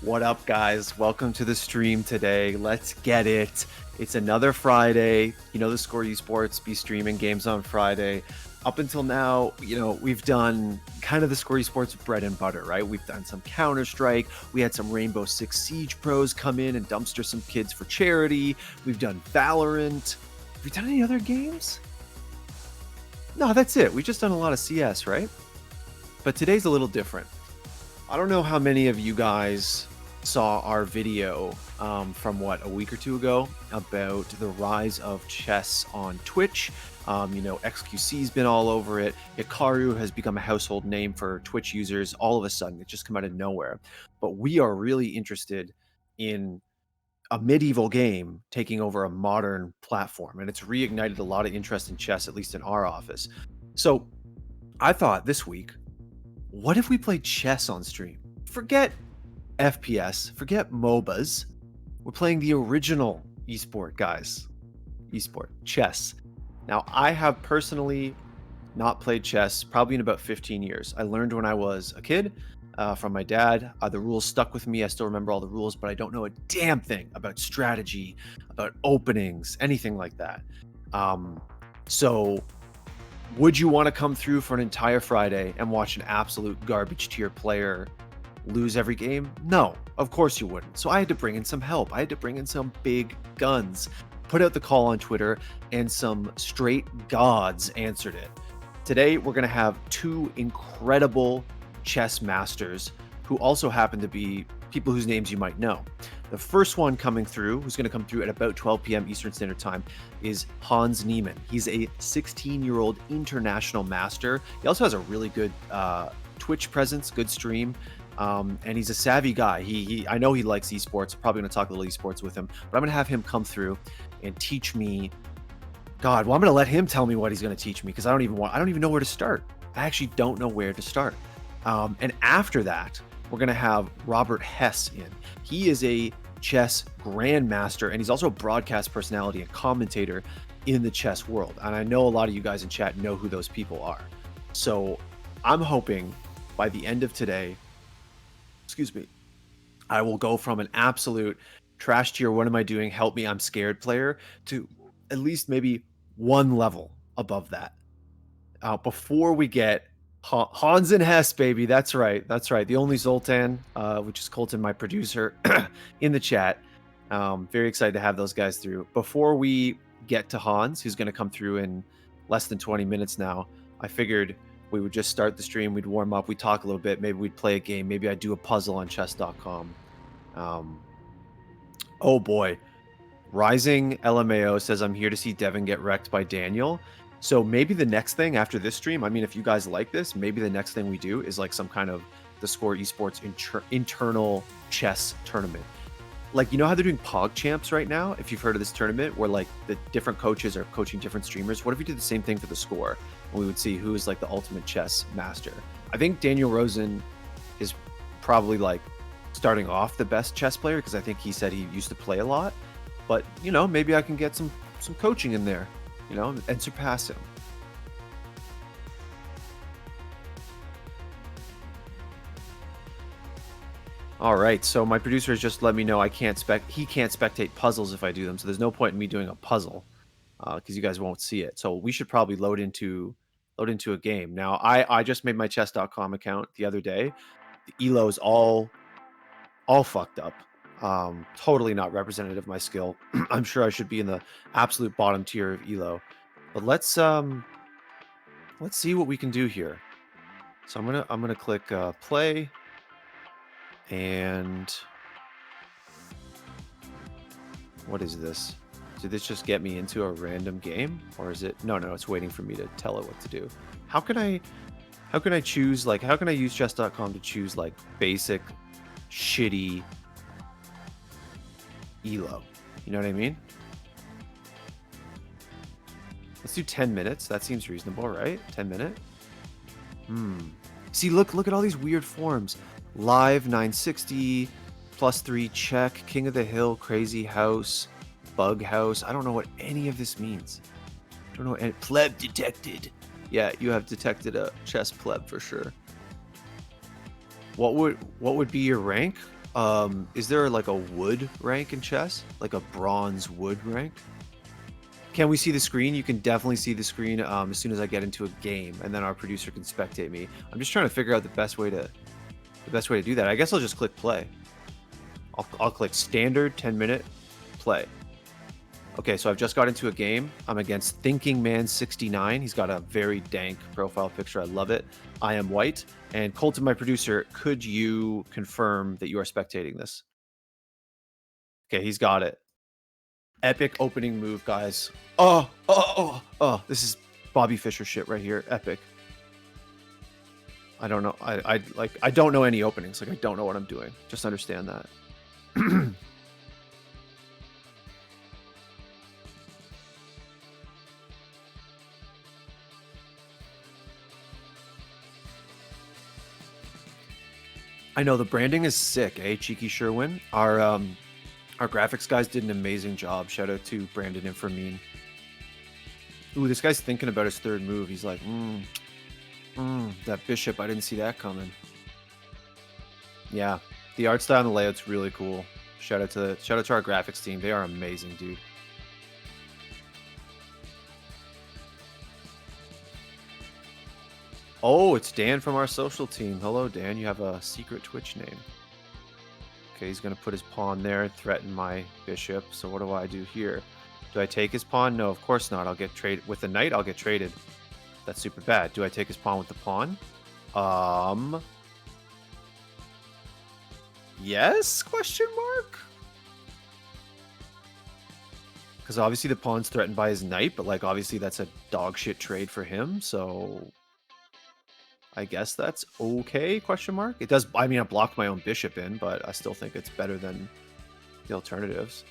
What up, guys? Welcome to the stream today. Let's get it. It's another Friday. You know, the Score Esports be streaming games on Friday. Up until now, we've done kind of the Score Esports bread and butter, right? We've done some Counter-Strike. We had some Rainbow Six Siege pros come in and dumpster some kids for charity. We've done Valorant. Have we done any other games? No, that's it. We've just done a lot of CS, right? But today's a little different. I don't know how many of you guys saw our video from a week or two ago about the rise of chess on Twitch. XQC's been all over it. Hikaru has become a household name for Twitch users all of a sudden. It just come out of nowhere. But we are really interested in a medieval game taking over a modern platform, and it's reignited a lot of interest in chess, at least in our office. So I thought this week, what if we played chess on stream? Forget FPS, forget MOBAs. We're playing the original esport, guys. Esport, chess. Now, I have personally not played chess probably in about 15 years. I learned when I was a kid from my dad. The rules stuck with me. I still remember all the rules, but I don't know a damn thing about strategy, about openings, anything like that. So would you want to come through for an entire Friday and watch an absolute garbage tier player lose every game? No, of course you wouldn't. So I had to bring in some help. I had to bring in some big guns, put out the call on Twitter, and some straight gods answered it. Today, we're going to have two incredible chess masters who also happen to be people whose names you might know. The first one coming through, who's going to come through at about 12 p.m. Eastern Standard Time, is Hans Niemann. He's a 16-year-old international master. He also has a really good Twitch presence, good stream. And he's a savvy guy. I know he likes esports. I'm probably going to talk a little esports with him, but I'm going to have him come through and teach me. I'm going to let him tell me what he's going to teach me because I don't even know where to start. I actually don't know where to start. And after that, we're going to have Robert Hess in. He is a chess grandmaster, and he's also a broadcast personality and commentator in the chess world. And I know a lot of you guys in chat know who those people are. So I'm hoping by the end of today, I will go from an absolute trash tier, what am I doing, help me, I'm scared player, to at least maybe one level above that. Before we get Hans and Hess, baby, that's right. The only Zoltan, which is Colton, my producer, in the chat. Very excited to have those guys through. Before we get to Hans, who's going to come through in less than 20 minutes now, I figured we would just start the stream, we'd warm up, we'd talk a little bit, maybe we'd play a game, maybe I'd do a puzzle on chess.com. Oh boy. Rising LMAO says, I'm here to see Devin get wrecked by Daniel. So maybe the next thing after this stream, I mean, if you guys like this, maybe the next thing we do is like some kind of the Score Esports internal chess tournament. Like, you know how they're doing PogChamps right now? If you've heard of this tournament where like the different coaches are coaching different streamers, what if we did the same thing for the Score? And we would see who is like the ultimate chess master. I think Daniel Rosen is probably like starting off the best chess player because I think he said he used to play a lot. But, maybe I can get some coaching in there, and surpass him. All right, so my producer has just let me know he can't spectate puzzles if I do them, so there's no point in me doing a puzzle because you guys won't see it. So we should probably load into a game. Now, I just made my chess.com account the other day. The elo is all fucked up. Totally not representative of my skill. I'm sure I should be in the absolute bottom tier of elo. But let's see what we can do here. So I'm gonna click play. And what is this? Did this just get me into a random game, or is it? No, it's waiting for me to tell it what to do. How can I choose, like, how can I use chess.com to choose like basic shitty elo? You know what I mean? Let's do 10 minutes. That seems reasonable, right? 10 minute. See, look at all these weird forms. Live 960, +3 check, King of the Hill, Crazy House, Bug House. I don't know what any of this means. I don't know. And pleb detected. Yeah, you have detected a chess pleb for sure. What would be your rank? Is there like a wood rank in chess? Like a bronze wood rank? Can we see the screen? You can definitely see the screen as soon as I get into a game, and then our producer can spectate me. I'm just trying to figure out the best way to do that. I guess I'll just click play. I'll click standard 10-minute play. Okay, so I've just got into a game. I'm against Thinking Man 69. He's got a very dank profile picture. I love it. I am white. And Colton, my producer, could you confirm that you are spectating this? Okay, he's got it. Epic opening move, guys. Oh, this is Bobby Fischer shit right here. Epic. I don't know. I don't know any openings. Like, I don't know what I'm doing. Just understand that. I know the branding is sick, eh? Cheeky Sherwin. Our graphics guys did an amazing job. Shout out to Brandon and Fermin. Ooh, this guy's thinking about his third move. He's like, that bishop, I didn't see that coming. Yeah, the art style and the layout's really cool. Shout out to our graphics team. They are amazing, dude. Oh, it's Dan from our social team. Hello, Dan. You have a secret Twitch name. Okay, he's going to put his pawn there and threaten my bishop. So what do I do here? Do I take his pawn? No, of course not. I'll get traded. With the knight, I'll get traded. That's super bad. Do I take his pawn with the pawn? Yes? Question mark? Because obviously the pawn's threatened by his knight, but like obviously that's a dog shit trade for him, so I guess that's okay, question mark. It does, I mean, I blocked my own bishop in, but I still think it's better than the alternatives.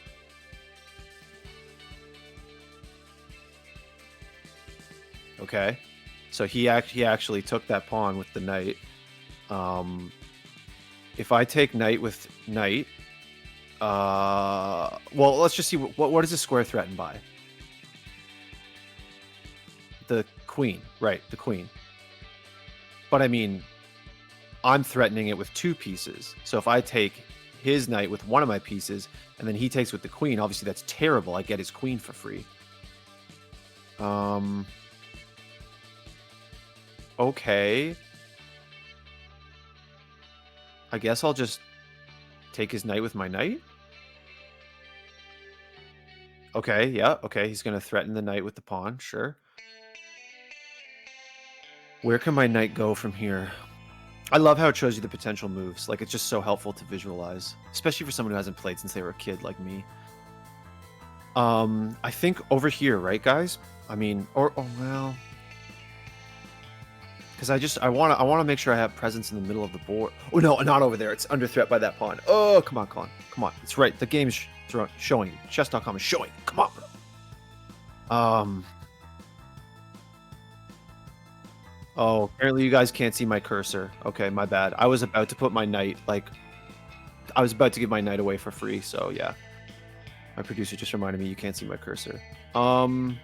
Okay, so he actually took that pawn with the knight. If I take knight with knight, well, let's just see what is the square threatened by? The queen, right? The queen. But I mean, I'm threatening it with 2 pieces. So if I take his knight with one of my pieces, and then he takes with the queen, obviously that's terrible. I get his queen for free. Okay. I guess I'll just take his knight with my knight. Okay, yeah, okay. He's going to threaten the knight with the pawn, sure. Where can my knight go from here? I love how it shows you the potential moves. Like, it's just so helpful to visualize, especially for someone who hasn't played since they were a kid like me. I think over here, right, guys? I mean, oh well, because I want to make sure I have presence in the middle of the board. Oh no, not over there. It's under threat by that pawn. Oh, come on, come on. It's right. The game's showing you. Chess.com is showing. Come on, bro. Oh, apparently you guys can't see my cursor. Okay, my bad. I was about to put my knight, like, I was about to give my knight away for free, so yeah. My producer just reminded me you can't see my cursor. I mean,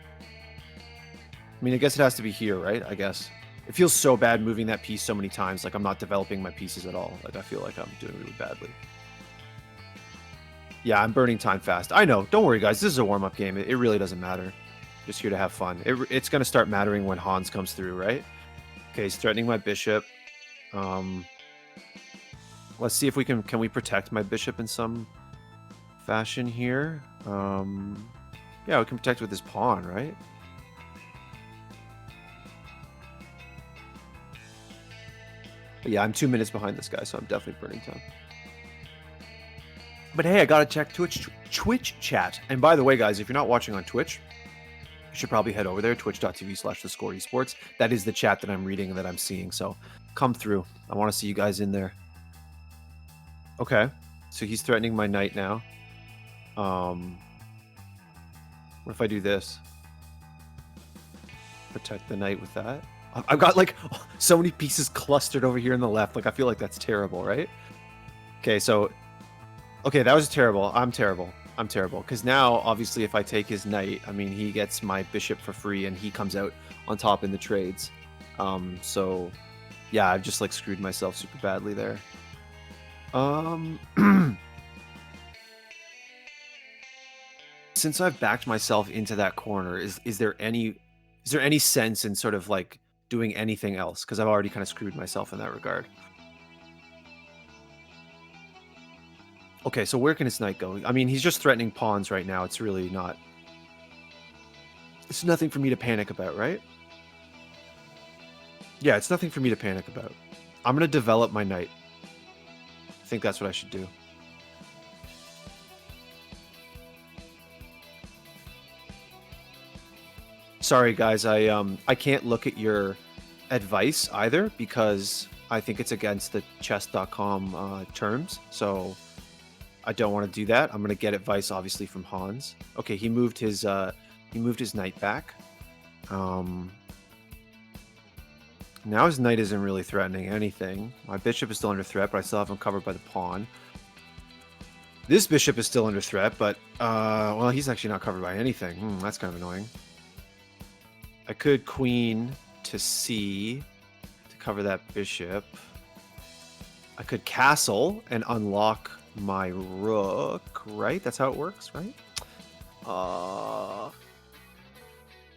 I guess it has to be here, right? I guess. It feels so bad moving that piece so many times, like I'm not developing my pieces at all. Like, I feel like I'm doing really badly. Yeah, I'm burning time fast. I know. Don't worry, guys. This is a warm-up game. It really doesn't matter. Just here to have fun. It's going to start mattering when Hans comes through, right? Okay, he's threatening my bishop. Let's see if we can we protect my bishop in some fashion here. Yeah, we can protect with his pawn, right? But yeah, I'm 2 minutes behind this guy, so I'm definitely burning time. But hey, I gotta check Twitch chat. And by the way, guys, if you're not watching on Twitch, you should probably head over there, twitch.tv/thescoreesports. That is the chat that I'm reading and that I'm seeing. So come through. I want to see you guys in there. Okay. So he's threatening my knight now. What if I do this? Protect the knight with that. I've got like so many pieces clustered over here in the left. Like, I feel like that's terrible, right? Okay, so... Okay, that was terrible. I'm terrible. Because now, obviously, if I take his knight, I mean, he gets my bishop for free, and he comes out on top in the trades. So, yeah, I've just, like, screwed myself super badly there. Um, since I've backed myself into that corner, is there any sense in sort of like doing anything else? Because I've already kind of screwed myself in that regard. Okay, so where can his knight go? I mean, he's just threatening pawns right now. It's really not. It's nothing for me to panic about, right? Yeah, it's nothing for me to panic about. I'm gonna develop my knight. I think that's what I should do. Sorry, guys. I can't look at your advice either because I think it's against the chess.com terms. So I don't want to do that. I'm gonna get advice obviously from Hans. Okay, he moved his knight back. Now his knight isn't really threatening anything. My bishop is still under threat, but I still have him covered by the pawn. This bishop is still under threat, but well, he's actually not covered by anything. That's kind of annoying. I could queen to c to cover that bishop. I could castle and unlock my rook, right? That's how it works, right?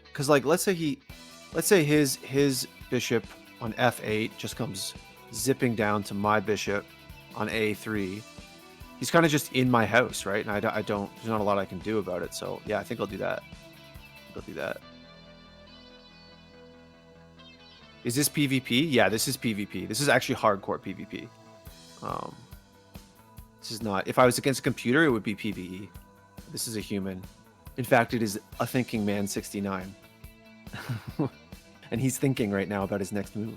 Because like let's say his bishop on f8 just comes zipping down to my bishop on a3. He's kind of just in my house, right? And I don't there's not a lot I can do about it. So yeah, I think I'll do that. I'll do that. Is this PvP? Yeah, this is PvP. This is actually hardcore PvP. This is not. If I was against a computer, it would be PvE. This is a human. In fact, it is a thinking man 69. And he's thinking right now about his next move.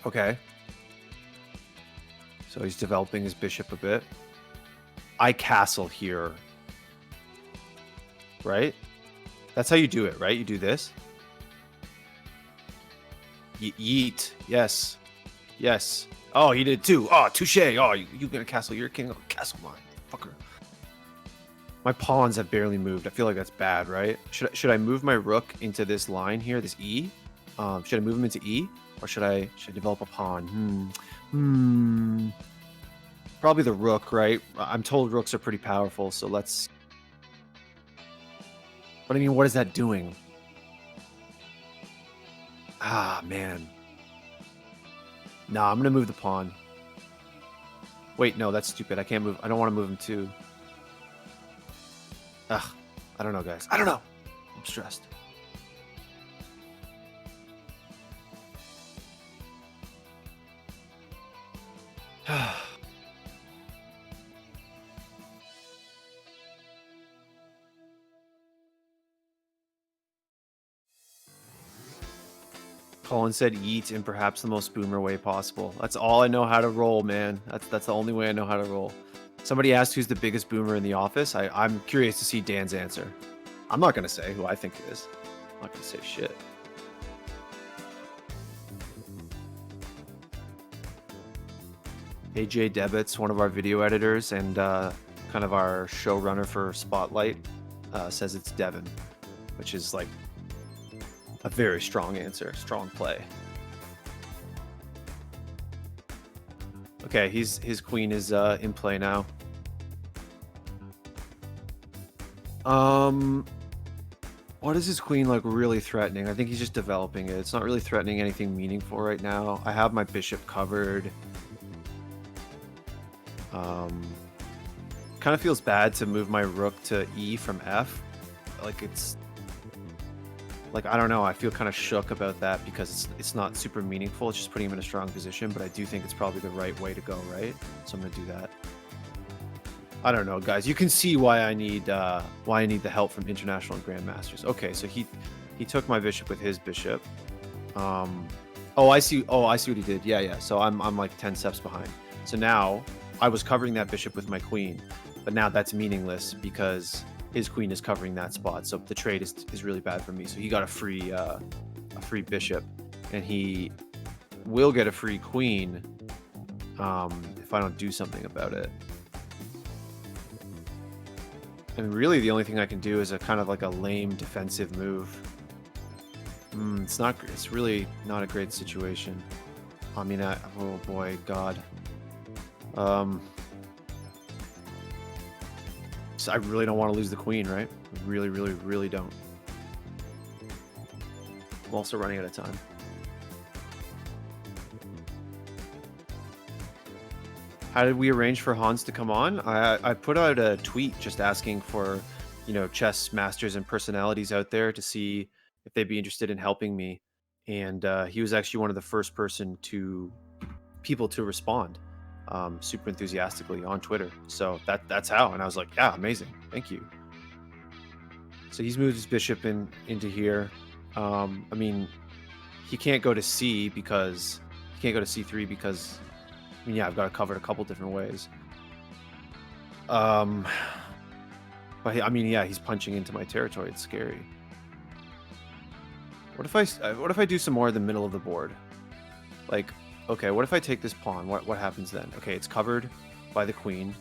Okay. So he's developing his bishop a bit. I castle here. Right? That's how you do it, right? You do this. Yeet. Yes. Yes. Oh, he did too. Oh, touche. Oh, you gonna castle your king? Oh, castle mine. Fucker. My pawns have barely moved. I feel like that's bad, right? Should I move my rook into this line here, this E? Should I move him into E? Or should I develop a pawn? Probably the rook, right? I'm told rooks are pretty powerful, so let's... But I mean, what is that doing? Ah, man. Nah, I'm gonna move the pawn. Wait, no, that's stupid. I can't move. I don't want to move him too. Ugh. I don't know, guys. I don't know. I'm stressed. Colin said yeet in perhaps the most boomer way possible. That's all I know how to roll, man. That's the only way I know how to roll. Somebody asked who's the biggest boomer in the office. I'm curious to see Dan's answer. I'm not going to say who I think it is. I'm not going to say shit. AJ Debits, one of our video editors and kind of our showrunner for Spotlight, says it's Devin, which is like a very strong answer, strong play. Okay, his queen is in play now. What is his queen like really threatening? I think he's just developing it. It's not really threatening anything meaningful right now. I have my bishop covered. Kind of feels bad to move my rook to E from F. Like it's like, I don't know, I feel kind of shook about that because it's not super meaningful. It's just putting him in a strong position, but I do think it's probably the right way to go, right? So I'm gonna do that. I don't know, guys. You can see why I need the help from international grandmasters. Okay, so he took my bishop with his bishop. Oh, I see what he did. Yeah. So I'm like 10 steps behind. So now I was covering that bishop with my queen, but now that's meaningless because his queen is covering that spot. So the trade is really bad for me. So he got a free bishop, and he will get a free queen if I don't do something about it. And really the only thing I can do is a kind of like a lame defensive move. It's not. It's really not a great situation. I mean, oh boy, God. So I really don't want to lose the queen, right? Really, really, really don't. I'm also running out of time. How did we arrange for Hans to come on? I put out a tweet just asking for, chess masters and personalities out there to see if they'd be interested in helping me. And he was actually one of the first people to respond super enthusiastically on Twitter. So that's how. And I was like, yeah, amazing. Thank you. So he's moved his bishop into here. I mean, he can't go to C because he can't go to C3 because yeah, I've got it covered a couple different ways. But I mean, yeah, he's punching into my territory. It's scary. What if I do some more in the middle of the board? Like, okay, what if I take this pawn? What happens then? Okay, it's covered by the queen,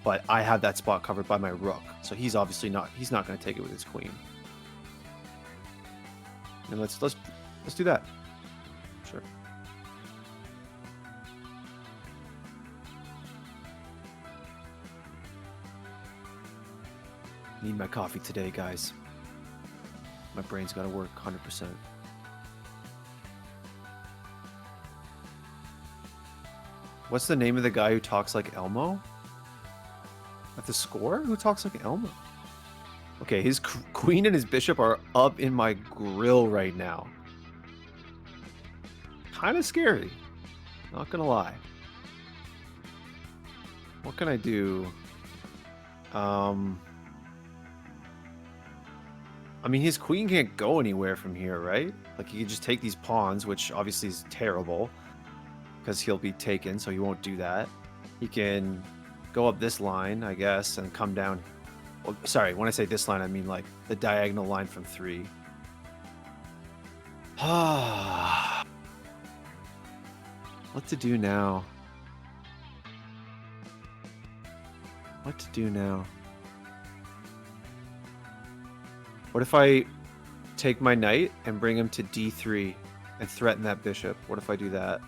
but I have that spot covered by my rook. So he's obviously not. He's not going to take it with his queen. And let's do that. Sure. Need my coffee today, guys. My brain's got to work 100%. What's the name of the guy who talks like Elmo? At the score? Who talks like Elmo? Okay, his queen and his bishop are up in my grill right now. Kind of scary. Not gonna lie. What can I do? I mean, his queen can't go anywhere from here, right? Like, he can just take these pawns, which obviously is terrible because he'll be taken, so he won't do that. He can go up this line, I guess, and come down. Well, sorry, when I say this line, I mean like the diagonal line from 3. What to do now? What to do now? What if I take my knight and bring him to D3 and threaten that bishop? What if I do that?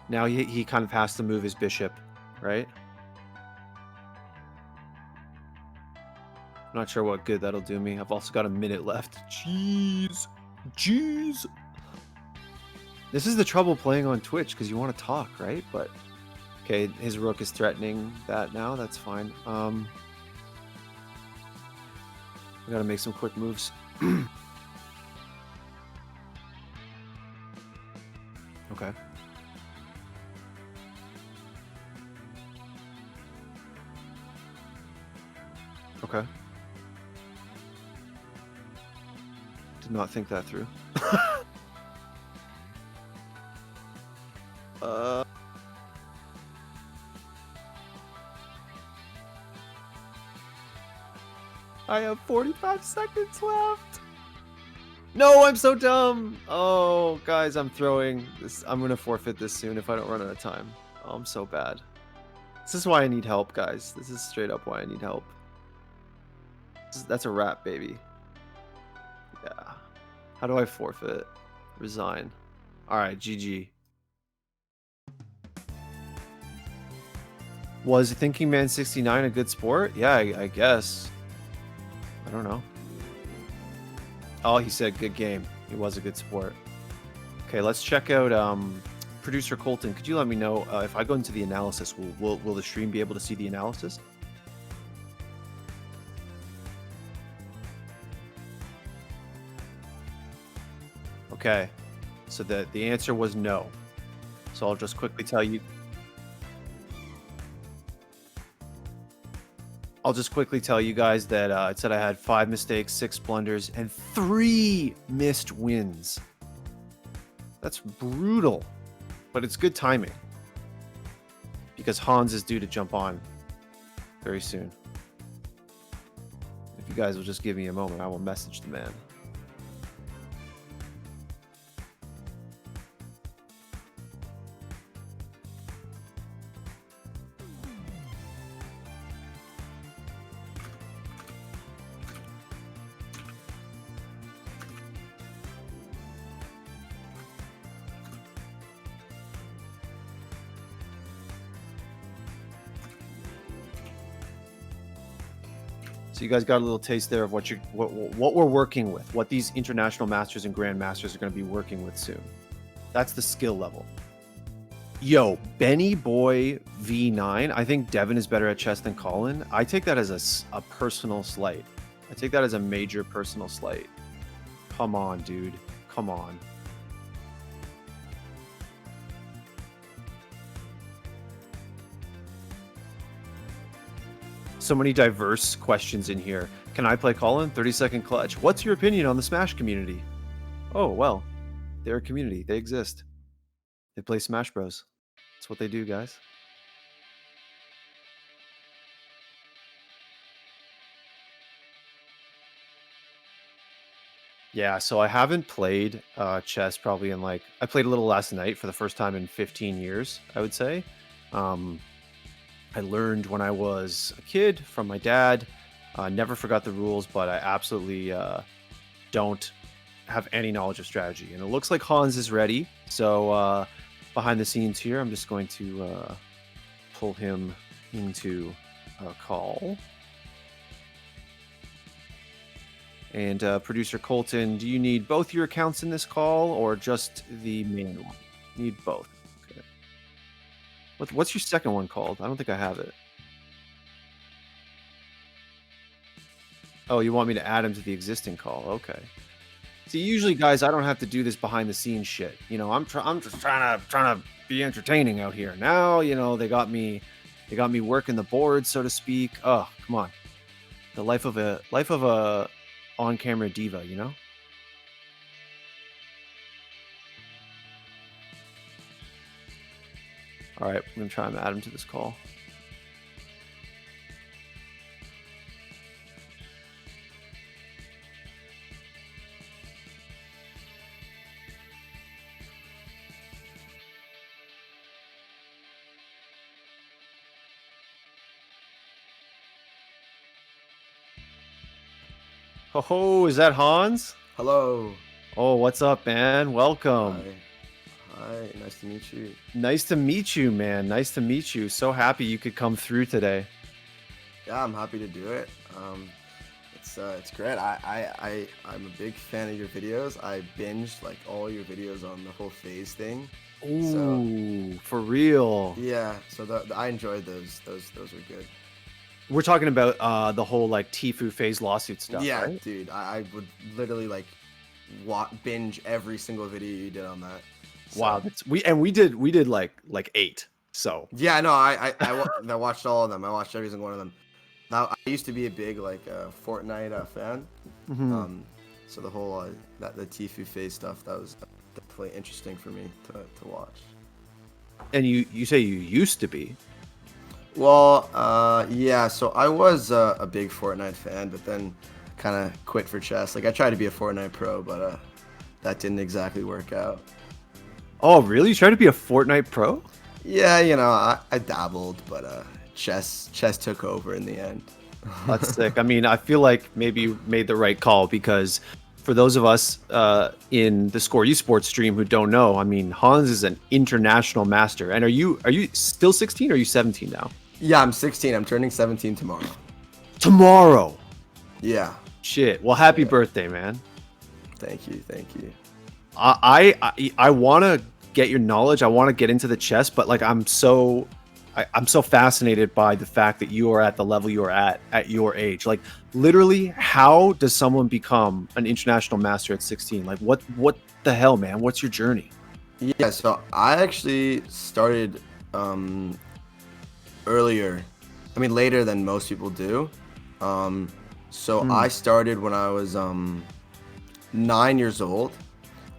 Now he kind of has to move his bishop, right? I'm not sure what good that'll do me. I've also got a minute left. Jeez. Jeez. This is the trouble playing on Twitch because you want to talk, right? But, okay, his rook is threatening that now. That's fine. I gotta make some quick moves. Okay. Okay. Did not think that through. I have 45 seconds left. No, I'm so dumb. Oh, guys, I'm throwing this. I'm gonna forfeit this soon if I don't run out of time. Oh, I'm so bad. This is why I need help, guys. This is straight up why I need help. That's a wrap, baby. Yeah. How do I forfeit? Resign. All right, GG. Was Thinking Man 69 a good sport? Yeah, I guess. I don't know. Oh, he said good game. He was a good sport. Okay, let's check out producer Colton. Could you let me know if I go into the analysis, will the stream be able to see the analysis? Okay, so the answer was no. So I'll just quickly tell you. I'll just quickly tell you guys that it said I had 5 mistakes, 6 blunders, and 3 missed wins. That's brutal, but it's good timing because Hans is due to jump on very soon. If you guys will just give me a moment, I will message the man. So you guys got a little taste there of what we're working with, what these international masters and grandmasters are going to be working with soon. That's the skill level. Yo, Benny Boy V9. I think Devin is better at chess than Colin. I take that as a personal slight. I take that as a major personal slight. Come on, dude. Come on. So many diverse questions in here. Can I play Colin? 30-second clutch. What's your opinion on the Smash community? Oh, well, they're a community. They exist. They play Smash Bros. That's what they do, guys. Yeah, so I haven't played chess probably in I played a little last night for the first time in 15 years, I would say. I learned when I was a kid from my dad. Never forgot the rules, but I absolutely don't have any knowledge of strategy. And it looks like Hans is ready. So behind the scenes here, I'm just going to pull him into a call. And producer Colton, do you need both your accounts in this call or just the main one? Need both. Okay. What's your second one called? I don't think I have it. Oh, you want me to add him to the existing call? Okay. See, usually, guys, I don't have to do this behind the scenes shit. You know, I'm just trying to be entertaining out here. Now, you know, they got me working the board, so to speak. Oh, come on. The life of a on-camera diva, you know? All right, I'm gonna try and add him to this call. Oh, is that Hans? Hello. Oh, what's up, man? Welcome. Hi. Nice to meet you. Nice to meet you, man. Nice to meet you. So happy you could come through today. Yeah, I'm happy to do it. It's great. I'm a big fan of your videos. I binged like all your videos on the whole phase thing. Ooh, for real. Yeah, so I enjoyed those. Those were good. We're talking about the whole like Tfue phase lawsuit stuff. Yeah, right? dude. I would literally like binge every single video you did on that. So. Wow, we did like 8. So yeah, no, I watched all of them. I watched every single one of them. Now I used to be a big Fortnite fan. Mm-hmm. So the whole the Tfue phase stuff, that was definitely interesting for me to watch. And you say you used to be? Well, yeah. So I was a big Fortnite fan, but then kind of quit for chess. Like I tried to be a Fortnite pro, but that didn't exactly work out. Oh, really? You tried to be a Fortnite pro? Yeah, you know, I dabbled, but chess took over in the end. That's sick. I mean, I feel like maybe you made the right call because for those of us in the Score Esports stream who don't know, I mean, Hans is an international master. And are you still 16 or are you 17 now? Yeah, I'm 16. I'm turning 17 tomorrow. Tomorrow? Yeah. Shit. Well, happy birthday, man. Thank you. I want to get your knowledge. I want to get into the chess, but like I'm so fascinated by the fact that you are at the level you are at your age. Like literally, how does someone become an international master at 16? Like what the hell, man? What's your journey? Yeah, so I actually started earlier. I mean, later than most people do. I started when I was 9 years old.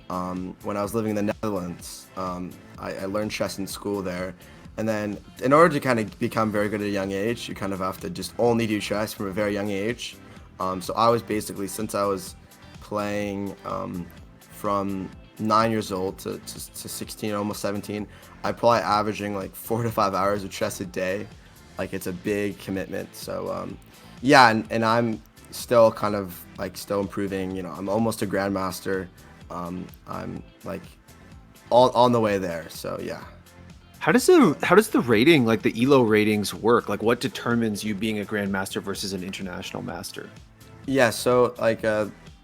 When I was living in the Netherlands. I learned chess in school there. And then in order to kind of become very good at a young age, you kind of have to just only do chess from a very young age. So I was basically, since I was playing from 9 years old to 16, almost 17, I probably averaging like 4 to 5 hours of chess a day. Like it's a big commitment. So yeah, and I'm still kind of like still improving. You know, I'm almost a Grandmaster. I'm like all on the way there. So yeah. How does the rating, like the elo ratings, work? Like, what determines you being a grandmaster versus an international master? Yeah, so like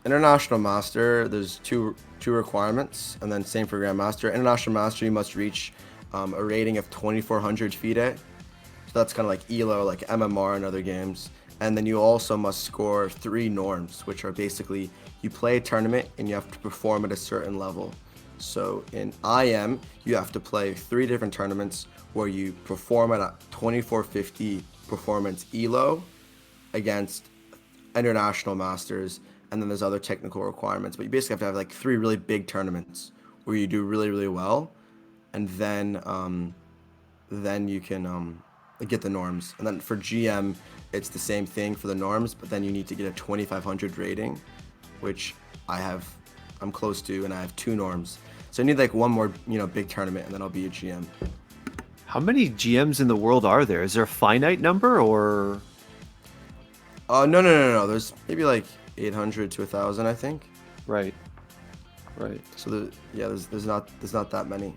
international master, there's two requirements, and then same for grandmaster. International master, you must reach a rating of 2,400 FIDE. So that's kind of like elo, like MMR and other games. And then you also must score 3 norms, which are basically you play a tournament and you have to perform at a certain level. So in IM, you have to play 3 different tournaments where you perform at a 2450 performance elo against international masters, and then there's other technical requirements. But you basically have to have like 3 really big tournaments where you do really, really well, and then you can get the norms. And then for GM, it's the same thing for the norms, but then you need to get a 2,500 rating, which I'm close to, and I have 2 norms. So I need like one more, big tournament, and then I'll be a GM. How many GMs in the world are there? Is there a finite number or? No. There's maybe like 800 to 1,000, I think. Right, right. So there's not that many.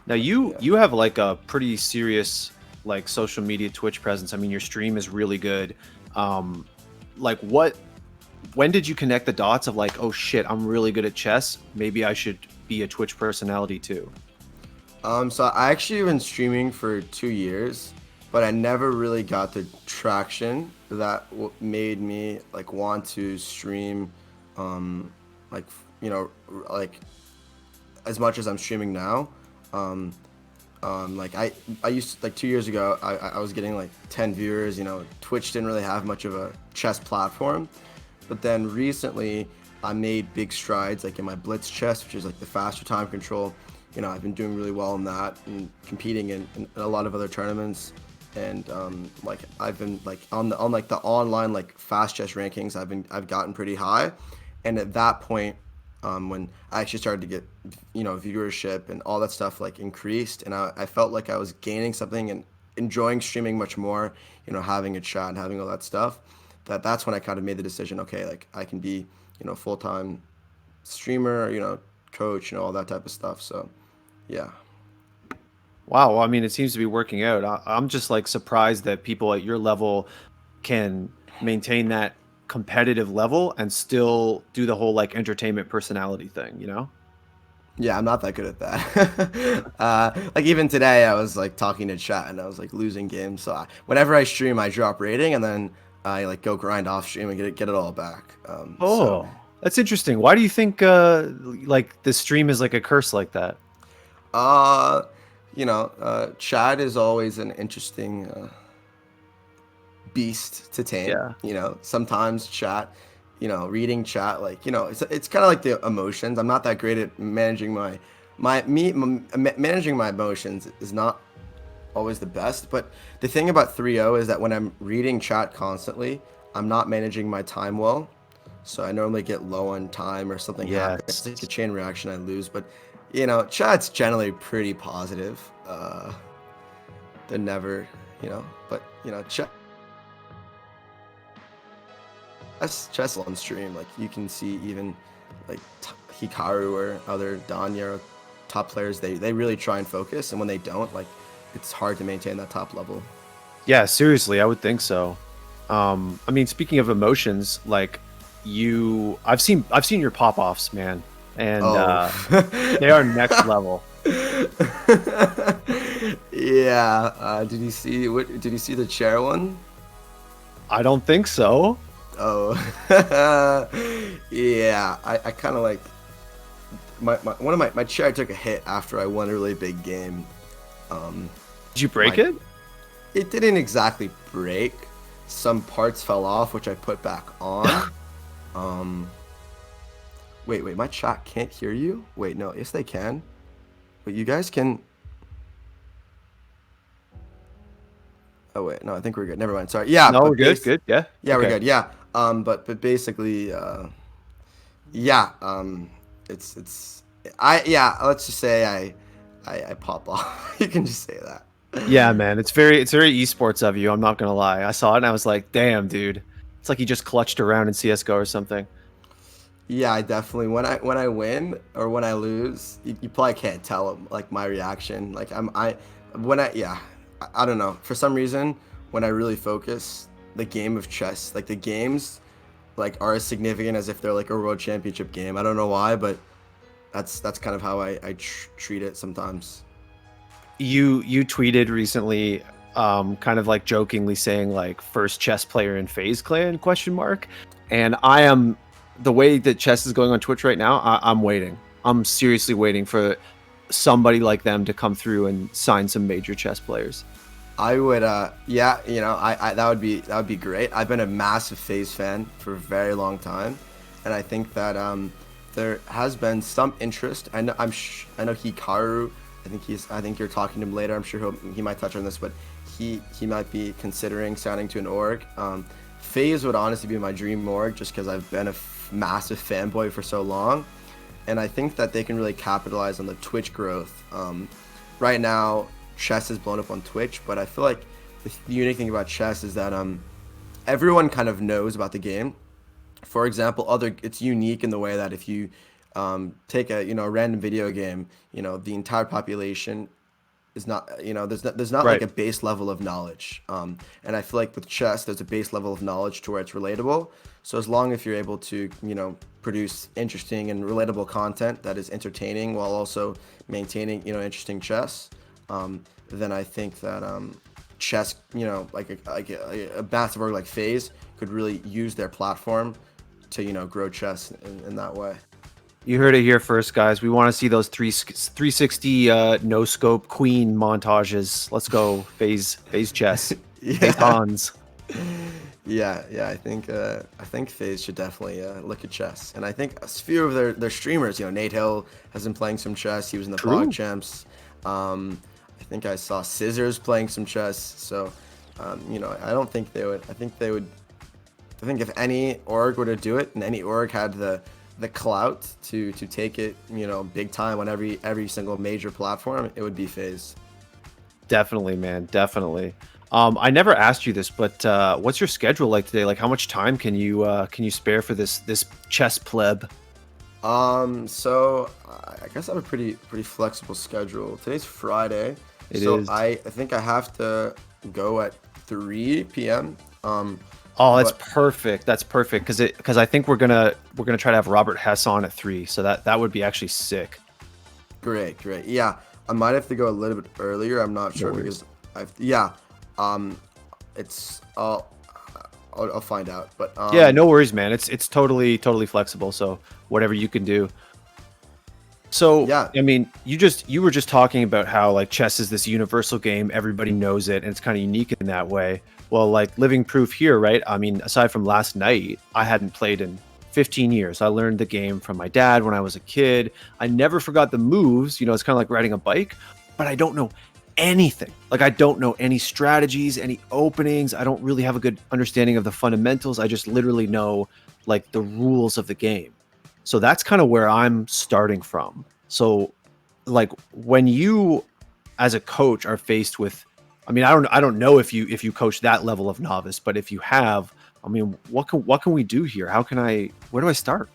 Now you have like a pretty serious like social media Twitch presence. I mean, your stream is really good. Like when did you connect the dots of like, oh shit, I'm really good at chess. Maybe I should be a Twitch personality too. So I actually been streaming for 2 years, but I never really got the traction that made me like want to stream, like like as much as I'm streaming now. Like I used to, like 2 years ago, I was getting like 10 viewers. Twitch didn't really have much of a chess platform, but then recently I made big strides like in my blitz chess, which is like the faster time control. I've been doing really well in that and competing in a lot of other tournaments. And like I've been like on like the online like fast chess rankings, I've gotten pretty high. And at that point, when I actually started to get viewership and all that stuff like increased, and I felt like I was gaining something and enjoying streaming much more, having a chat and having all that stuff. That's when I kind of made the decision, okay, like I can be full-time streamer, coach, all that type of stuff. So yeah. Wow, well, I mean, it seems to be working out. I'm just like surprised that people at your level can maintain that competitive level and still do the whole like entertainment personality thing, Yeah, I'm not that good at that. Like even today, I was like talking to chat and I was like losing games. So whenever I stream, I drop rating and then I like go grind off stream and get it all back. Oh, that's interesting. Why do you think like the stream is like a curse like that? Uh, chat is always an interesting beast to tame. Yeah. Sometimes chat, reading chat, like, it's kind of like the emotions. I'm not that great at managing managing my emotions is not always the best. But the thing about 3.0 is that when I'm reading chat constantly, I'm not managing my time well. So I normally get low on time or something happens. It's like a chain reaction, I lose. But chat's generally pretty positive. They're never, but chat. Chess on stream, like you can see even like Hikaru or other Danya top players, they really try and focus, and when they don't, like it's hard to maintain that top level. Yeah, seriously, I would think so. I mean, speaking of emotions, like I've seen your pop-offs, man, and they are next level. Yeah. Did you see the chair one? I don't think so. Oh. Yeah. I kind of like my chair took a hit after I won a really big game. Did you break it? It didn't exactly break. Some parts fell off, which I put back on. Wait, my chat can't hear you? Wait, no, yes they can. But you guys can. Oh wait, no, I think we're good. Never mind. Sorry. Yeah. No, we're good. Good. Yeah. Yeah, okay. We're good. Yeah. But basically, yeah. Let's just say I pop off. You can just say that. Yeah, man. It's very esports of you. I'm not gonna lie. I saw it and I was like, damn, dude. It's like he just clutched around in CS:GO or something. Yeah, I definitely when I win or when I lose, you probably can't tell like my reaction. Like I when I yeah, I don't know. For some reason, when I really focus, the game of chess, like the games, like are as significant as if they're like a world championship game. I don't know why, but that's kind of how I treat it sometimes. You tweeted recently, kind of like jokingly saying like first chess player in FaZe Clan question mark, and I am the way that chess is going on Twitch right now. I'm waiting. I'm seriously waiting for somebody like them to come through and sign some major chess players. I would, yeah, I that would be great. I've been a massive FaZe fan for a very long time, and I think that there has been some interest. I know Hikaru. I think you're talking to him later. I'm sure he might touch on this, but he might be considering signing to an org. FaZe would honestly be my dream org, just because I've been a massive fanboy for so long, and I think that they can really capitalize on the Twitch growth. Right now, chess is blown up on Twitch, but I feel like the unique thing about chess is that everyone kind of knows about the game. For example, it's unique in the way that if you take a random video game, the entire population is not, there's not like Right. a base level of knowledge. And I feel like with chess, there's a base level of knowledge to where it's relatable. So as long as you're able to, produce interesting and relatable content that is entertaining while also maintaining, interesting chess, then I think that chess, like a massive org like FaZe could really use their platform to, grow chess in that way. You heard it here first, guys. We want to see those 360 no scope queen montages. Let's go, phase chess, phase Yeah. Hans. Yeah. I think FaZe should definitely look at chess, and I think a few of their streamers, Nate Hill has been playing some chess. He was in the True. Pog Champs. I think I saw Scissors playing some chess. So, I don't think they would. I think they would. I think if any org were to do it, and any org had the clout to take it, big time on every single major platform, it would be FaZe. Definitely, man. Definitely. I never asked you this, but what's your schedule like today? Like, how much time can you spare for this chess pleb? So I guess I have a pretty flexible schedule. Today's Friday, It so is. I think I have to go at 3 p.m. Oh, that's But perfect. That's perfect because I think we're gonna try to have Robert Hess on at 3, so that would be actually sick. great. Yeah, I might have to go a little bit earlier. I'm not No sure worries. because yeah, um, it's I'll find out. But Yeah, no worries, man. It's totally flexible. So whatever you can do. So yeah, I mean, you were just talking about how like chess is this universal game, everybody knows it, and it's kind of unique in that way. Well, like living proof here, right? I mean, aside from last night, I hadn't played in 15 years. I learned the game from my dad when I was a kid. I never forgot the moves. It's kind of like riding a bike, but I don't know anything. Like I don't know any strategies, any openings. I don't really have a good understanding of the fundamentals. I just literally know like the rules of the game. So that's kind of where I'm starting from. So like when you as a coach are faced with, I mean, I don't know if you coach that level of novice, but if you have, I mean, what can we do here? Where do I start?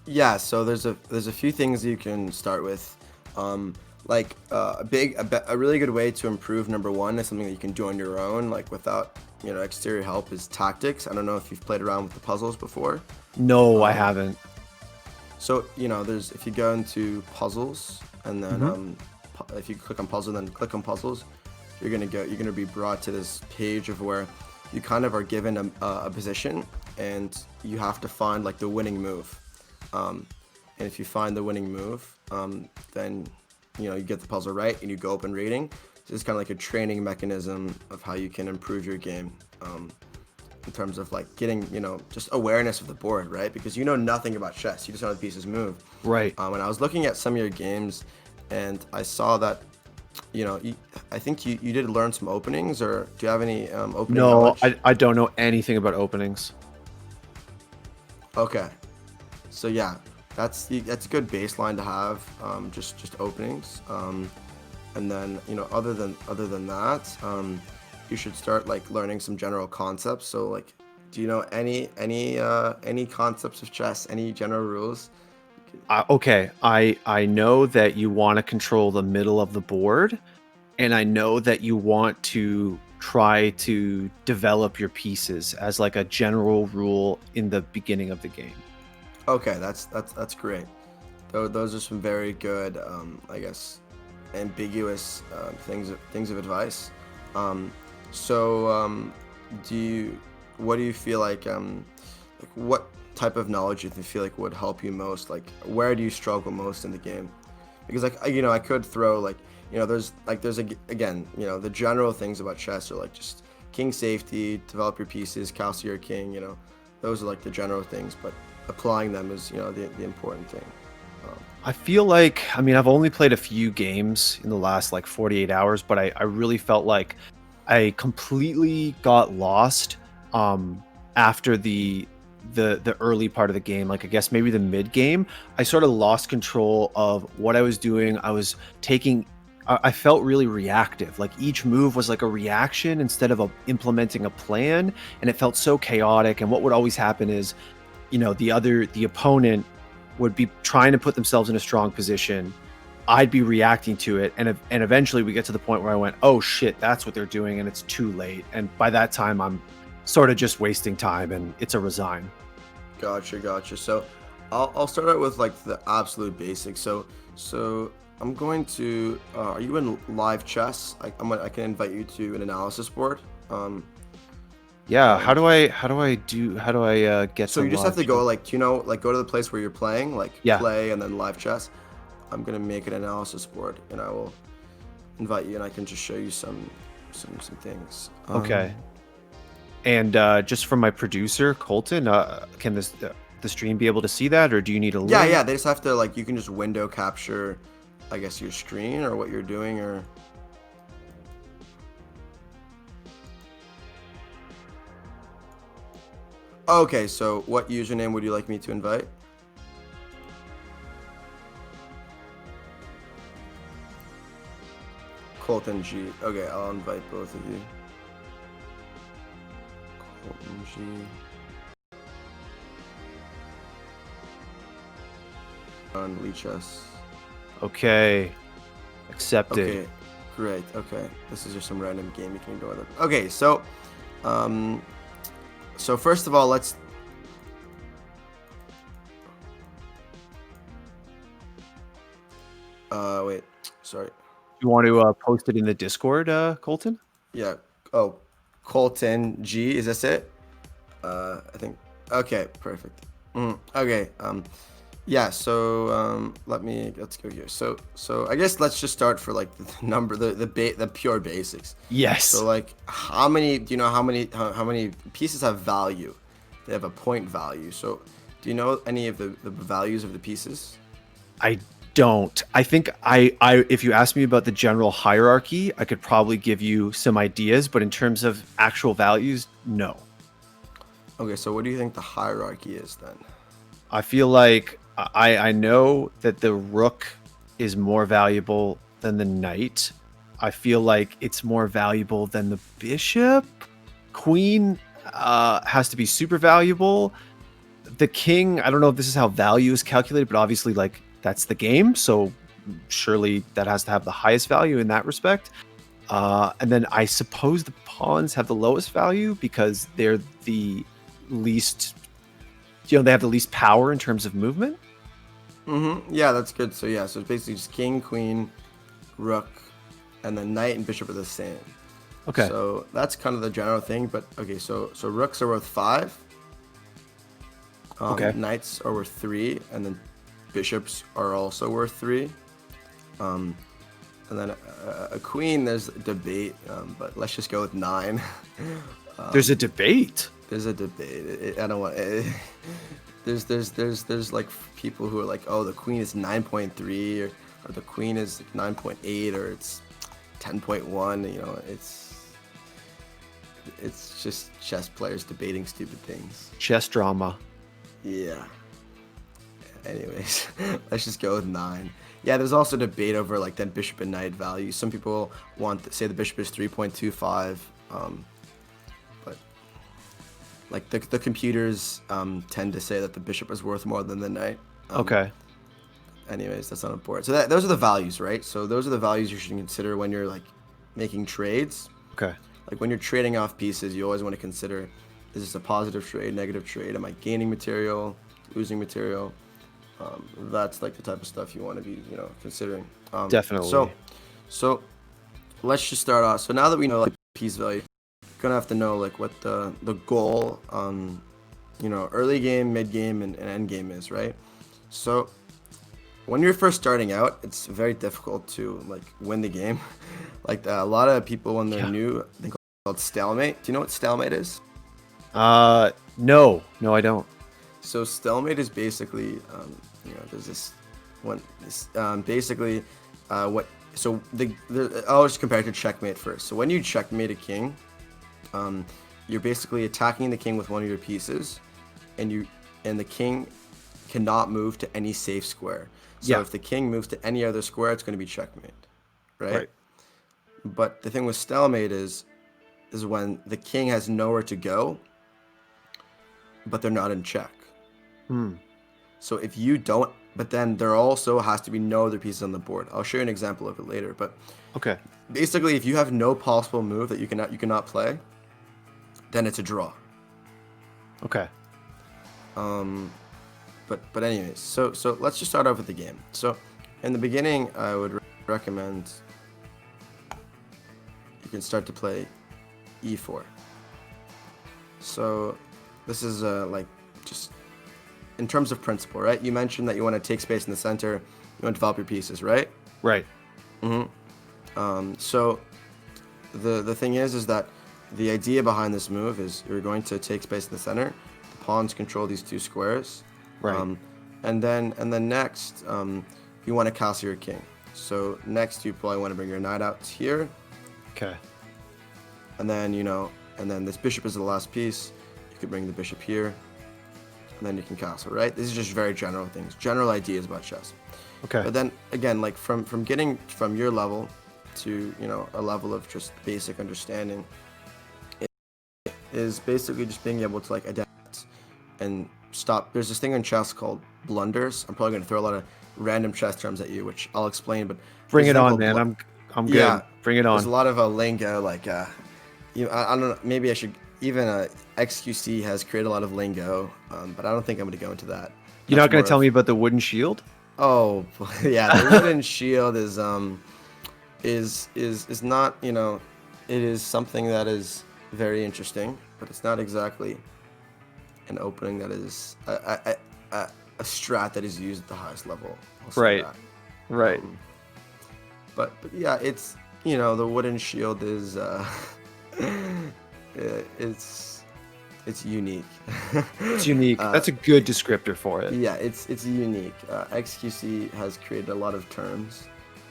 yeah. So there's a few things you can start with. Like a really good way to improve number one is something that you can do on your own, like without exterior help, is tactics. I don't know if you've played around with the puzzles before. No, I Um, haven't. so there's if you go into puzzles and then Hmm. if you click on puzzle then click on puzzles, you're gonna be brought to this page of where you kind of are given a position and you have to find like the winning move. And if you find the winning move, then you get the puzzle right and you go open rating. So it's kind of like a training mechanism of how you can improve your game, in terms of like getting just awareness of the board, right? Because you know nothing about chess, you just know how the pieces move. Right. And I was looking at some of your games, and I saw that I think you did learn some openings, or do you have any opening No, knowledge? I don't know anything about openings. Okay. So yeah, that's a good baseline to have. Just openings, and then other than that, you should start like learning some general concepts. So like Do you know any concepts of chess? Any general rules? Okay, I know that you want to control the middle of the board, and I know that you want to try to develop your pieces as like a general rule in the beginning of the game. Okay, that's great. Those are some very good, I guess, ambiguous things of advice. Um, so, do you what do you feel like what type of knowledge do you feel like would help you most? Like, where do you struggle most in the game? Because like I could throw like again the general things about chess are like just king safety, develop your pieces, castle your king. Those are like the general things, but applying them is the important thing. I feel like, I mean, I've only played a few games in the last like 48 hours, but I really felt like I completely got lost after the early part of the game. Like I guess maybe the mid game, I sort of lost control of what I was doing. I was taking I felt really reactive. Like each move was like a reaction instead of implementing a plan, and it felt so chaotic. And what would always happen is, the opponent would be trying to put themselves in a strong position. I'd be reacting to it, and eventually we get to the point where I went, "Oh shit, that's what they're doing," and it's too late. And by that time, I'm sort of just wasting time, and it's a resign. Gotcha. So, I'll start out with like the absolute basics. So I'm going to. Are you in live chess? I can invite you to an analysis board. Yeah, And how do I get so to you just have live to chat? go like like go to the place where you're playing, like Yeah. play and then live chess. I'm gonna make an analysis board, and I will invite you, and I can just show you some things. Okay. And just from my producer, Colton, can the stream be able to see that, or do you need a Yeah, link? yeah. They just have to like you can just window capture, I guess your screen or what you're doing or. Okay, so what username would you like me to invite? Colton G. Okay, I'll invite both of you. Colton G. On Leechess. Okay. Accepted. Okay, great. Okay, this is just some random game. You can ignore that. Okay, um, so first of all, let's. Wait. Sorry. You want to post it in the Discord, Colton? Yeah. Oh, Colton G. Is this it? I think. Okay, perfect. Okay. Yeah. So let's go here. So I guess let's just start for like the number the pure basics. Yes. So like how many do you know how many pieces have value? They have a point value. So do you know any of the values of the pieces? I don't. I think if you ask me about the general hierarchy, I could probably give you some ideas, but in terms of actual values, no. Okay, so what do you think the hierarchy is then? I feel like I know that the rook is more valuable than the knight. I feel like it's more valuable than the bishop. Queen has to be super valuable. The king, I don't know if this is how value is calculated, but obviously like that's the game, so surely that has to have the highest value in that respect. And then I suppose the pawns have the lowest value because they're the least, they have the least power in terms of movement. Yeah, that's good. So yeah, so it's basically just king, queen, rook, and then knight and bishop are the same. Okay. So that's kind of the general thing. But okay, so rooks are worth 5. Okay. Knights are worth 3, and then bishops are also worth 3. And then a queen, there's a debate, but let's just go with 9. There's a debate. There's a debate. I don't want. There's like people who are like, oh, the queen is 9.3, or the queen is 9.8, or it's 10.1. It's just chess players debating stupid things. Chess drama. Yeah. Anyways, let's just go with 9. Yeah, there's also debate over like then bishop and knight value. Some people say the bishop is 3.25, but like the computers tend to say that the bishop is worth more than the knight. Okay. Anyways, that's not important. So those are the values, right? So those are the values you should consider when you're like making trades. Okay. Like when you're trading off pieces, you always want to consider, is this a positive trade, negative trade? Am I gaining material, losing material? That's like the type of stuff you want to be, considering. Definitely. So let's just start off. So now that we know like piece value, you're gonna have to know like what the goal, early game, mid game, and end game is, right? So when you're first starting out, it's very difficult to like win the game. Like a lot of people when they're new, they call it stalemate. Do you know what stalemate is? No, I don't. So stalemate is basically, there's this one. Basically, what? So I'll just compare it to checkmate first. So when you checkmate a king, you're basically attacking the king with one of your pieces, and the king cannot move to any safe square. So if the king moves to any other square, it's going to be checkmate, right? But the thing with stalemate is when the king has nowhere to go, but they're not in check. So if you don't, but then there also has to be no other pieces on the board. I'll show you an example of it later. But Okay. basically, if you have no possible move that you cannot play, then it's a draw. Okay. But anyways, so let's just start off with the game. So in the beginning, I would recommend you can start to play e4. So this is like just in terms of principle, right? You mentioned that you want to take space in the center, you want to develop your pieces, right? Right. So the thing is that the idea behind this move is you're going to take space in the center. The pawns control these two squares. Right. And then next, you want to castle your king. So next, you probably want to bring your knight out here. Okay. And then and then this bishop is the last piece. You could bring the bishop here, and then you can castle. Right? This is just very general things, general ideas about chess. Okay. But then again, like from getting from your level to a level of just basic understanding, it is basically just being able to like adapt and stop. There's this thing in chess called blunders. I'm probably going to throw a lot of random chess terms at you, which I'll explain. But Bring it on, man. I'm good. Yeah, Bring it on. There's a lot of lingo, like I don't know. Maybe I should. Even XQC has created a lot of lingo, but I don't think I'm going to go into that. You're not going to tell me about the wooden shield? Oh, yeah. The wooden shield is not, it is something that is very interesting, but it's not exactly an opening that is a strat that is used at the highest level. Right. Right. But yeah, it's, the wooden shield is it's unique. It's unique. That's a good descriptor for it. Yeah, it's unique. XQC has created a lot of terms,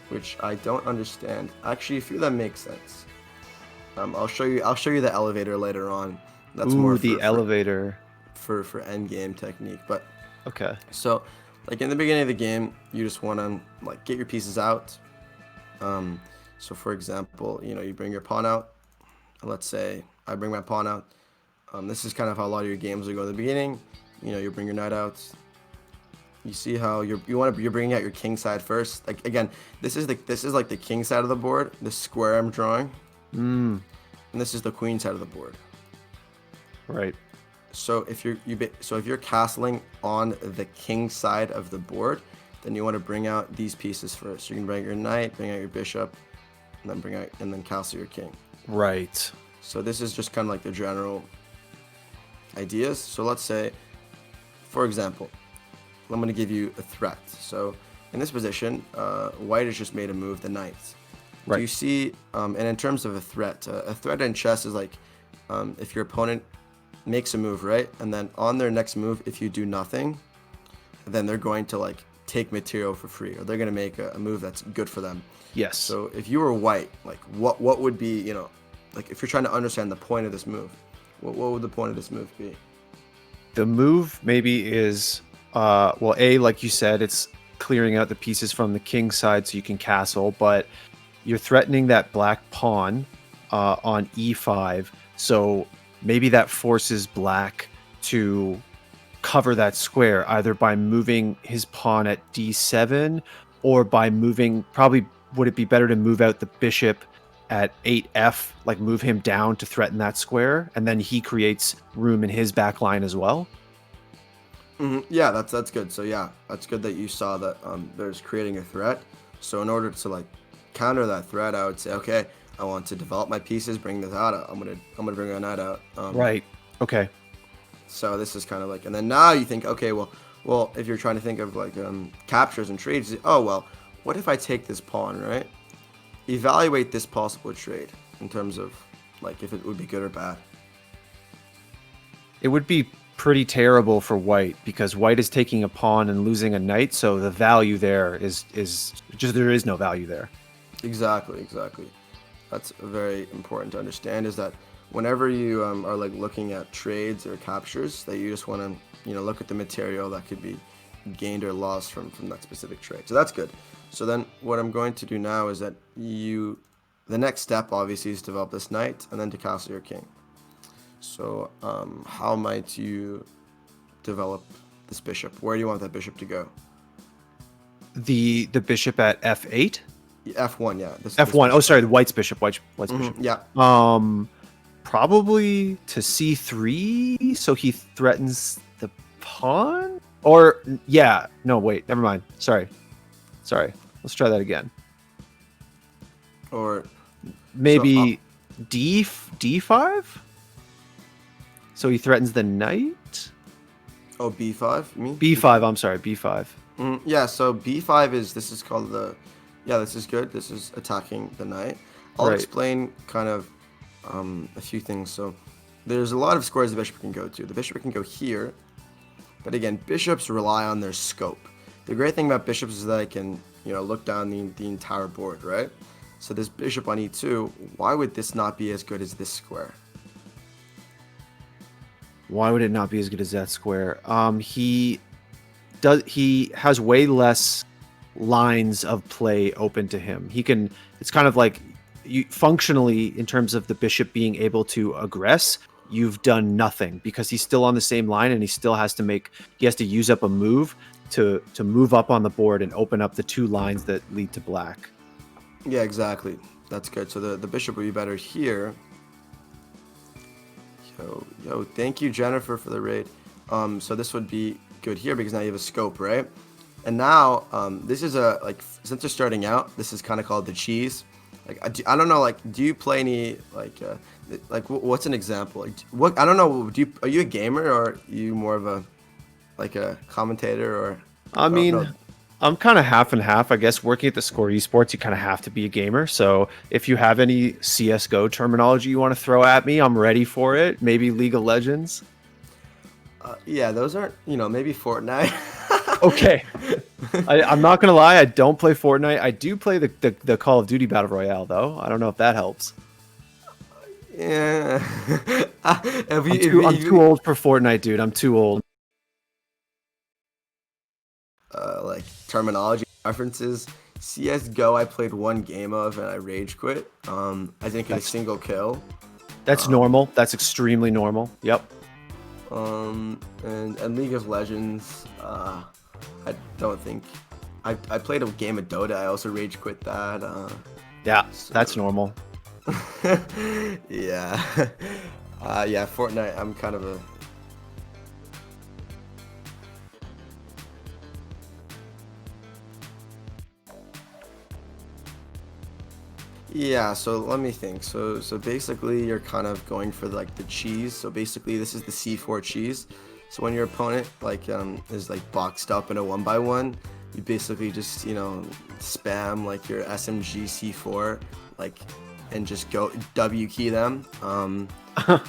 which I don't understand. Actually, a few of them make sense. I'll show you the elevator later on. That's more the elevator for endgame technique. But okay. So, like in the beginning of the game, you just want to like get your pieces out. So for example, you bring your pawn out. Let's say I bring my pawn out. This is kind of how a lot of your games will go in the beginning. You bring your knight out. You see how you're bringing out your king side first. Like again, this is like the king side of the board, the square I'm drawing, and this is the queen side of the board. Right. So if you're castling on the king side of the board, then you want to bring out these pieces first. You can bring out your knight, bring out your bishop, and then castle your king. Right. So this is just kind of like the general ideas. So let's say, for example, I'm going to give you a threat. So in this position, white has just made a move, the knight. Right. Do you see, and in terms of a threat in chess is like if your opponent makes a move, right? And then on their next move, if you do nothing, then they're going to like take material for free, or they're going to make a move that's good for them. Yes. So if you were white, like what would be, like if you're trying to understand the point of this move, what would the point of this move be? The move maybe is, well, like you said, it's clearing out the pieces from the king side so you can castle, but you're threatening that black pawn on e5. So maybe that forces black to cover that square either by moving his pawn at d7 or by moving, probably would it be better to move out the bishop at 8f, like move him down to threaten that square, and then he creates room in his back line as well? Yeah, that's good. So yeah, that's good that you saw that there's creating a threat. So in order to like counter that threat, I would say, okay, I want to develop my pieces, bring this out. I'm gonna bring a knight out. Right. Okay. So this is kind of like, and then now you think, okay, well, if you're trying to think of like captures and trades, oh well, what if I take this pawn, right? Evaluate this possible trade in terms of like if it would be good or bad. It would be pretty terrible for white because white is taking a pawn and losing a knight, so the value there is just, there is no value there. Exactly. That's very important to understand, is that whenever you are like looking at trades or captures, that you just want to look at the material that could be gained or lost from that specific trade. So that's good. So then what I'm going to do now is that the next step obviously is to develop this knight and then to castle your king. So how might you develop this bishop? Where do you want that bishop to go? The bishop at f8? F1, yeah. F1. Oh, sorry, the white's bishop. White's bishop. Yeah. Probably to c3, so he threatens the pawn? Or, yeah. No, wait. Never mind. Sorry. Let's try that again. Or maybe d5? So he threatens the knight? Oh, b5, you mean? b5, I'm sorry, b5. Yeah, so b5 this is called this is good. This is attacking the knight. I'll explain kind of a few things. So there's a lot of squares the bishop can go to. The bishop can go here, but again, bishops rely on their scope. The great thing about bishops is that they can, look down the entire board, right? So this bishop on e2, why would this not be as good as this square? Why would it not be as good as that square? He has way less lines of play open to him. It's kind of like functionally, in terms of the bishop being able to aggress, you've done nothing because he's still on the same line and he has to use up a move to move up on the board and open up the two lines that lead to black. Yeah, exactly. That's good. So the bishop would be better here. Yo, thank you, Jennifer, for the raid. So this would be good here because now you have a scope, right? And now this is since you're starting out, this is kind of called the cheese. Like I don't know, like do you play any what's an example? Like, I don't know. Are you a gamer or are you more of a commentator or? No. I'm kind of half and half, I guess. Working at the Score Esports, you kind of have to be a gamer. So if you have any CS:GO terminology you want to throw at me, I'm ready for it. Maybe League of Legends. Yeah, those aren't, maybe Fortnite. Okay. I'm not going to lie. I don't play Fortnite. I do play the Call of Duty Battle Royale, though. I don't know if that helps. Yeah. I'm too old for Fortnite, dude. I'm too old. Like terminology references. CS:GO, I played one game of and I rage quit. I didn't get a single kill. That's normal. That's extremely normal. Yep. And League of Legends, I don't think I played a game of Dota. I also rage quit that. Yeah, that's normal. Yeah. Yeah, Fortnite, I'm kind of a... Yeah, so let me think. So basically you're kind of going for like the cheese. So basically this is the C4 cheese. So when your opponent is like boxed up in a 1x1, you basically just, spam like your SMG C4 and just go W key them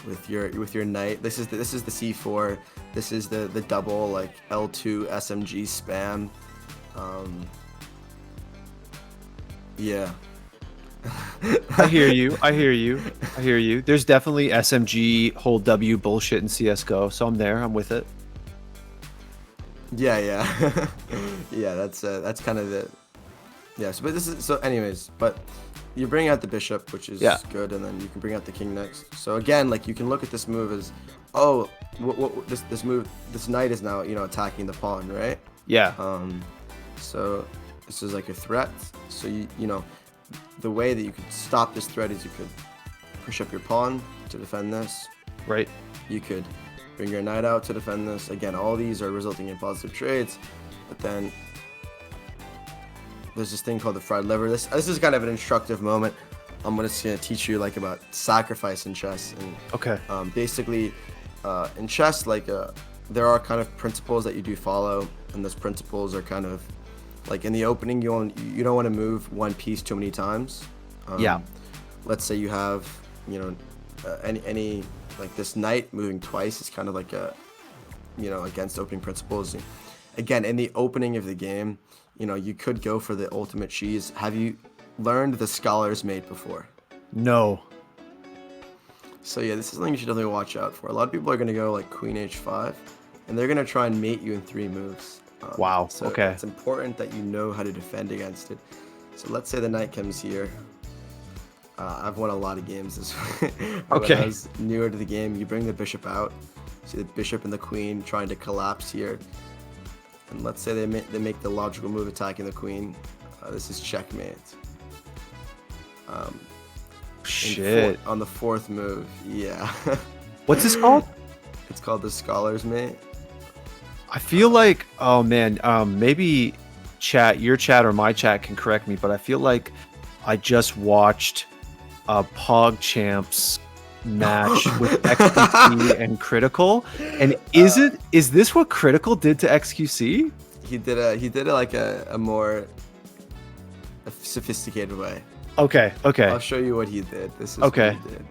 with your knight. This is the C4. This is the double L2 SMG spam. Yeah. I hear you. There's definitely SMG hold W bullshit in CS:GO, so I'm there. I'm with it. Yeah. Yeah, that's kind of the... Yeah, so, but this is... So anyways, but you bring out the bishop, which is Yeah. good, and then you can bring out the king next. So again, like you can look at this move as, oh, this knight is now attacking the pawn, right? Yeah. So this is like a threat. So the way that you could stop this threat is you could push up your pawn to defend this. Right. You could bring your knight out to defend this. Again, all these are resulting in positive trades, but then there's this thing called the fried liver. This is kind of an instructive moment. I'm just gonna teach you like about sacrifice in chess, and Okay. basically in chess, like there are kind of principles that you do follow, and those principles are kind of like in the opening, you don't want to move one piece too many times. Yeah. Let's say you have any like this knight moving twice is kind of like a against opening principles. Again, in the opening of the game, you could go for the ultimate cheese. Have you learned the Scholar's Mate before? No. So yeah, this is something you should definitely watch out for. A lot of people are going to go like Queen H5, and they're going to try and mate you in 3 moves. Wow. So Okay. it's important that you know how to defend against it. So let's say the knight comes here. I've won a lot of games this way. Okay. When I was newer to the game, you bring the bishop out. See the bishop and the queen trying to collapse here. And let's say they make the logical move attacking the queen. This is checkmate. Shit. On the 4th move, yeah. What's this called? It's called the Scholar's Mate. I feel like, oh man, maybe your chat or my chat can correct me, but I feel like I just watched a Pog match with XQC and Critical. And is this what Critical did to XQC? He did it like a more sophisticated way. Okay. I'll show you what he did. This is Okay. what he did.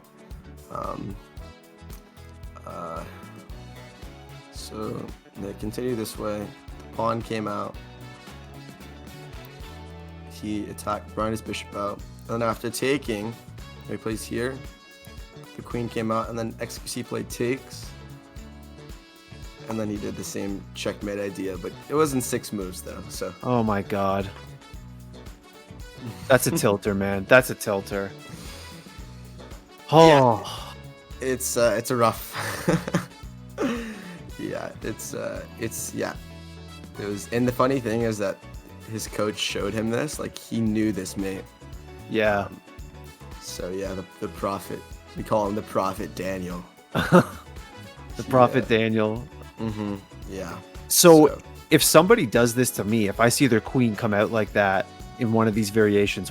So they continue this way. The pawn came out. He brought his bishop out. And then after taking, he plays here. The queen came out, and then XQC played takes. And then he did the same checkmate idea, but it was in 6 moves though. So Oh my god. That's a tilter, man. That's a tilter. Oh. it's a rough. Yeah, it was. And the funny thing is that his coach showed him this, like he knew this mate. Yeah. So yeah, the prophet, we call him the prophet Daniel. The Prophet Daniel. Mm-hmm. Yeah. So if somebody does this to me, if I see their queen come out like that in one of these variations,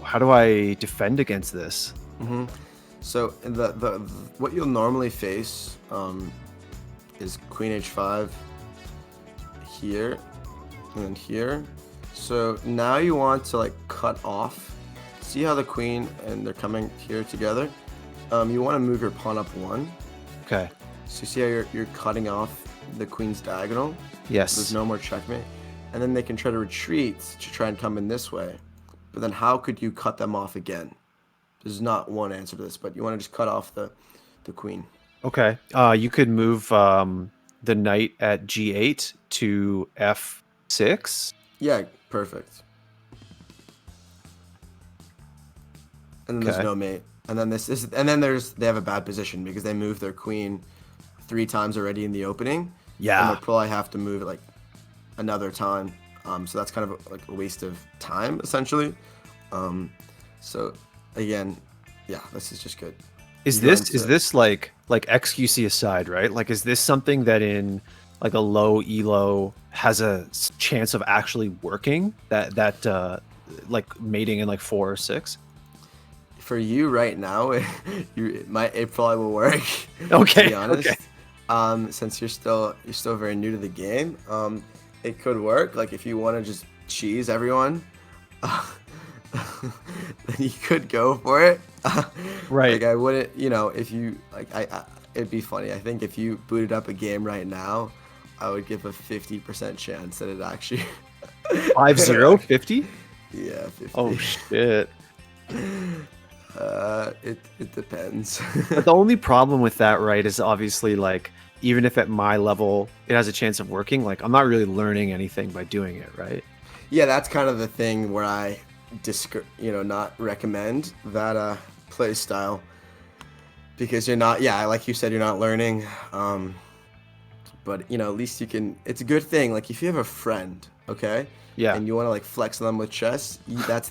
how do I defend against this? Mm-hmm. So the what you'll normally face is Queen H5 here and then here. So now you want to like cut off. See how the queen and they're coming here together? You want to move your pawn up 1. Okay. So you see how you're cutting off the queen's diagonal? Yes. So there's no more checkmate. And then they can try to retreat to try and come in this way. But then how could you cut them off again? There's not one answer to this, but you want to just cut off the queen. Okay. You could move the knight at G8 to F6. Yeah, perfect. And then there's no mate. And then they have a bad position because they moved their queen 3 times already in the opening. Yeah. And they'll probably have to move it like another time. So that's kind of like a waste of time essentially. So again, yeah, this is just good. Is this like XQC aside, right? Like, is this something that in like a low elo has a chance of actually working? That like mating in like 4 or 6? For you right now, it probably will work. Okay. To be honest, okay. Since you're still very new to the game, it could work. Like if you want to just cheese everyone, then you could go for it. Right. Like I wouldn't, if you like, it'd be funny. I think if you booted up a game right now, I would give a 50% chance that it actually 5-0, 50? Yeah, 50. Oh shit. It depends. But the only problem with that, right, is obviously like even if at my level it has a chance of working, like I'm not really learning anything by doing it, right? Yeah, that's kind of the thing where not recommend that play style, because you're not, yeah, like you said, you're not learning. But at least you can. It's a good thing. Like if you have a friend, okay, Yeah. and you want to like flex on them with chess, that's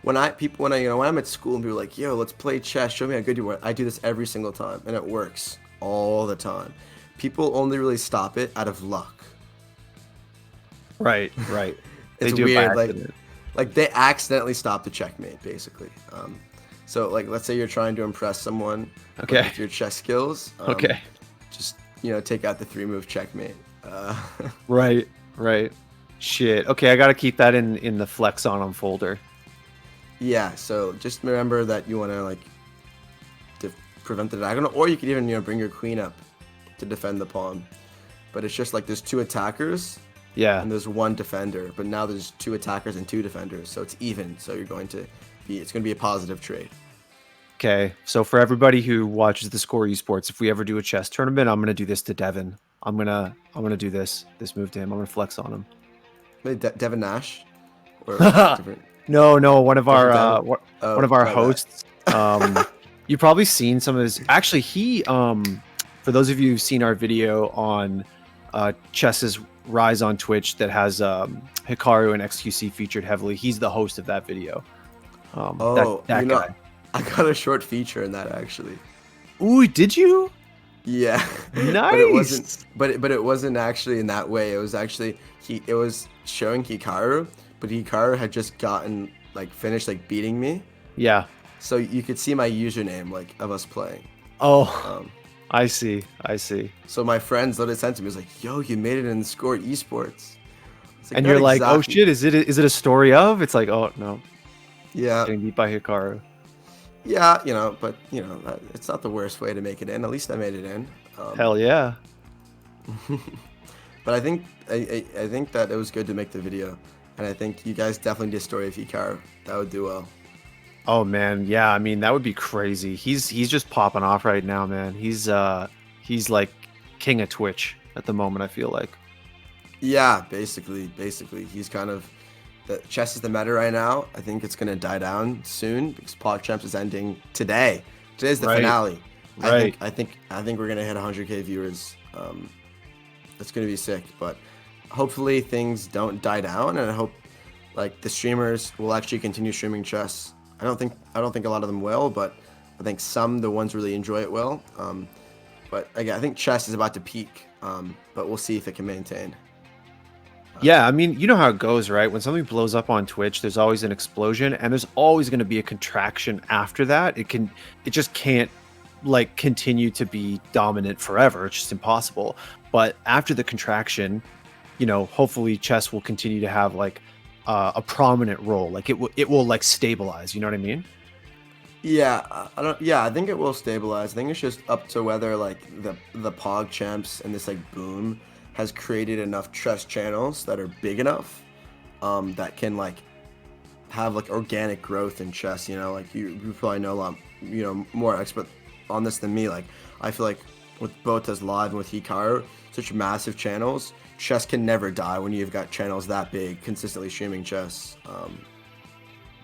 when I'm at school and people are like, yo, let's play chess. Show me how good you are. I do this every single time, and it works all the time. People only really stop it out of luck. Right. They It's do it by weird. accident. Like they accidentally stop the checkmate, basically. So like let's say you're trying to impress someone Okay. with your chess skills. Okay. Just take out the 3-move checkmate. Right. Shit. Okay, I gotta keep that in the flex on them folder. Yeah. So just remember that you want to like to prevent the diagonal, or you could even bring your queen up to defend the pawn. But it's just like there's 2 attackers. Yeah. And there's 1 defender, but now there's 2 attackers and 2 defenders, so it's even. So it's going to be a positive trade. Okay, so for everybody who watches the Score Esports, if we ever do a chess tournament, I'm gonna do this to Devin. I'm gonna do this move to him. I'm gonna flex on him. Wait, Devin Nash, or different? No, one of our Devin. one of our my bad. hosts. You've probably seen some of his. Actually, he for those of you who've seen our video on Chess's rise on Twitch that has Hikaru and XQC featured heavily, he's the host of that video. That guy. I got a short feature in that actually. Ooh, did you? Yeah. Nice. But it wasn't. But it wasn't actually in that way. It was actually it was showing Hikaru, but Hikaru had just finished beating me. Yeah. So you could see my username of us playing. Oh. I see. So my friends literally sent to me, was like, "Yo, you made it in the Score Esports." And you're like, "Oh shit, is it a story of?" It's like, "Oh no." Yeah. Getting beat by Hikaru. Yeah, but it's not the worst way to make it in. At least I made it in. Hell yeah. But I think that it was good to make the video, and I think you guys definitely need a story of Hikaru. That would do well. Oh man, yeah. I mean, that would be crazy. He's just popping off right now, man. He's like king of Twitch at the moment, I feel like. Yeah, basically, he's kind of the chess is the meta right now. I think it's gonna die down soon because PogChamps is ending today. Today's the finale. Right. I think we're gonna hit 100K viewers. That's gonna be sick. But hopefully things don't die down, and I hope the streamers will actually continue streaming chess. I don't think a lot of them will, but I think the ones really enjoy it will. But again, I think chess is about to peak. But we'll see if it can maintain. Yeah, I mean, you know how it goes, right? When something blows up on Twitch, there's always an explosion, and there's always going to be a contraction after that. It just can't continue to be dominant forever. It's just impossible. But after the contraction, hopefully chess will continue to have a prominent role. It will stabilize. You know what I mean? Yeah, I think it will stabilize. I think it's just up to whether the PogChamps and this boom has created enough chess channels that are big enough that can have organic growth in chess. You probably know a lot more expert on this than me. I feel like with Bota's Live and with Hikaru, such massive channels, chess can never die when you've got channels that big consistently streaming chess.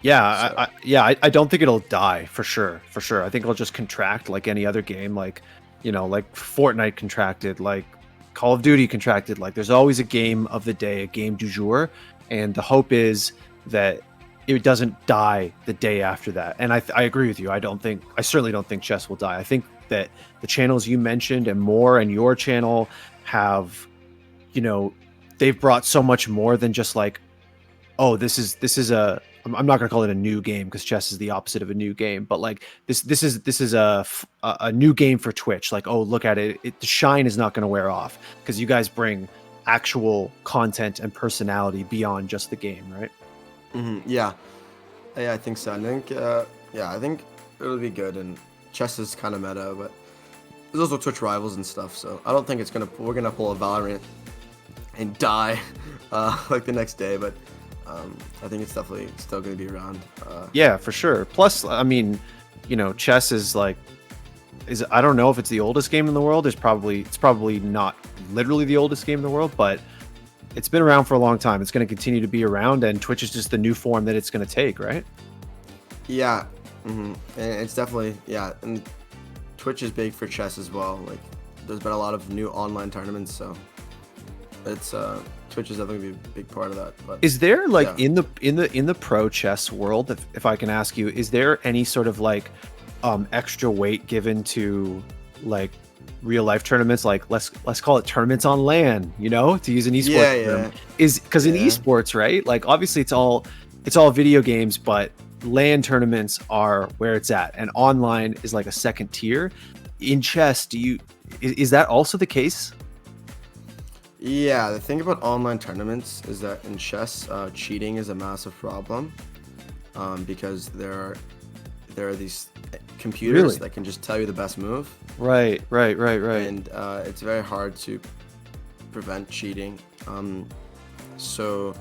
I don't think it'll die for sure. I think it'll just contract like any other game, like Fortnite contracted, like Call of Duty contracted. There's always a game of the day, a game du jour, and the hope is that it doesn't die the day after that. And I agree with you. I certainly don't think chess will die. I think that the channels you mentioned and more, and your channel have, they've brought so much more than just this is a. I'm not going to call it a new game because chess is the opposite of a new game, but this is a new game for Twitch. Look at it. The shine is not going to wear off because you guys bring actual content and personality beyond just the game, right? Mm-hmm. Yeah, I think so. I think it'll be good. And chess is kind of meta, but there's also Twitch rivals and stuff. So I don't think we're gonna pull a Valorant and die the next day, but. I think it's definitely still going to be around. Yeah, for sure. Plus, I mean, chess is I don't know if it's the oldest game in the world. It's probably not literally the oldest game in the world, but it's been around for a long time. It's going to continue to be around, and Twitch is just the new form that it's going to take, right? Yeah, and it's definitely, yeah, and Twitch is big for chess as well. Like, there's been a lot of new online tournaments, so it's Twitch is definitely gonna be a big part of that. But is there like yeah. in the pro chess world, if I can ask you, is there any sort of like extra weight given to like real life tournaments, like let's call it tournaments on LAN, you know, to use an esports term? Is because in esports, right, like obviously it's all video games, but LAN tournaments are where it's at, and online is like a second tier. In chess, is that also the case? Yeah, the thing about online tournaments is that in chess, cheating is a massive problem, because there are these computers Really? that can just tell you the best move, Right. and it's very hard to prevent cheating. So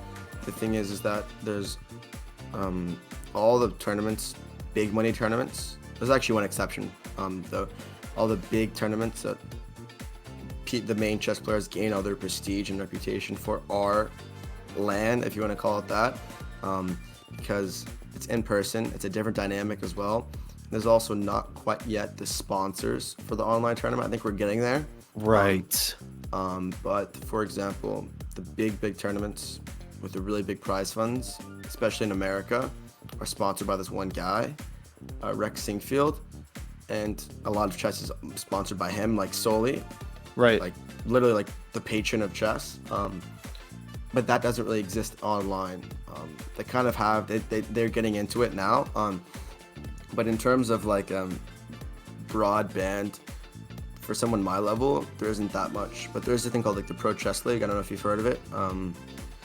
the thing is that there's all the tournaments, big money tournaments. There's actually one exception, though. All the big tournaments that the main chess players gain all their prestige and reputation for are LAN, if you want to call it that, because it's in person. It's a different dynamic as well. There's also not quite yet the sponsors for the online tournament. I think we're getting there. Right. But for example, the big tournaments with the really big prize funds, especially in America, are sponsored by this one guy, Rex Singfield, and a lot of chess is sponsored by him, like solely. Right. Like literally like the patron of chess. But that doesn't really exist online. They kind of have, they're getting into it now. But in terms of like broadband, for someone my level, there isn't that much. But there's a thing called like the Pro Chess League. I don't know if you've heard of it.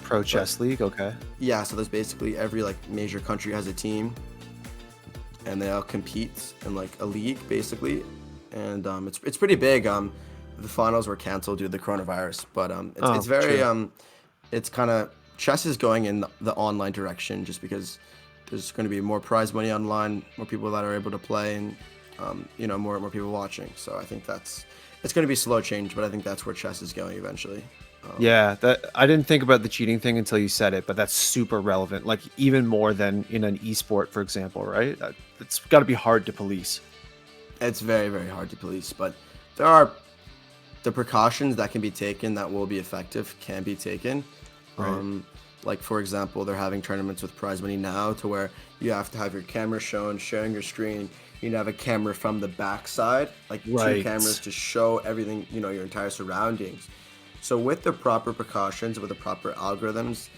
Pro Chess League, okay. Yeah, so there's basically every like major country has a team, and they all compete in like a league basically, and it's pretty big. The finals were canceled due to the coronavirus, but it's very it's kind of, chess is going in the online direction just because there's going to be more prize money online, more people that are able to play, and more people watching. So I think it's going to be slow change, but I think that's where chess is going eventually. Yeah, that I didn't think about the cheating thing until you said it, but that's super relevant. Like even more than in an esport, for example, right? It's got to be hard to police. It's very, very hard to police, but there are the precautions that can be taken that will be effective can be taken. Right. Like for example, they're having tournaments with prize money now to where you have to have your camera sharing your screen. You need to have a camera from the backside, like two cameras to show everything, your entire surroundings. So with the proper precautions, with the proper algorithms,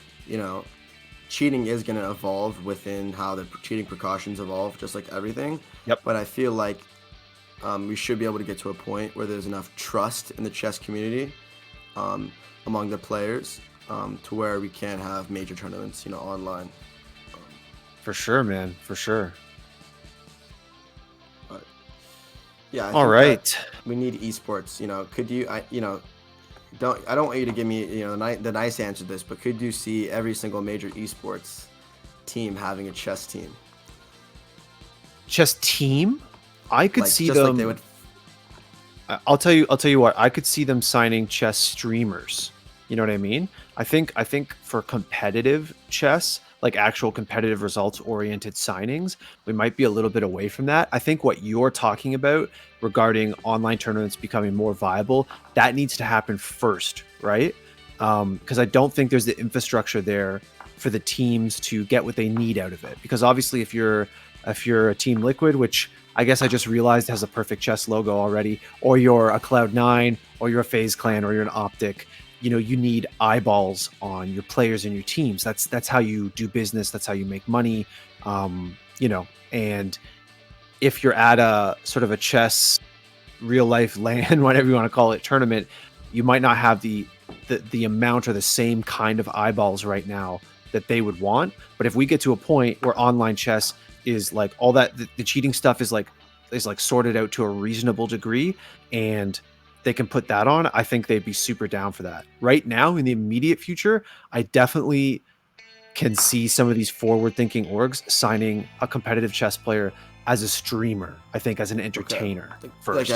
cheating is going to evolve within how the cheating precautions evolve, just like everything. Yep. But I feel like we should be able to get to a point where there's enough trust in the chess community, among the players, to where we can have major tournaments, online. For sure, man. For sure. But yeah, All right. we need esports. Could you? I don't want you to give me the nice answer to this, but could you see every single major esports team having a chess team? Chess team? I could Like, see just them. like they would. I'll tell you what. I could see them signing chess streamers. You know what I mean? I think for competitive chess, like actual competitive results oriented signings, we might be a little bit away from that. I think what you're talking about regarding online tournaments becoming more viable, that needs to happen first, right? Because I don't think there's the infrastructure there for the teams to get what they need out of it. Because obviously, if you're a Team Liquid, which I guess I just realized has a Perfect Chess logo already, or you're a Cloud9, or you're a FaZe Clan, or you're an Optic, you need eyeballs on your players and your teams. That's how you do business. That's how you make money. And if you're at a sort of a chess real life LAN, whatever you want to call it, tournament, you might not have the amount or the same kind of eyeballs right now that they would want. But if we get to a point where online chess is like all that, the cheating stuff is like sorted out to a reasonable degree, and they can put that on, I think they'd be super down for that. Right now, in the immediate future, I definitely can see some of these forward-thinking orgs signing a competitive chess player as a streamer. I think as an entertainer first.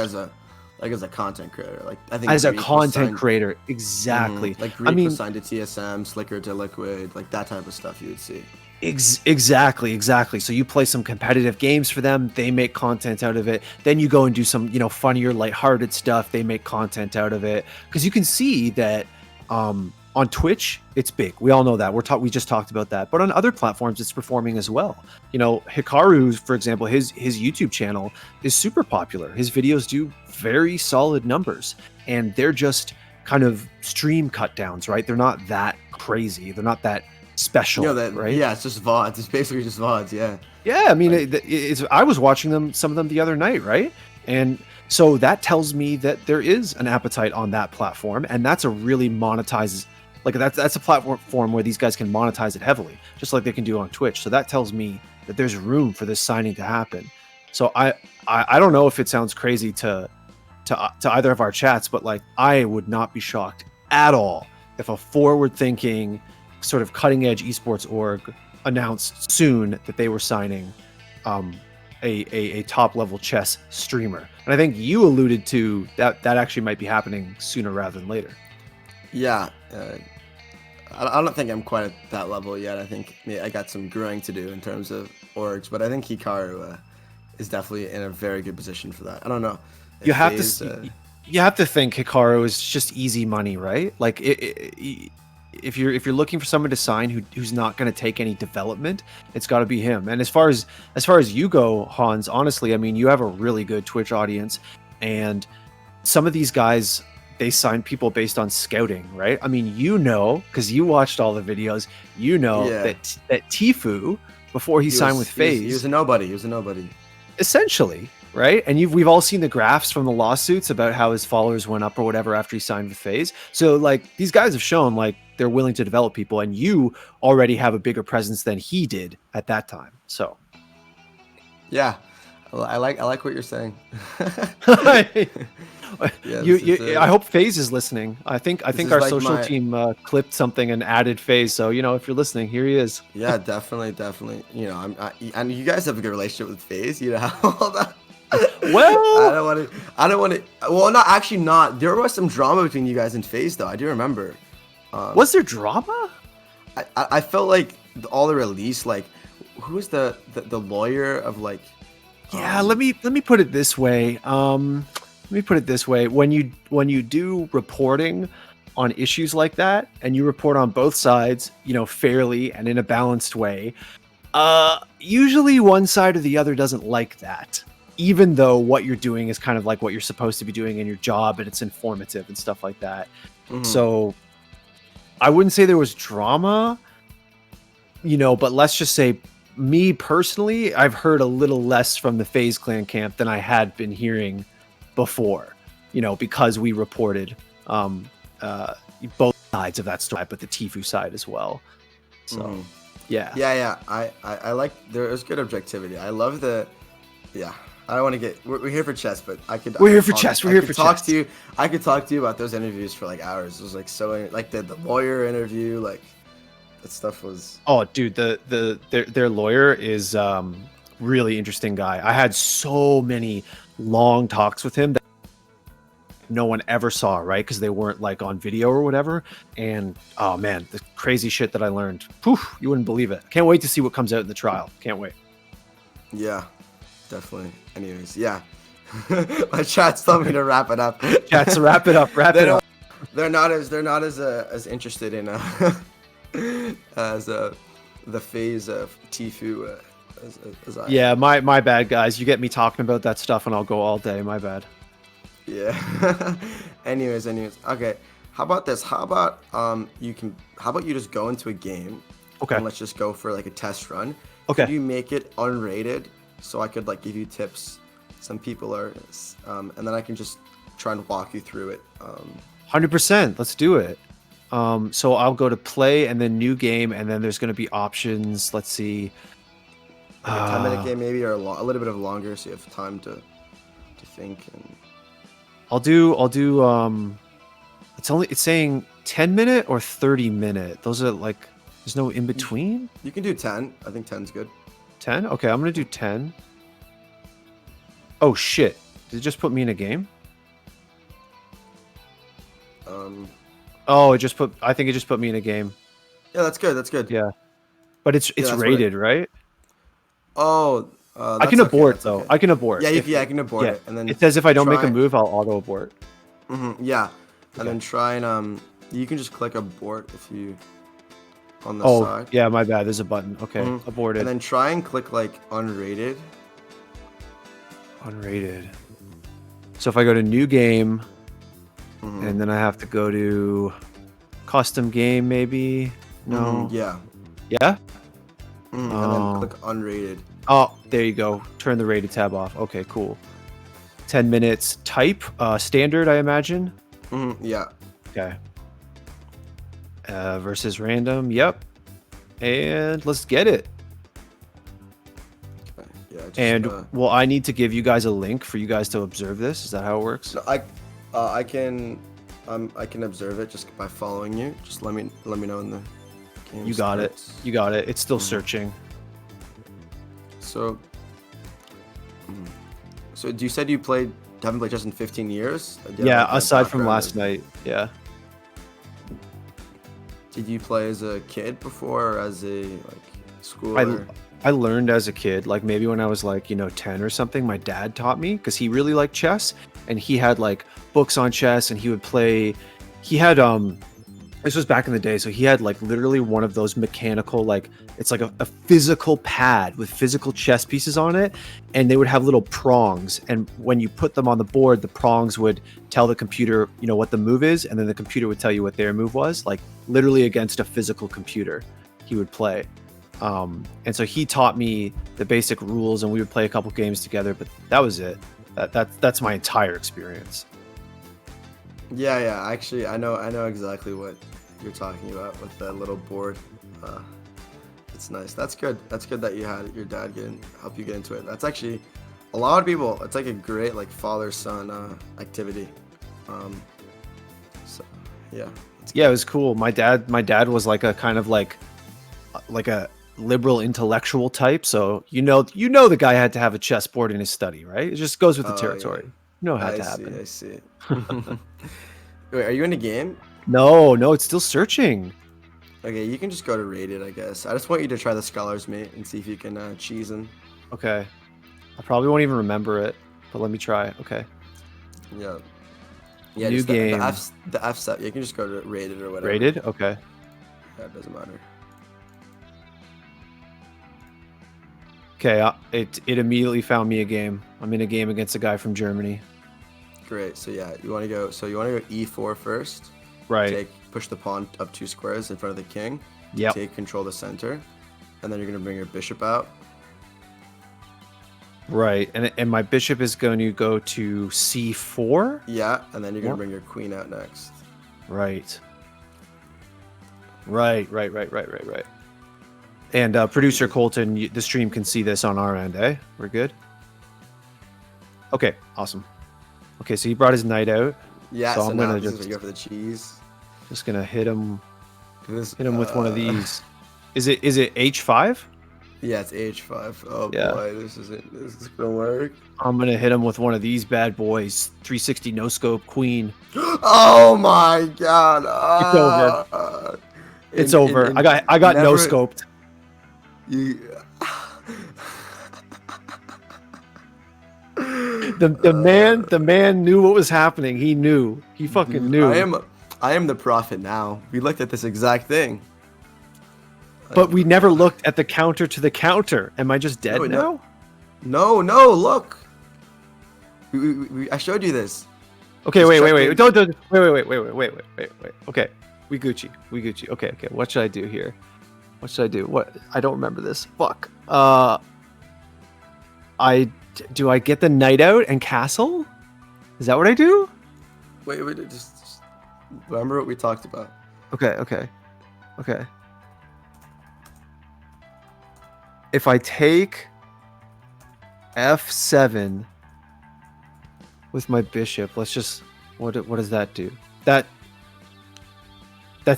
like as a content creator. Like I think as a Greek was content signed, creator. Exactly. like I Greek mean, was signed to TSM, Slicker to Liquid, like that type of stuff you would see. exactly. So you play some competitive games for them, they make content out of it. Then you go and do some, funnier, lighthearted stuff. They make content out of it because you can see that on Twitch it's big. We all know that. We just talked about that. But on other platforms, it's performing as well. Hikaru, for example, his YouTube channel is super popular. His videos do very solid numbers, and they're just kind of stream cut downs, right? They're not that crazy. They're not that special, right? Yeah, it's just VODs. It's basically just VODs. Yeah. Yeah, I mean, I was watching some of them the other night, right? And so that tells me that there is an appetite on that platform, and that's a really monetized, like that's a platform where these guys can monetize it heavily, just like they can do on Twitch. So that tells me that there's room for this signing to happen. So I don't know if it sounds crazy to either of our chats, but like I would not be shocked at all if a forward-thinking, sort of cutting-edge esports org announced soon that they were signing a top-level chess streamer. And I think you alluded to that actually might be happening sooner rather than later. Yeah. I don't think I'm quite at that level yet. I think I got some growing to do in terms of orgs, but I think Hikaru is definitely in a very good position for that. I don't know. You have to think Hikaru is just easy money, right? Like if you're looking for someone to sign who's not going to take any development, it's got to be him. And as far as you go, Hans, honestly, I mean, you have a really good Twitch audience, and some of these guys, they sign people based on scouting, right? I mean, because you watched all the videos, that Tfue, before he signed with FaZe, he was a nobody. Essentially, right? And we've all seen the graphs from the lawsuits about how his followers went up or whatever after he signed with FaZe. So like these guys have shown like they're willing to develop people, and you already have a bigger presence than he did at that time. So yeah, I like what you're saying. I hope FaZe is listening. I think our like social team clipped something and added FaZe. So if you're listening, here he is. Yeah, definitely. And you guys have a good relationship with FaZe. All that. Well, I don't want to. Well, not actually. Not. There was some drama between you guys and FaZe, though. I do remember. Was there drama? I felt like all the release, like, who was the lawyer of like? Yeah, let me put it this way. When you do reporting on issues like that, and you report on both sides, fairly and in a balanced way, usually one side or the other doesn't like that, even though what you're doing is kind of like what you're supposed to be doing in your job, and it's informative and stuff like that. Mm-hmm. So I wouldn't say there was drama, but let's just say, me personally, I've heard a little less from the FaZe Clan camp than I had been hearing before, because we reported both sides of that story, but the Tfue side as well. So yeah. I like, there's good objectivity. I love I don't want to get, we're here for chess, but we're here for chess. I could talk to you about those interviews for like hours. It was like so, like the lawyer interview, like that stuff was. Oh, dude, their lawyer is really interesting guy. I had so many long talks with him that no one ever saw, right? Because they weren't like on video or whatever. And oh man, the crazy shit that I learned. Poof, you wouldn't believe it. Can't wait to see what comes out in the trial. Can't wait. Yeah, definitely. Anyways, yeah. My chat's telling me to wrap it up. Chats, wrap it up. They're not as interested in as the phase of Tfue as I. Yeah, my bad, guys. You get me talking about that stuff and I'll go all day. My bad. Yeah. anyways. Okay. How about this? How about you just go into a game? Okay. And let's just go for like a test run. Okay. Could you make it unrated so I could like give you tips? Some people are, and then I can just try and walk you through it. 100%. Let's do it. So I'll go to play and then new game, and then there's going to be options. Let's see. Like a 10-minute game maybe, or a little bit of longer, so you have time to think. And I'll do. It's saying 10-minute or 30-minute. Those are like, there's no in between. You can do 10. I think 10's good. 10. Okay, I'm gonna do 10. Oh shit! Did it just put me in a game? Oh, it just put. I think it just put me in a game. Yeah, that's good. That's good. Yeah, but it's Yeah, that's what rated, right? Oh, I can that's okay. abort That's though. okay. I can abort. Yeah, If I can abort yeah, it, and then it says if I don't make a try. move, I'll auto abort. Yeah, and Okay. then try and you can just click abort if you on the Oh, side. yeah, my bad. There's a button. Okay, And aborted. then try and click like unrated. Unrated. So if I go to new game, and then I have to go to custom game, maybe. No. Yeah. Yeah. And Oh. then click unrated. Oh, there you go. Turn the rated tab off. Okay, cool. 10 minutes. Type standard, I imagine. Yeah. Okay. Versus random. Yep. And let's get it. Okay. Yeah. Just, And well, I need to give you guys a link for you guys to observe this. Is that how it works? no, I can observe it just by following you. Just let me know in the game. You got it. starts. You got it. It's still searching. So. So you said you haven't played chess in 15 years? Do you have, Yeah, like, a aside from background last of- night. Yeah. Did you play as a kid before or as a schooler? I learned as a kid, like maybe when I was like, 10 or something, my dad taught me because he really liked chess and he had like books on chess and he would play. He had, this was back in the day. So he had like literally one of those mechanical, like it's like a physical pad with physical chess pieces on it. And they would have little prongs. And when you put them on the board, the prongs would tell the computer, what the move is. And then the computer would tell you what their move was, like literally against a physical computer he would play. And so he taught me the basic rules and we would play a couple games together, but that was it. That's my entire experience. Yeah. Actually, I know exactly what you're talking about with that little board. It's nice. That's good. That's good that you had your dad help you get into it. That's actually a lot of people. It's like a great like father-son activity. So yeah. Yeah, it was cool. My dad was like a kind of like a liberal intellectual type. So the guy had to have a chessboard in his study, right? It just goes with the territory. Yeah. It had to happen. I see. Wait, are you in the game? No, it's still searching. Okay, you can just go to rated, I guess. I just want you to try the Scholar's Mate and see if you can cheese him. Okay. I probably won't even remember it, but let me try. Okay. Yeah. Yeah, New just game. The F7. You can just go to rated or whatever. Rated? Okay. Yeah, it doesn't matter. Okay, it immediately found me a game. I'm in a game against a guy from Germany. Great. So yeah, you want to go E4 first. Right. Push the pawn up 2 squares in front of the king. Yep. Take control of the center, and then you're gonna bring your bishop out. Right, and my bishop is going to go to c4. Yeah, and then you're gonna bring your queen out next. Right. And producer Colton, the stream can see this on our end, eh? We're good. Okay, awesome. Okay, so he brought his knight out. Yeah, so so I'm now gonna this is where you go for the cheese. just gonna hit him This, with one of these. Is it h5? Yeah, it's H5. Oh Yeah. boy, this is gonna work. I'm gonna hit him with one of these bad boys. 360 no scope queen. Oh my god. It's over. I got no scoped. You, The man knew what was happening. He knew. He fucking knew. I am the prophet now. We looked at this exact thing. But we never looked at the counter to the counter. Am I just dead now? No, look. I showed you this. Okay, wait. Don't. Wait. Okay, we Gucci. Okay. What should I do here? What should I do? What? I don't remember this. Fuck. Do I get the knight out and castle? Is that what I do? Wait. Just remember what we talked about. Okay. If I take f7 with my bishop, let's just what does that do? That's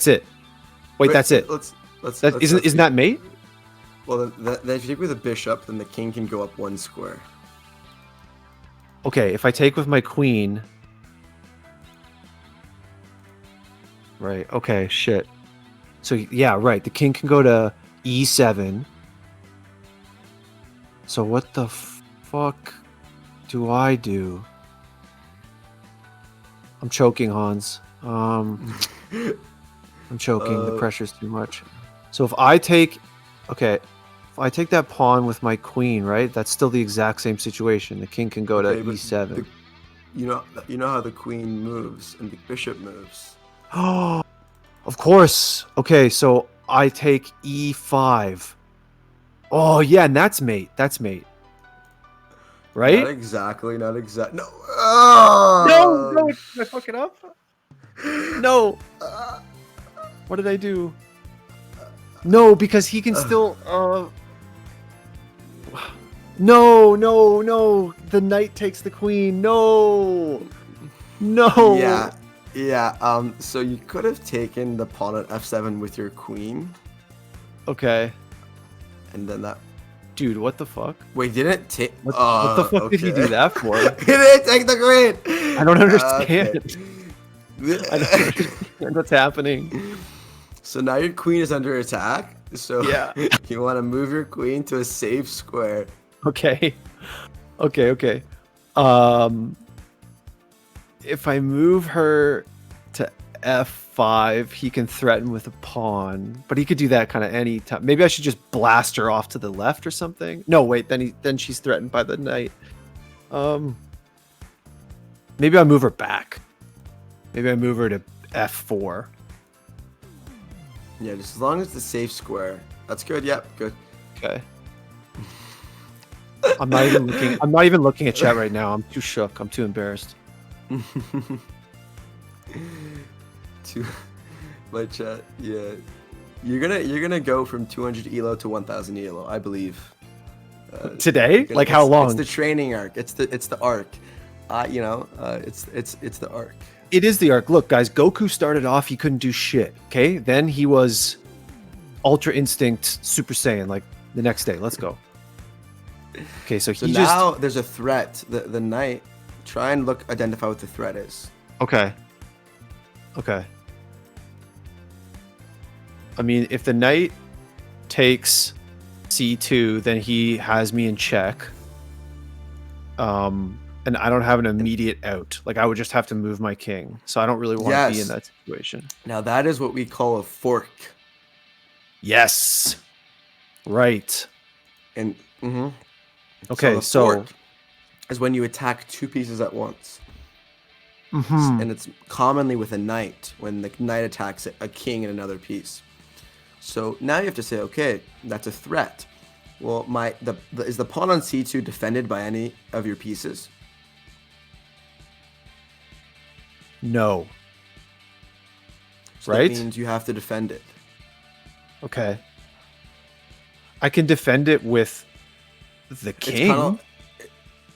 it. Wait, that's it. Isn't that mate? Well, then if you take with a bishop, then the king can go up 1 square. Okay, if I take with my queen, Right. Okay. Shit. So yeah, right. The king can go to e7. So what the fuck do I do? I'm choking, Hans. I'm choking. The pressure's too much. So if I take, okay, if I take that pawn with my queen, right? That's still the exact same situation. The king can go to e7. You know how the queen moves and the bishop moves. Oh, of course. Okay, so I take e5. Oh yeah, and that's mate. That's mate. Right? Not exactly. Not exact. No. No, did I fuck it up? No. What did I do? No, because he can still. No. The knight takes the queen. No. Yeah. So you could have taken the pawn at f7 with your queen. Okay. And then that. Dude, what the fuck? Wait, didn't take. What the fuck did he do that for? He didn't take the queen. I don't understand. Okay. I don't understand what's happening. So now your queen is under attack. So yeah, you want to move your queen to a safe square. Okay. If I move her to f5, he can threaten with a pawn, but he could do that kind of any time. Maybe I should just blast her off to the left or something. No, wait, then she's threatened by the knight. Maybe I move her back. Maybe I move her to f4. Yeah, just as long as it's a safe square. That's good. Yep, good. Okay. I'm not even looking at chat right now. I'm too shook. I'm too embarrassed. My chat, yeah. You're gonna go from 200 elo to 1000 elo, I believe. Today? Like how long? It's the training arc. It's the arc. It's the arc. It is the arc. Look, guys, Goku started off, he couldn't do shit. Okay, then he was Ultra Instinct Super Saiyan. Like the next day, let's go. Okay, so now there's a threat. The knight. Try and identify what the threat is. Okay. I mean, if the knight takes c2, then he has me in check. And I don't have an immediate out. Like I would just have to move my king. So I don't really want to be in that situation. Now that is what we call a fork. Yes. Right. And okay, so fork is when you attack two pieces at once. And it's commonly with a knight, when the knight attacks a king and another piece. So now you have to say, okay, that's a threat. Well, is the pawn on c2 defended by any of your pieces? No. So right? That means you have to defend it. Okay. I can defend it with the king.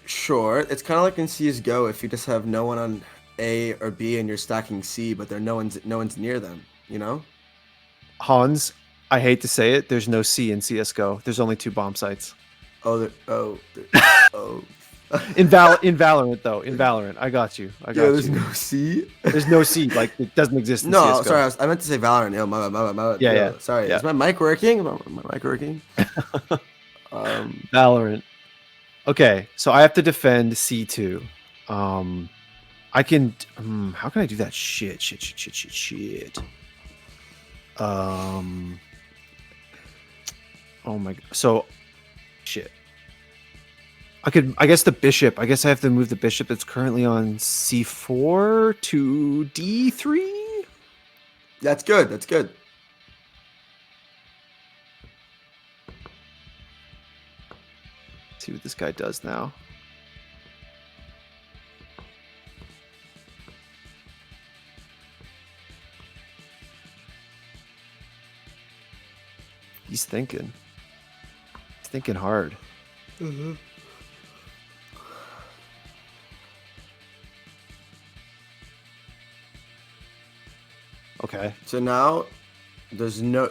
Sure. It's kind of like in CSGO if you just have no one on A or B and you're stacking C, but no one's near them, you know? Hans, I hate to say it, there's no C in CSGO. There's only 2 bomb sites. Oh. In Valorant though, in Valorant, I got you. There's no C. There's no C. Like it doesn't exist in CS:GO. No, sorry, I meant to say Valorant. Yo, my bad. Yeah. Sorry, yeah. Is my mic working? My mic working? Valorant. Okay, so I have to defend C2. I can. How can I do that? Shit. Oh my god. So, shit. I guess the bishop. I guess I have to move the bishop that's currently on c4 to d3. That's good. Let's see what this guy does now. He's thinking. He's thinking hard. Mm-hmm. Okay. So now there's no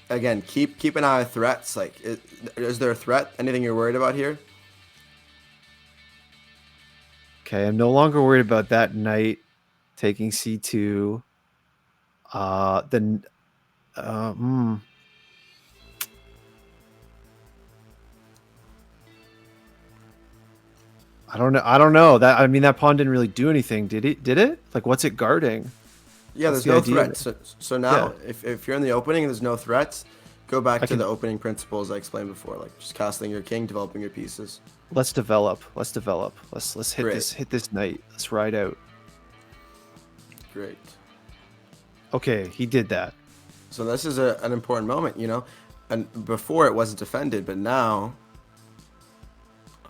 again, keep an eye on threats. Like is there a threat? Anything you're worried about here? Okay, I'm no longer worried about that knight taking c2. Then, hmm. I don't know. I don't know. That I mean, that pawn didn't really do anything, did it? Did it? Like, what's it guarding? Yeah, What's there's the no idea threats. there? So Yeah, now, if you're in the opening and there's no threats, go back I to the can. opening principles I explained before, like just castling your king, developing your pieces. Let's develop. Let's develop. Let's hit Great, this knight. Let's ride out. great. Okay, he did that. So this is an important moment, you know, and before it wasn't defended, but now,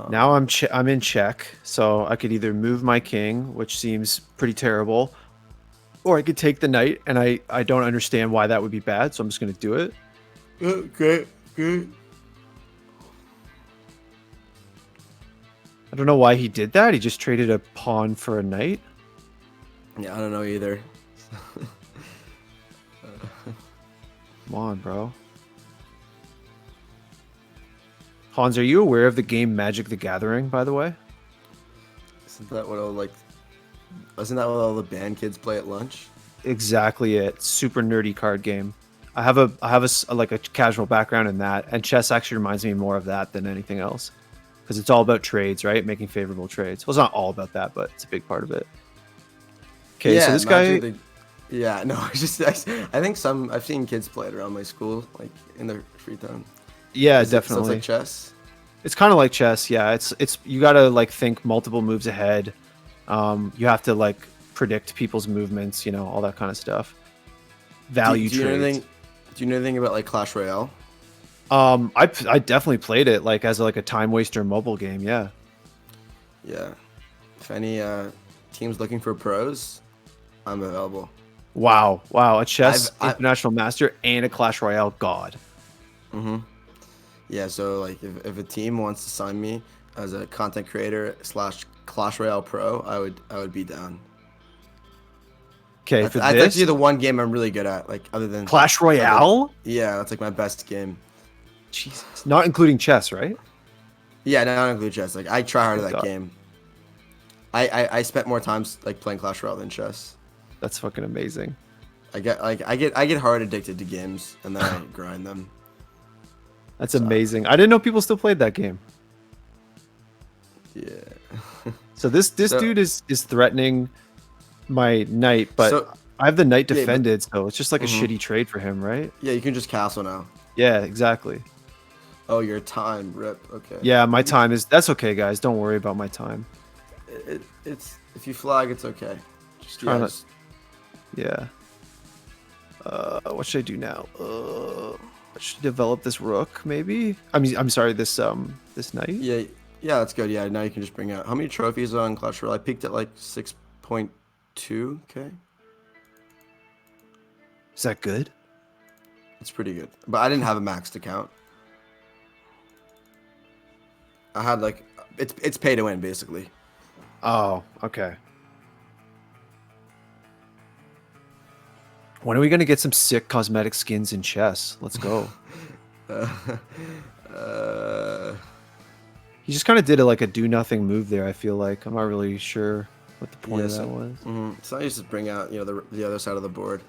Now I'm in check, so I could either move my king, which seems pretty terrible, or I could take the knight, and I don't understand why that would be bad, so I'm just gonna do it. great, great. I don't know why he did that. He just traded a pawn for a knight. Yeah, I don't know either. Come on, bro. Hans, are you aware of the game Magic the Gathering, by the way? Isn't that what all like? Isn't that what all the band kids play at lunch? Exactly it. Super nerdy card game. I have like a casual background in that, and chess actually reminds me more of that than anything else, because it's all about trades, right? Making favorable trades. Well, it's not all about that, but it's a big part of it. Okay, so Yeah, this guy, yeah, no, I think I've seen kids play it around my school, like in their free time. yeah, So it's definitely. like chess. It's kind of like chess. Yeah, it's you gotta like think multiple moves ahead. You have to like predict people's movements, all that kind of stuff. Value Do you know trades. anything? Do you know anything about like Clash Royale? I definitely played it like as like a time waster mobile game. Yeah. Yeah. If any teams looking for pros, I'm available. Wow. Wow. A chess I international master and a Clash Royale god. Yeah, so like if a team wants to sign me as a content creator slash Clash Royale pro, I would be down. Okay, That's, for that's actually this the one game I'm really good at. Like other than Clash Royale. yeah, that's like my best game. Jesus. Not including chess, right? Yeah, not include chess. Like I try hard Oh at that god, game. I spent more times like playing Clash Royale than chess. that's fucking amazing. I get hard addicted to games and then I grind them. That's So amazing. I didn't know people still played that game. yeah. So this So dude is threatening my knight, but so I have the knight yeah, but defended, so it's just like a mhm. shitty trade for him, right? Yeah, you can just castle now. Yeah, exactly. Oh, your time, rip. Okay. Yeah, my time is that's okay, guys. Don't worry about my time. It's if you flag, it's okay. Just Trying to, just yeah. What should I do now? I should develop this rook, maybe. I'm sorry, this knight. yeah, yeah, that's good. Yeah, now you can just bring out how many trophies on Clash Royale? I peaked at like 6.2. Okay, Is that good? that's pretty good. But I didn't have a maxed account. I had like it's pay to win basically. Oh, okay. When are we gonna get some sick cosmetic skins in chess? Let's go. Uh, He just kind of did like a do nothing move there. I feel like I'm not really sure what the point yeah, of that was. so I used to bring out the other side of the board.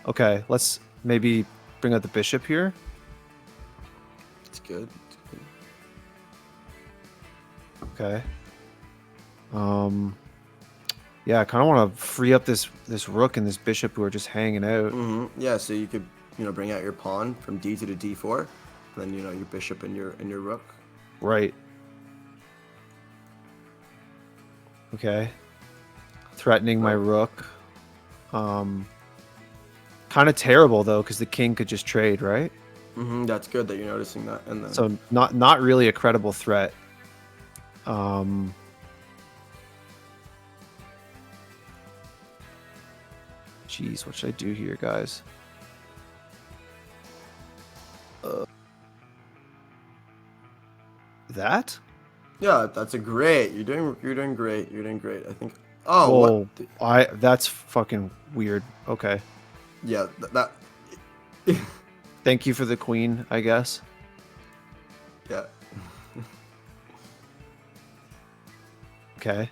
Okay, let's maybe bring out the bishop here. It's good. Okay. Yeah, I kind of want to free up this rook and this bishop who are just hanging out. Yeah, so you could bring out your pawn from D2 to D4, and then your bishop and your rook. Right. Okay. Threatening my rook. Kind of terrible though, because the king could just trade, right? That's good that you're noticing that. And then So not really a credible threat. Jeez, what should I do here, guys? That? yeah, that's a great. You're doing great. You're doing great. I think. Oh, Whoa, what? that's fucking weird. Okay. Yeah, that. Thank you for the queen, I guess. Yeah. Okay.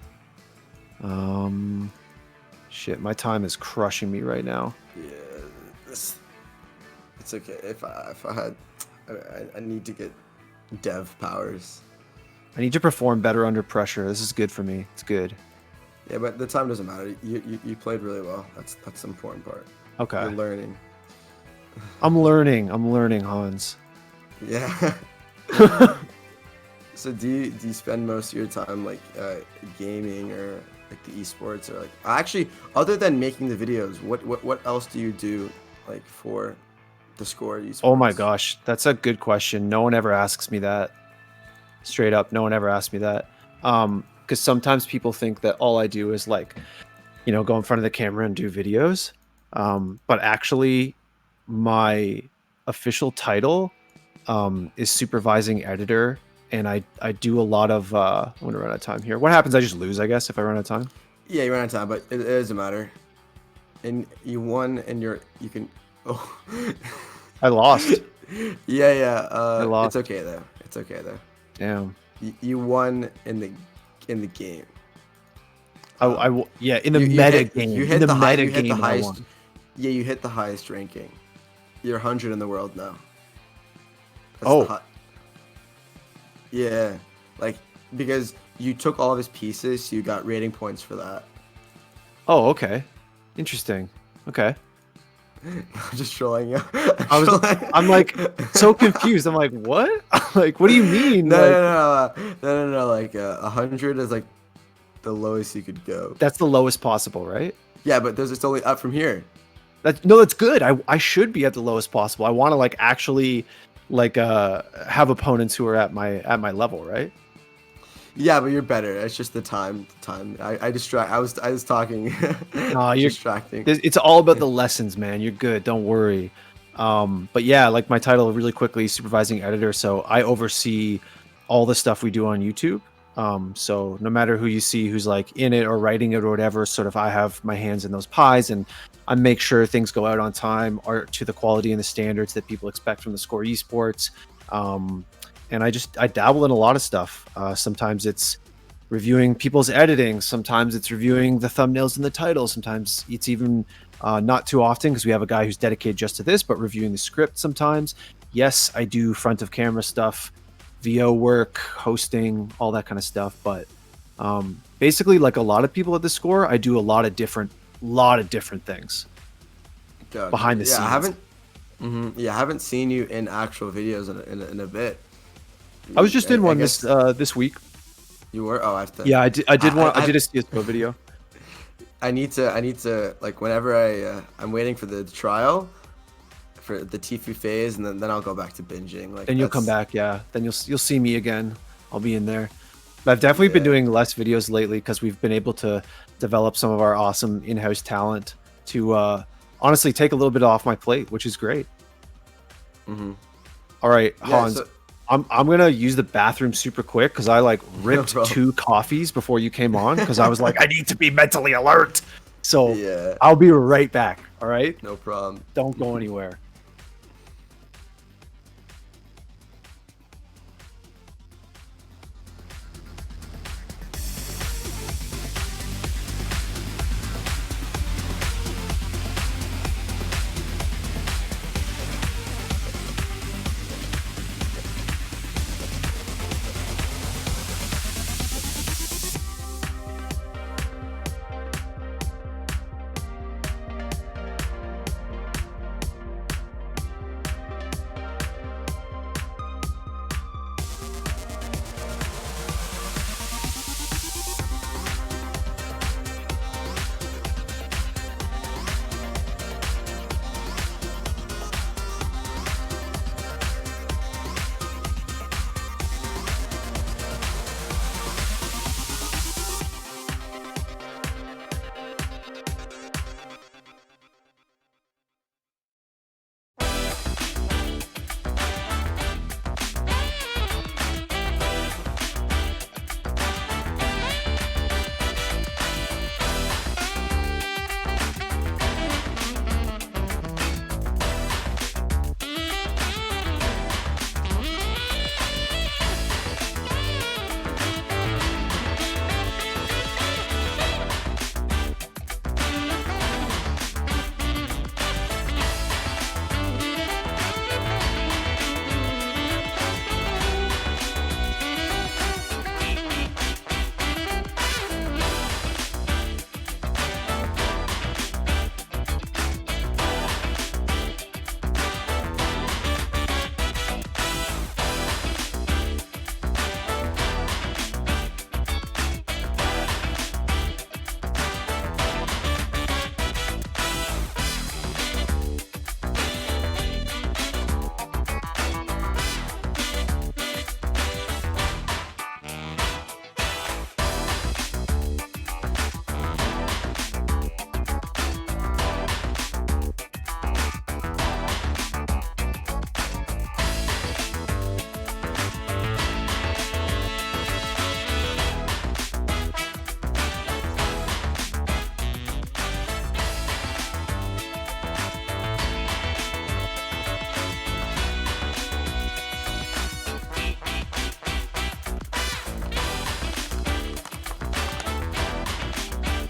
Shit, my time is crushing me right now. Yeah. It's okay. If I had, I need to get dev powers. I need to perform better under pressure. This is good for me. It's good. Yeah, but the time doesn't matter. You played really well. That's the important part. Okay. You're learning. I'm learning, Hans. Yeah. So do you spend most of your time like gaming or like the esports or like actually other than making the videos, what else do you do like for the score esports? Oh my gosh, that's a good question. No one ever asks me that. Straight up, no one ever asks me that. Because sometimes people think that all I do is like, go in front of the camera and do videos. But actually, my official title is supervising editor, and I do a lot of. I'm gonna run out of time here. What happens? I just lose, I guess, if I run out of time. Yeah, you ran out of time, but it doesn't matter. And you won, and you can. Oh. I lost. Yeah. I lost. It's okay though. It's okay though. Damn. You won in the game. Yeah, in the meta game. You hit in the the meta you hit game, the highest. I won. Yeah, you hit the highest ranking. You're 100 in the world now. That's Oh. Yeah, like because you took all of his pieces, so you got rating points for that. Oh, okay. Interesting. Okay. I'm just trolling you. I'm like so confused. I'm like, what? Like, what do you mean? No. Like 100 is like the lowest you could go. That's the lowest possible, right? Yeah, but it's only up from here. That's good. I should be at the lowest possible. I want to like actually like have opponents who are at my level, right? Yeah, but you're better. It's just the time. I distract. I was talking. No, you're distracting. It's all about the lessons, man. You're good. Don't worry. But yeah, like my title really quickly, supervising editor. So I oversee all the stuff we do on YouTube. So no matter who you see who's like in it or writing it or whatever, sort of I have my hands in those pies and I make sure things go out on time or to the quality and the standards that people expect from the Score Esports. And I dabble in a lot of stuff. Sometimes it's reviewing people's editing. Sometimes it's reviewing the thumbnails and the titles. Sometimes it's even not too often because we have a guy who's dedicated just to this, but reviewing the script sometimes. Yes, I do front of camera stuff, VO work, hosting, all that kind of stuff. But basically, like a lot of people at the Score, I do a lot of different things behind the scenes. I haven't seen you in actual videos in a bit. I was just in one this week. You were? Oh, I have to. Yeah, I did a CSGO video. I need to like whenever I'm waiting for the trial for the Tfue phase, and then I'll go back to binging. Like then you'll come back, yeah. Then you'll see me again. I'll be in there. But I've definitely been doing less videos lately because we've been able to develop some of our awesome in-house talent to honestly take a little bit off my plate, which is great. Mm-hmm. All right, Hans. I'm gonna use the bathroom super quick because I like ripped 2 coffees before you came on because I was like, I need to be mentally alert. So I'll be right back. All right. No problem. Don't go anywhere.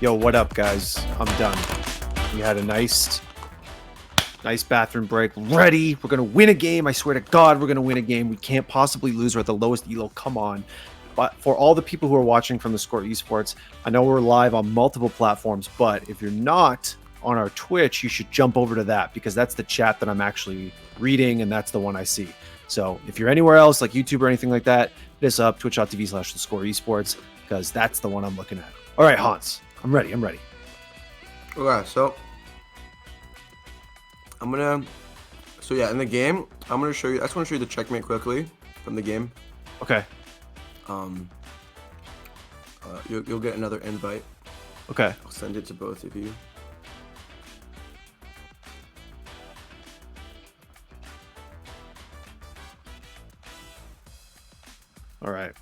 Yo, what up, guys? I'm done. We had a nice bathroom break. Ready? We're gonna win a game. I swear to God, we're gonna win a game. We can't possibly lose. We're at the lowest elo. Come on. But for all the people who are watching from the Score Esports, I know we're live on multiple platforms, but if you're not on our Twitch, you should jump over to that because that's the chat that I'm actually reading and that's the one I see. So if you're anywhere else like YouTube or anything like that, hit us up, twitch.tv/the Score Esports, because that's the one I'm looking at. All right, Hans, I'm ready. Okay, so yeah, in the game, I'm gonna show you. I just want to show you the checkmate quickly from the game. Okay. You'll get another invite. Okay. I'll send it to both of you. All right.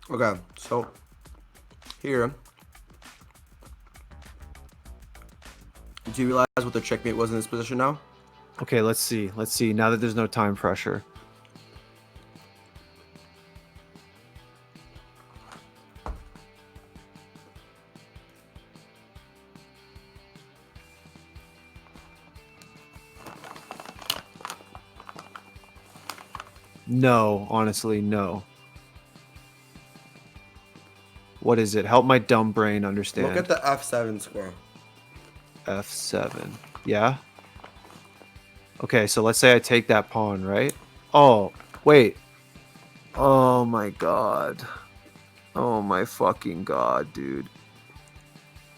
Okay, so here, do you realize what the checkmate was in this position now? Okay, let's see. Now that there's no time pressure. No, honestly, no. What is it? Help my dumb brain understand. Look at the F7 square. F7. Yeah? Okay, so let's say I take that pawn, right? Oh, wait. Oh my god. Oh my fucking god, dude.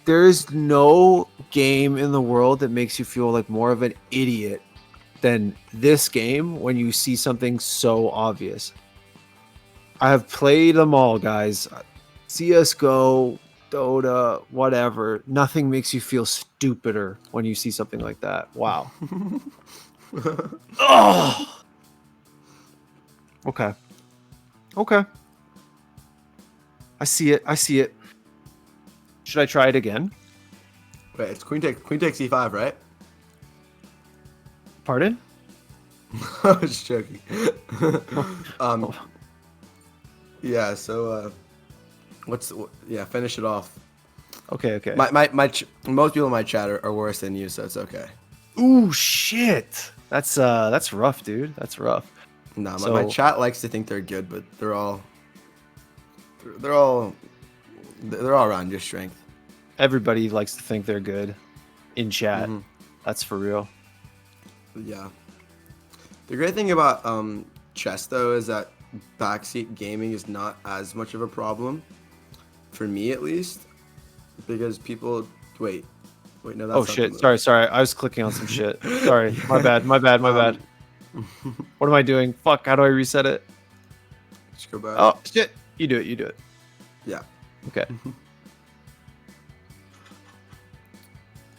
There is no game in the world that makes you feel like more of an idiot than this game when you see something so obvious. I have played them all, guys. CSGO, Dota, whatever. Nothing makes you feel stupider when you see something like that. Wow. Oh. Okay. I see it. Should I try it again? Wait, it's queen takes e5, right? Pardon? I was joking. Yeah. So, finish it off. Okay. Most people in my chat are worse than you, so it's okay. Ooh, shit. That's rough, dude. That's rough. Nah, my chat likes to think they're good, but they're all around your strength. Everybody likes to think they're good in chat. Mm-hmm. That's for real. Yeah. The great thing about chess though is that backseat gaming is not as much of a problem, for me at least, because people wait no that's oh shit, sorry, I was clicking on some shit. Sorry, my bad. What am I doing? Fuck, how do I reset it? Just go back. Oh shit, you do it. Yeah. Okay.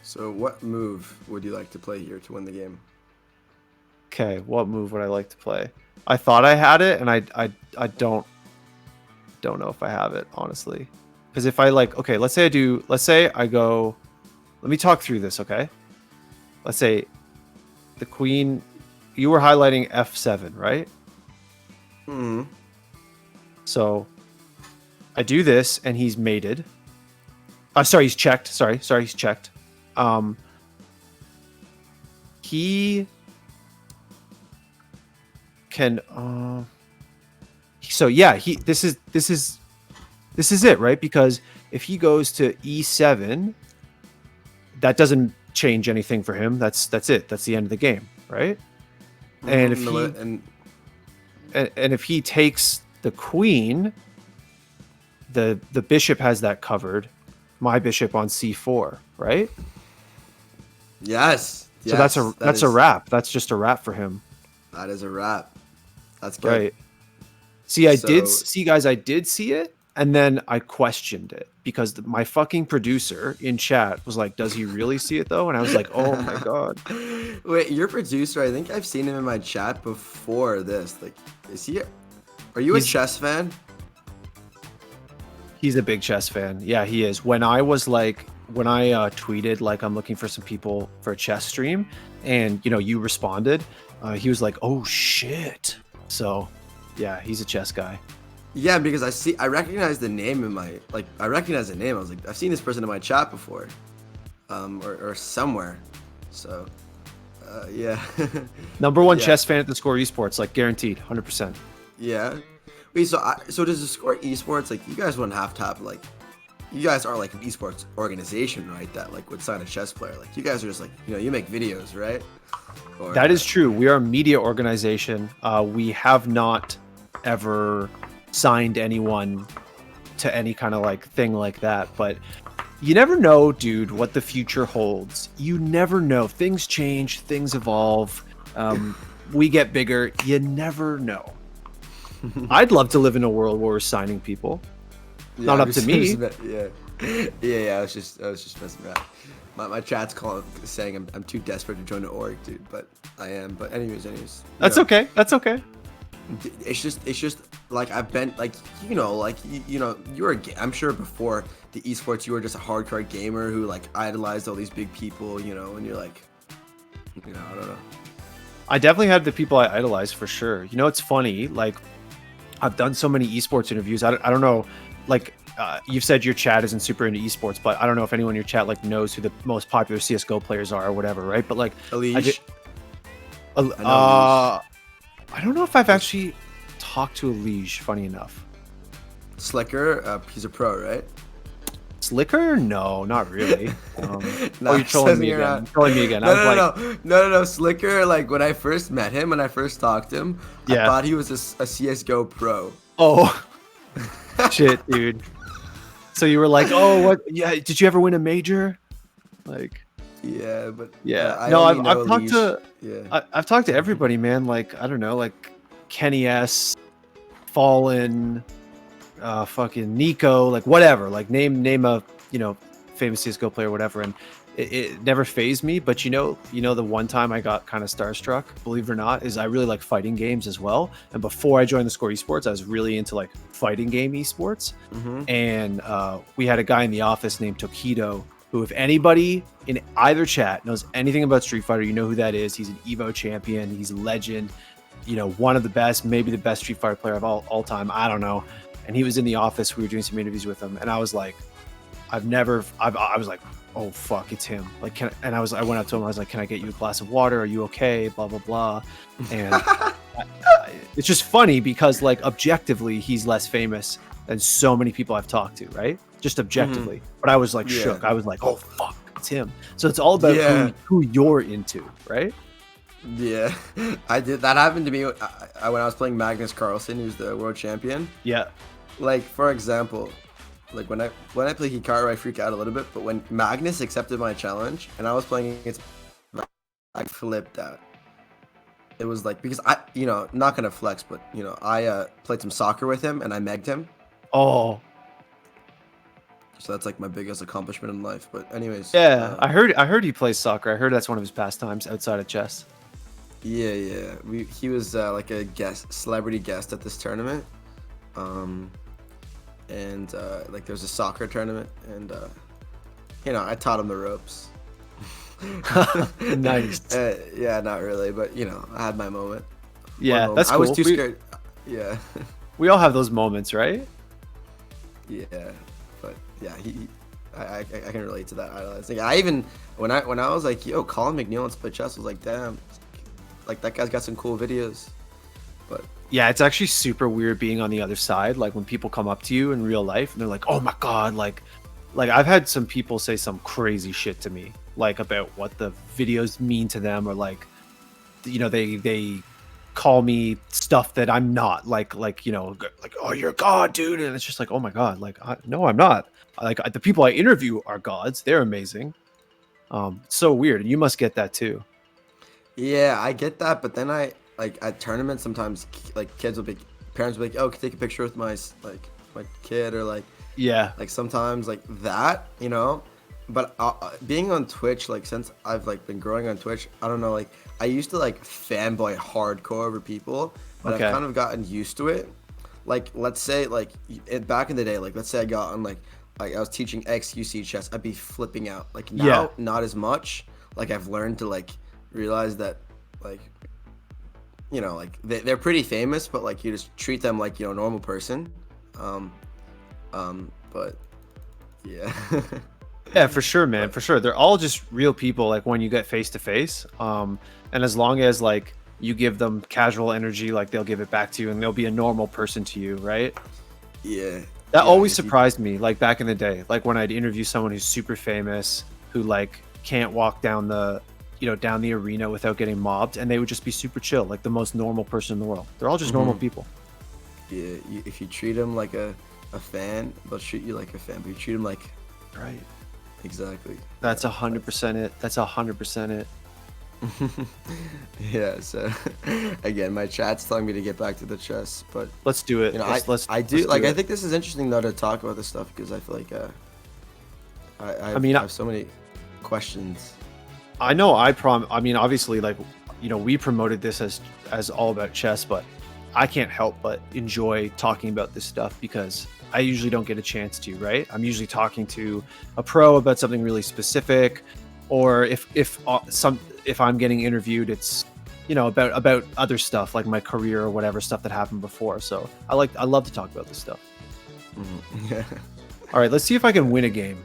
So what move would you like to play here to win the game? Okay, what move would I like to play? I thought I had it, and I don't know if I have it, honestly. Because if I let's say I go, let me talk through this, okay? Let's say the queen, you were highlighting F7, right? Mm-hmm. So I do this, and he's mated. Sorry, he's checked. Sorry, he's checked. He can so yeah, this is it, right? Because if he goes to E7, that doesn't change anything for him. That's it. That's the end of the game, right? And if he takes the queen, the bishop has that covered. My bishop on C4, right? Yes. So that's a wrap. That's just a wrap for him. That is a wrap. That's good. Right. See, I did see it, and then I questioned it because my fucking producer in chat was like, "Does he really see it though?" And I was like, "Oh my god." Wait, your producer? I think I've seen him in my chat before this. Like, is he? Are you a chess fan? He's a big chess fan. Yeah, he is. When I was when I tweeted like I'm looking for some people for a chess stream, and you responded, he was like, "Oh shit!" So, yeah, he's a chess guy. Yeah, because I recognize the name in my I recognize the name. I was like, I've seen this person in my chat before, or somewhere. So, yeah. Number one Yeah. chess fan at the Score Esports, like guaranteed, 100%. Yeah. Wait, so does the Score Esports, like, you guys wouldn't have to have like, you guys aren't like an esports organization, right? That like would sign a chess player. Like, you guys are just like, you make videos, right? Or, That is true. We are a media organization. We have not ever signed anyone to any kind of like thing like that, but you never know, dude, what the future holds. You never know. Things change, things evolve. We get bigger. You never know. I'd love to live in a world where we're signing people. Yeah, Not up to me. Yeah. I was just messing around. My chat's saying I'm too desperate to join the org, dude. But I am. But anyways. That's okay. That's okay. It's just like I've been like I'm sure before the esports you were just a hardcore gamer who like idolized all these big people, and you're like, I don't know. I definitely had the people I idolize for sure. It's funny. Like, I've done so many esports interviews. I don't know. Like, you've said your chat isn't super into esports, but I don't know if anyone in your chat like knows who the most popular CS:GO players are or whatever, right? But like, Elish. I don't know if I've actually talked to Elish. Funny enough. Slicker, he's a pro, right? Slicker? No, not really. Nah, you're trolling me again. Trolling me again. No. Slicker, like when I first met him, when I first talked to him, Yeah. I thought he was a CS:GO pro. Oh, shit, dude. So you were like, oh, what? Yeah, did you ever win a major? Like, yeah, but yeah. I've talked to everybody, man. Like, I don't know, like Kenny S, Fallen, fucking Nico, like whatever. Like name a famous CS:GO player, whatever, and it never phased me. But the one time I got kind of starstruck, believe it or not, is I really like fighting games as well. And before I joined the Score Esports, I was really into like fighting game esports. Mm-hmm. And we had a guy in the office named Tokido, who, if anybody in either chat knows anything about Street Fighter, you know who that is. He's an Evo champion. He's a legend. One of the best, maybe the best Street Fighter player of all time. I don't know. And he was in the office. We were doing some interviews with him, and I was like, I was like, oh fuck, it's him. Like, I went up to him. I was like, can I get you a glass of water? Are you okay? Blah blah blah. And it's just funny because like objectively, he's less famous than so many people I've talked to, right? Just objectively. Mm-hmm. But I was like shook. I was like, oh fuck, it's him. So it's all about who you're into, right? Yeah, I did. That happened to me when I was playing Magnus Carlsen, who's the world champion. Yeah. Like, for example, like when I play Hikaru, I freak out a little bit. But when Magnus accepted my challenge and I was playing against, I flipped out. It was like, because not gonna flex, but I played some soccer with him and I megged him. Oh. So that's like my biggest accomplishment in life. But anyways. Yeah, I heard he plays soccer. I heard that's one of his pastimes outside of chess. Yeah. He was like a celebrity guest at this tournament. And like there was a soccer tournament, and I taught him the ropes. Nice. Yeah, not really, but I had my moment. Yeah, that's cool. I was too scared. Yeah. We all have those moments, right? Yeah, but yeah, I can relate to that idolizing. I even when I was like, yo, Colin McNeil wants to play chess, I was like, damn, like that guy's got some cool videos. But yeah, it's actually super weird being on the other side. Like when people come up to you in real life and they're like, oh my God, like I've had some people say some crazy shit to me, like about what the videos mean to them, or like, they call me stuff that I'm not, like, oh, you're a god, dude. And it's just like, oh my God, like, no, I'm not. Like the people I interview are gods. They're amazing. So weird. And you must get that too. Yeah, I get that. But then like at tournaments, sometimes like parents will be like, oh, can I take a picture with my kid, or like, yeah, like sometimes like that, but being on Twitch, like since I've like been growing on Twitch, I don't know, like I used to like fanboy hardcore over people, but Okay. I've kind of gotten used to it. Like let's say like back in the day, like let's say I got on like like I was teaching XQC chess, I'd be flipping out. Like now, Yeah. not as much. Like I've learned to like realize that like like they're pretty famous, but like you just treat them like a normal person. But yeah. Yeah, for sure, man, for sure. They're all just real people, like when you get face to face. And as long as like you give them casual energy, like they'll give it back to you, and they'll be a normal person to you, right? Yeah. That Yeah, always if you- surprised me, like back in the day, like when I'd interview someone who's super famous, who like can't walk down the, down the arena without getting mobbed, and they would just be super chill, like the most normal person in the world. They're all just normal people. Yeah, if you treat them like a fan, they'll treat you like a fan. But you treat them like Right. exactly. That's 100% it. That's 100% it. Yeah. So again, my chat's telling me to get back to the chess, but Let's do it. I Let's do let's like do I it. think this is interesting though to talk about this stuff because I feel like I mean, have so many questions. I know I mean, obviously, like, we promoted this as all about chess, but I can't help but enjoy talking about this stuff because I usually don't get a chance to, right? I'm usually talking to a pro about something really specific, or if I'm getting interviewed, it's about other stuff like my career or whatever stuff that happened before. So I love to talk about this stuff. Yeah. All right, let's see if I can win a game.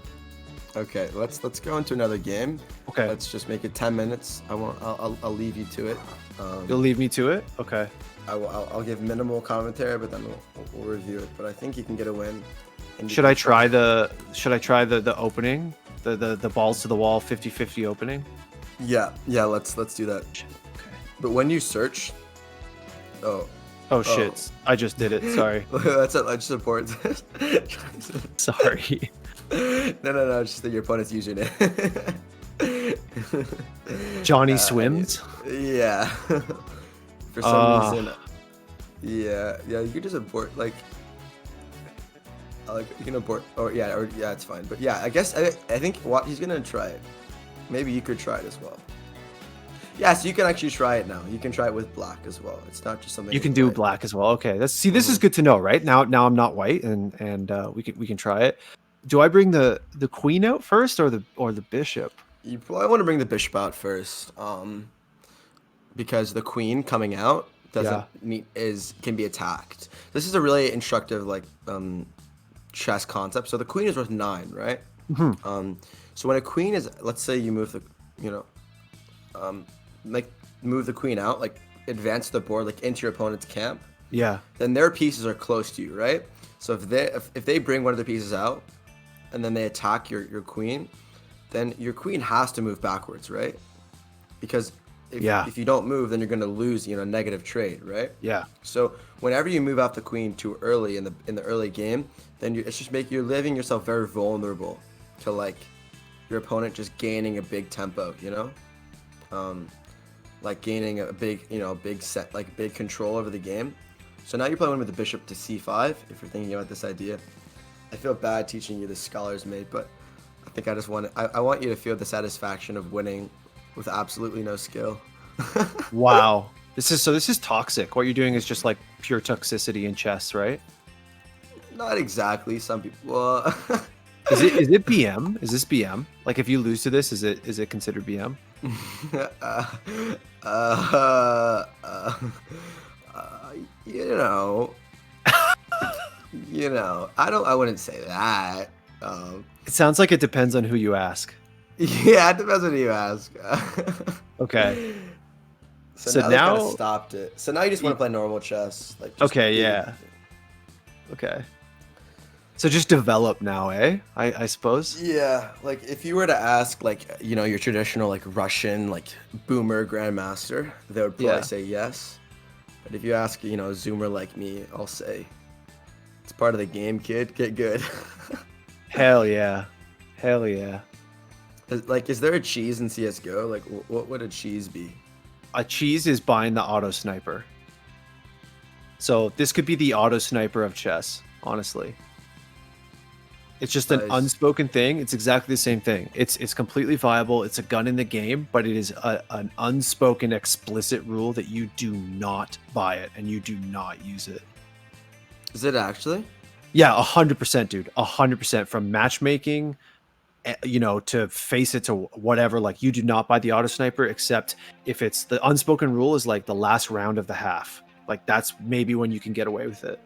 Okay, let's go into another game. Okay, Let's just make it 10 minutes. I'll leave you to it. you'll leave me to it. Okay. I'll give minimal commentary, but then we'll review it. But I think you can get a win. And you Should can I try the opening, the balls to the wall 50-50 opening? Yeah, let's do that. Okay. But when you search, Oh shit! I just did it. Sorry. that's a support. Sorry. No, just your opponent's username. Johnny swims. Yeah. For some reason. Yeah, you can just import like you can import or yeah, it's fine. But yeah, I guess I think what he's gonna try it. Maybe you could try it as well. Yeah, so you can actually try it now. You can try it with black as well. It's not just something You can do white. black as well. Okay. This is good to know, right? Now I'm not white, and we can try it. Do I bring the queen out first or the bishop? You probably want to bring the bishop out first, because the queen coming out can be attacked. This is a really instructive chess concept. So the queen is worth 9, right? So when a queen is, let's say you move move the queen out, like advance the board like into your opponent's camp. Yeah. Then their pieces are close to you, right? So if they bring one of their pieces out, and then they attack your queen, then your queen has to move backwards, right? Because if you don't move, then you're going to lose, negative trade, right? Yeah. So whenever you move out the queen too early in the early game, then you're leaving yourself very vulnerable to like your opponent just gaining a big tempo, like gaining a big, big set, like big control over the game. So now you're playing with the bishop to c5. If you're thinking about this idea, I feel bad teaching you the scholar's mate, but I think I want you to feel the satisfaction of winning with absolutely no skill. Wow. This is toxic. What you're doing is just like pure toxicity in chess, right? Not exactly. Some people. Well, Is it BM? Is this BM? Like if you lose to this, is it considered BM? I wouldn't say that. It sounds like it depends on who you ask. Yeah, it depends on who you ask. Okay. So now, now kinda stopped it. So now you just want to play normal chess, like. Okay, yeah. Okay. So just develop now, eh? I suppose. Yeah, like if you were to ask, like your traditional like Russian like boomer grandmaster, they would probably say yes. But if you ask a Zoomer like me, I'll say it's part of the game, kid. Get good. Hell yeah. Hell yeah. Like, is there a cheese in CS:GO? Like, what would a cheese be? A cheese is buying the auto sniper. So this could be the auto sniper of chess, honestly. It's just an unspoken thing. It's exactly the same thing. It's completely viable. It's a gun in the game, but it is an unspoken, explicit rule that you do not buy it and you do not use it. Is it actually? Yeah, 100%, dude. 100% from matchmaking, you know, to face it to whatever. Like, you do not buy the auto sniper except if it's the unspoken rule is like the last round of the half. Like, that's maybe when you can get away with it.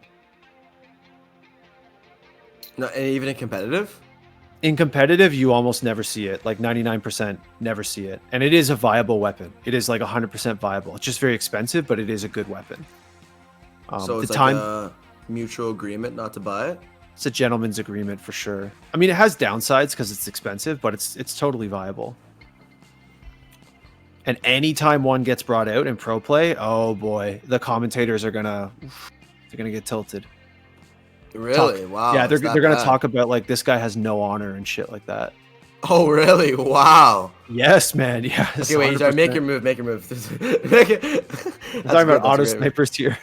No, and even in competitive. In competitive, you almost never see it. Like 99% never see it. And it is a viable weapon. It is like 100% viable. It's just very expensive, but it is a good weapon. So it's the like time a mutual agreement not to buy it. It's a gentleman's agreement for sure. I mean, it has downsides because it's expensive, but it's totally viable. And anytime one gets brought out in pro play, oh boy, the commentators are gonna get tilted. Really? Wow. Yeah, they're it's that gonna bad. talk about like this guy has no honor and shit like that. Oh, really? Wow. Yes, man. Yeah. Okay, wait. Sorry, make your move. Make your move. Talking about auto snipers here.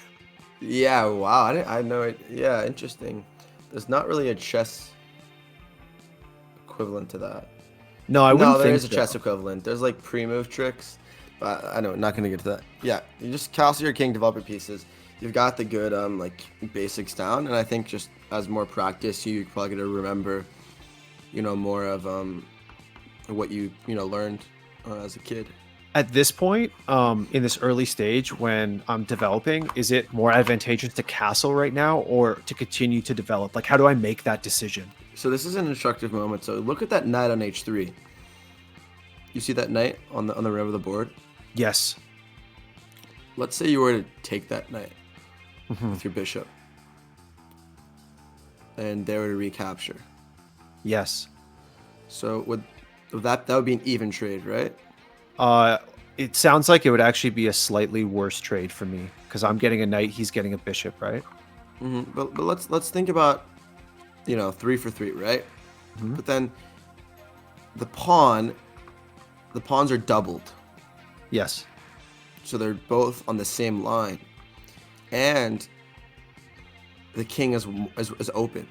Yeah. Wow. I know it. Yeah. Interesting. There's not really a chess equivalent to that. No, I wouldn't No, there think is a so. chess equivalent. There's like pre-move tricks, but I know, not gonna get to that. Yeah, you just castle your king, develop your pieces. You've got the good like basics down, and I think just as more practice, you're probably gonna remember, you know, more of what you learned as a kid. At this point, in this early stage when I'm developing, is it more advantageous to castle right now or to continue to develop? Like, how do I make that decision? So this is an instructive moment. So look at that knight on h3. You see that knight on the rim of the board? Yes. Let's say you were to take that knight with your bishop, and they were to recapture. Yes. So would that would be an even trade, right? It sounds like it would actually be a slightly worse trade for me because I'm getting a knight, he's getting a bishop, right? But let's think about 3 for 3, right? But then the pawns are doubled, Yes. so they're both on the same line, and the king is open.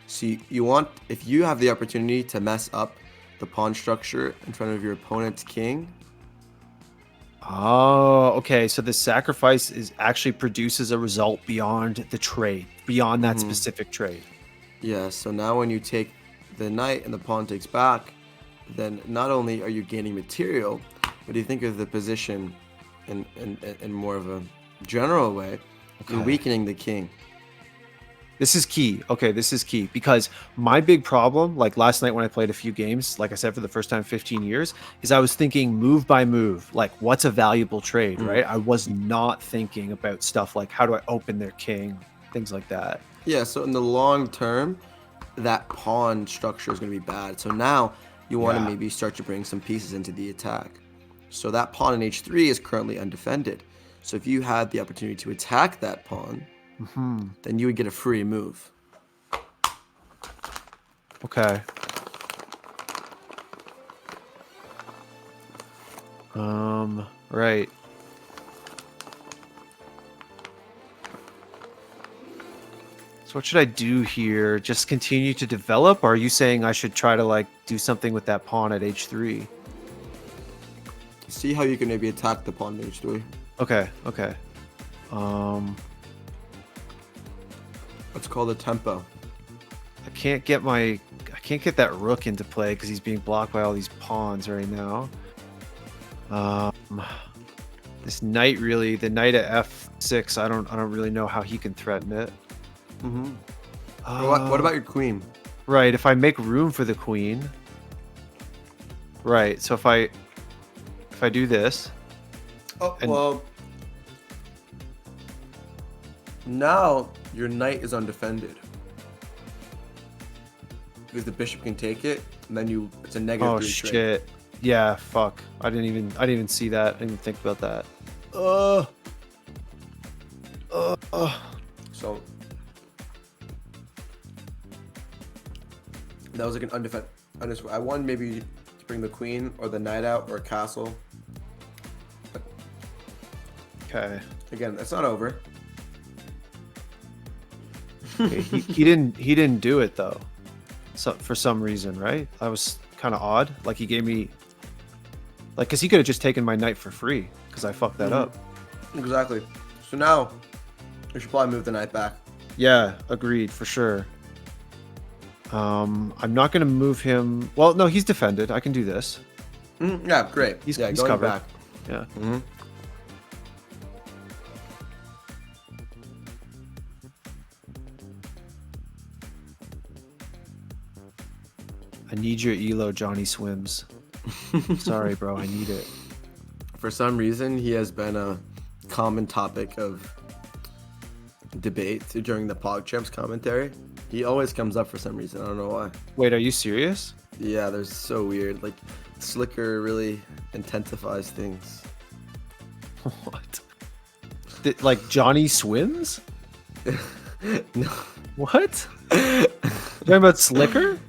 So you want, if you have the opportunity to mess up the pawn structure in front of your opponent's king. Oh, okay. So the sacrifice actually produces a result beyond the trade, beyond that specific trade. Yeah, so now when you take the knight and the pawn takes back, then not only are you gaining material, but you think of the position in more of a general way, you're weakening the king. This is key. Okay, this is key because my big problem, like last night when I played a few games, like I said, for the first time in 15 years, is I was thinking move by move, like what's a valuable trade, right? I was not thinking about stuff like how do I open their king, things like that. Yeah, so in the long term, that pawn structure is going to be bad. So now you want to maybe start to bring some pieces into the attack. So that pawn in h3 is currently undefended. So if you had the opportunity to attack that pawn, then you would get a free move. Okay. Right. So what should I do here? Just continue to develop? Or are you saying I should try to like do something with that pawn at h3? See how you can maybe attack the pawn in h3. Okay, okay. It's called a tempo. I can't get that rook into play because he's being blocked by all these pawns right now. This knight really, the knight at f6, I don't really know how he can threaten it. What about your queen? Right, if I make room for the queen. Right, so if I do this. Oh, well, now your knight is undefended because the bishop can take it, and then it's a negative 3 trade. Shit. Yeah, fuck. I didn't even see that. I didn't even think about that. So that was like an undefended. I wanted maybe to bring the queen or the knight out or a castle. But Okay. again, that's not over. Okay, he didn't do it though. So for some reason, right? That was kind of odd. Like he gave me, like, cause he could have just taken my knight for free because I fucked that up. Exactly. So now we should probably move the knight back. Yeah, agreed for sure. I'm not gonna move him. Well, no, he's defended. I can do this. Yeah, great. He's going covered. back. Yeah. I need your elo, Johnny Swims. Sorry, bro. I need it. For some reason, he has been a common topic of debate during the PogChamps commentary. He always comes up for some reason. I don't know why. Wait, are you serious? Yeah, they're so weird. Like, Slicker really intensifies things. What? Like Johnny Swims? No. What? You talking about Slicker?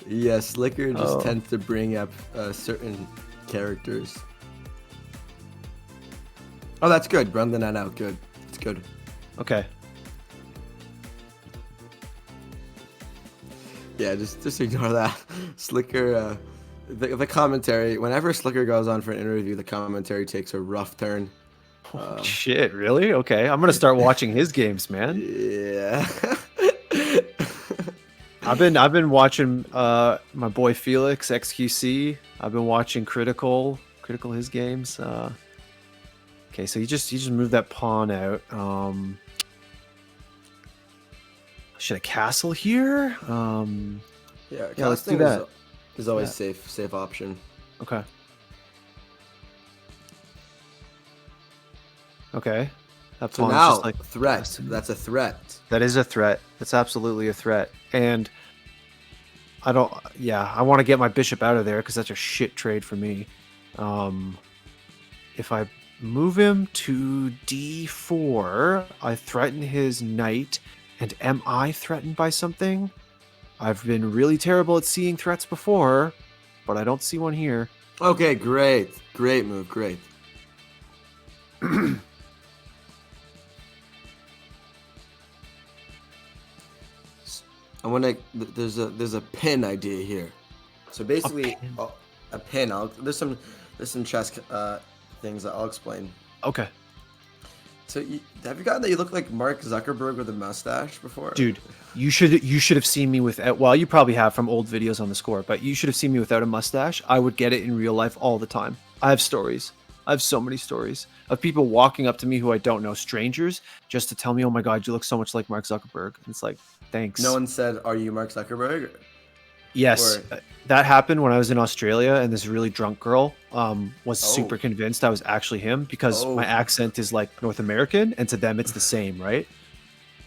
Yeah, Slicker just tends to bring up certain characters. Oh, that's good. Run the net out. Good. It's good. Okay. Yeah, just ignore that. Slicker, the commentary, whenever Slicker goes on for an interview, the commentary takes a rough turn. Shit, really? Okay, I'm gonna start watching his games, man. Yeah. I've been watching my boy Felix XQC. I've been watching Critical his games. Okay, so you just move that pawn out. Should I castle here? Yeah, let's do casting that. is always safe option. Okay. Okay. That So pawn's now, just like threat. That's a threat. that is a threat. That's absolutely a threat. And I don't. Yeah, I want to get my bishop out of there because that's a shit trade for me. If I move him to d4, I threaten his knight. And am I threatened by something? I've been really terrible at seeing threats before, but I don't see one here. Okay, great. Great move. Great. I want to. There's a pin idea here. So basically, a pin. There's some chess things that I'll explain. Okay. So have you gotten that you look like Mark Zuckerberg with a mustache before? Dude, you should have seen me without. Well, you probably have from old videos on the score, but you should have seen me without a mustache. I would get it in real life all the time. I have stories. I have so many stories of people walking up to me who I don't know, strangers, just to tell me, "Oh my God, you look so much like Mark Zuckerberg." And it's like, thanks. No one said, "Are you Mark Zuckerberg?" Yes, that happened when I was in Australia, and this really drunk girl was super convinced I was actually him because my accent is like North American, and to them it's the same, right?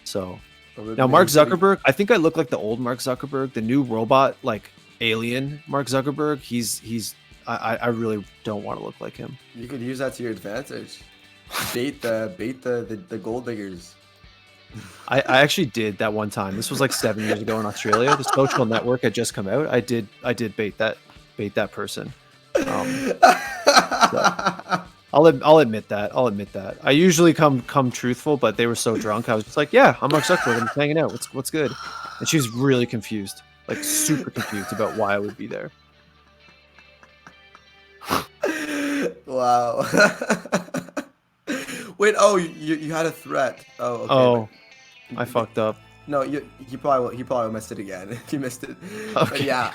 So now Mark Zuckerberg, I think I look like the old Mark Zuckerberg, the new robot, like alien Mark Zuckerberg. I really don't want to look like him. You could use that to your advantage. Bait the gold diggers. I actually did that one time. This was like 7 years ago in Australia. The social network had just come out. I did bait that person. So I'll admit that. I usually come truthful, but they were so drunk. I was just like, yeah, I'm Mark Zuckerberg. I'm just hanging out. What's good? And she was really confused, like super confused about why I would be there. Wow. Wait, you had a threat. Oh, okay. Oh, I fucked up. No, he probably missed it again. He missed it. Okay. But yeah.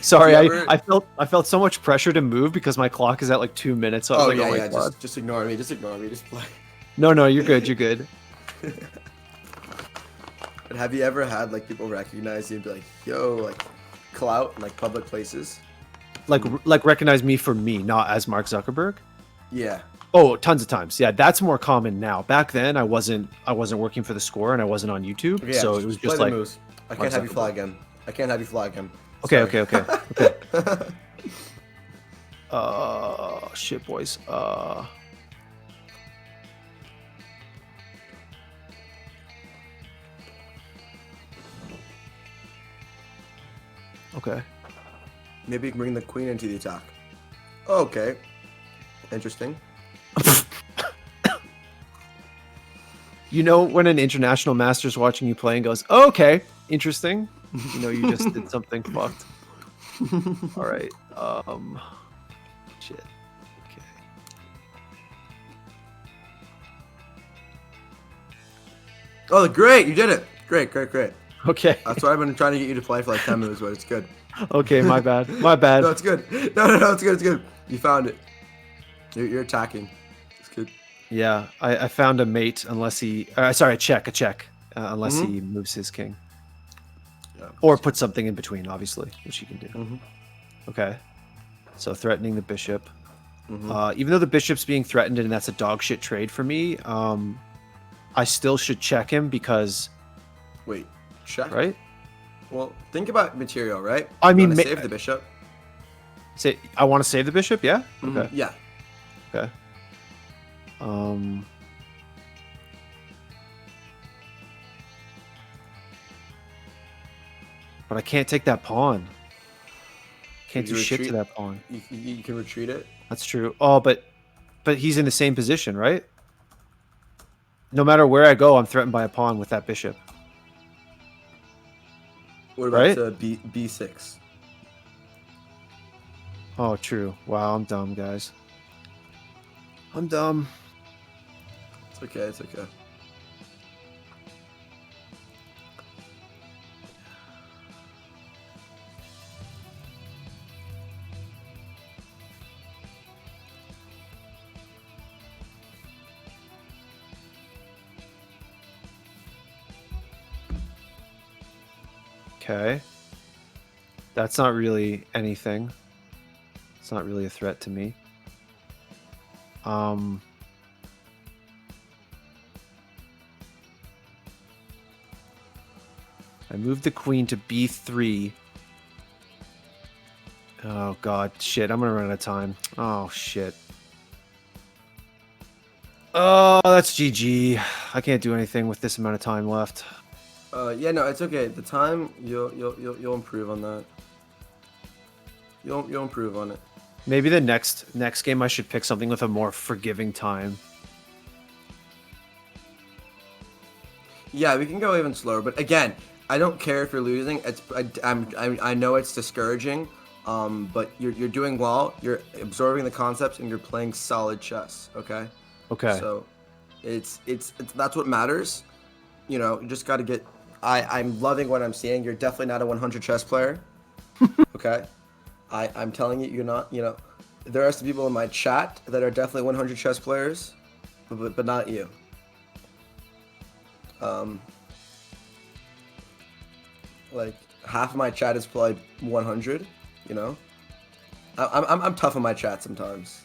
Sorry, I felt so much pressure to move because my clock is at like 2 minutes. So I was like, yeah. God. Just ignore me. Just play. No, you're good. You're good. But have you ever had like people recognize you and be like, yo, like clout in like public places? Like recognize me for me, not as Mark Zuckerberg? Yeah. Oh, tons of times. Yeah, that's more common now. Back then, I wasn't working for the score and I wasn't on YouTube, Yeah, so it was just play like. the moves. I can't have you fly again. Okay. Sorry. Okay. Shit, boys. Okay. Maybe you can bring the queen into the attack. Okay. Interesting. You know when an international master's watching you play and goes, oh, okay, interesting. You know you just did something fucked. All right. Shit. Okay. Oh, great! You did it. Great, great, great. Okay. That's why I've been trying to get you to play for like 10 moves, but it's good. Okay, my bad. My bad. No, it's good. No, it's good. It's good. You found it. You're attacking. It's good. Yeah, I found a mate unless he. Sorry, a check. Unless he moves his king. Yeah. Or put something in between, obviously, which he can do. Mhm. Okay. So threatening the bishop. Even though the bishop's being threatened and that's a dog shit trade for me, I still should check him because. Wait, check. Right? Well, think about material, right? I You mean, wanna save the bishop. Say, I want to save the bishop. Yeah. Okay. Yeah. Okay. But I can't take that pawn. Can't do shit to that pawn. You can retreat it. That's true. Oh, but he's in the same position, right? No matter where I go, I'm threatened by a pawn with that bishop. What about Right? B6? Oh, true. Wow, I'm dumb, guys. I'm dumb. It's okay. It's okay. Okay. That's not really anything. It's not really a threat to me. I moved the queen to b3. Oh god, shit, I'm gonna run out of time. Oh shit. Oh, that's GG. I can't do anything with this amount of time left. Yeah, no, it's okay. The time you'll improve on that. You'll improve on it. Maybe the next game I should pick something with a more forgiving time. Yeah, we can go even slower, but again, I don't care if you're losing. I know it's discouraging, but you're doing well. You're absorbing the concepts and you're playing solid chess. Okay. Okay. So, it's that's what matters. You know, you just got to get. I'm loving what I'm seeing. You're definitely not a 100 chess player. Okay. I'm telling you, you're not. You know, there are some people in my chat that are definitely 100 chess players, but not you. Like half of my chat is probably 100. You know, I'm tough on my chat sometimes.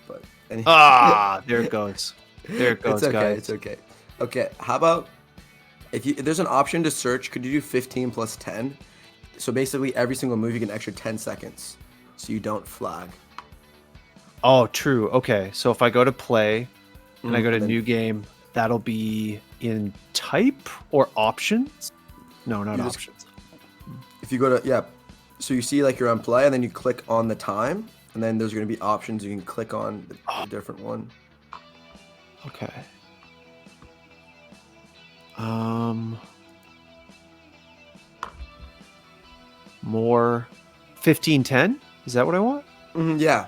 But anyway. There it goes. There it goes, It's okay. guys. It's okay. Okay. How about if there's an option to search? Could you do 15 plus 10? So basically, every single move you get an extra 10 seconds, so you don't flag. Oh, true. Okay, so if I go to play and I go to then- new game, that'll be in type or options? No, not options. If you go to so you see like you're on play, and then you click on the time, and then there's going to be options. You can click on a different one. Okay. More 15:10? Is that what I want? Yeah.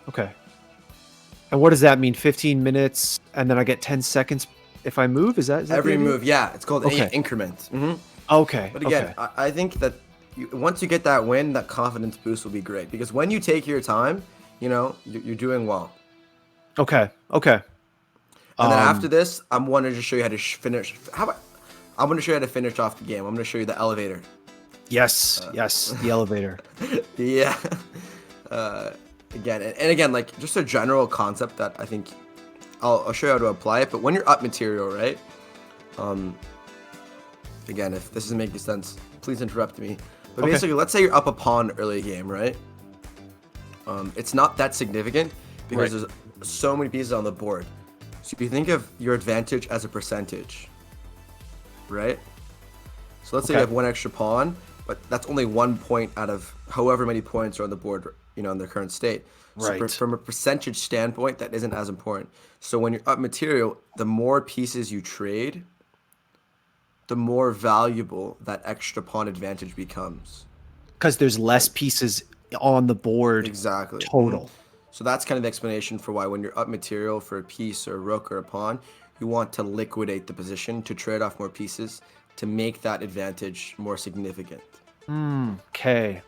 Okay. And what does that mean? 15 minutes and then I get 10 seconds if I move? Is that Every the idea? move, yeah. It's called Okay. an increment. Okay. But again, okay. I think that once you get that win, that confidence boost will be great. Because when you take your time, you know, you're doing well. Okay. Okay. And then after this, I'm going to just show you how to finish. I'm going to show you how to finish off the game. I'm going to show you the elevator. Yes. Yes. The elevator. Yeah. Again, and again, like just a general concept that I think I'll show you how to apply it. But when you're up material, right? Again, if this isn't making sense, please interrupt me. But Okay. basically, let's say you're up a pawn early game, right? It's not that significant because Right. there's so many pieces on the board. So if you think of your advantage as a percentage, right? So let's say you Okay. have one extra pawn, but that's only 1 point out of however many points are on the board, you know, in their current state. So Right. from a percentage standpoint, that isn't as important. So when you're up material, the more pieces you trade, the more valuable that extra pawn advantage becomes. Because there's less pieces on the board Exactly. total. So that's kind of the explanation for why when you're up material for a piece or a rook or a pawn, you want to liquidate the position to trade off more pieces to make that advantage more significant. Okay.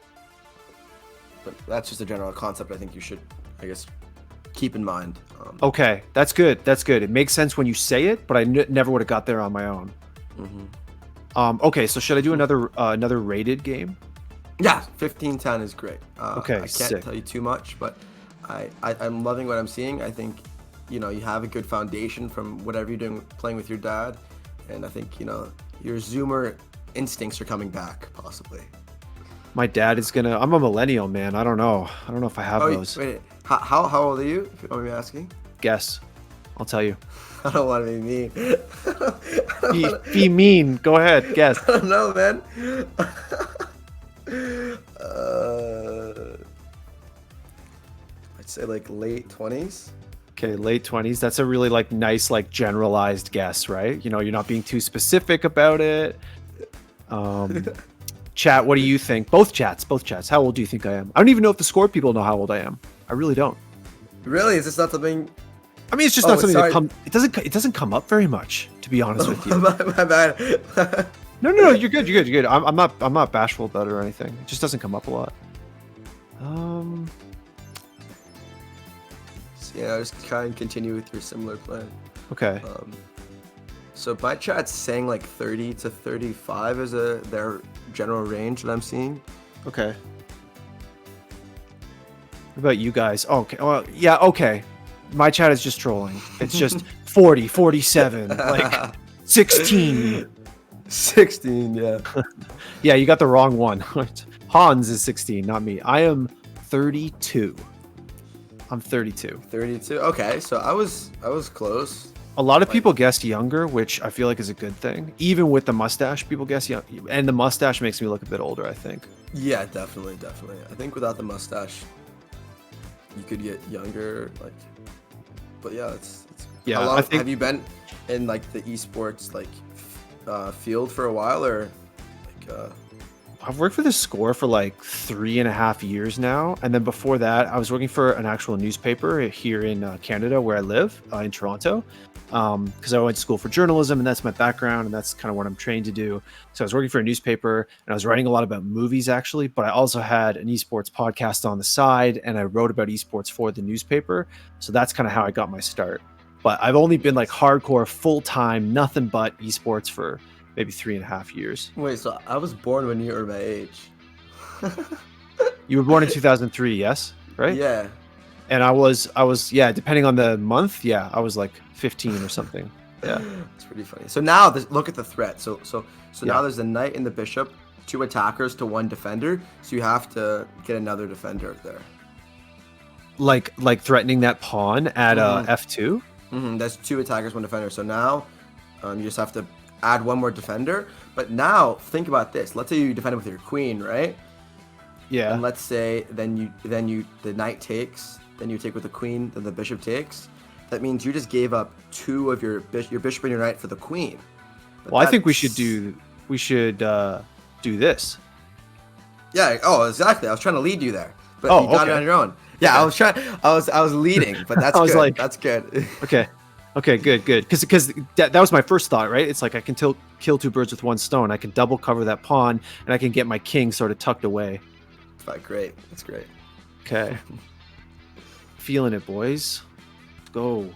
But that's just a general concept I think you should, I guess, keep in mind. Okay, that's good. That's good. It makes sense when you say it, but I never would have got there on my own. Okay, so should I do another rated game? Yeah, 15-10 is great. Okay, I can't sick. tell you too much, but I'm loving what I'm seeing. I think, you have a good foundation from whatever you're doing, playing with your dad, and I think, your Zoomer instincts are coming back, possibly. My dad is gonna. I'm a millennial, man. I don't know. I don't know if I have those. Wait, how old are you, if you don't mind me asking? Guess. I'll tell you. I don't want to be mean. Be mean. Go ahead. Guess. I don't know, man. I'd say like late 20s. Okay, late 20s. That's a really nice generalized guess, right? You're not being too specific about it. Chat, what do you think? Both chats. How old do you think I am? I don't even know if the score people know how old I am. I really don't. Really? Is this not something? I mean, it's just not something that it doesn't come up very much, to be honest with you. My bad. No, you're good. I'm not bashful about it or anything. It just doesn't come up a lot. So, just try and continue with your similar plan. Okay. So my chat's saying like 30 to 35 is their general range that I'm seeing. Okay. What about you guys? Okay. Well, yeah, okay. My chat is just trolling. It's just 40, 47, 16. 16, yeah. Yeah, you got the wrong one. Hans is 16, not me. I am 32. I'm 32. 32. Okay, so I was close. A lot of people guessed younger, which I feel like is a good thing. Even with the mustache, people guess young, and the mustache makes me look a bit older, I think. Yeah, definitely. I think without the mustache, you could get younger. But yeah, it's yeah. How long have you been in the esports field for a while, or I've worked for the score for 3.5 years now, and then before that, I was working for an actual newspaper here in Canada, where I live in Toronto, because I went to school for journalism, and that's my background, and that's kind of what I'm trained to do. So I was working for a newspaper, and I was writing a lot about movies actually, but I also had an esports podcast on the side, and I wrote about esports for the newspaper. So that's kind of how I got my start. But I've only been hardcore, full time, nothing but esports for maybe 3.5 years. Wait, so I was born when you were my age. You were born in 2003, yes? Right? Yeah. And I was, yeah, depending on the month, yeah, I was 15 or something. Yeah. It's pretty funny. So now, look at the threat. So Yeah. now there's a knight and the bishop, 2 attackers to 1 defender. So you have to get another defender there. Like threatening that pawn at F2? That's 2 attackers, 1 defender. So now you just have to add 1 more defender. But now think about this. Let's say you defend with your queen, right? Yeah. And let's say then the knight takes, then you take with the queen, then the bishop takes. That means you just gave up 2 of your bishop and your knight for the queen. But well, I think we should do this. Yeah. Oh, exactly. I was trying to lead you there, but you got it on your own. Yeah, Okay. I was leading, but that's I was good. That's good. Okay, good. Because that was my first thought, right? It's I can kill 2 birds with 1 stone. I can double cover that pawn, and I can get my king sort of tucked away. Great. That's great. Okay. Feeling it, boys. Let's go.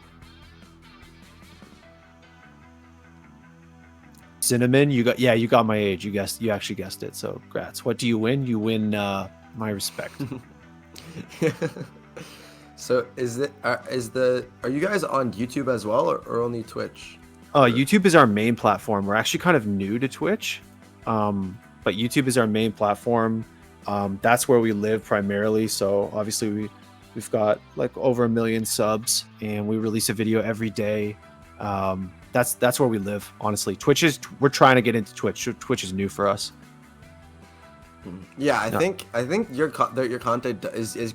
Cinnamon, you got my age. You actually guessed it. So, grats. What do you win? You win my respect. So are you guys on YouTube as well, or only Twitch? YouTube is our main platform. We're actually kind of new to Twitch, but YouTube is our main platform. That's where we live primarily. So obviously we've got over 1 million subs, and we release a video every day. That's where we live, honestly. We're trying to get into Twitch. Twitch is new for us. Yeah, I think your content is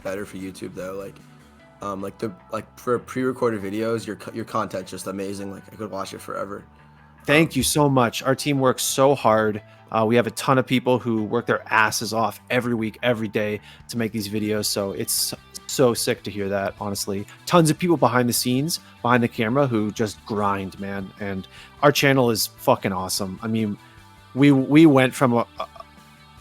better for YouTube though. For pre-recorded videos, your content's just amazing. I could watch it forever. Thank you so much. Our team works so hard. We have a ton of people who work their asses off every week, every day to make these videos. So it's so sick to hear that, honestly. Tons of people behind the scenes, behind the camera, who just grind, man. And our channel is fucking awesome. I mean, we went from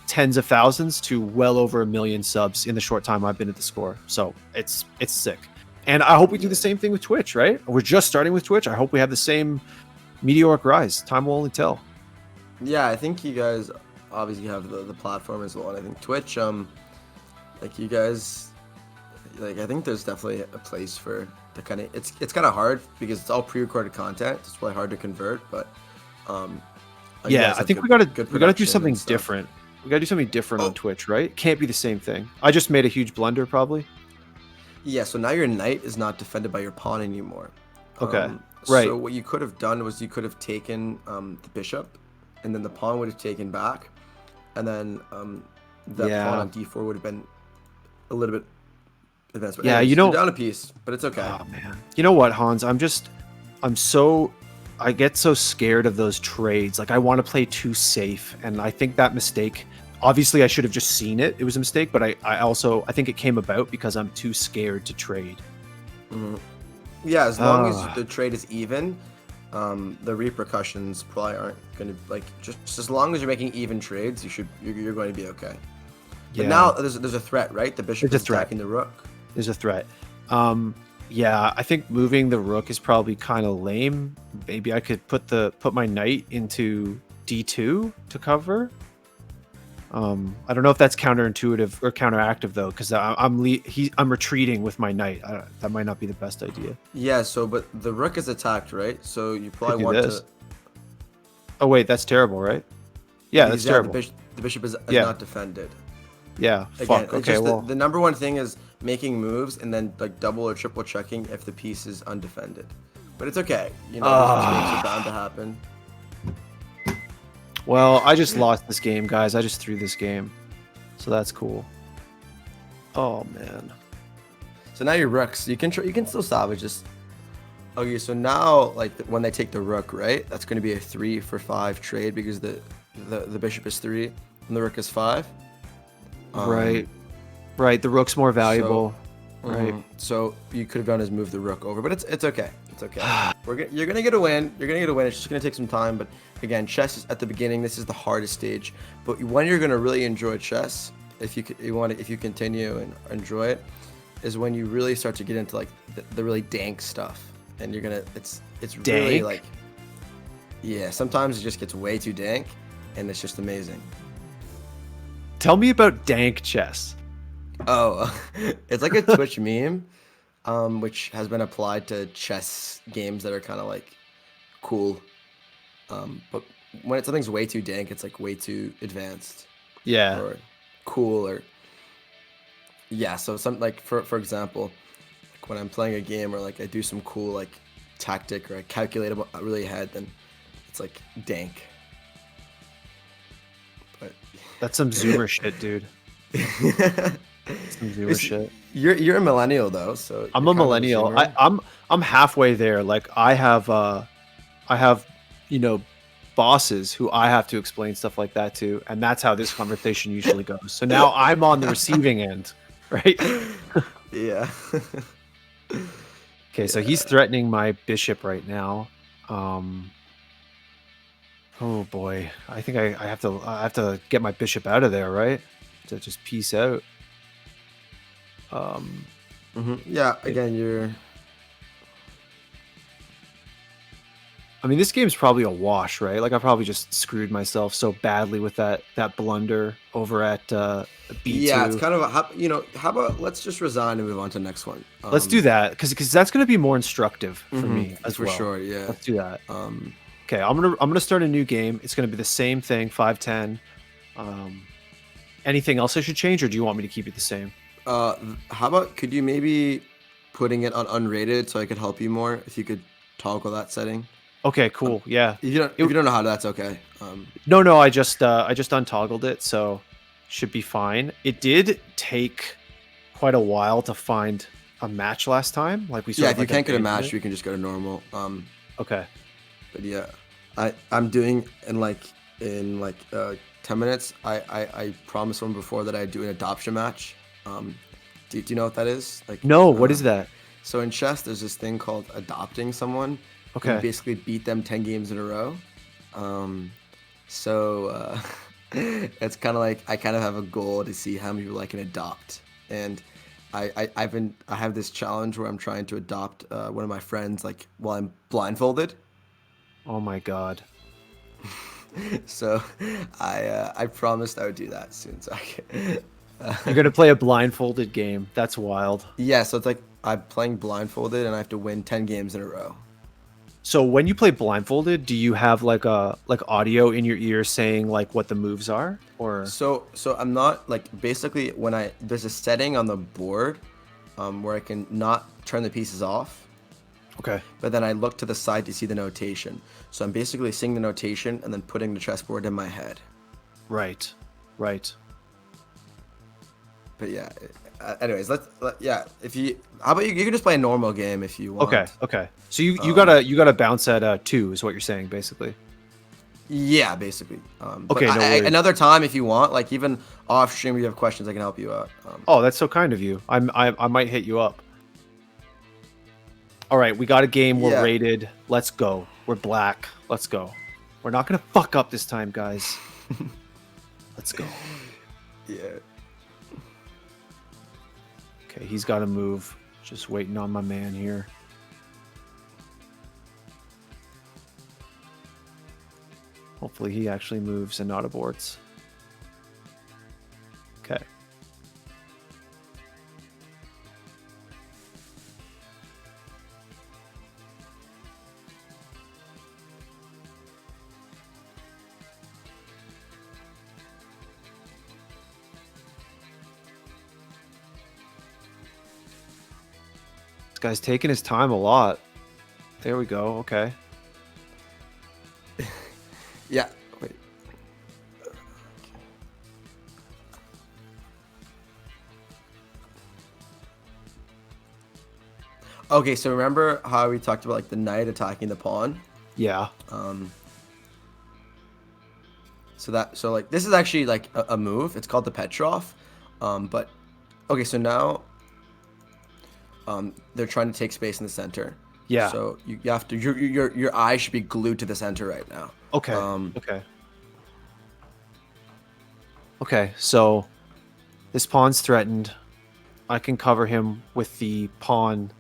tens of thousands to well over 1 million subs in the short time I've been at the score. So it's sick. And I hope we do the same thing with Twitch, right? We're just starting with Twitch. I hope we have the same meteoric rise. Time will only tell. Yeah, I think you guys obviously have the platform as well, and I think Twitch, like you guys, like I think there's definitely a place for the kind of it's kind of hard because it's all pre-recorded content. It's really hard to convert, but yeah, I think we gotta do something different. We gotta do something different on Twitch, right? It can't be the same thing. I just made a huge blunder, probably. Yeah, so now your knight is not defended by your pawn anymore. Okay, right. So what you could have done was you could have taken the bishop, and then the pawn would have taken back, and then the pawn on d4 would have been a little bit advanced. But yeah, anyways, you know, you're down a piece, but it's okay. Oh man, you know what, Hans? I get so scared of those trades. Like I want to play too safe, and I think that mistake. Obviously, I should have just seen it. It was a mistake, but I think it came about because I'm too scared to trade. Mm-hmm. Yeah, as long as the trade is even, the repercussions probably aren't going to like just as long as you're making even trades, you're going to be okay. But now there's a threat, right? The bishop is attacking the rook. There's a threat. Yeah, I think moving the rook is probably kind of lame. Maybe I could put my knight into d2 to cover. I don't know if that's counterintuitive or counteractive though, because I'm retreating with my knight. That might not be the best idea. Yeah. So, but the rook is attacked, right? So you probably want to. Oh wait, that's terrible, right? Yeah, that's terrible. The bishop is not defended. Yeah. Again, fuck. Okay. Well, the number one thing is making moves and then like double or triple checking if the piece is undefended. But it's okay. You know, mistakes are bound to happen. Well, I just lost this game, guys. I just threw this game. So that's cool. Oh, man. So now your rooks. You can still salvage this. Okay, so now, like, when they take the rook, right? That's going to be a 3 for 5 trade because the bishop is 3 and the rook is 5. Right. The rook's more valuable. Right. So you could have done is move the rook over, but it's okay. It's okay. You're gonna get a win. You're gonna get a win. It's just gonna take some time. But again, chess is at the beginning. This is the hardest stage. But when you're gonna really enjoy chess, if you continue and enjoy it, is when you really start to get into like the really dank stuff. And you're gonna it's dank? Really like sometimes it just gets way too dank, and it's just amazing. Tell me about dank chess. Oh, it's like a Twitch meme, which has been applied to chess games that are kind of like cool. But when something's way too dank, it's like way too advanced. Yeah. Or cool or so some like for example, like when I'm playing a game or like I do some cool like tactic or I calculate really ahead, then it's like dank. But that's some Zoomer shit, dude. Some Zoomer shit. You're a millennial though, so I'm a millennial. I'm halfway there. Like I have bosses who I have to explain stuff like that to, and that's how this conversation usually goes. So now I'm on the receiving end, right? Yeah. Okay, so he's threatening my bishop right now. Oh boy, I think I have to get my bishop out of there, right? To just peace out. Yeah, again, I mean, this game's probably a wash, right? Like I probably just screwed myself so badly with that blunder over at B2. Yeah, it's kind of how about let's just resign and move on to the next one. Let's do that because that's going to be more instructive for me as for well. Sure. Yeah, let's do that. Okay, I'm gonna start a new game. It's gonna be the same thing, 5-10. Anything else I should change, or do you want me to keep it the same? How about could you maybe putting it on unrated so I could help you more if you could toggle that setting? Okay, cool. Yeah. If you don't know how, that's okay. No, I just untoggled it, so should be fine. It did take quite a while to find a match last time. Like we if you can't get a match, we can just go to normal. Okay. But yeah, I'm doing in 10 minutes. I promised one before that I'd do an adoption match. Do you know what that is? Like, No, what is that? so in chess, there's this thing called adopting someone. And you Okay. basically beat them 10 games in a row. Um, so it's kind of like I kind of have a goal to see how many people I can adopt. And I have this challenge where I'm trying to adopt one of my friends like while I'm blindfolded. Oh my God. So I promised I would do that soon. So I can, You're gonna play a blindfolded game. That's wild. yeah, so it's like I'm playing blindfolded and I have to win 10 games in a row. So when you play blindfolded, do you have like audio in your ear saying like what the moves are, or? So I'm not like basically when there's a setting on the board where I can not turn the pieces off, Okay. but then I look to the side to see the notation. So I'm basically seeing the notation and then putting the chessboard in my head. Right. Right. But yeah, anyways, yeah. How about you can just play a normal game if you want. Okay. Okay. So you gotta bounce at 2 is what you're saying basically. Yeah, basically. Okay, no worries. Another time if you want, like even off stream, if you have questions, I can help you out. Oh, that's so kind of you. I might hit you up. All right, we got a game. We're Yeah. rated. Let's go. We're black. Let's go. We're not gonna fuck up this time, guys. Let's go. Yeah. Okay, he's got to move. Just waiting on my man here. Hopefully he actually moves and not aborts. Okay. This guy's taking his time a lot. There we go. Okay. Yeah. Wait. Okay, so remember how we talked about like the knight attacking the pawn? Yeah. So like this is actually like a move. It's called the Petrov. But okay, so now they're trying to take space in the center. Yeah. So you have to your eye should be glued to the center right now. Okay. Okay. Okay. So this pawn's threatened. I can cover him with the pawn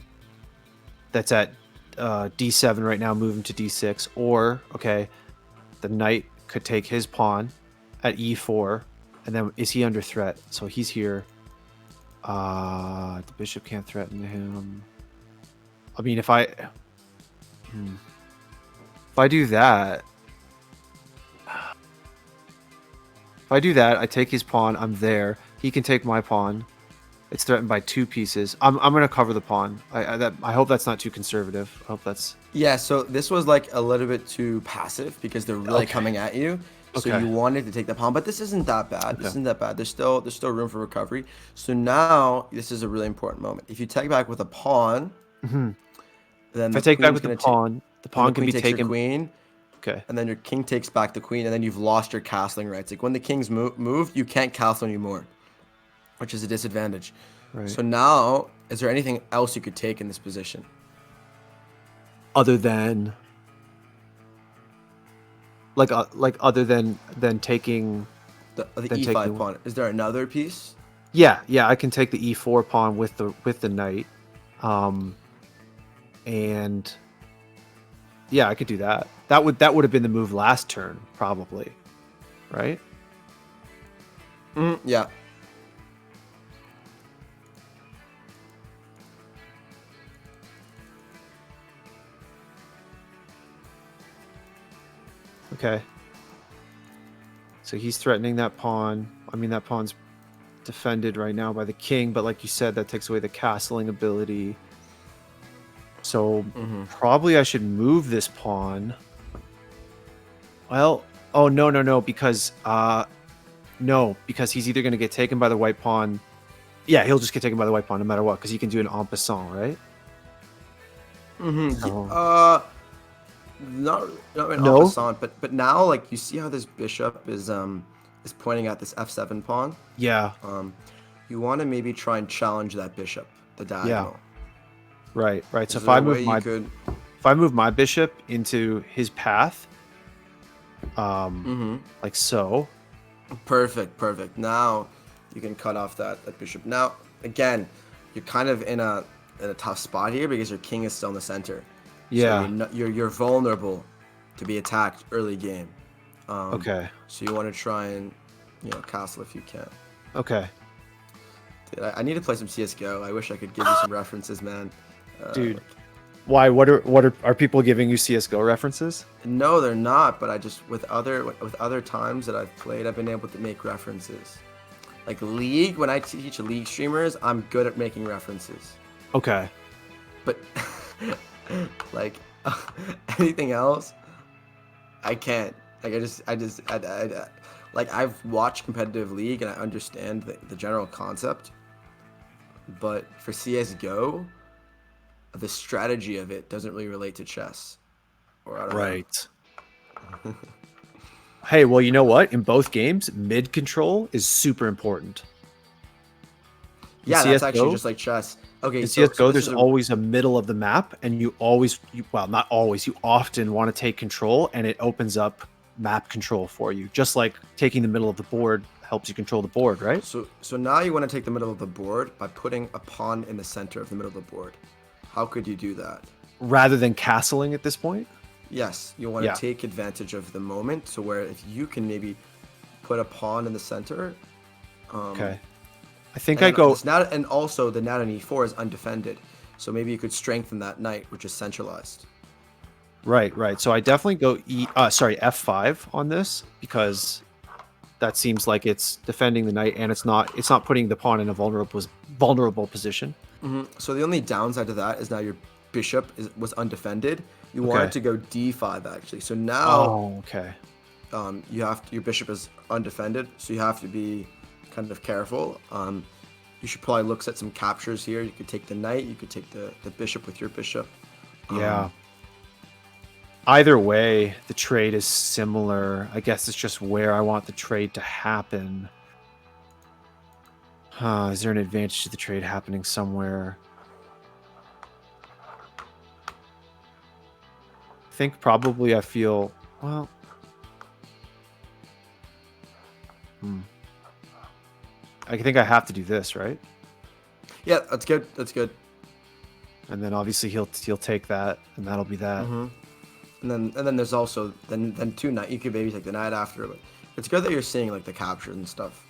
that's at d7 right now, moving to d6. Or, okay, the knight could take his pawn at e4. And then is he under threat? So he's here. The bishop can't threaten him. I mean, if I do that, I take his pawn. I'm there. He can take my pawn. It's threatened by 2 pieces. I'm gonna cover the pawn. I hope that's not too conservative. I hope that's. Yeah. So this was like a little bit too passive because they're really Okay. coming at you. So Okay. you wanted to take the pawn, but this isn't that bad. Okay. This isn't that bad. There's still room for recovery. So now this is a really important moment. If you take back with a pawn, then If I take back with the pawn can be takes your taken. queen, Okay. and then your king takes back the queen, and then you've lost your castling rights. Like when the king's moved, you can't castle anymore, which is a disadvantage. Right. So now, is there anything else you could take in this position? Other than. Like other than taking. The Then take e5 the- pawn. Is there another piece? Yeah, I can take the e4 pawn with the knight, and yeah, I could do that. That would have been the move last turn, probably, right? Yeah. Okay. So he's threatening that pawn. I mean, that pawn's defended right now by the king, but like you said, that takes away the castling ability. So probably I should move this pawn. Well, oh no, because because he's either going to get taken by the white pawn. Yeah, he'll just get taken by the white pawn no matter what, because he can do an en passant, right? Oh. Not an No? en passant, but now like you see how this bishop is pointing at this f7 pawn. Yeah. you want to maybe try and challenge that bishop, the Yeah. diagonal. Right. Right. So Is if there I a way move you my could? if I move my bishop into his path, Mm-hmm. like so. Perfect, perfect. Now you can cut off that bishop. Now again, you're kind of in a tough spot here because your king is still in the center. So Yeah. you're vulnerable to be attacked early game. Okay. So you want to try and castle if you can. Okay. Dude, I need to play some CS:GO. I wish I could give you some references, man. Dude. Why? Are people giving you CS:GO references? No, they're not. But I just with other times that I've played, I've been able to make references. Like League, when I teach League streamers, I'm good at making references. Okay. But like anything else, I can't. Like like I've watched competitive League and I understand the general concept. But for CS:GO, the strategy of it doesn't really relate to chess. Or I don't know. Right. Hey, well, you know what? In both games, mid control is super important. Yeah, that's actually CS:GO, just like chess. Okay, in so CS:GO, this there's is always a middle of the map, and you well, not always, you often want to take control, and it opens up map control for you. Just like taking the middle of the board helps you control the board, right? so now you want to take the middle of the board by putting a pawn in the center of the middle of the board. How could you do that? Rather than castling at this point. Yes, you want to take advantage of the moment. So where if you can maybe put a pawn in the center. Okay. I think I go. And also the knight on e4 is undefended, so maybe you could strengthen that knight, which is centralized. Right, right. So I definitely go f5 on this because that seems like it's defending the knight and it's not putting the pawn in a vulnerable position. Mm-hmm. So the only downside to that is now your bishop was undefended. You want it to go d5 actually. So now, your bishop is undefended, so you have to be kind of careful. You should probably look at some captures here. You could take the knight. You could take the bishop with your bishop. Yeah. Either way, the trade is similar. I guess it's just where I want the trade to happen. Is there an advantage to the trade happening somewhere? I think probably I feel, well... I think I have to do this, right? Yeah, that's good. That's good. And then obviously he'll take that, and that'll be that. Mm-hmm. And then there's also then two knight. You could maybe take the knight after, but it's good that you're seeing like the captures and stuff.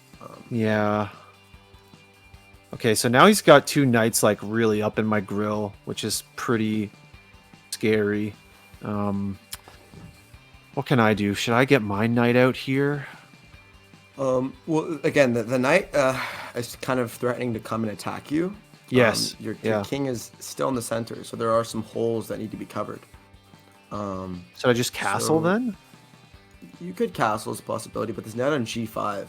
Yeah. Okay, so now he's got two knights like really up in my grill, which is pretty scary. What can I do? Should I get my knight out here? Well, again, the knight is kind of threatening to come and attack you. Yes. Your king is still in the center, so there are some holes that need to be covered. Should I just castle then? You could castle as a possibility, but this knight on g5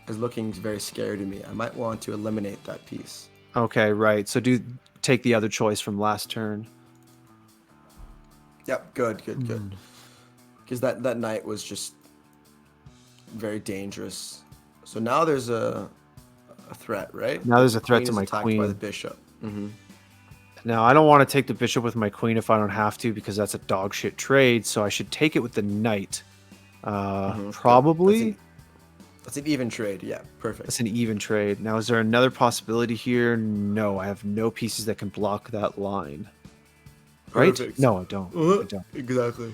is looking very scary to me. I might want to eliminate that piece. Okay, right. So take the other choice from last turn. Yep, good. Because that knight was just very dangerous. So now there's a threat, right? Now there's a threat to my attacked queen. by the bishop. Mm-hmm. Now I don't want to take the bishop with my queen if I don't have to, because that's a dog shit trade. So I should take it with the knight. Probably. That's an even trade. Yeah, perfect. That's an even trade. Now, is there another possibility here? No, I have no pieces that can block that line. Right? Perfect. No, I don't. I don't. Exactly.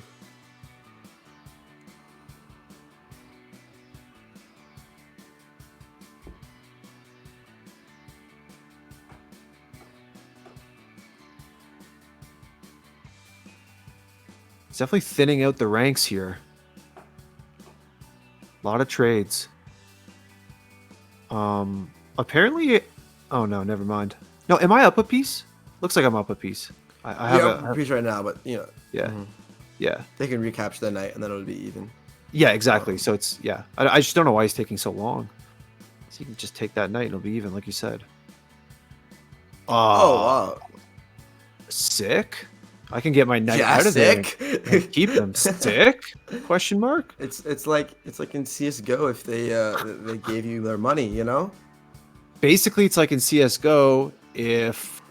It's definitely thinning out the ranks here. A lot of trades. Apparently, oh no, never mind. No, am I up a piece? Looks like I'm up a piece. I have a piece right now, but Yeah. Mm-hmm. Yeah. They can recapture the knight, and then it'll be even. Yeah, exactly. So it's I just don't know why he's taking so long. So you can just take that knight and it'll be even, like you said. Oh wow. Sick. I can get my knight out of there and keep them. Sick? Question mark. It's like in CS:GO if they gave you their money, you know. basically it's like in CS:GO if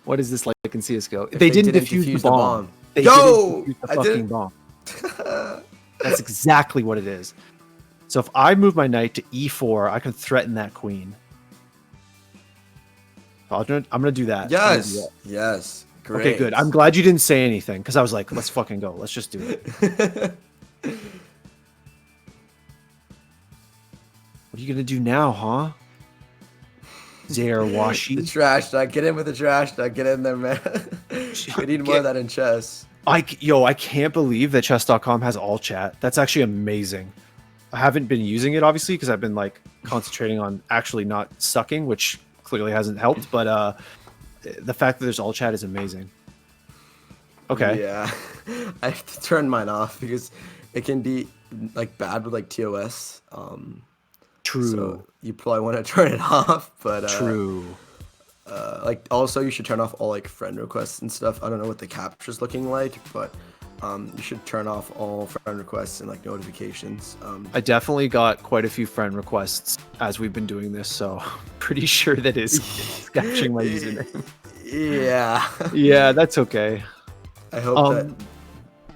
what is this like in CS:GO? If They didn't defuse the bomb. They Yo! didn't defuse the I fucking didn't. bomb. That's exactly what it is. So if I move my knight to e4, I can threaten that queen. I'm gonna do that. Yes. Yes. Great. Okay, good. I'm glad you didn't say anything because I was like, let's fucking go. Let's just do it. What are you gonna do now, huh? Zare Washi. The trash talk. Get in with the trash talk. Get in there, man. We need more of that in chess. I can't believe that chess.com has all chat. That's actually amazing. I haven't been using it obviously because I've been like concentrating on actually not sucking, which clearly hasn't helped, but the fact that there's all chat is amazing. Okay. Yeah. I have to turn mine off because it can be like bad with like TOS. True. So you probably want to turn it off, but True. like also you should turn off all like friend requests and stuff. I don't know what the capture's looking like, but you should turn off all friend requests and like notifications. I definitely got quite a few friend requests as we've been doing this, so I'm pretty sure that is capturing my username. Yeah. Yeah, that's okay. I hope that.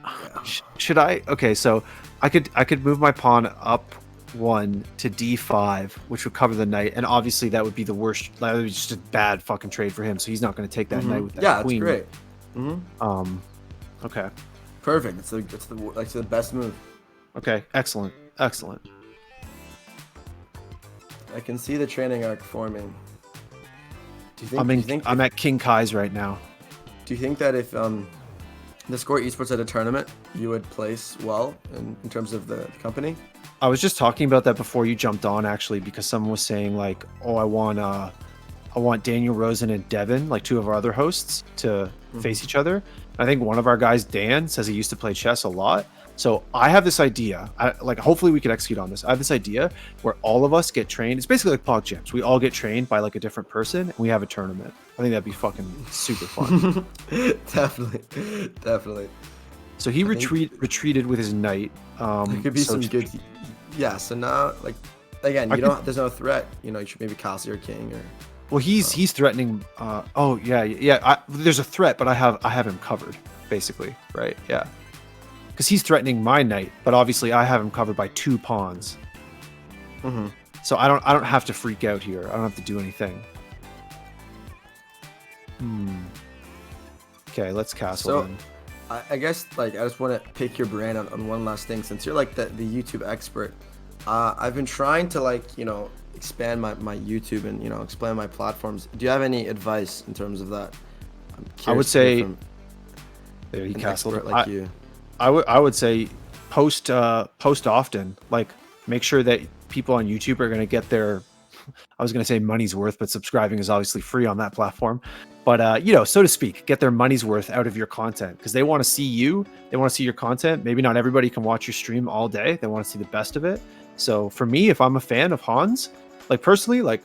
Yeah. Should I? Okay, so I could move my pawn up one to d5, which would cover the knight, and obviously that would be the worst. That would be just a bad fucking trade for him. So he's not going to take that knight with that queen. Yeah, that's great. Okay. Perfect. It's the best move. Okay. Excellent. Excellent. I can see the training arc forming. Do you think? I'm at King Kai's right now. Do you think that if the Score Esports at a tournament, you would place well in terms of the company? I was just talking about that before you jumped on, actually, because someone was saying like, "Oh, I want Daniel Rosen and Devin, like two of our other hosts, to face each other." I think one of our guys, Dan, says he used to play chess a lot. So I have this idea. Hopefully we can execute on this. I have this idea where all of us get trained. It's basically like Pog Jams. We all get trained by like a different person, and we have a tournament. I think that'd be fucking super fun. Definitely. So he retreated with his knight. There could be some good. Yeah. So now, like, again, there's no threat. You know, you should maybe castle your king or. Well, he's threatening. Oh yeah. There's a threat, but I have him covered, basically, right? Yeah. Because he's threatening my knight, but obviously I have him covered by 2 pawns. So I don't have to freak out here. I don't have to do anything. Okay, let's castle then. I guess like I just want to pick your brain on one last thing, since you're like the YouTube expert. I've been trying to expand my YouTube and expand my platforms. Do you have any advice in terms of that? I would say there he castled like you. I would say post often. Like make sure that people on YouTube are going to get their, I was going to say money's worth, but subscribing is obviously free on that platform. But so to speak, get their money's worth out of your content, because they want to see you. They want to see your content. Maybe not everybody can watch your stream all day. They want to see the best of it. So for me, if I'm a fan of Hans, like personally, like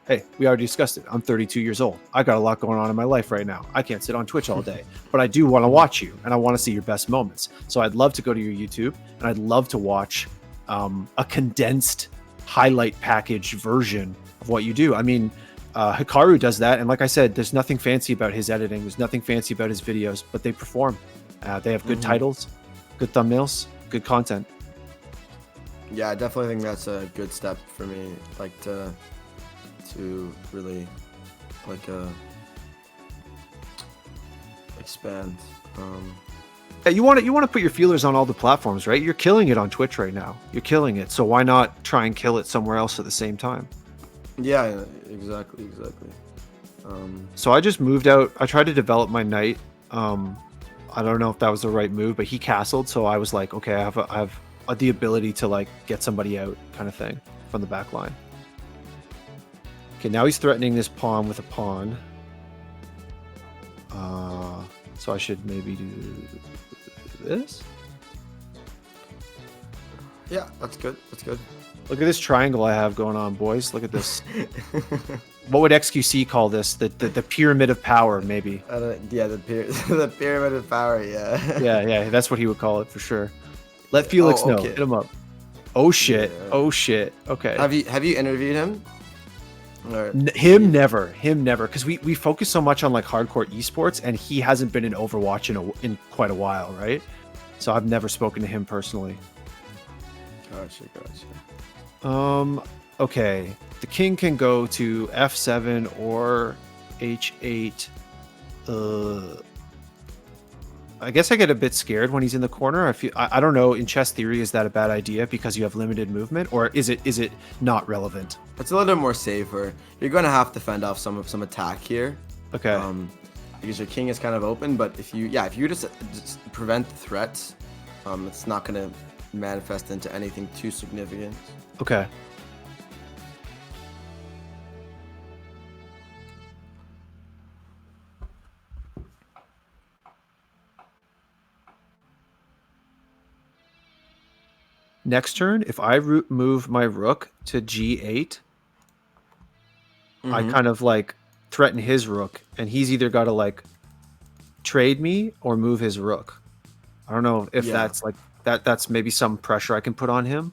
hey, we already discussed it. I'm 32 years old. I got a lot going on in my life right now. I can't sit on Twitch all day, but I do want to watch you and I want to see your best moments. So I'd love to go to your YouTube and I'd love to watch a condensed highlight package version of what you do. I mean, Hikaru does that. And like I said, there's nothing fancy about his editing. There's nothing fancy about his videos, but they perform. They have good titles, good thumbnails, good content. Yeah, I definitely think that's a good step for me. Like to really expand. Yeah, you want to put your feelers on all the platforms, right? You're killing it on Twitch right now. You're killing it. So why not try and kill it somewhere else at the same time? Yeah, exactly. So I just moved out. I tried to develop my knight. I don't know if that was the right move, but he castled. So I was like, okay, I have the ability to like get somebody out, kind of thing, from the back line. Okay, now he's threatening this pawn with a pawn. So I should maybe do this. Yeah, that's good. Look at this triangle I have going on, boys. Look at this. What would XQC call this? The pyramid of power, maybe. The pyramid of power. Yeah. Yeah. That's what he would call it for sure. Let Felix know. Hit him up. Oh shit. Yeah. Oh shit. Okay. Have you interviewed him? Or Him never. Him never. Because we focus so much on like hardcore esports, and he hasn't been in Overwatch in quite a while, right? So I've never spoken to him personally. Gotcha. Okay. The king can go to F7 or H8. I guess I get a bit scared when he's in the corner. I don't know. In chess theory, is that a bad idea because you have limited movement, or is it not relevant? It's a little bit more safer. You're going to have to fend off some attack here. Okay. Because your king is kind of open, but if you just prevent the threats, it's not going to manifest into anything too significant. Okay. Next turn, if I move my rook to G8, I kind of like threaten his rook, and he's either got to like trade me or move his rook. I don't know if that's like that's maybe some pressure I can put on him.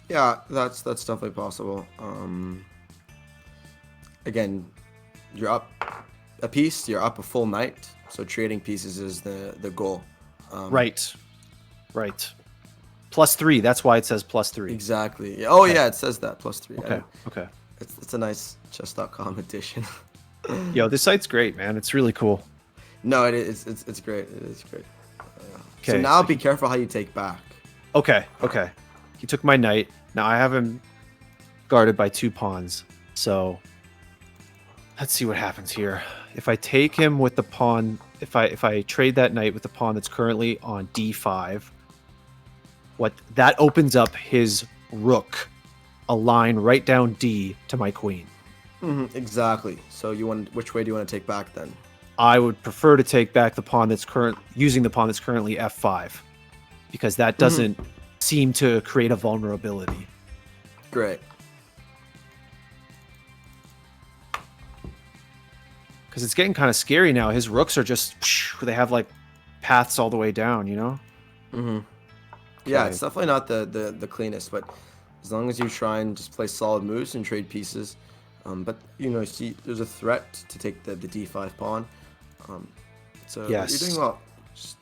Yeah, that's definitely possible. Again, you're up a piece, you're up a full knight, so trading pieces is the goal. Right. +3. That's why it says +3. Exactly. Oh yeah, it says that +3. Okay. It's a nice chess.com edition. Yo, this site's great, man. It's really cool. No, it is. It's great. It is great. Okay. So now be careful how you take back. Okay. He took my knight. Now I have him guarded by 2 pawns. So let's see what happens here. If I take him with the pawn, if I trade that knight with the pawn that's currently on D5, that opens up his rook, a line right down D to my queen. Exactly. So which way do you want to take back then? I would prefer to take back the pawn using the pawn that's currently F5, because that doesn't seem to create a vulnerability. Great. Because it's getting kind of scary now. His rooks are just, they have like paths all the way down, you know? Yeah, it's definitely not the cleanest, but as long as you try and just play solid moves and trade pieces. But see, there's a threat to take the D5 pawn. So yes. You're doing well.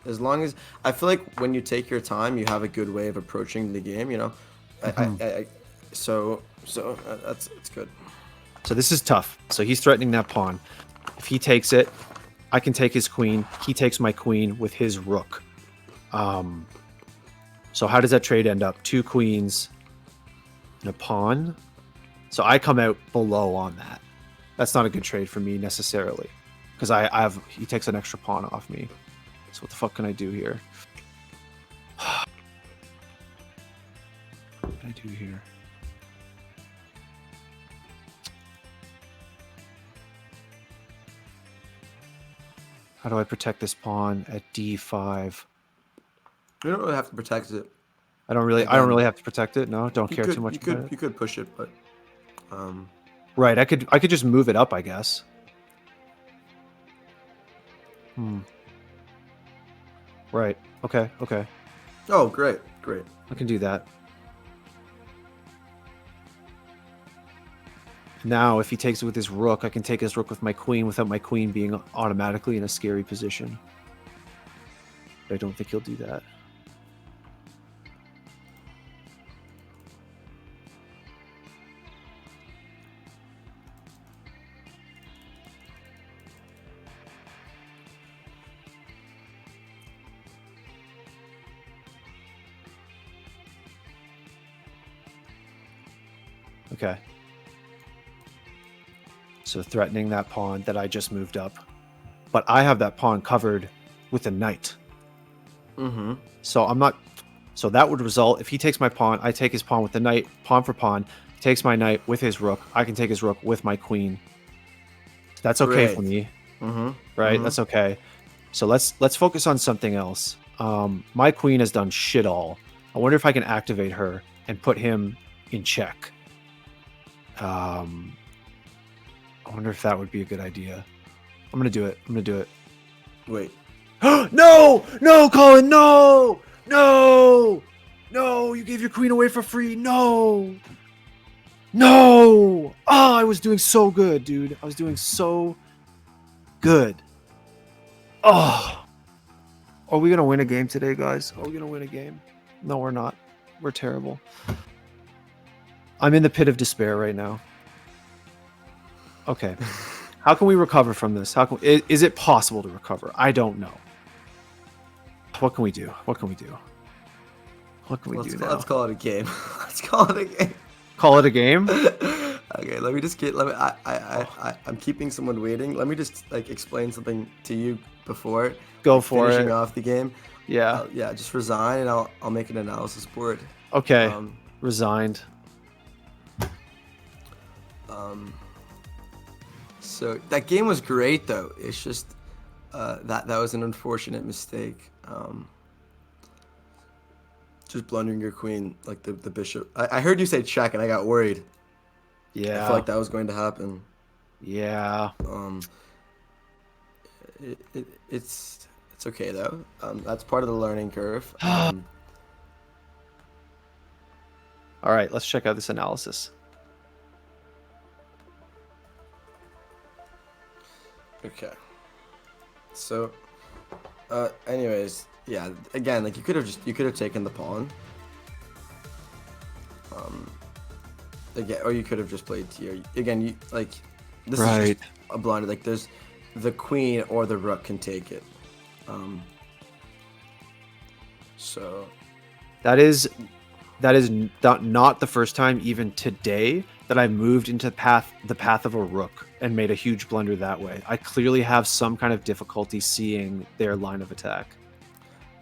As long as I feel like when you take your time, you have a good way of approaching the game. So that's good. So this is tough. So he's threatening that pawn. If he takes it, I can take his queen. He takes my queen with his rook. So how does that trade end up? 2 queens and a pawn. So I come out below on that. That's not a good trade for me necessarily, because he takes an extra pawn off me. So what the fuck can I do here? What can I do here? How do I protect this pawn at D5? You don't really have to protect it. I don't really have to protect it. No, don't care too much about it. You could push it, but right, I could just move it up, I guess. Right. Okay. Oh, great. I can do that. Now, if he takes it with his rook, I can take his rook with my queen without my queen being automatically in a scary position. But I don't think he'll do that. Okay. So threatening that pawn that I just moved up. But I have that pawn covered with a knight. So I'm not... So that would result, if he takes my pawn, I take his pawn with the knight, pawn for pawn. He takes my knight with his rook. I can take his rook with my queen. That's okay for me. Right? That's okay. So let's focus on something else. My queen has done shit all. I wonder if I can activate her and put him in check. I wonder if that would be a good idea. I'm gonna do it. Wait. No, Colin, no. No, you gave your queen away for free. No. No. Oh, I was doing so good, dude. I was doing so good. Oh. Are we going to win a game today, guys? Are we going to win a game? No, we're not. We're terrible. I'm in the pit of despair right now. Okay. How can we recover from this? Is it possible to recover? I don't know. What can we do? What can we do? What can we do now? Let's call it a game. Let's call it a game. Call it a game? Okay, let me just get. I'm keeping someone waiting. Let me just like explain something to you before. Go for it. Finishing off the game. Yeah. Yeah. Just resign, and I'll make an analysis board. Okay. Resigned. So that game was great, though. It's just that was an unfortunate mistake. Just blundering your queen, like the bishop. I heard you say check, and I got worried. Yeah. I felt like that was going to happen. Yeah. It's okay though. That's part of the learning curve. All right, let's check out this analysis. Okay. So, anyways, yeah. Again, like you could have taken the pawn. Again, or you could have just played tier. Again, you like this Right. is just a blunder. Like there's the queen or the rook can take it. So That is not the first time, even today, that I moved into the path of a rook and made a huge blunder that way. I clearly have some kind of difficulty seeing their line of attack.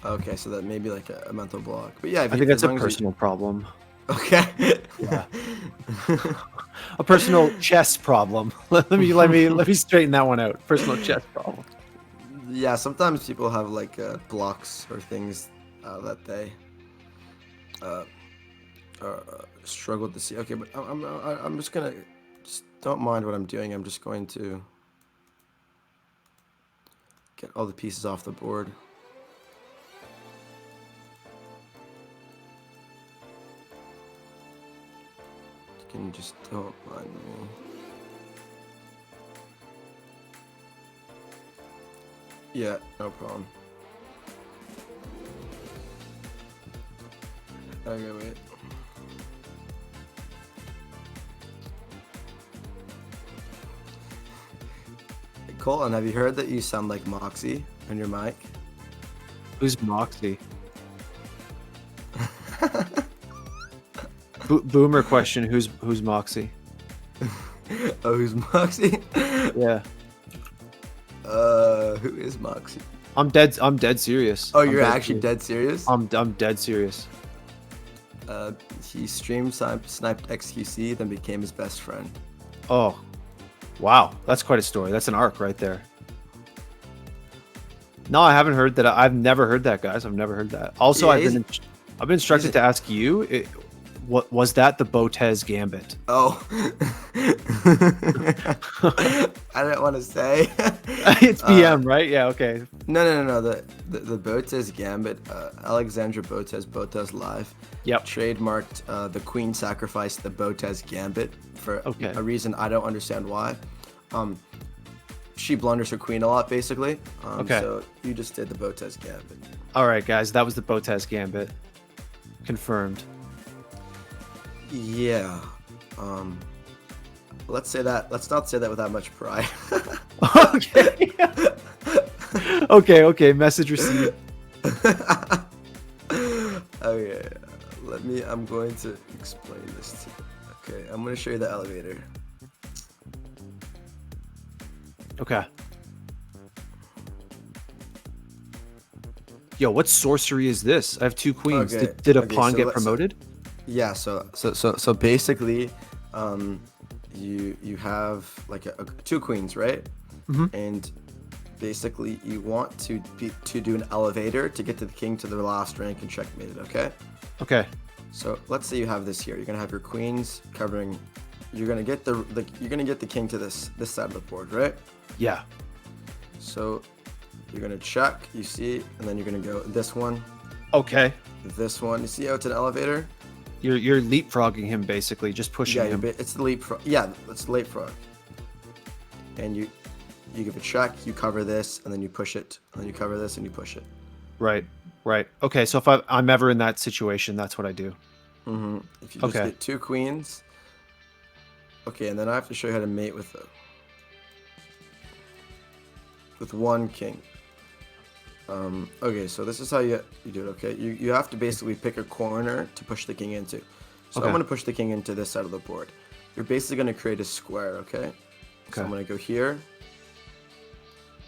okay, so that may be like a mental block. But yeah, I think that's a personal problem. Okay. Yeah. A personal chess problem. let me straighten that one out. Personal chess problem. Yeah, sometimes people have like blocks or things that they struggle to see. Okay, but I'm just gonna don't mind what I'm doing. I'm just going to get all the pieces off the board. You can just don't mind me. Yeah, no problem. Okay, wait. Colton, have you heard that you sound like Moxie on your mic? Who's Moxie? Boomer question. Who's Moxie? Oh, who's Moxie? Yeah. Who is Moxie? I'm dead serious. Oh, you're actually dead serious? I'm dead serious. He sniped XQC, then became his best friend. Oh, wow. That's quite a story. That's an arc right there. No, I haven't heard that. I've never heard that, guys. I've never heard that. Also, Yeah, I've been instructed to ask you, what was that the Botez Gambit? Oh. I didn't want to say. It's BM, right? Yeah, okay. No. The Botez Gambit, Alexandra Botez live. Yep. Trademarked the Queen sacrificed the Botez Gambit for Okay. a reason I don't understand why. She blunders her queen a lot, basically. Okay. So you just did the Botez Gambit. All right, guys. That was the Botez Gambit. Confirmed. Yeah. Let's not say that with that much pride. Okay. Okay. Message received. Okay. I'm going to explain this to you. Okay, I'm going to show you the elevator. Okay. Yo, what sorcery is this? I have two queens. Okay, Did a okay, pawn so get let's- promoted? Yeah, so basically, you have like two queens, right? Mhm. And basically you want to do an elevator to get to the king to the last rank and checkmate it, okay? Okay. So let's say you have this here. You're gonna have your queens covering. You're gonna get the king to this side of the board, right? Yeah. So you're gonna check. You see, and then you're gonna go this one, Okay. This one, you see how it's an elevator? You're leapfrogging him basically, just pushing Yeah, him. it's the leapfrog. Yeah, it's leapfrog. And you give a check, you cover this, and then you push it, and then you cover this, and you push it. Right. Right. Okay. So if I'm ever in that situation, that's what I do. If you just Okay. get 2 queens. Okay, and then I have to show you how to mate with 1 king. Okay, so this is how you do it. Okay, you have to basically pick a corner to push the king into. So Okay. I'm gonna push the king into this side of the board. You're basically gonna create a square. Okay. So Okay. I'm gonna go here.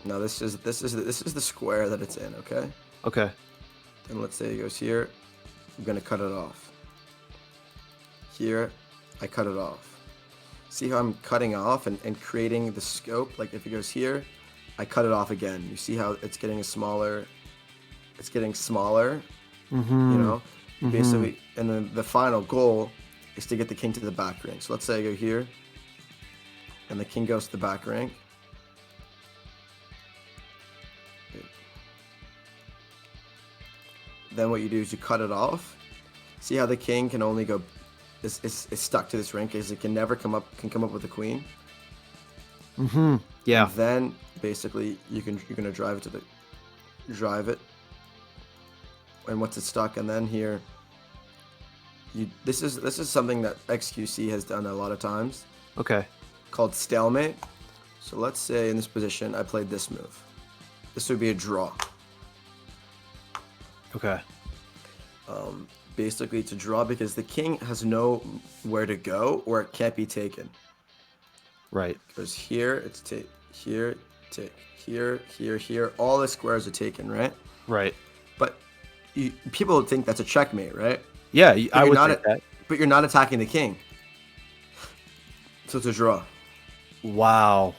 Now this is the square that it's in. Okay. Okay. And let's say it goes here. I'm gonna cut it off. Here, I cut it off. See how I'm cutting off and creating the scope? Like if it goes here, I cut it off again. You see how it's getting smaller? It's getting smaller, Basically, and then the final goal is to get the king to the back rank. So let's say I go here, and the king goes to the back rank. Then what you do is you cut it off. See how the king can only go is stuck to this rank because it can never come up with a queen. Yeah. And then basically you're gonna drive it. And once it's stuck, and then here this is something that XQC has done a lot of times. Okay. Called stalemate. So let's say in this position I played this move. This would be a draw. Okay. Basically to draw because the king has nowhere to go or it can't be taken. Right. Because here it's take, here, take, here, here, here. All the squares are taken, right? Right. But people would think that's a checkmate, right? Yeah, But I you're would not think that. But you're not attacking the king. So it's a draw. Wow.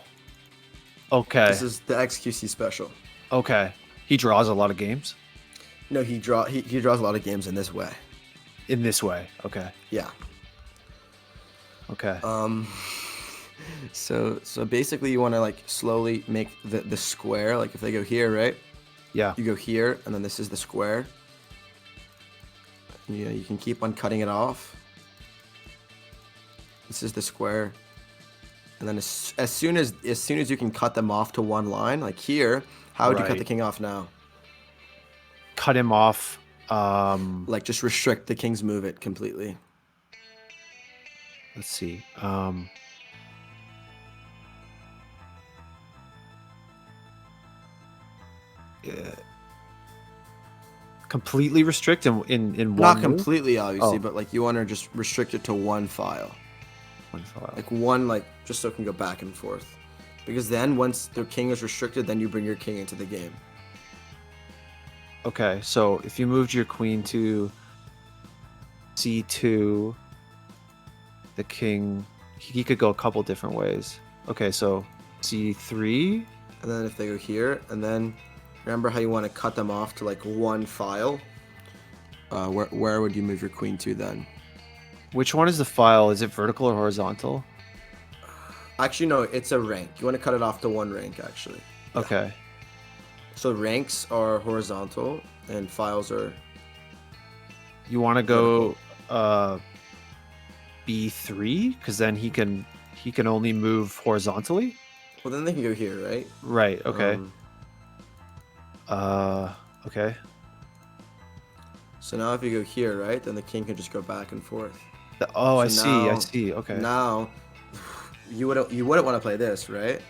Okay. This is the XQC special. Okay. He draws a lot of games No, he draws a lot of games in this way. in this way. Okay. Yeah. Okay. So basically you want to like slowly make the square. Like if they go here, right? Yeah. You go here, and then this is the square. You can keep on cutting it off. This is the square. And then as soon as you can cut them off to one line, like here, how would you cut the Right. king off now? Cut him off. Like just restrict the king's move it completely. Let's see. Completely restrict in one Not move? completely, obviously, Oh. but like you want to just restrict it to one file. One file. Like one, like just so it can go back and forth. Because then once the king is restricted, then you bring your king into the game. Okay, so if you moved your queen to c2, the king, he could go a couple different ways. Okay, so c3. And then if they go here, and then remember how you want to cut them off to like one file? Where would you move your queen to then? Which one is the file? Is it vertical or horizontal? Actually, no, it's a rank. You want to cut it off to one rank, actually. Okay. So ranks are horizontal, and files are... You want to go b3 because then he can only move horizontally? Well, then they can go here, right? Right, okay. Okay. So now if you go here, right, then the king can just go back and forth. Oh, I So see. I now- see. Okay. Now, you wouldn't want to play this, right?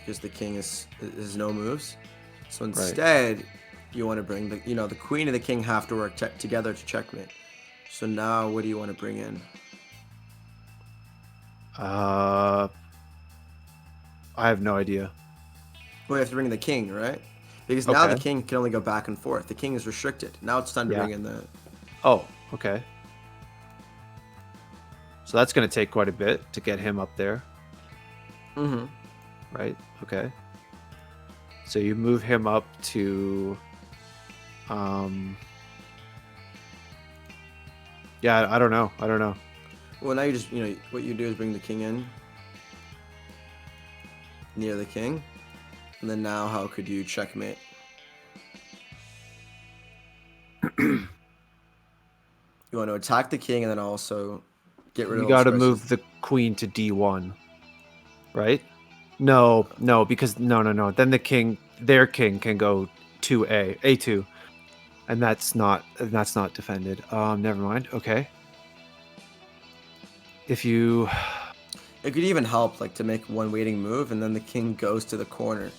Because the king is no moves. So instead, you want to bring the queen and the king have to work together to checkmate. So now, what do you want to bring in? I have no idea. Well, you have to bring in the king, right? Because now the Okay. king can only go back and forth. The king is restricted. Now it's time to Yeah. bring in the... Oh, okay. So that's going to take quite a bit to get him up there, Mm-hmm. right? Okay. So you move him up to, yeah, I don't know. Well, now you just, what you do is bring the king in near the king. And then now how could you checkmate? You want to attack the king and then also get rid of You all got to squares. move the queen to d1, right? No, because no. Then the king, their king, can go to a2, and that's not defended. Never mind. Okay. If you, It could even help like to make one waiting move, and then the king goes to the corner. Because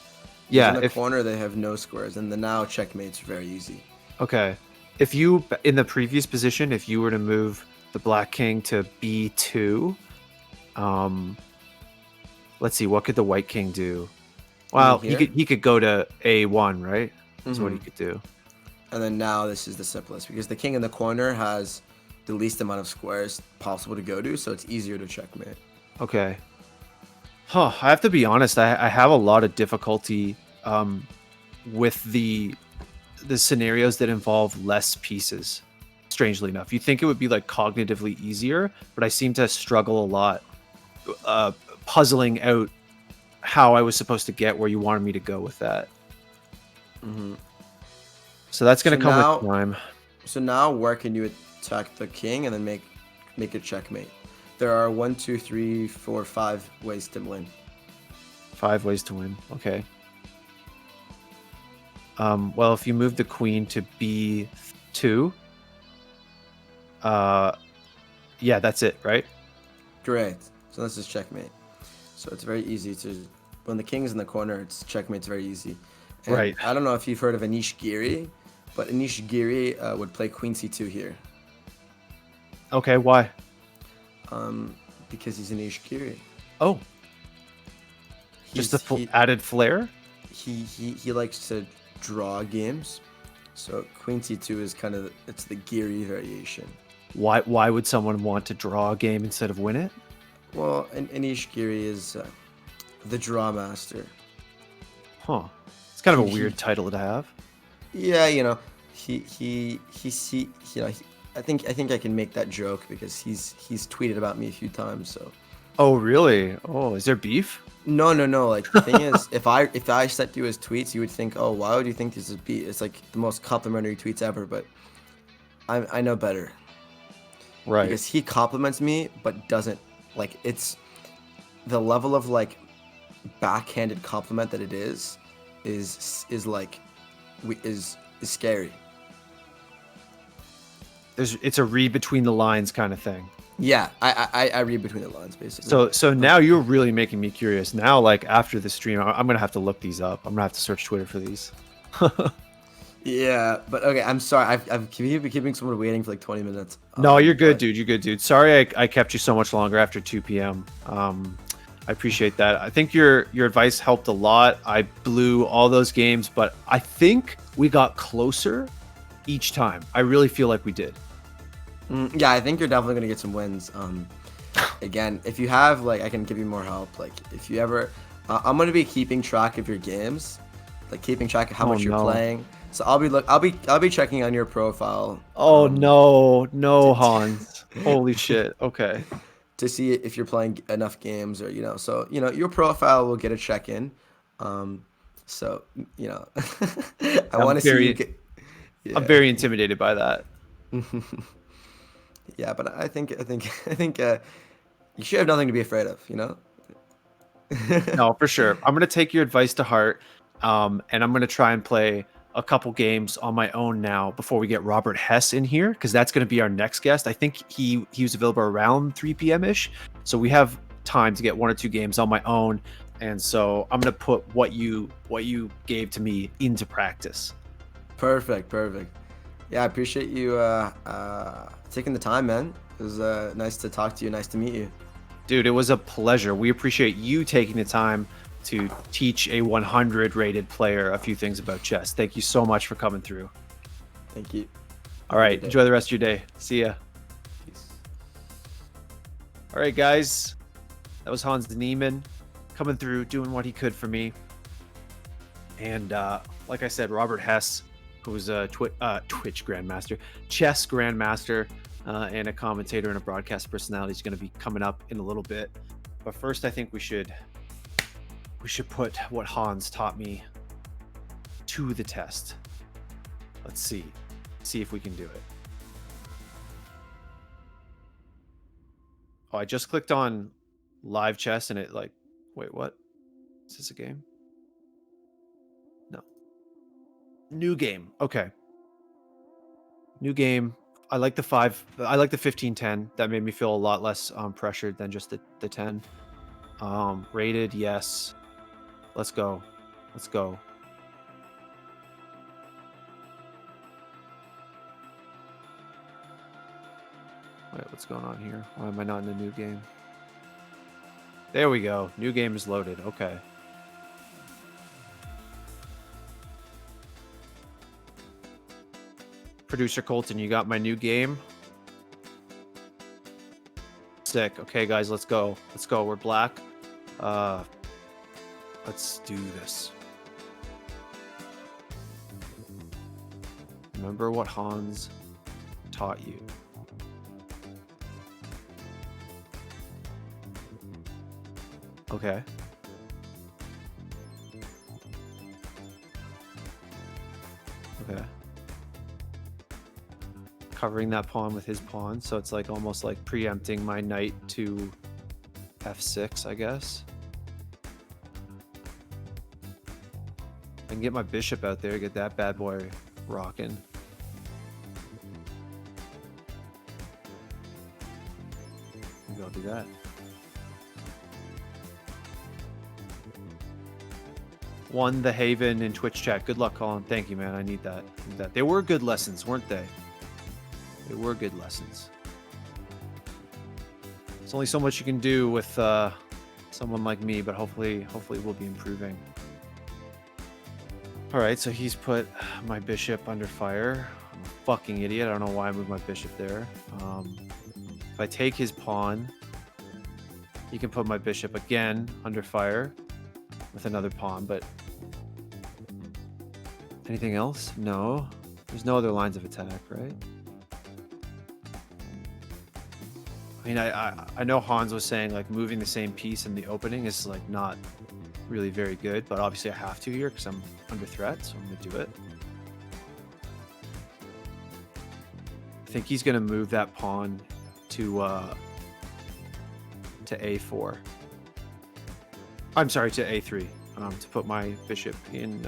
yeah, in the if corner they have no squares, and the now checkmate's very easy. okay, if you in the previous position, if you were to move the black king to b2, let's see, what could the white king do? Well, Here? he could go to a1, right? That's what he Mhm. could do. And then now this is the simplest because the king in the corner has the least amount of squares possible to go to, so it's easier to checkmate. Okay. Huh. I have to be honest. I have a lot of difficulty with the scenarios that involve less pieces. Strangely enough, you think it would be like cognitively easier, but I seem to struggle a lot puzzling out how I was supposed to get where you wanted me to go with that. Mm-hmm. So that's going to come now, with time. So now where can you attack the king and then make it checkmate? There are 1, 2, 3, 4, 5 ways to win. 5 ways to win. Okay. Well, if you move the queen to b2, yeah, that's it, right? Great. So this is checkmate. So it's very easy to, when the king's in the corner, it's checkmate's very easy. And Right. I don't know if you've heard of Anish Giri, but Anish Giri would play queen c2 here. Okay, why? Because he's Anish Giri. Oh, just the added flair? He likes to draw games. So queen c2 is kind of, it's the Giri variation. Why would someone want to draw a game instead of win it? Well, Anish Giri is the Grandmaster. Huh. It's kind of a weird title to have. Yeah, you know, I think I can make that joke because he's tweeted about me a few times. So. Oh really? Oh, is there beef? No. Like the thing is, if I sent you his tweets, you would think, oh, why would you think this is beef? It's like the most complimentary tweets ever, but I know better. Right. Because he compliments me, but doesn't like it's the level of like backhanded compliment that it is scary. It's a read between the lines kind of thing. Yeah, I read between the lines basically. So now you're really making me curious. Now, like after the stream, I'm gonna have to look these up. I'm gonna have to search Twitter for these. Yeah, but okay, I'm sorry. I've keeping someone waiting for like 20 minutes. No, you're good, dude. You're good, dude. Sorry I kept you so much longer after 2 p.m. I appreciate that. I think your advice helped a lot. I blew all those games, but I think we got closer each time. I really feel like we did. Yeah, I think you're definitely gonna get some wins. Again, if you have like, I can give you more help. Like, if you ever, I'm gonna be keeping track of your games, like keeping track of how much you're playing. So I'll be checking on your profile. Oh no, Hans! Holy shit! Okay. To see if you're playing enough games, or so your profile will get a check in. So I want to see you. Yeah. I'm very intimidated by that. Yeah, but I think you should have nothing to be afraid of. No, for sure. I'm gonna take your advice to heart, and I'm gonna try and play a couple games on my own now before we get Robert Hess in here, because that's going to be our next guest. I think he was available around 3 p.m. ish, so we have time to get 1 or 2 games on my own. And so I'm going to put what you gave to me into practice. Perfect. Yeah, I appreciate you taking the time, man. It was nice to talk to you. Nice to meet you. Dude, it was a pleasure. We appreciate you taking the time to teach a 100 rated player a few things about chess. Thank you so much for coming through. Thank you. All right, enjoy the rest of your day. See ya. Peace. All right, guys, that was Hans Niemann coming through, doing what he could for me. And like I said, Robert Hess, who's a Twitch Grandmaster, chess Grandmaster, and a commentator and a broadcast personality, is going to be coming up in a little bit. But first, I think we should put what Hans taught me to the test. Let's see. See if we can do it. Oh, I just clicked on live chess and it like, wait, what? Is this a game? No. New game. Okay. New game. I like the 15-10. That made me feel a lot less pressured than just the 10. Rated, yes. Let's go. Let's go. Wait, what's going on here? Why am I not in a new game? There we go. New game is loaded. Okay. Producer Colton, you got my new game? Sick. Okay, guys, let's go. Let's go. We're black. Let's do this. Remember what Hans taught you. Okay. Okay. Covering that pawn with his pawn, so it's like almost like preempting my knight to f6, I guess. I can get my bishop out there, get that bad boy rocking. Maybe I'll do that. Won the Haven in Twitch chat. Good luck, Colin. Thank you, man. I need that. They were good lessons, weren't they? They were good lessons. There's only so much you can do with someone like me, but hopefully we'll be improving. All right, so he's put my bishop under fire. I'm a fucking idiot. I don't know why I moved my bishop there. If I take his pawn, he can put my bishop again under fire with another pawn, but anything else? No. There's no other lines of attack, right? I mean, I know Hans was saying like moving the same piece in the opening is like not really very good, but obviously I have to here because I'm under threat, so I'm gonna do it. I think he's gonna move that pawn to a4. I'm sorry, to a3, to put my bishop in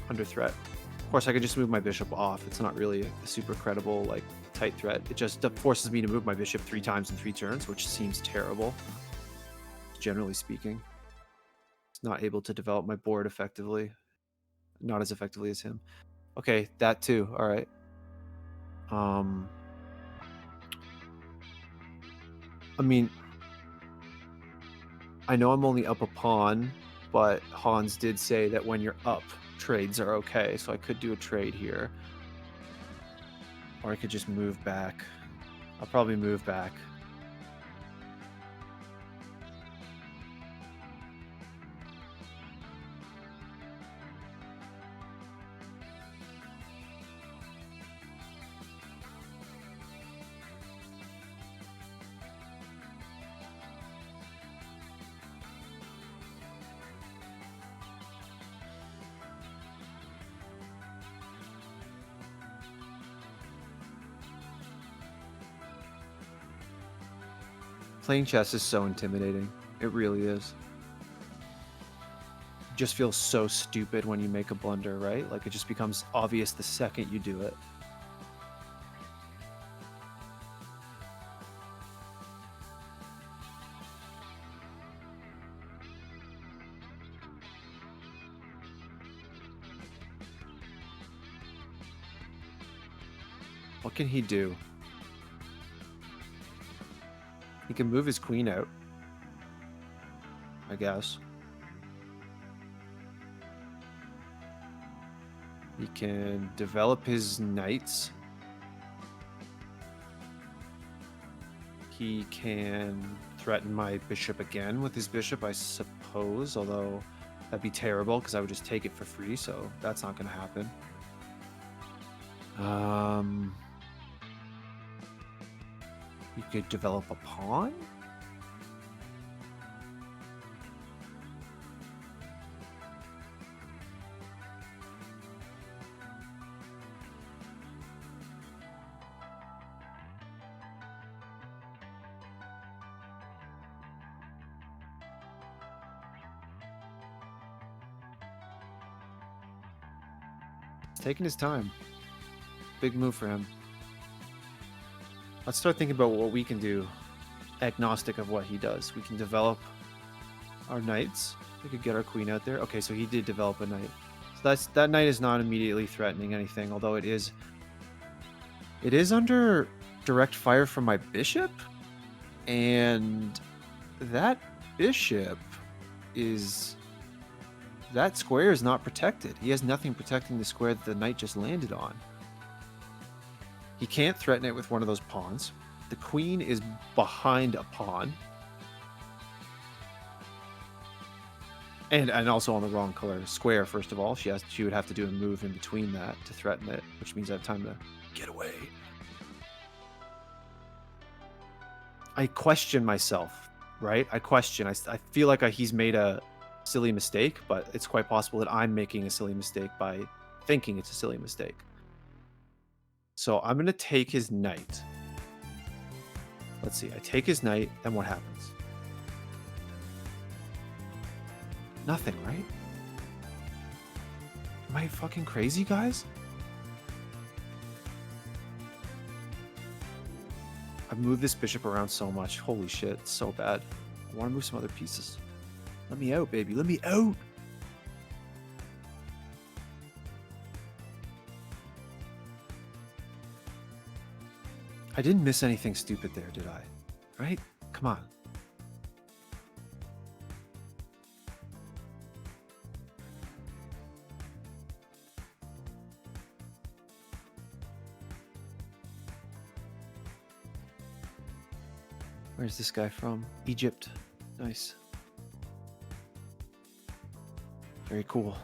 under threat. Of course, I could just move my bishop off. It's not really a super credible, like, tight threat. It just forces me to move my bishop 3 times in 3 turns, which seems terrible, generally speaking. It's not able to develop my board effectively. Not as effectively as him. Okay, that too. All right. I mean, I know I'm only up a pawn, but Hans did say that when you're up, trades are okay, so I could do a trade here. Or I could just move back. I'll probably move back. Playing chess is so intimidating. It really is. It just feels so stupid when you make a blunder, right? Like, it just becomes obvious the second you do it. What can he do? He can move his queen out, I guess. He can develop his knights. He can threaten my bishop again with his bishop, I suppose, although that'd be terrible because I would just take it for free, so that's not going to happen. You could develop a pawn? He's taking his time. Big move for him. Let's start thinking about what we can do, agnostic of what he does. We can develop our knights. We could get our queen out there. Okay, so he did develop a knight. So that knight is not immediately threatening anything, although it is under direct fire from my bishop, and that bishop is... that square is not protected. He has nothing protecting the square that the knight just landed on. He can't threaten it with one of those pawns. The queen is behind a pawn. And also on the wrong color square, first of all. She would have to do a move in between that to threaten it, which means I have time to get away. I question myself, right? I feel like he's made a silly mistake, but it's quite possible that I'm making a silly mistake by thinking it's a silly mistake. So I'm going to take his knight. Let's see. I take his knight, then what happens? Nothing, right? Am I fucking crazy, guys? I've moved this bishop around so much. Holy shit, it's so bad. I want to move some other pieces. Let me out, baby. Let me out! I didn't miss anything stupid there, did I? Right? Come on. Where's this guy from? Egypt. Nice. Very cool.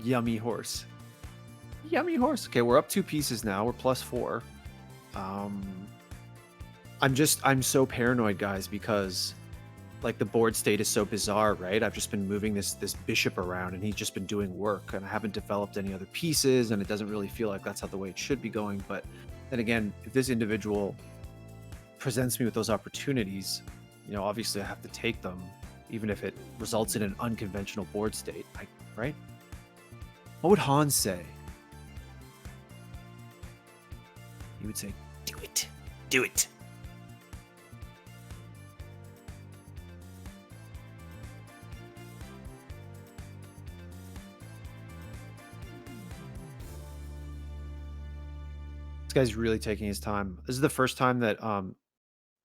Yummy horse. Yummy horse. Okay, we're up 2 pieces now. We're +4. I'm so paranoid, guys, because like the board state is so bizarre, right? I've just been moving this bishop around and he's just been doing work, and I haven't developed any other pieces, and it doesn't really feel like that's how the way it should be going. But then again, if this individual presents me with those opportunities, you know, obviously I have to take them, even if it results in an unconventional board state, right? What would Hans say? He would say, do it. Do it. This guy's really taking his time. This is the first time that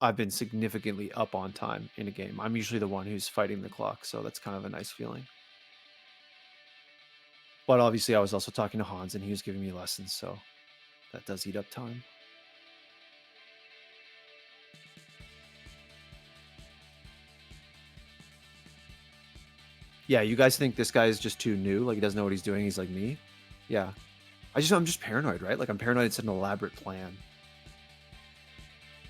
I've been significantly up on time in a game. I'm usually the one who's fighting the clock, so that's kind of a nice feeling. But obviously I was also talking to Hans and he was giving me lessons, so that does eat up time. Yeah, you guys think this guy is just too new, like he doesn't know what he's doing, he's like me? Yeah. I'm just paranoid, right? Like I'm paranoid it's an elaborate plan.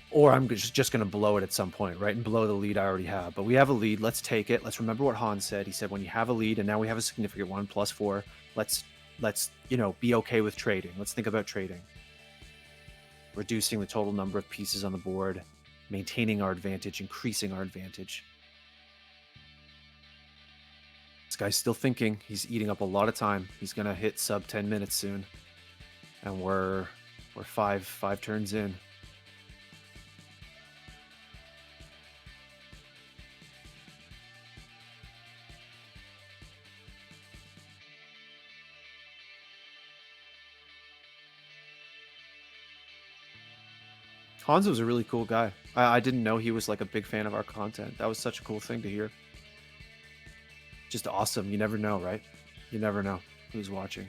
Or I'm just going to blow it at some point, right? And blow the lead I already have. But we have a lead. Let's take it. Let's remember what Hans said. He said, when you have a lead, and now we have a significant one, +4, let's you know, be okay with trading. Let's think about trading. Reducing the total number of pieces on the board, maintaining our advantage, increasing our advantage. This guy's still thinking. He's eating up a lot of time. He's going to hit sub 10 minutes soon. And we're 5 turns in. Hans was a really cool guy. I didn't know he was like a big fan of our content. That was such a cool thing to hear. Just awesome. You never know, right? You never know who's watching.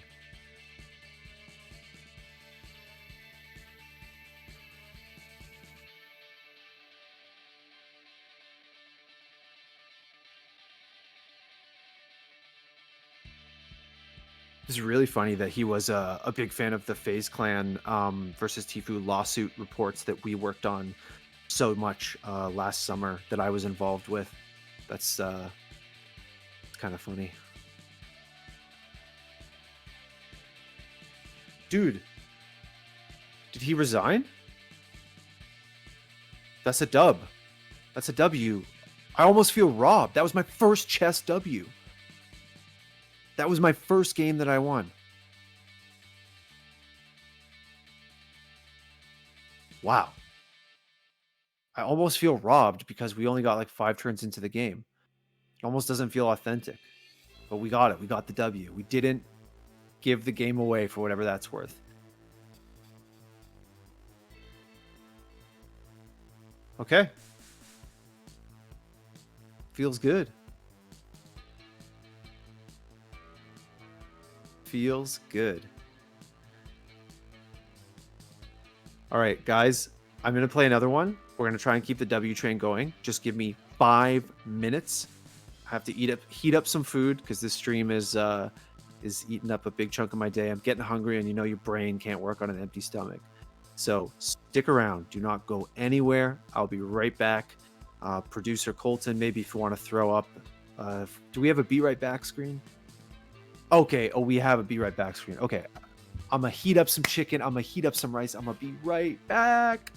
It's really funny that he was a big fan of the FaZe Clan versus Tfue lawsuit reports that we worked on so much last summer that I was involved with. That's it's kind of funny. Dude, Did he resign? That's a dub. That's a W. I almost feel robbed. That was my first chess W. That was my first game that I won. Wow. I almost feel robbed because we only got like 5 turns into the game. It almost doesn't feel authentic. But we got it. We got the W. We didn't give the game away for whatever that's worth. Okay. Feels good. Feels good. All right, guys. I'm going to play another one. We're going to try and keep the W train going. Just give me 5 minutes. I have to heat up some food because this stream is eating up a big chunk of my day. I'm getting hungry, and you know your brain can't work on an empty stomach. So stick around. Do not go anywhere. I'll be right back. Producer Colton, maybe if you want to throw up. Do we have a Be Right Back screen? Okay. Oh, we have a Be Right Back screen. Okay. I'm going to heat up some chicken. I'm going to heat up some rice. I'm going to be right back.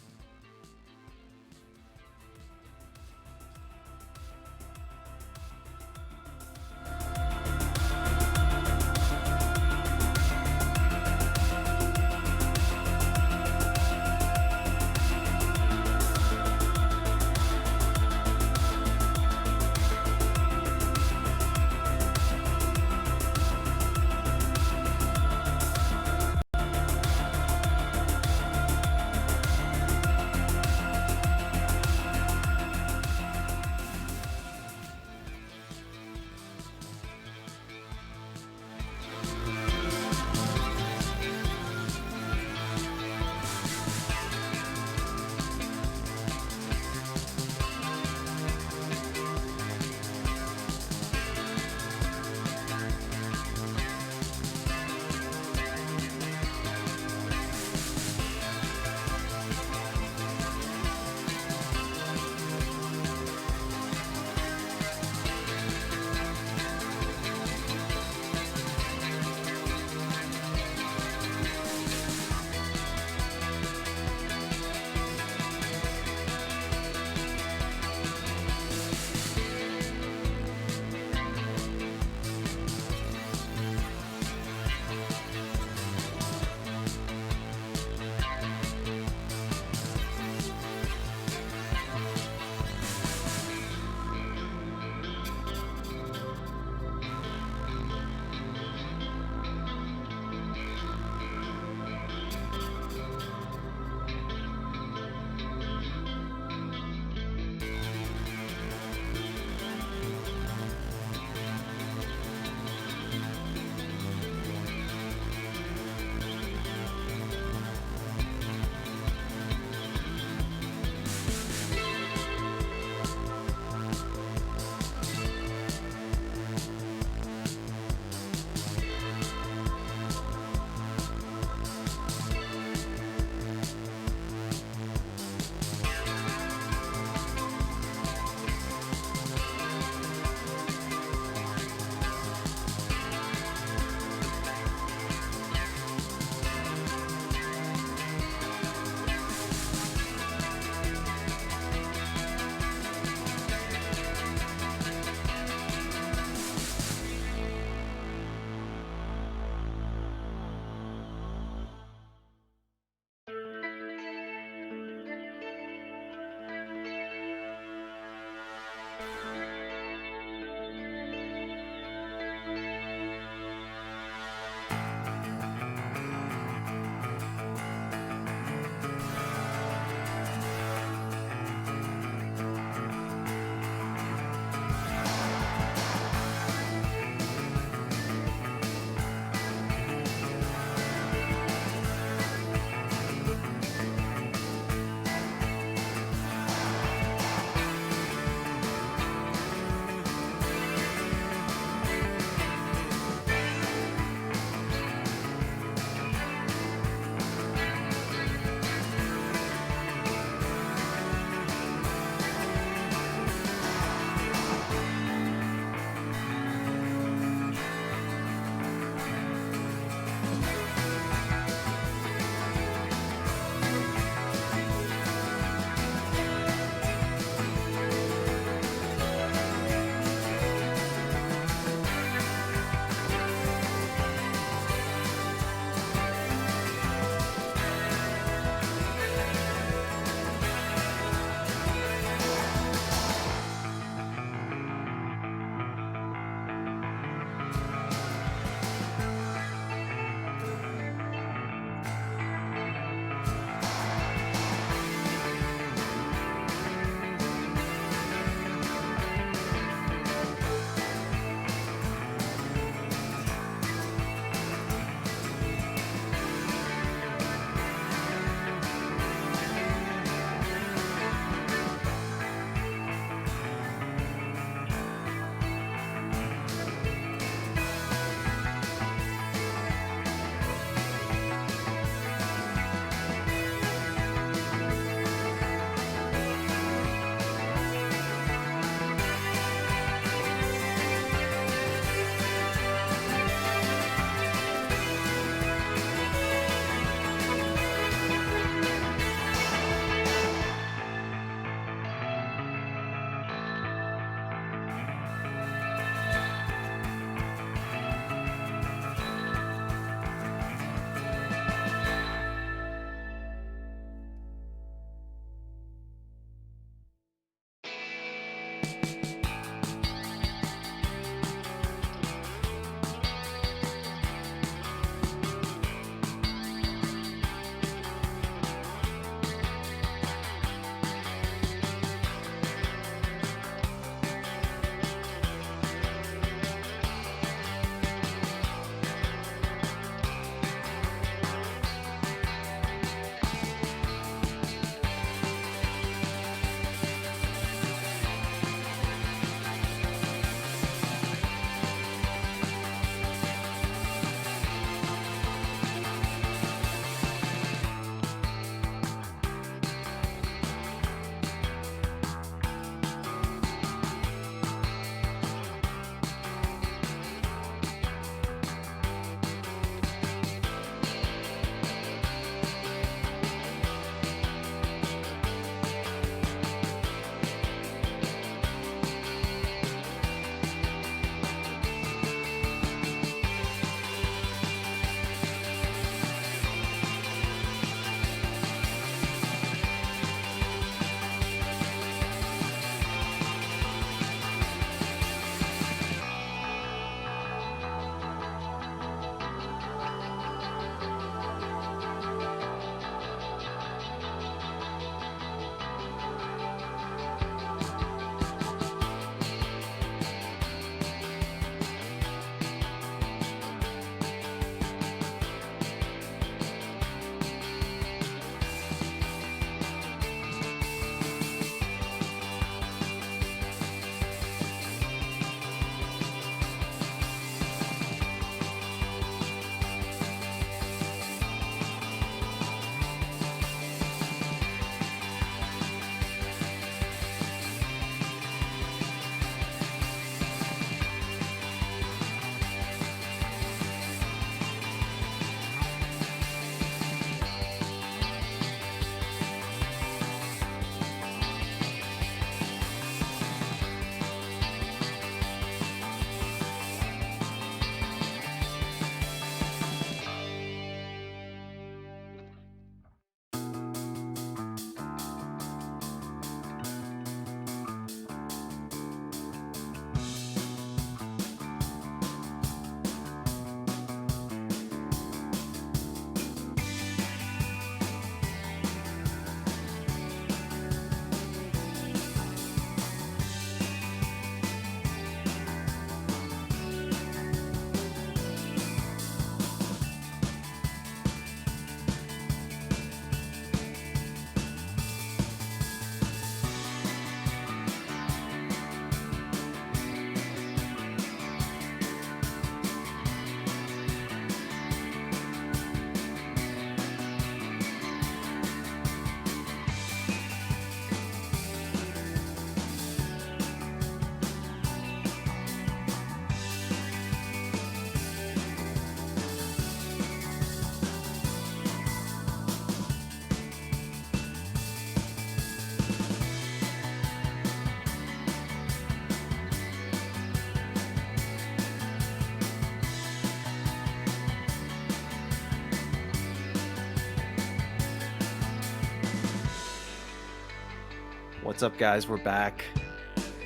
What's up, guys? We're back.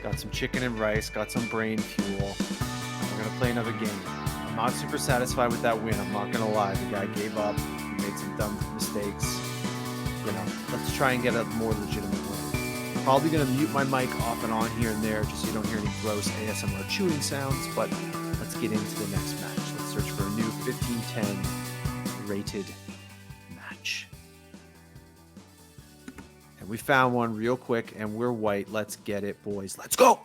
Got some chicken and rice, got some brain fuel. We're gonna play another game. I'm not super satisfied with that win, I'm not gonna lie. The guy gave up, he made some dumb mistakes. You know, let's try and get a more legitimate win. Probably gonna mute my mic off and on here and there just so you don't hear any gross ASMR chewing sounds, but let's get into the next match. Let's search for a new 1510 rated match. And we found one real quick, and we're white. Let's get it, boys. Let's go!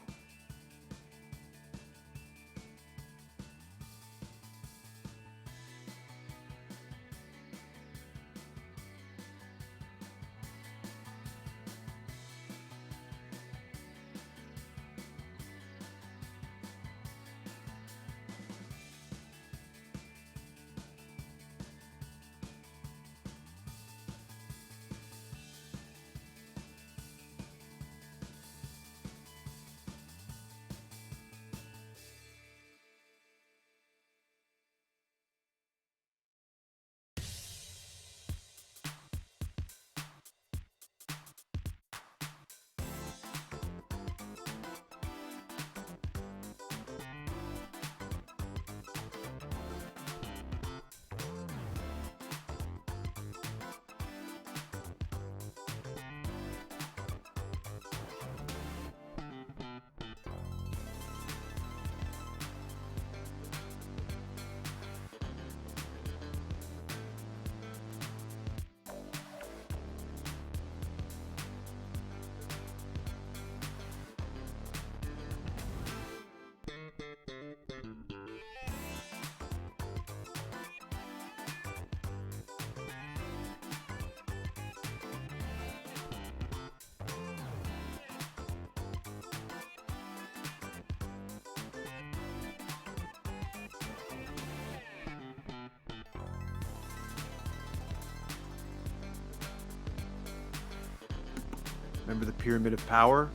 Remember the Pyramid of Power?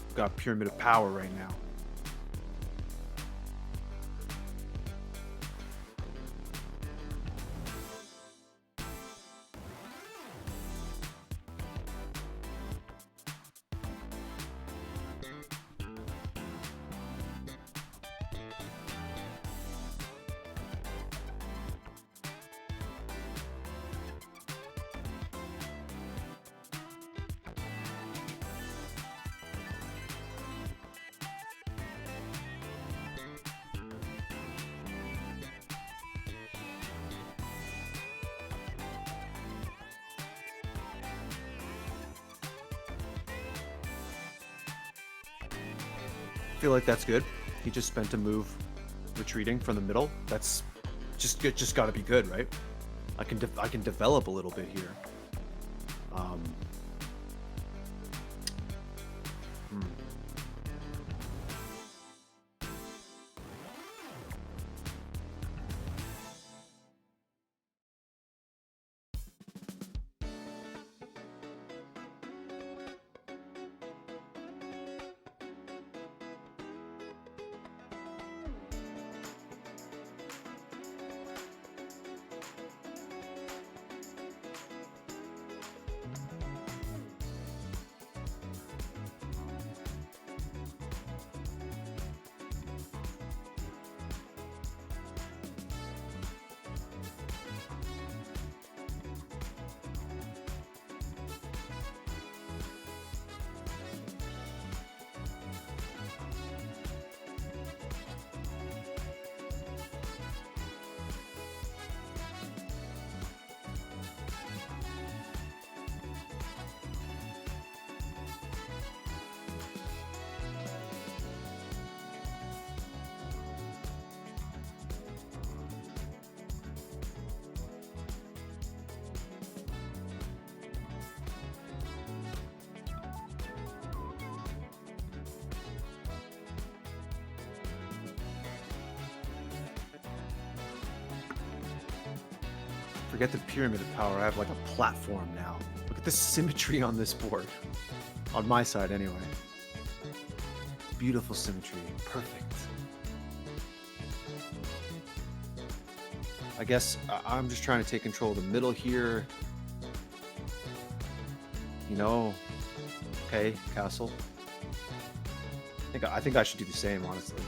We've got Pyramid of Power right now. I feel like that's good. He just spent a move retreating from the middle. That's just got to be good, right? I can develop a little bit here. Forget the Pyramid of Power. I have like a platform now. Look at the symmetry on this board. On my side, anyway. Beautiful symmetry. Perfect. I guess I'm just trying to take control of the middle here. You know, Okay, castle. I think I should do the same, honestly.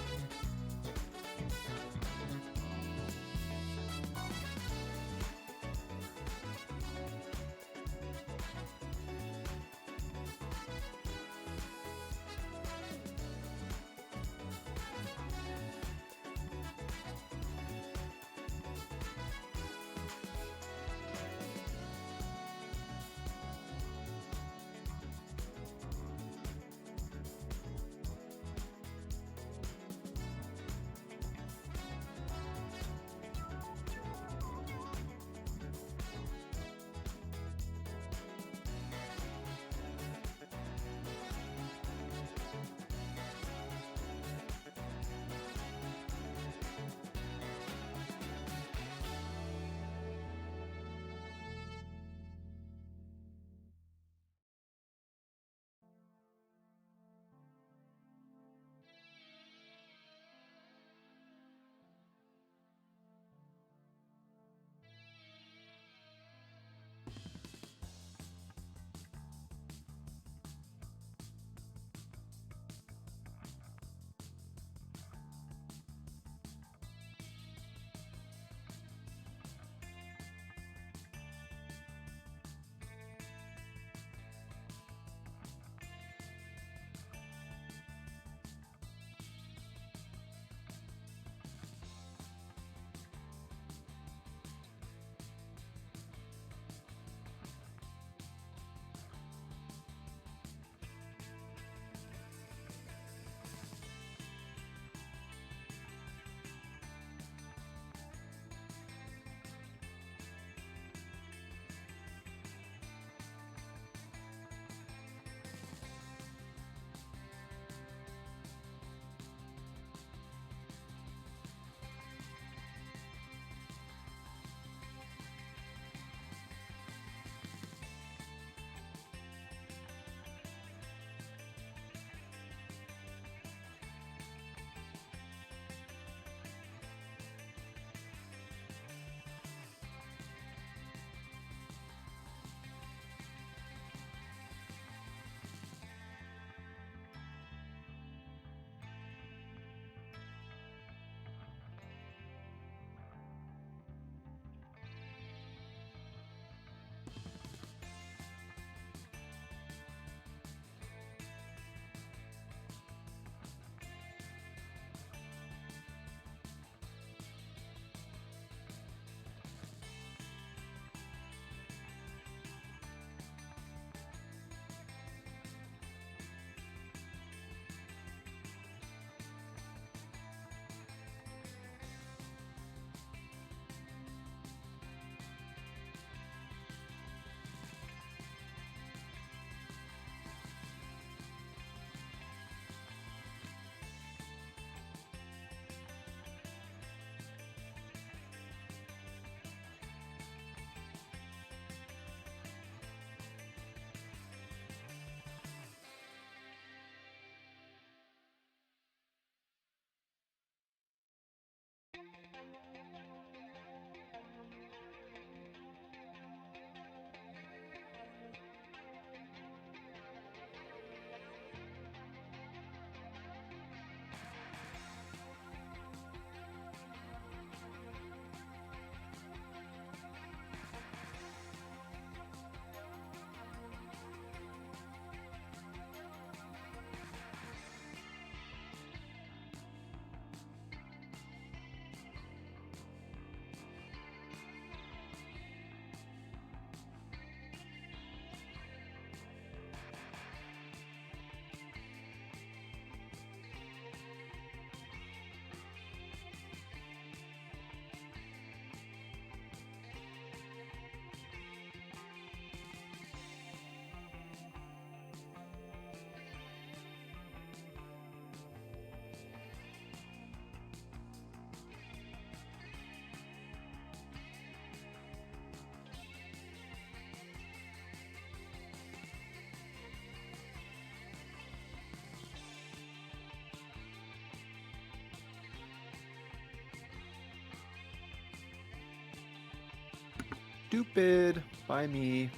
Stupid. By me.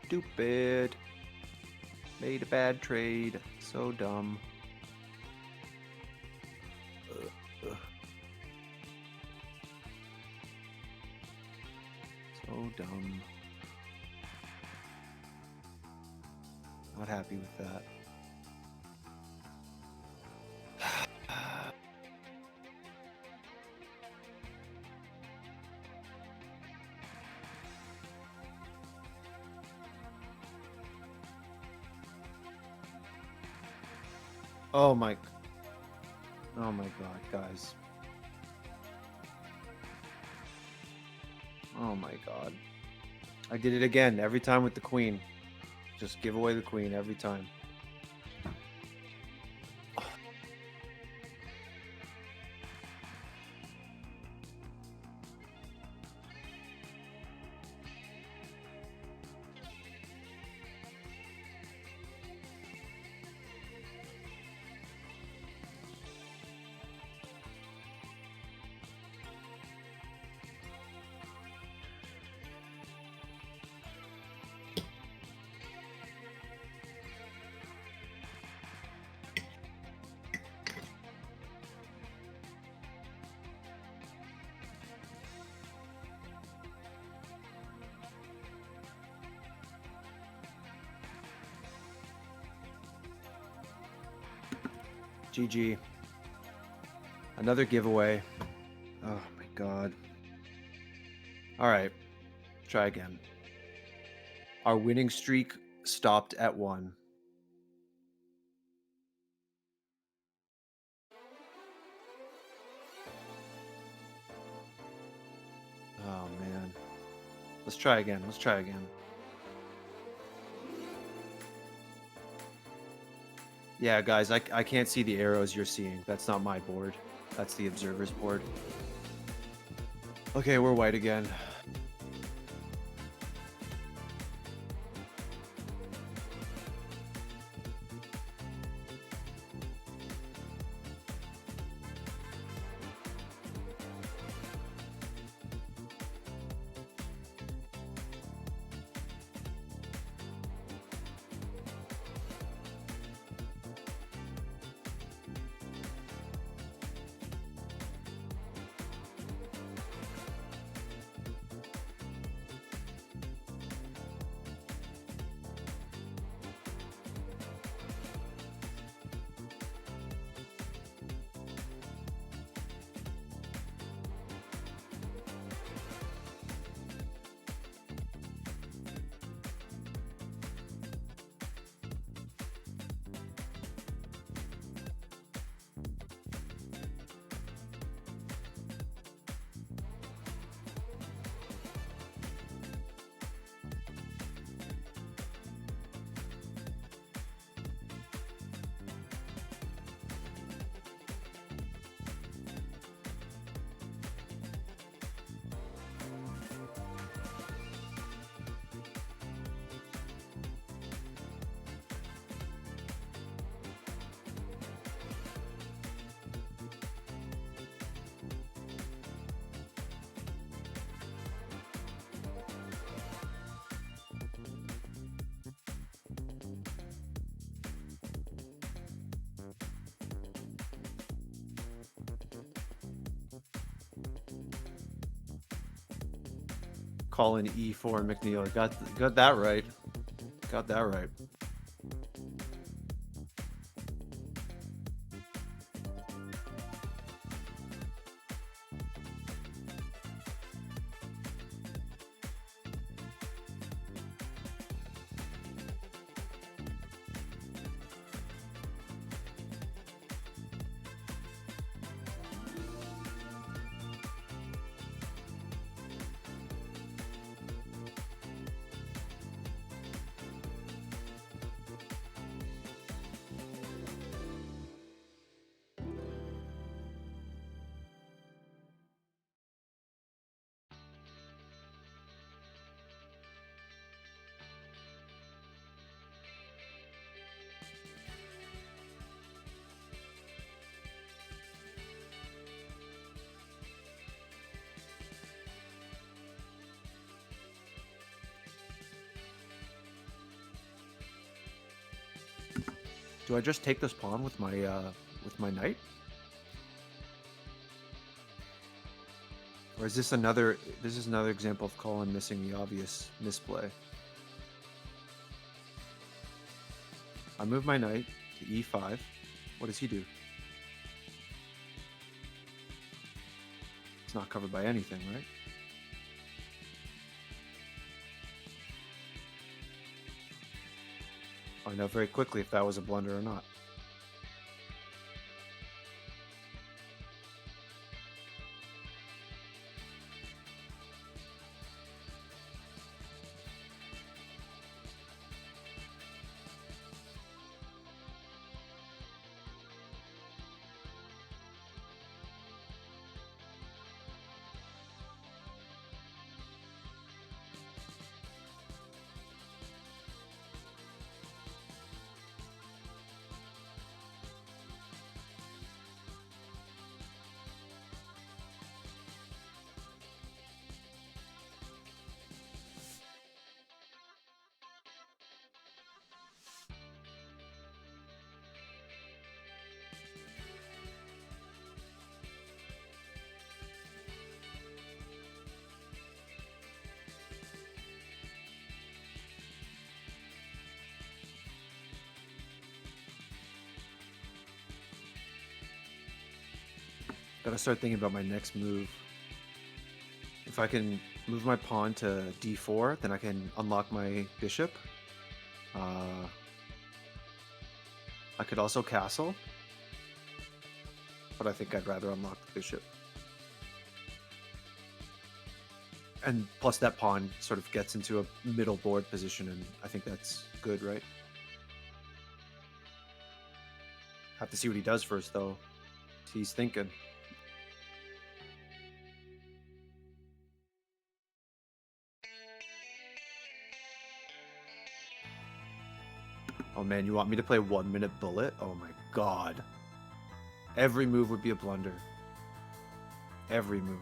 Stupid. Made a bad trade. So dumb. So dumb. Not happy with that. Oh my god, guys. Oh my god. I did it again every time with the queen. Just give away the queen every time. GG. Another giveaway. Oh my god. Alright. Try again. Our winning streak stopped at 1. Oh man. Let's try again. Let's try again. Yeah, guys, I can't see the arrows you're seeing. That's not my board. That's the observer's board. Okay, we're white again. Call in E4 McNeil. Got that right. Got that right. Do I just take this pawn with my knight? Or is this another example of Colin missing the obvious misplay? I move my knight to e5. What does he do? It's not covered by anything, right? I know very quickly if that was a blunder or not. Gotta start thinking about my next move. If I can move my pawn to d4, then I can unlock my bishop. I could also castle, but I think I'd rather unlock the bishop. And plus that pawn sort of gets into a middle board position, and I think that's good, right? Have to see what he does first, though. He's thinking. Oh man, you want me to play 1 minute bullet? Oh my god. Every move would be a blunder. Every move.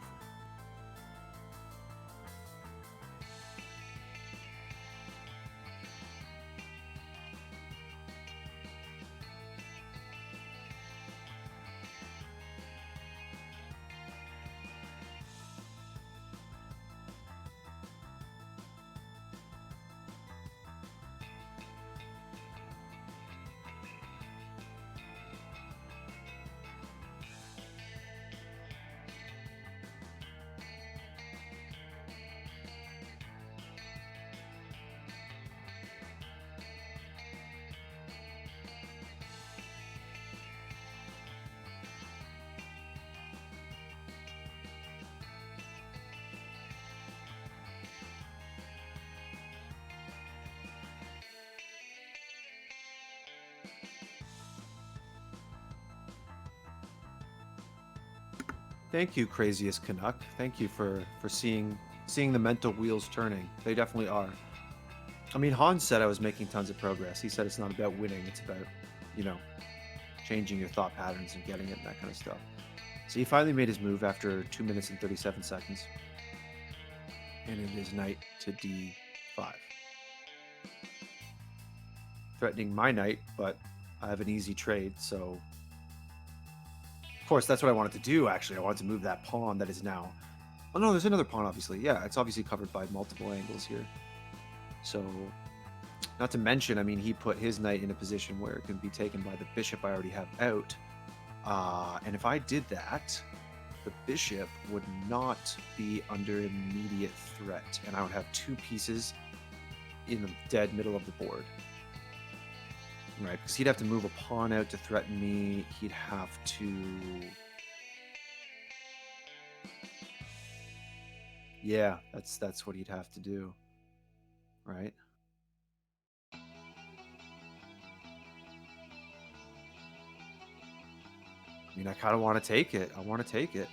Thank you, Craziest Canuck. Thank you for seeing the mental wheels turning. They definitely are. I mean, Hans said I was making tons of progress. He said it's not about winning. It's about, you know, changing your thought patterns and getting it and that kind of stuff. So he finally made his move after 2 minutes and 37 seconds. And it is knight to d5. Threatening my knight, but I have an easy trade, so... Of course, that's what I wanted to do, actually. I wanted to move that pawn that is now... Oh, no, there's another pawn, obviously. Yeah, it's obviously covered by multiple angles here. So, not to mention, I mean, he put his knight in a position where it can be taken by the bishop I already have out. And if I did that, the bishop would not be under immediate threat. And I would have two pieces in the dead middle of the board. Right, because he'd have to move a pawn out to threaten me. He'd have to... Yeah, that's what he'd have to do. Right? I mean, I kind of want to take it. I want to take it.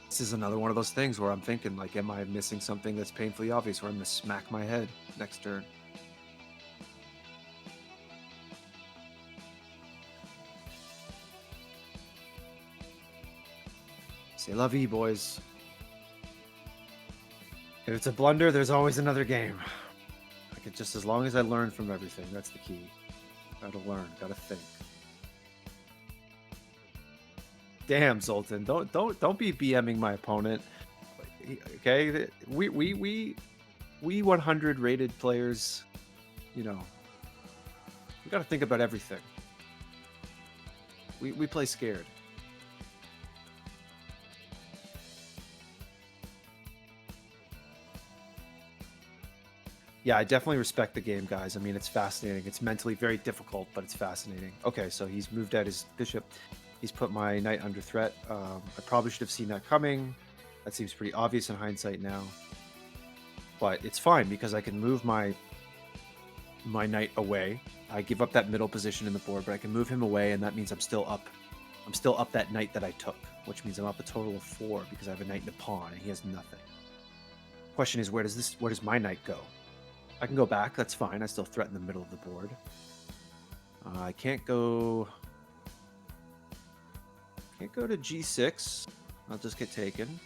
This is another one of those things where I'm thinking, like, am I missing something that's painfully obvious where I'm going to smack my head next turn? C'est la vie, boys. If it's a blunder, there's always another game. I just as long as I learn from everything, that's the key. Gotta learn, gotta think. Damn, Zoltan, don't be BMing my opponent. Okay, we 100 rated players, you know, we gotta think about everything. We play scared. Yeah, I definitely respect the game, guys. I mean, it's fascinating. It's mentally very difficult, but it's fascinating. Okay, so he's moved out his bishop. He's put my knight under threat. I probably should have seen that coming. That seems pretty obvious in hindsight now. But it's fine because I can move my knight away. I give up that middle position in the board, but I can move him away, and that means I'm still up. I'm still up that knight that I took, which means I'm up a total of 4 because I have a knight and a pawn, and he has nothing. Question is, where does my knight go? I can go back. That's fine. I still threaten the middle of the board. I can't go. Can't go to G6. I'll just get taken.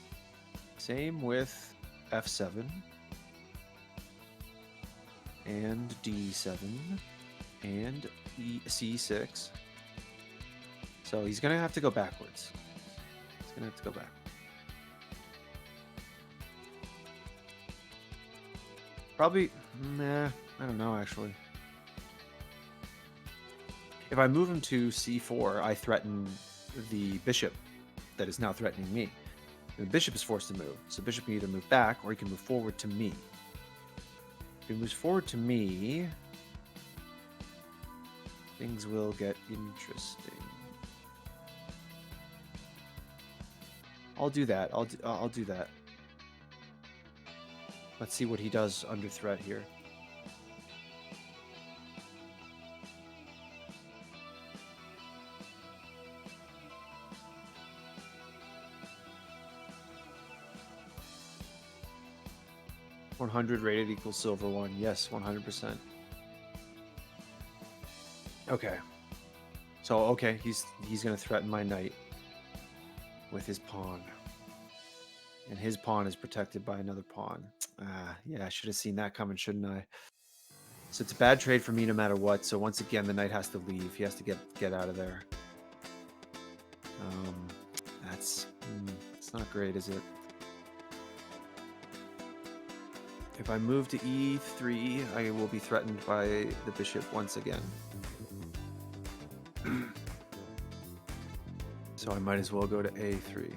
Same with F7 and D7 and C6. So he's gonna have to go backwards. He's gonna have to go back. Probably, nah, I don't know actually. If I move him to C4, I threaten the bishop that is now threatening me. The bishop is forced to move, so bishop can either move back or he can move forward to me. If he moves forward to me, things will get interesting. I'll do that. I'll do that. Let's see what he does under threat here. $100 rated equals silver 1. Yes, 100%. Okay. So, okay, he's going to threaten my knight with his pawn. And his pawn is protected by another pawn. Yeah, I should have seen that coming, shouldn't I? So it's a bad trade for me no matter what. So once again, the knight has to leave. He has to get out of there. It's not great, is it? If I move to E3, I will be threatened by the bishop once again. So I might as well go to A3.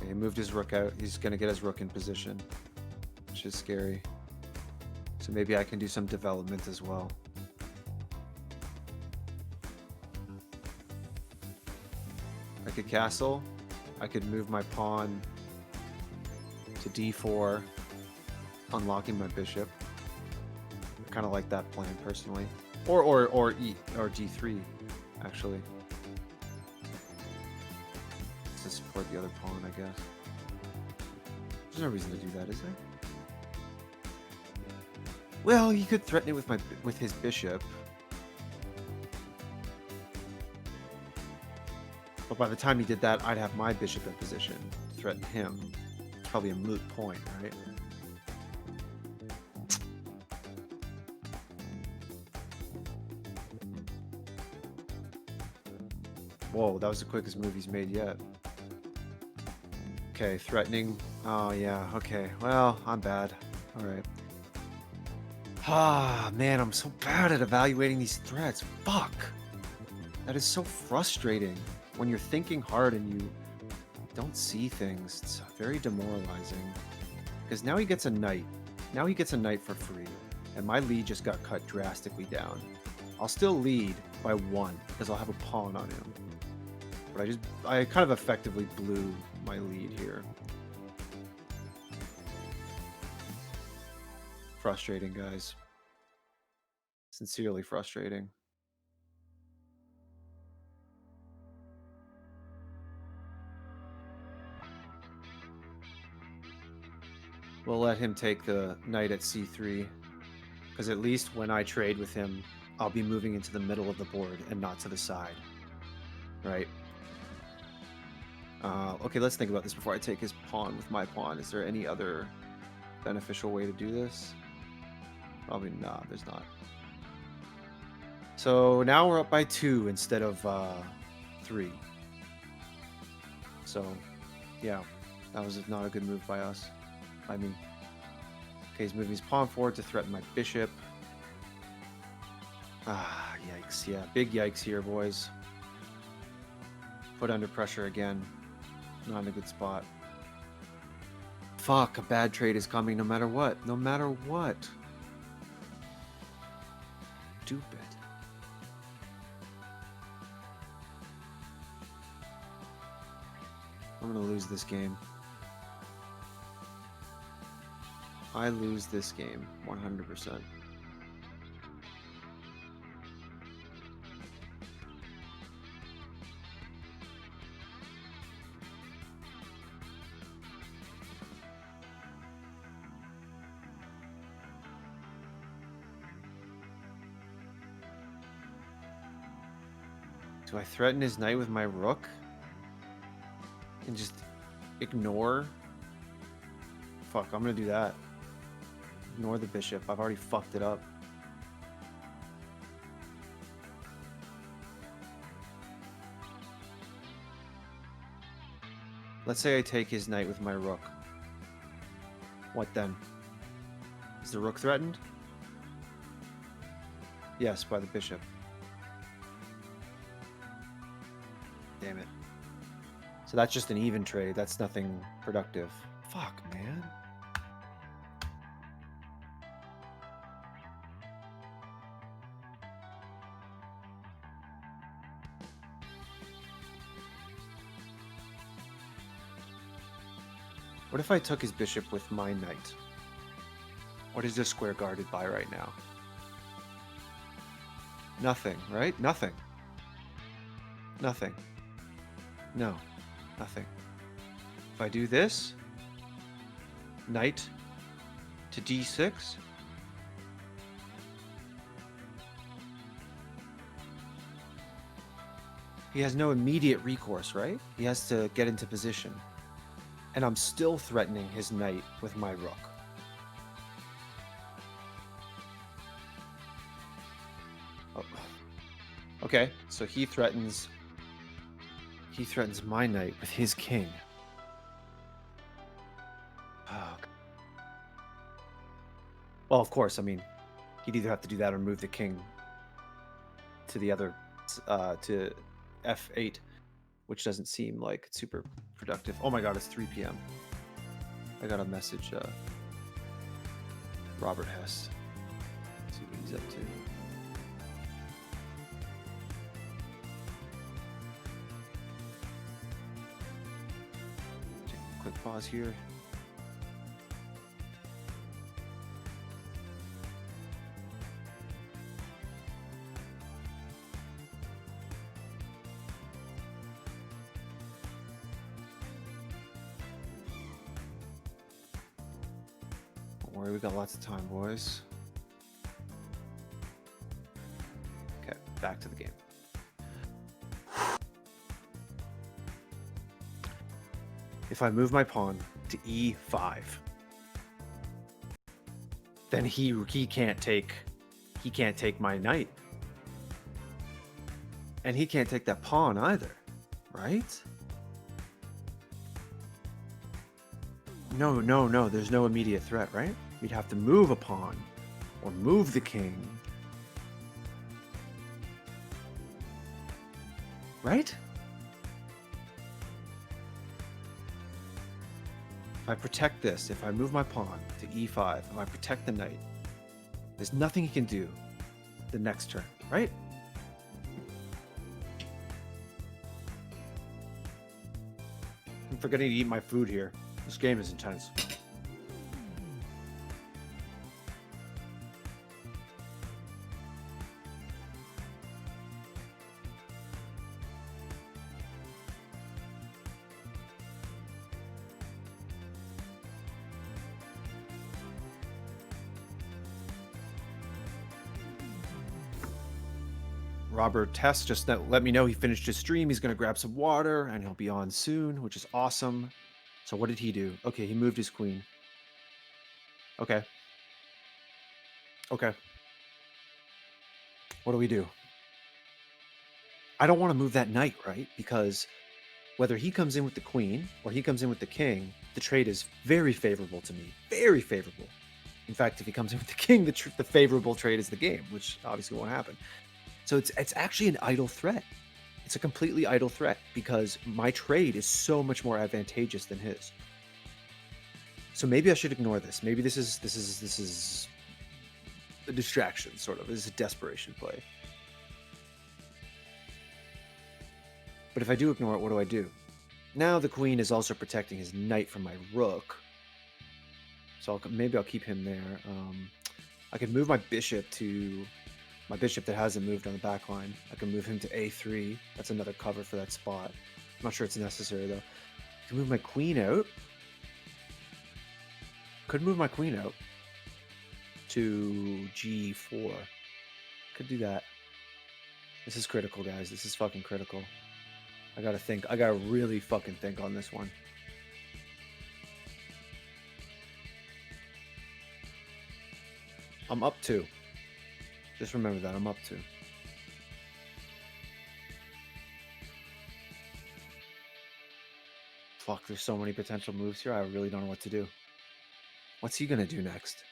He moved his rook out. He's going to get his rook in position, which is scary. So maybe I can do some development as well. I could castle. I could move my pawn to D4, unlocking my bishop. I kind of like that plan personally. Or D3, actually. To support the other pawn, I guess. There's no reason to do that, is there? Well, he could threaten it with his bishop. But by the time he did that, I'd have my bishop in position to threaten him. It's probably a moot point, right? Whoa, that was the quickest move he's made yet. Okay, threatening. Oh, yeah, okay. Well, I'm bad. All right. Ah, man, I'm so bad at evaluating these threats. Fuck. That is so frustrating when you're thinking hard and you don't see things. It's very demoralizing. Because now he gets a knight. Now he gets a knight for free. And my lead just got cut drastically down. I'll still lead by 1 because I'll have a pawn on him. But I kind of effectively blew my lead here. Frustrating, guys. Sincerely frustrating. We'll let him take the knight at C3 Because at least when I trade with him, I'll be moving into the middle of the board and not to the side. Right? Okay, let's think about this before I take his pawn with my pawn. Is there any other beneficial way to do this? Probably not. There's not. So now we're up by 2 instead of 3. So, yeah, that was not a good move by us. By me. Okay, he's moving his pawn forward to threaten my bishop. Ah, yikes. Yeah, big yikes here, boys. Put under pressure again. Not in a good spot. Fuck, a bad trade is coming no matter what. No matter what. Stupid. I'm gonna lose this game. I lose this game 100%. Do I threaten his knight with my rook? And just ignore? Fuck, I'm gonna do that. Ignore the bishop. I've already fucked it up. Let's say I take his knight with my rook. What then? Is the rook threatened? Yes, by the bishop. Damn it. So that's just an even trade. That's nothing productive. Fuck, man. What if I took his bishop with my knight? What is this square guarded by right now? Nothing, right? Nothing. Nothing. No, nothing. If I do this, knight to d6, he has no immediate recourse, right? He has to get into position. And I'm still threatening his knight with my rook. Oh. Okay, so he threatens my knight with his king. Oh. Well, of course, I mean, he'd either have to do that or move the king to the other, to f8, which doesn't seem like it's super productive. Oh my god, it's 3 p.m. I got a message, Robert Hess. Let's see what he's up to. Take a quick pause here. Don't worry, we got lots of time, boys. Okay, back to the game. If I move my pawn to e5, then he can't take my knight. And he can't take that pawn either, right? No, there's no immediate threat, right? We'd have to move a pawn or move the king. Right? If I protect this, if I move my pawn to e5, if I protect the knight, there's nothing he can do the next turn, right? I'm forgetting to eat my food here. This game is intense. Robert Tess just let me know he finished his stream. He's going to grab some water, and he'll be on soon, which is awesome. So what did he do? Okay, he moved his queen. Okay. Okay. What do we do? I don't want to move that knight, right? Because whether he comes in with the queen or he comes in with the king, the trade is very favorable to me. Very favorable. In fact, if he comes in with the king, the favorable trade is the game, which obviously won't happen. So it's actually an idle threat. It's a completely idle threat because my trade is so much more advantageous than his. So maybe I should ignore this. Maybe this is a distraction, sort of. This is a desperation play. But if I do ignore it, what do I do? Now the queen is also protecting his knight from my rook. So maybe I'll keep him there. I could move my bishop that hasn't moved on the back line. I can move him to a3. That's another cover for that spot. I'm not sure it's necessary, though. I can move my queen out. Could move my queen out to g4. Could do that. This is critical, guys. This is fucking critical. I gotta think. I gotta really fucking think on this one. I'm up 2. Just remember that. I'm up 2. Fuck, there's so many potential moves here. I really don't know what to do. What's he gonna do next?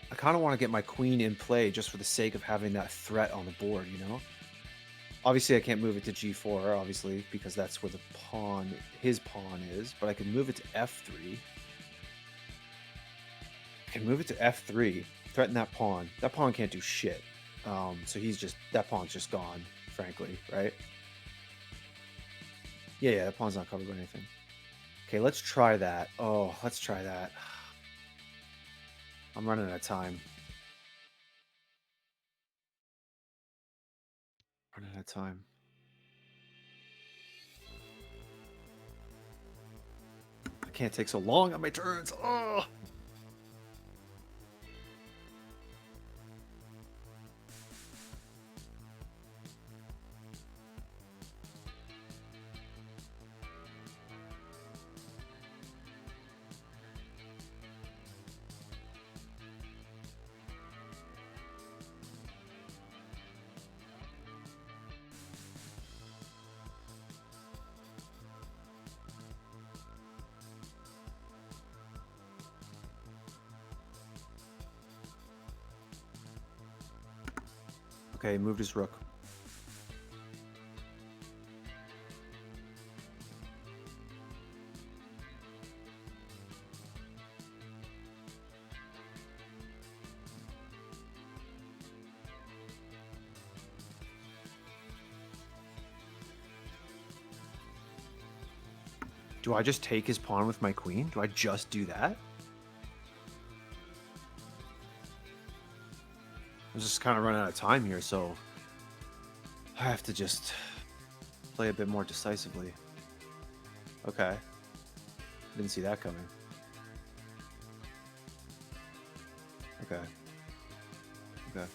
I kind of want to get my queen in play just for the sake of having that threat on the board, you know? Obviously, I can't move it to g4, obviously, because that's where his pawn is, but I can move it to f3. I can move it to f3, threaten that pawn. That pawn can't do shit. So that pawn's just gone, frankly, right? Yeah, that pawn's not covered by anything. Okay, let's try that. Oh, let's try that. I'm running out of time. Running out of time. I can't take so long on my turns. Oh! Okay, he moved his rook. Do I just take his pawn with my queen? Do I just do that? I'm just kind of running out of time here, so I have to just play a bit more decisively. Okay. Didn't see that coming. Okay. Okay.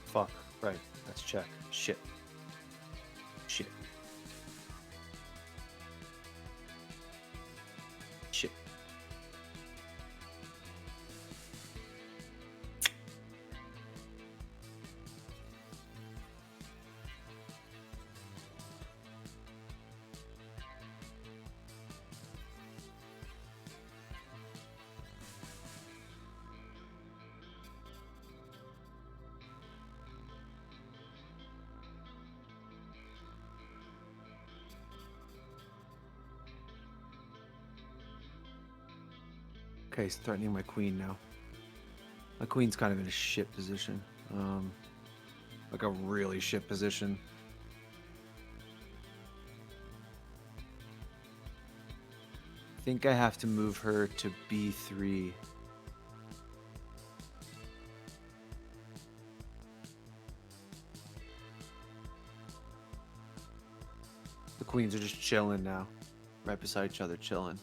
Fuck. Right. That's check. Shit. Shit. Shit. Okay, he's threatening my queen now. My queen's kind of in a shit position. Like a really shit position. I think I have to move her to b3. queens are just chilling now. Right beside each other, chilling.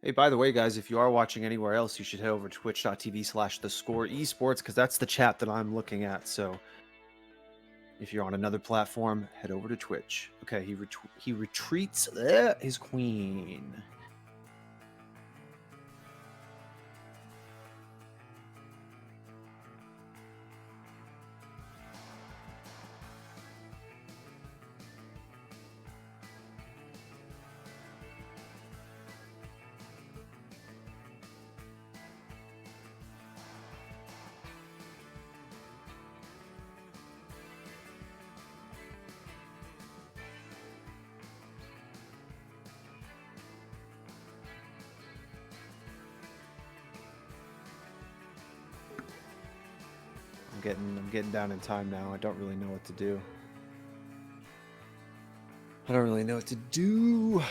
Hey, by the way, guys, if you are watching anywhere else, you should head over to twitch.tv/thescoreesports because that's the chat that I'm looking at. So if you're on another platform, head over to Twitch. Okay, he retreats his queen. I'm getting down in time now. I don't really know what to do. I don't really know what to do.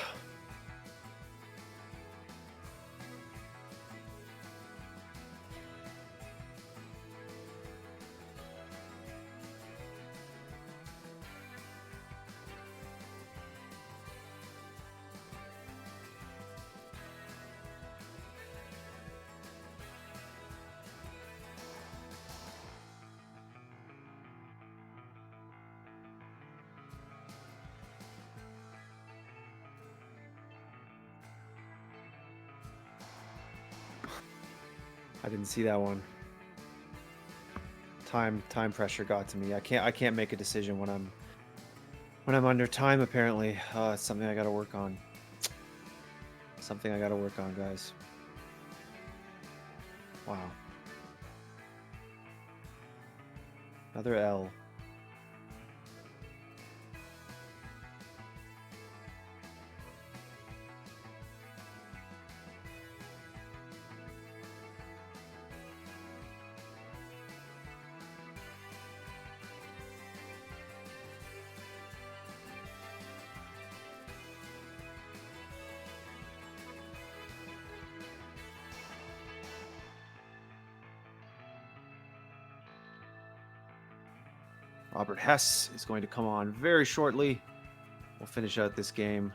I didn't see that one. Time pressure got to me. I can't make a decision when I'm under time. Apparently, it's something I got to work on. Something I got to work on, guys. Wow. Another L. Robert Hess is going to come on very shortly. We'll finish out this game.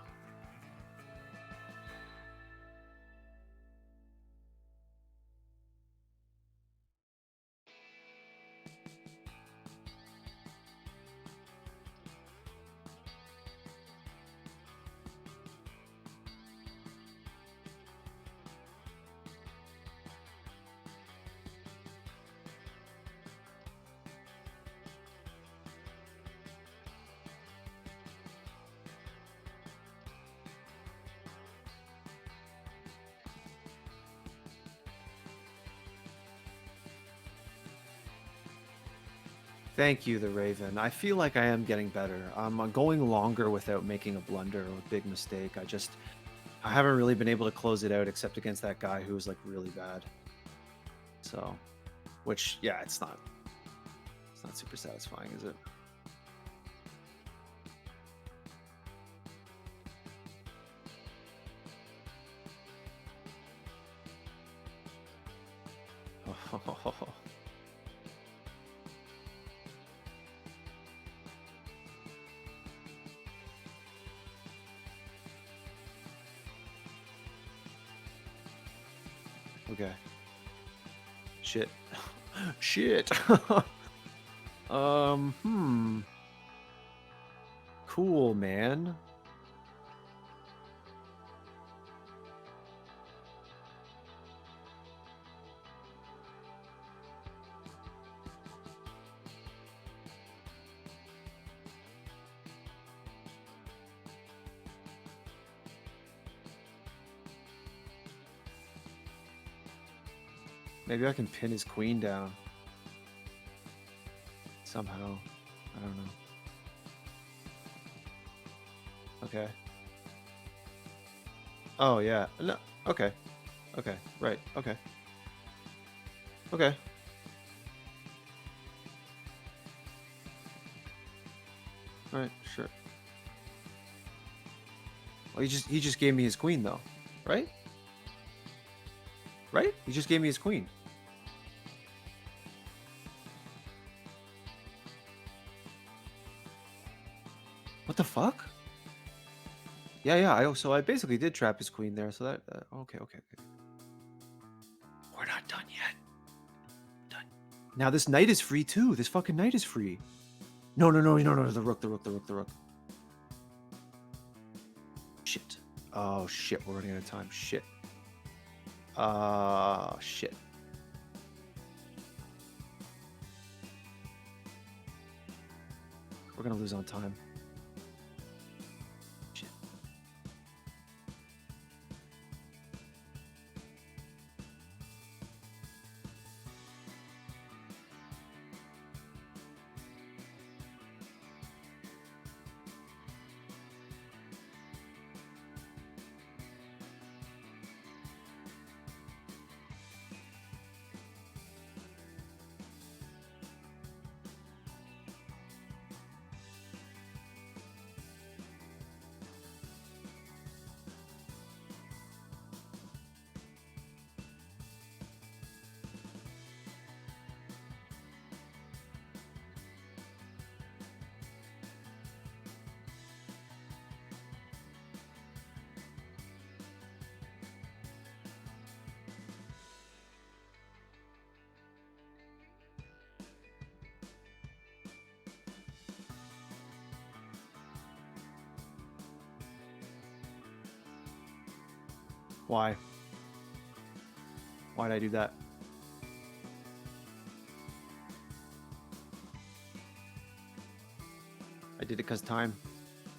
Thank you, the Raven. I feel like I am getting better. I'm going longer without making a blunder or a big mistake. I haven't really been able to close it out except against that guy who was like really bad. So, which, yeah, it's not super satisfying, is it? Okay. Shit. Shit. Cool, man. Maybe I can pin his queen down. Somehow. I don't know. Okay. Oh yeah. No. Okay. Okay. Right. Okay. Okay. All right. Sure. Well, he just gave me his queen though, right? Right? He just gave me his queen. What the fuck? Yeah, yeah. So I basically did trap his queen there. So that okay, okay, okay. We're not done yet. Done. Now this knight is free too. This fucking knight is free. No, no, no, no, no. The rook, the rook, the rook, the rook. Shit. Oh shit. We're running out of time. Shit. Shit. We're gonna lose on time. Shit. Why? Why did I do that? I did it because time.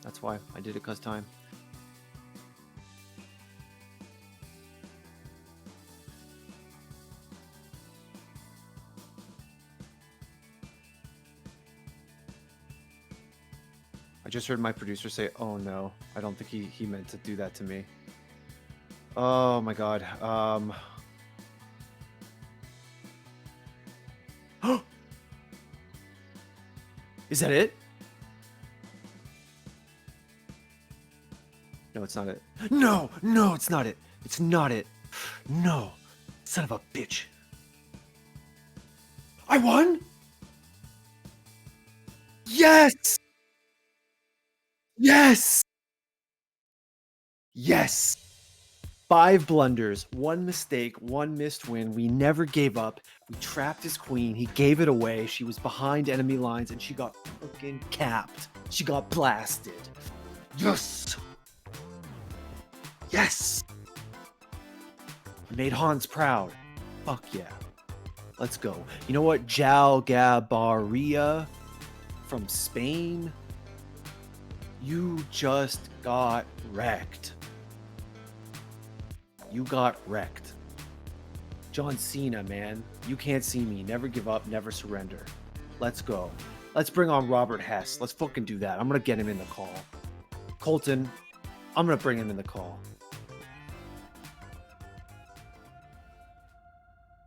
That's why. I did it because time. I just heard my producer say, oh no. I don't think he meant to do that to me. Oh my god. Is that it? No, it's not it. No, no, it's not it. It's not it. No. Son of a bitch. I won? Yes! Yes! Yes! 5 blunders, 1 mistake, 1 missed win. We never gave up. We trapped his queen. He gave it away. She was behind enemy lines and she got fucking capped. She got blasted. Yes! Yes! I made Hans proud. Fuck yeah. Let's go. You know what? Jal Gabarria from Spain. You just got wrecked. You got wrecked. John Cena, man. You can't see me. Never give up, never surrender. Let's go. Let's bring on Robert Hess. Let's fucking do that. I'm going to get him in the call. Colton, I'm going to bring him in the call.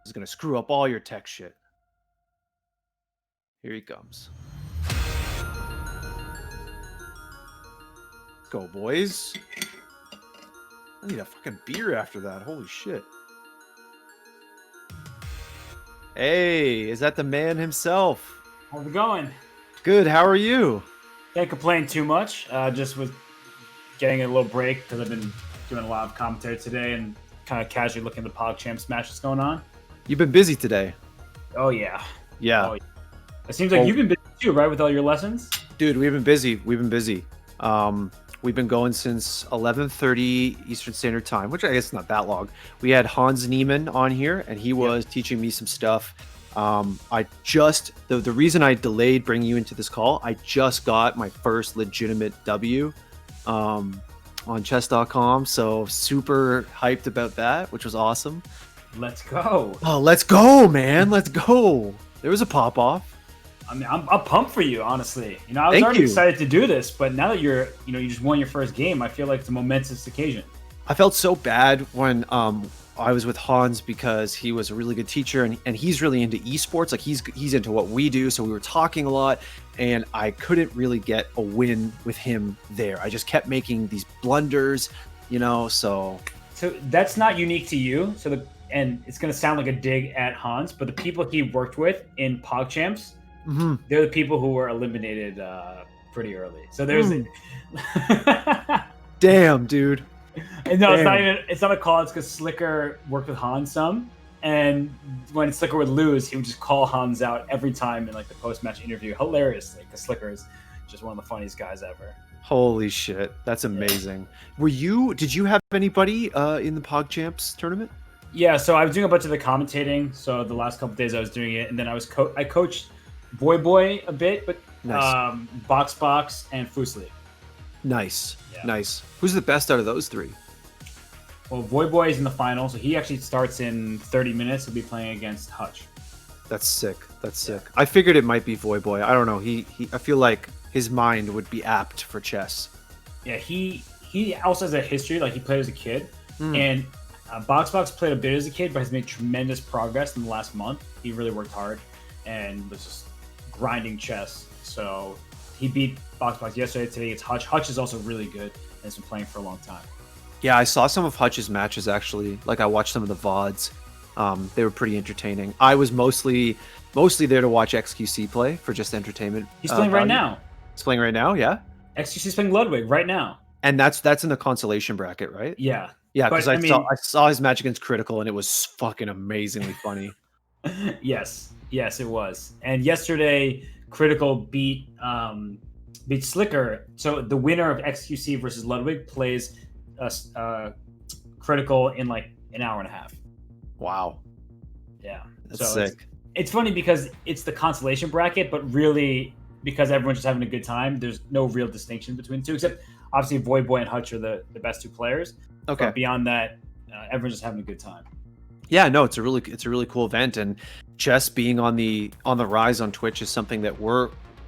He's going to screw up all your tech shit. Here he comes. Let's go, boys. I need a fucking beer after that. Holy shit. Hey, is that the man himself? How's it going? Good. How are you? Can't complain too much. Just was getting a little break because I've been doing a lot of commentary today and kind of casually looking at the PogChamp smash that's going on. You've been busy today. Oh, yeah. Yeah. Oh, yeah. It seems like you've been busy too, right, with all your lessons? Dude, we've been busy. We've been busy. We've been going since 11:30 Eastern Standard Time, which I guess is not that long. We had Hans Niemann on here, and he was teaching me some stuff. I just, the reason I delayed bringing you into this call, I just got my first legitimate W on chess.com, so super hyped about that, which was awesome. Let's go. Oh, let's go, man. Let's go. There was a pop-off. I mean, I'm pumped for you, honestly. I was Thank already you. excited to do this, but now that you just won your first game, I feel like it's a momentous occasion. I felt so bad when I was with Hans because he was a really good teacher and he's really into esports. Like he's into what we do. So we were talking a lot and I couldn't really get a win with him there. I just kept making these blunders, so. So that's not unique to you. And it's going to sound like a dig at Hans, but the people he worked with in PogChamps, they're the people who were eliminated pretty early. So there's. Damn, dude. And no, Damn. It's not a call. It's because Slicker worked with Hans some, and when Slicker would lose, he would just call Hans out every time in like the post-match interview, hilariously, because Slicker is just one of the funniest guys ever. Holy shit, that's amazing. Yeah. Did you have anybody in the PogChamps tournament? Yeah, so I was doing a bunch of the commentating. So the last couple of days I was doing it, and then I coached Boy a bit, but nice. Box and Fusli. Nice, yeah. Nice. Who's the best out of those three? Well, Boy is in the final, so he actually starts in 30 minutes. He'll be playing against Hutch. That's sick. That's sick. I figured it might be Boy. I don't know. I feel like his mind would be apt for chess. Yeah, he also has a history. Like he played as a kid, and Box played a bit as a kid, but has made tremendous progress in the last month. He really worked hard and was just grinding chess. So he beat Box yesterday. Today it's Hutch. Hutch is also really good and has been playing for a long time. Yeah, I saw some of Hutch's matches actually. Like I watched some of the VODs. They were pretty entertaining. I was mostly there to watch XQC play for just entertainment. He's playing right now. He's playing right now, yeah? XQC's playing Ludwig right now. And that's in the consolation bracket, right? Yeah. Yeah, because I saw his match against Critical and it was fucking amazingly funny. Yes, it was. And yesterday, Critical beat Slicker. So the winner of XQC versus Ludwig plays Critical in like an hour and a half. Wow. Yeah. That's sick. It's funny because it's the consolation bracket, but really because everyone's just having a good time, there's no real distinction between the two, except obviously Boy and Hutch are the best two players. Okay. But beyond that, everyone's just having a good time. Yeah, no, it's a really cool event, and chess being on the rise on Twitch is something that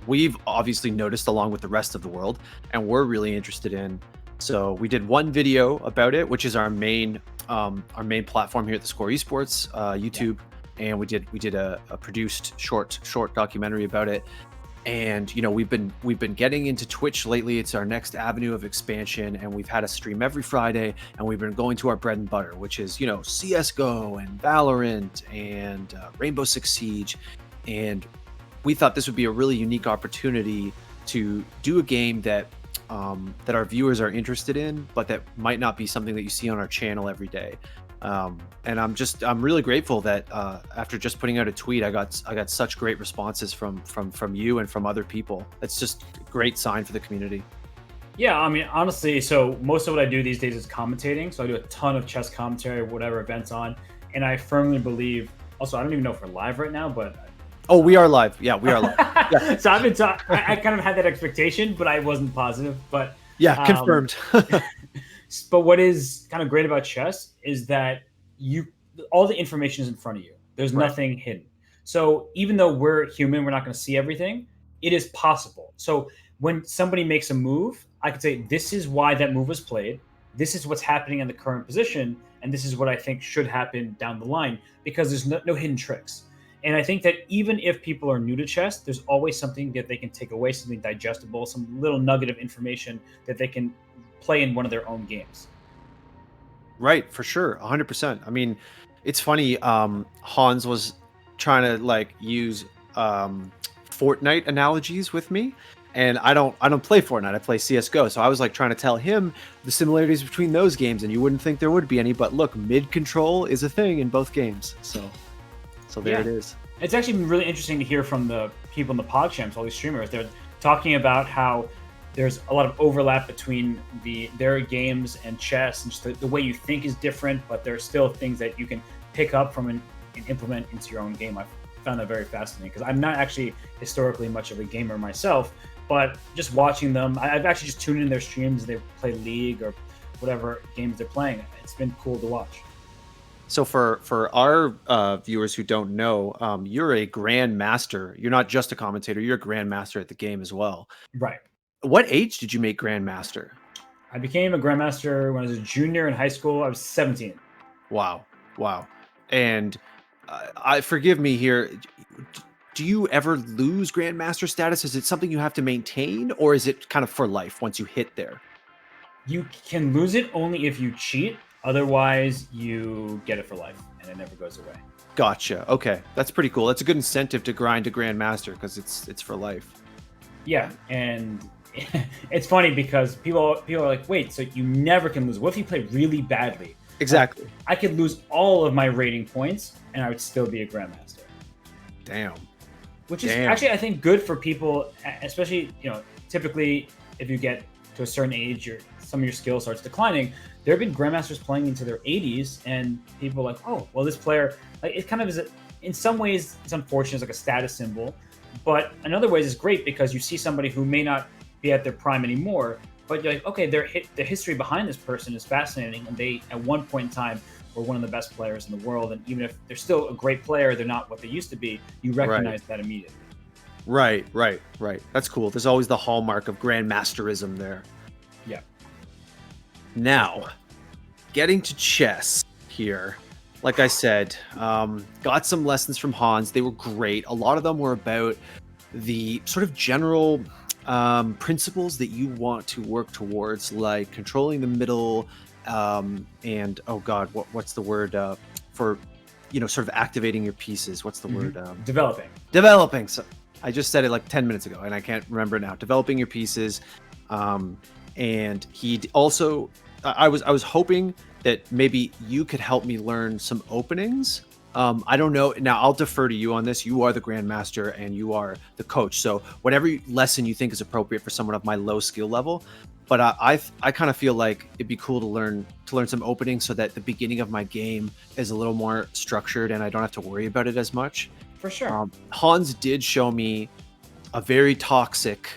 we've obviously noticed along with the rest of the world, and we're really interested in. So we did one video about it, which is our main platform here at the Score Esports YouTube, and we did a produced short documentary about it. And we've been getting into Twitch lately. It's our next avenue of expansion, and we've had a stream every Friday, and we've been going to our bread and butter, which is CS:GO and Valorant and Rainbow Six Siege. And we thought this would be a really unique opportunity to do a game that our viewers are interested in, but that might not be something that you see on our channel every day. And I'm really grateful that after just putting out a tweet, I got such great responses from you and from other people. It's just a great sign for the community. Yeah, I mean, honestly, so most of what I do these days is commentating. So I do a ton of chess commentary, whatever event's on, and I firmly believe. Also, I don't even know if we're live right now, but we are live. Yeah, we are live. Yeah. So I've been I kind of had that expectation, but I wasn't positive. But yeah, confirmed. But what is kind of great about chess is that all the information is in front of you. There's nothing hidden. So even though we're human, we're not going to see everything. It is possible. So when somebody makes a move, I could say, this is why that move was played. This is what's happening in the current position. And this is what I think should happen down the line, because there's no hidden tricks. And I think that even if people are new to chess, there's always something that they can take away, something digestible, some little nugget of information that they can play in one of their own games. Right, for sure, 100%. I mean, it's funny. Hans was trying to use Fortnite analogies with me, and I don't play Fortnite. I play CS:GO. So I was trying to tell him the similarities between those games, and you wouldn't think there would be any. But look, mid control is a thing in both games. So there it is. It's actually been really interesting to hear from the people in the PogChamps, all these streamers. They're talking about how there's a lot of overlap between their games and chess, and just the way you think is different, but there are still things that you can pick up from and implement into your own game. I found that very fascinating, because I'm not actually historically much of a gamer myself, but just watching them, I've actually just tuned in their streams. They play League or whatever games they're playing. It's been cool to watch. So for our viewers who don't know, you're a Grandmaster. You're not just a commentator. You're a Grandmaster at the game as well. Right. What age did you make Grandmaster? I became a Grandmaster when I was a junior in high school. I was 17. Wow. Wow. And I forgive me here. Do you ever lose Grandmaster status? Is it something you have to maintain, or is it kind of for life once you hit there? You can lose it only if you cheat. Otherwise, you get it for life, and it never goes away. Gotcha. Okay, that's pretty cool. That's a good incentive to grind to Grandmaster because it's for life. Yeah, and it's funny because people are like, wait, so you never can lose. What if you play really badly? Exactly. I could lose all of my rating points, and I would still be a Grandmaster. Damn. Which is actually, I think, good for people, especially, typically if you get to a certain age, some of your skill starts declining. There have been Grandmasters playing into their 80s, and people are like, oh, well, this player, like, it kind of is, in some ways, it's unfortunate, it's like a status symbol, but in other ways, it's great because you see somebody who may not be at their prime anymore, but you're like, okay, the history behind this person is fascinating, and they, at one point in time, were one of the best players in the world, and even if they're still a great player, they're not what they used to be, you recognize that immediately. Right. That's cool. There's always the hallmark of Grandmasterism there. Yeah. Now, getting to chess here, like I said, got some lessons from Hans. They were great. A lot of them were about the sort of general principles that you want to work towards, like controlling the middle, and oh god, what's the word for sort of activating your pieces? What's the word? Developing. So I just said it like 10 minutes ago and I can't remember it now. Developing your pieces. And he also, I was hoping that maybe you could help me learn some openings. I don't know. Now I'll defer to you on this. You are the Grandmaster and you are the coach. So whatever lesson you think is appropriate for someone of my low skill level. But I kind of feel like it'd be cool to learn some openings so that the beginning of my game is a little more structured and I don't have to worry about it as much. For sure. Hans did show me a very toxic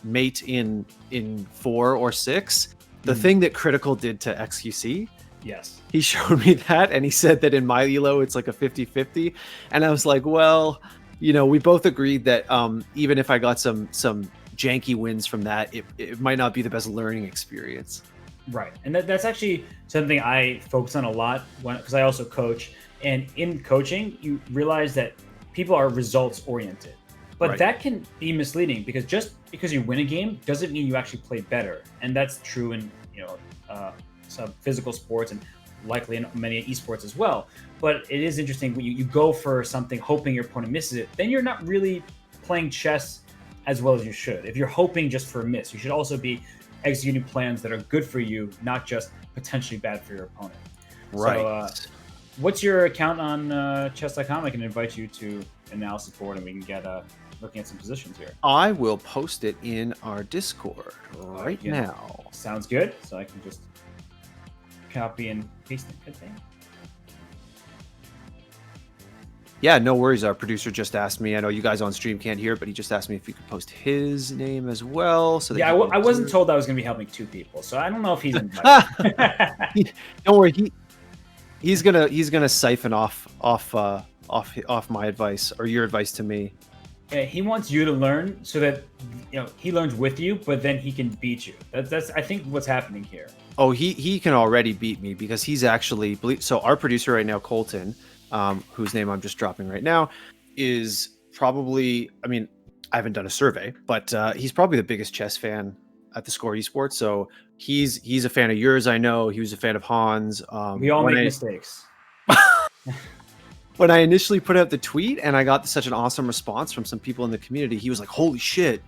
mate in 4 or 6. The thing that Critical did to XQC. Yes. He showed me that and he said that in my elo it's like a 50-50. And I was like, well, we both agreed that even if I got some janky wins from that, it might not be the best learning experience. Right. And that's actually something I focus on a lot because I also coach. And in coaching, you realize that people are results oriented. But that can be misleading because just because you win a game doesn't mean you actually play better. And that's true in some physical sports and likely in many esports as well. But it is interesting when you go for something hoping your opponent misses it, then you're not really playing chess as well as you should. If you're hoping just for a miss, you should also be executing plans that are good for you, not just potentially bad for your opponent. Right. So, what's your account on chess.com? I can invite you to analysis board and we can get looking at some positions here. I will post it in our Discord right now. Sounds good. So I can just copy and paste it. Good thing. Yeah, no worries. Our producer just asked me. I know you guys on stream can't hear it, but he just asked me if you could post his name as well. So that I wasn't told I was going to be helping 2 people, so I don't know if he's invited. Don't worry. He's gonna siphon off my advice or your advice to me. Yeah, he wants you to learn so that he learns with you, but then he can beat you. That's I think what's happening here. Oh, he can already beat me because he's actually so our producer right now, Colton, whose name I'm just dropping right now, is probably, I mean, I haven't done a survey, but he's probably the biggest chess fan at the Score Esports. So he's a fan of yours. I know he was a fan of Hans. We all make mistakes. When I initially put out the tweet and I got such an awesome response from some people in the community, he was like, "Holy shit,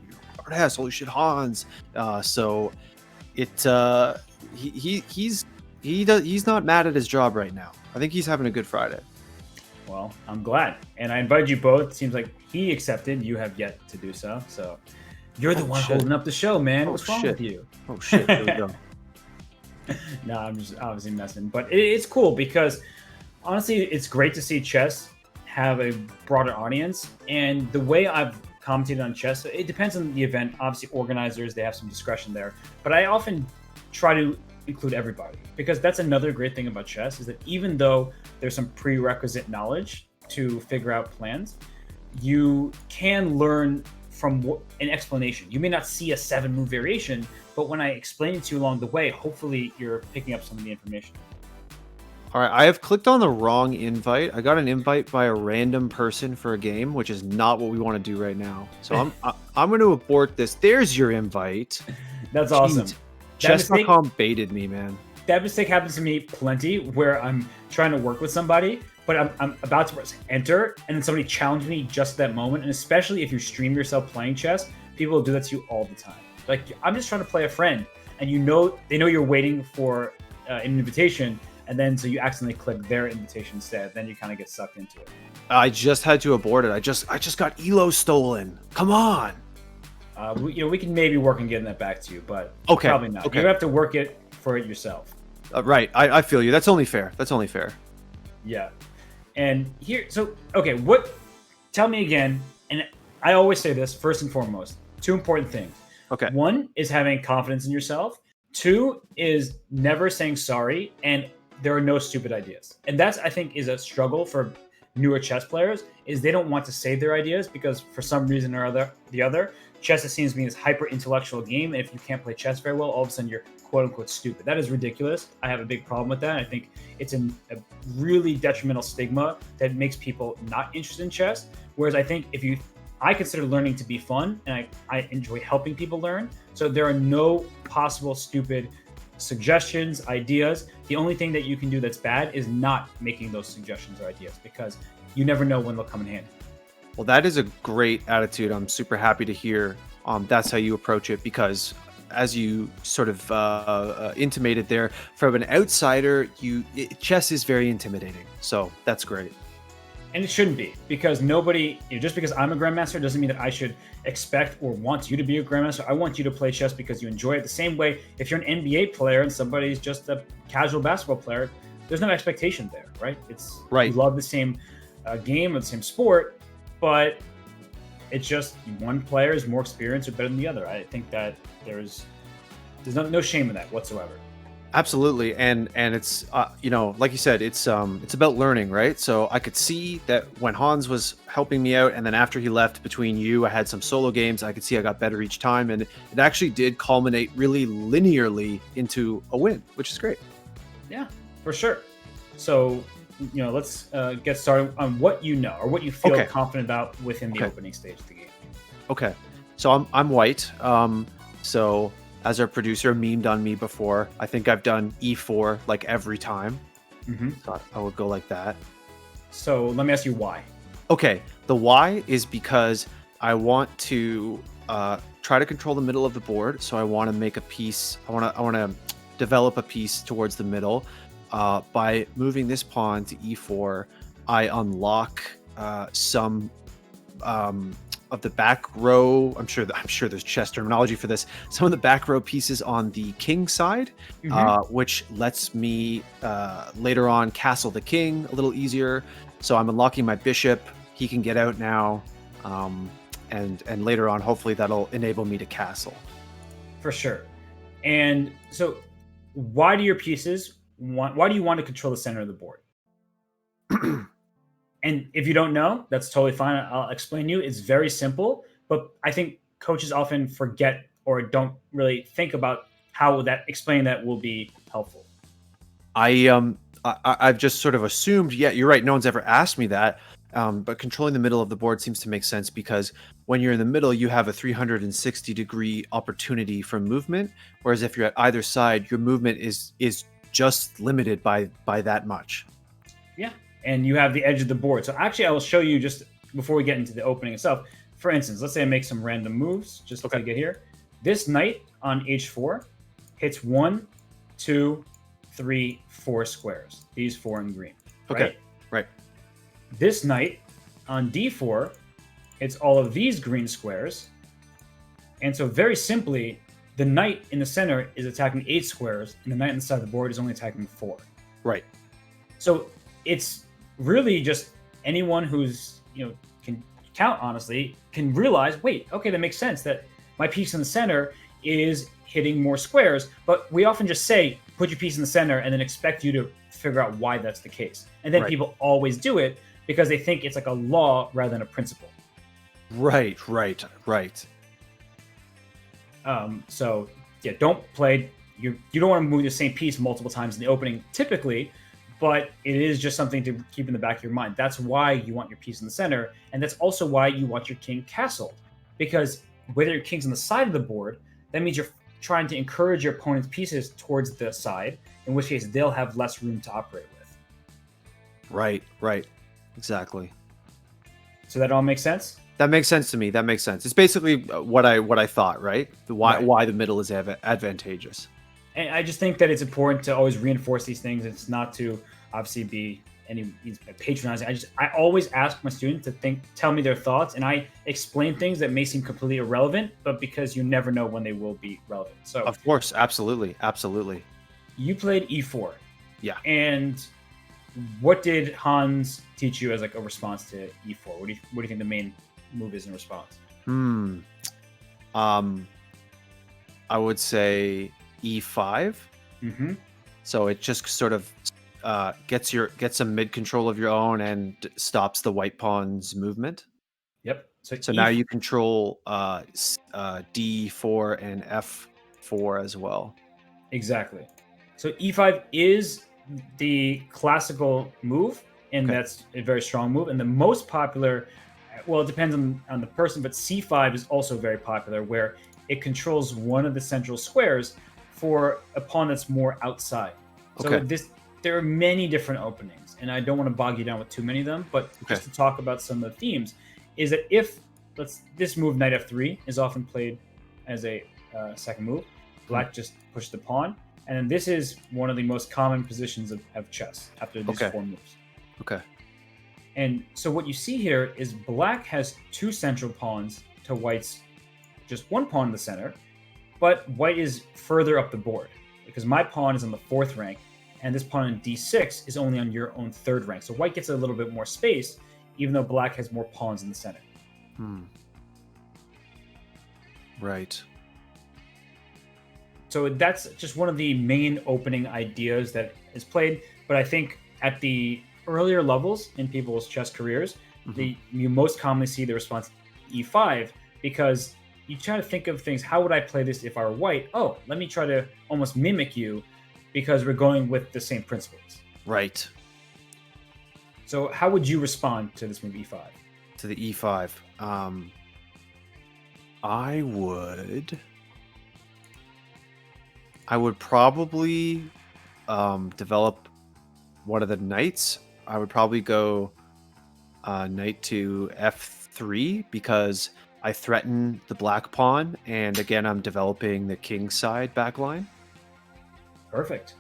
Hess! Holy shit, Hans!" So he's not mad at his job right now. I think he's having a good Friday. Well, I'm glad, and I invited you both. Seems like he accepted. You have yet to do so. So you're the one holding up the show, man. What's wrong with you? Oh shit! Here we go. No, I'm just obviously messing, but it's cool because honestly, it's great to see chess have a broader audience. And the way I've commented on chess, it depends on the event. Obviously, organizers, they have some discretion there. But I often try to include everybody because that's another great thing about chess is that even though there's some prerequisite knowledge to figure out plans, you can learn from an explanation. You may not see a 7-move variation, but when I explain it to you along the way, hopefully you're picking up some of the information. All right, I have clicked on the wrong invite. I got an invite by a random person for a game, which is not what we want to do right now. So I'm going to abort this. There's your invite. That's awesome. Chess.com baited me, man. That mistake happens to me plenty, where I'm trying to work with somebody, but I'm about to press enter, and then somebody challenged me just at that moment. And especially if you stream yourself playing chess, people will do that to you all the time. Like, I'm just trying to play a friend, and they know you're waiting for an invitation. And then so you accidentally click their invitation instead. Then you kind of get sucked into it. I just had to abort it. I just got Elo stolen. Come on. We can maybe work on getting that back to you, but probably not. Okay. You have to work it for it yourself. Right. I feel you. That's only fair. Yeah. And here, tell me again, and I always say this first and foremost, 2 important things. Okay. 1 is having confidence in yourself. 2 is never saying sorry, and there are no stupid ideas. And that's, I think, is a struggle for newer chess players, is they don't want to say their ideas because for some reason or the other, chess seems to be this hyper intellectual game. And if you can't play chess very well, all of a sudden you're quote unquote stupid. That is ridiculous. I have a big problem with that. I think it's a really detrimental stigma that makes people not interested in chess. Whereas I think I consider learning to be fun, and I enjoy helping people learn. So there are no possible stupid suggestions, ideas. The only thing that you can do that's bad is not making those suggestions or ideas, because you never know when they'll come in handy. Well, that is a great attitude. I'm super happy to hear that's how you approach it, because as you sort of intimated there, from an outsider, chess is very intimidating. So that's great. And it shouldn't be, because just because I'm a Grandmaster doesn't mean that I should expect or want you to be a Grandmaster. I want you to play chess because you enjoy it. The same way, if you're an NBA player and somebody's just a casual basketball player, there's no expectation there, right? It's right. You love the same game or the same sport, but it's just one player is more experienced or better than the other. I think that there's no shame in that whatsoever. Absolutely, and it's like you said, it's about learning, right? So I could see that when Hans was helping me out, and then after he left, between you, I had some solo games. I could see I got better each time, and it actually did culminate really linearly into a win, which is great. Yeah, for sure. So let's get started on what you know or what you feel confident about within the opening stage of the game. Okay, so I'm white. So as our producer memed on me before, I think I've done E4 like every time. Mm-hmm. So I would go like that. So let me ask you why. Okay, the why is because I want to try to control the middle of the board. So I want to make a piece. I want to develop a piece towards the middle. By moving this pawn to E4, I unlock some of the back row. I'm sure there's chess terminology for this. Some of the back row pieces on the king side, which lets me later on castle the king a little easier. So I'm unlocking my bishop. He can get out now, and later on, hopefully that'll enable me to castle. For sure. And so, why do you want to control the center of the board? And if you don't know, that's totally fine. I'll explain to you. It's very simple, but I think coaches often forget or don't really think about how explaining that will be helpful. I've just sort of assumed, yeah, you're right. No one's ever asked me that. But controlling the middle of the board seems to make sense, because when you're in the middle, you have a 360-degree opportunity for movement. Whereas if you're at either side, your movement is just limited by that much. Yeah. And you have the edge of the board. So actually, I will show you just before we get into the opening itself. For instance, let's say I make some random moves just to get here. This knight on h4 hits 1, 2, 3, 4 squares. These 4 in green. Okay, right. This knight on d4 hits all of these green squares. And so very simply, the knight in the center is attacking 8 squares, and the knight on the side of the board is only attacking 4. Right. So it's really just anyone who's can count honestly can realize, wait, okay, that makes sense that my piece in the center is hitting more squares. But we often just say put your piece in the center and then expect you to figure out why that's the case. And then people always do it because they think it's like a law rather than a principle. Right. So yeah, don't play. You don't want to move the same piece multiple times in the opening, typically, but it is just something to keep in the back of your mind. That's why you want your piece in the center, and that's also why you want your king castled, because whether your king's on the side of the board, that means you're trying to encourage your opponent's pieces towards the side, in which case they'll have less room to operate with. Right. Exactly. So that all makes sense? That makes sense to me. That makes sense. It's basically what I thought, right? Why the middle is advantageous. And I just think that it's important to always reinforce these things. It's not to obviously be any patronizing. I always ask my students to tell me their thoughts, and I explain things that may seem completely irrelevant, but because you never know when they will be relevant. So of course, absolutely. You played e4. Yeah. And what did Hans teach you as like a response to e4? What do you think the main move is in response? I would say e5. Mm-hmm. So it just sort of gets some mid control of your own and stops the white pawn's movement. Yep. So now you control d4 and f4 as well. Exactly. So e5 is the classical move, and that's a very strong move. And the most popular, well, it depends on the person, but c5 is also very popular, where it controls one of the central squares for a pawn that's more outside. So there are many different openings, and I don't want to bog you down with too many of them, but just to talk about some of the themes, is that this move, knight f3, is often played as a second move. Black just pushed the pawn, and then this is one of the most common positions of chess after these four moves. Okay. And so what you see here is black has two central pawns to white's just one pawn in the center, but white is further up the board because my pawn is on the 4th rank, and this pawn in d6 is only on your own 3rd rank. So white gets a little bit more space, even though black has more pawns in the center. Right. So that's just one of the main opening ideas that is played. But I think at the earlier levels in people's chess careers, you most commonly see the response e5, because you try to think of things. How would I play this if I were white? Oh, let me try to almost mimic you, because we're going with the same principles. Right. So how would you respond to this move e5? To the e5. I would probably develop one of the knights. I would probably go knight to f3, because I threaten the black pawn, and again, I'm developing the king side backline. Perfect.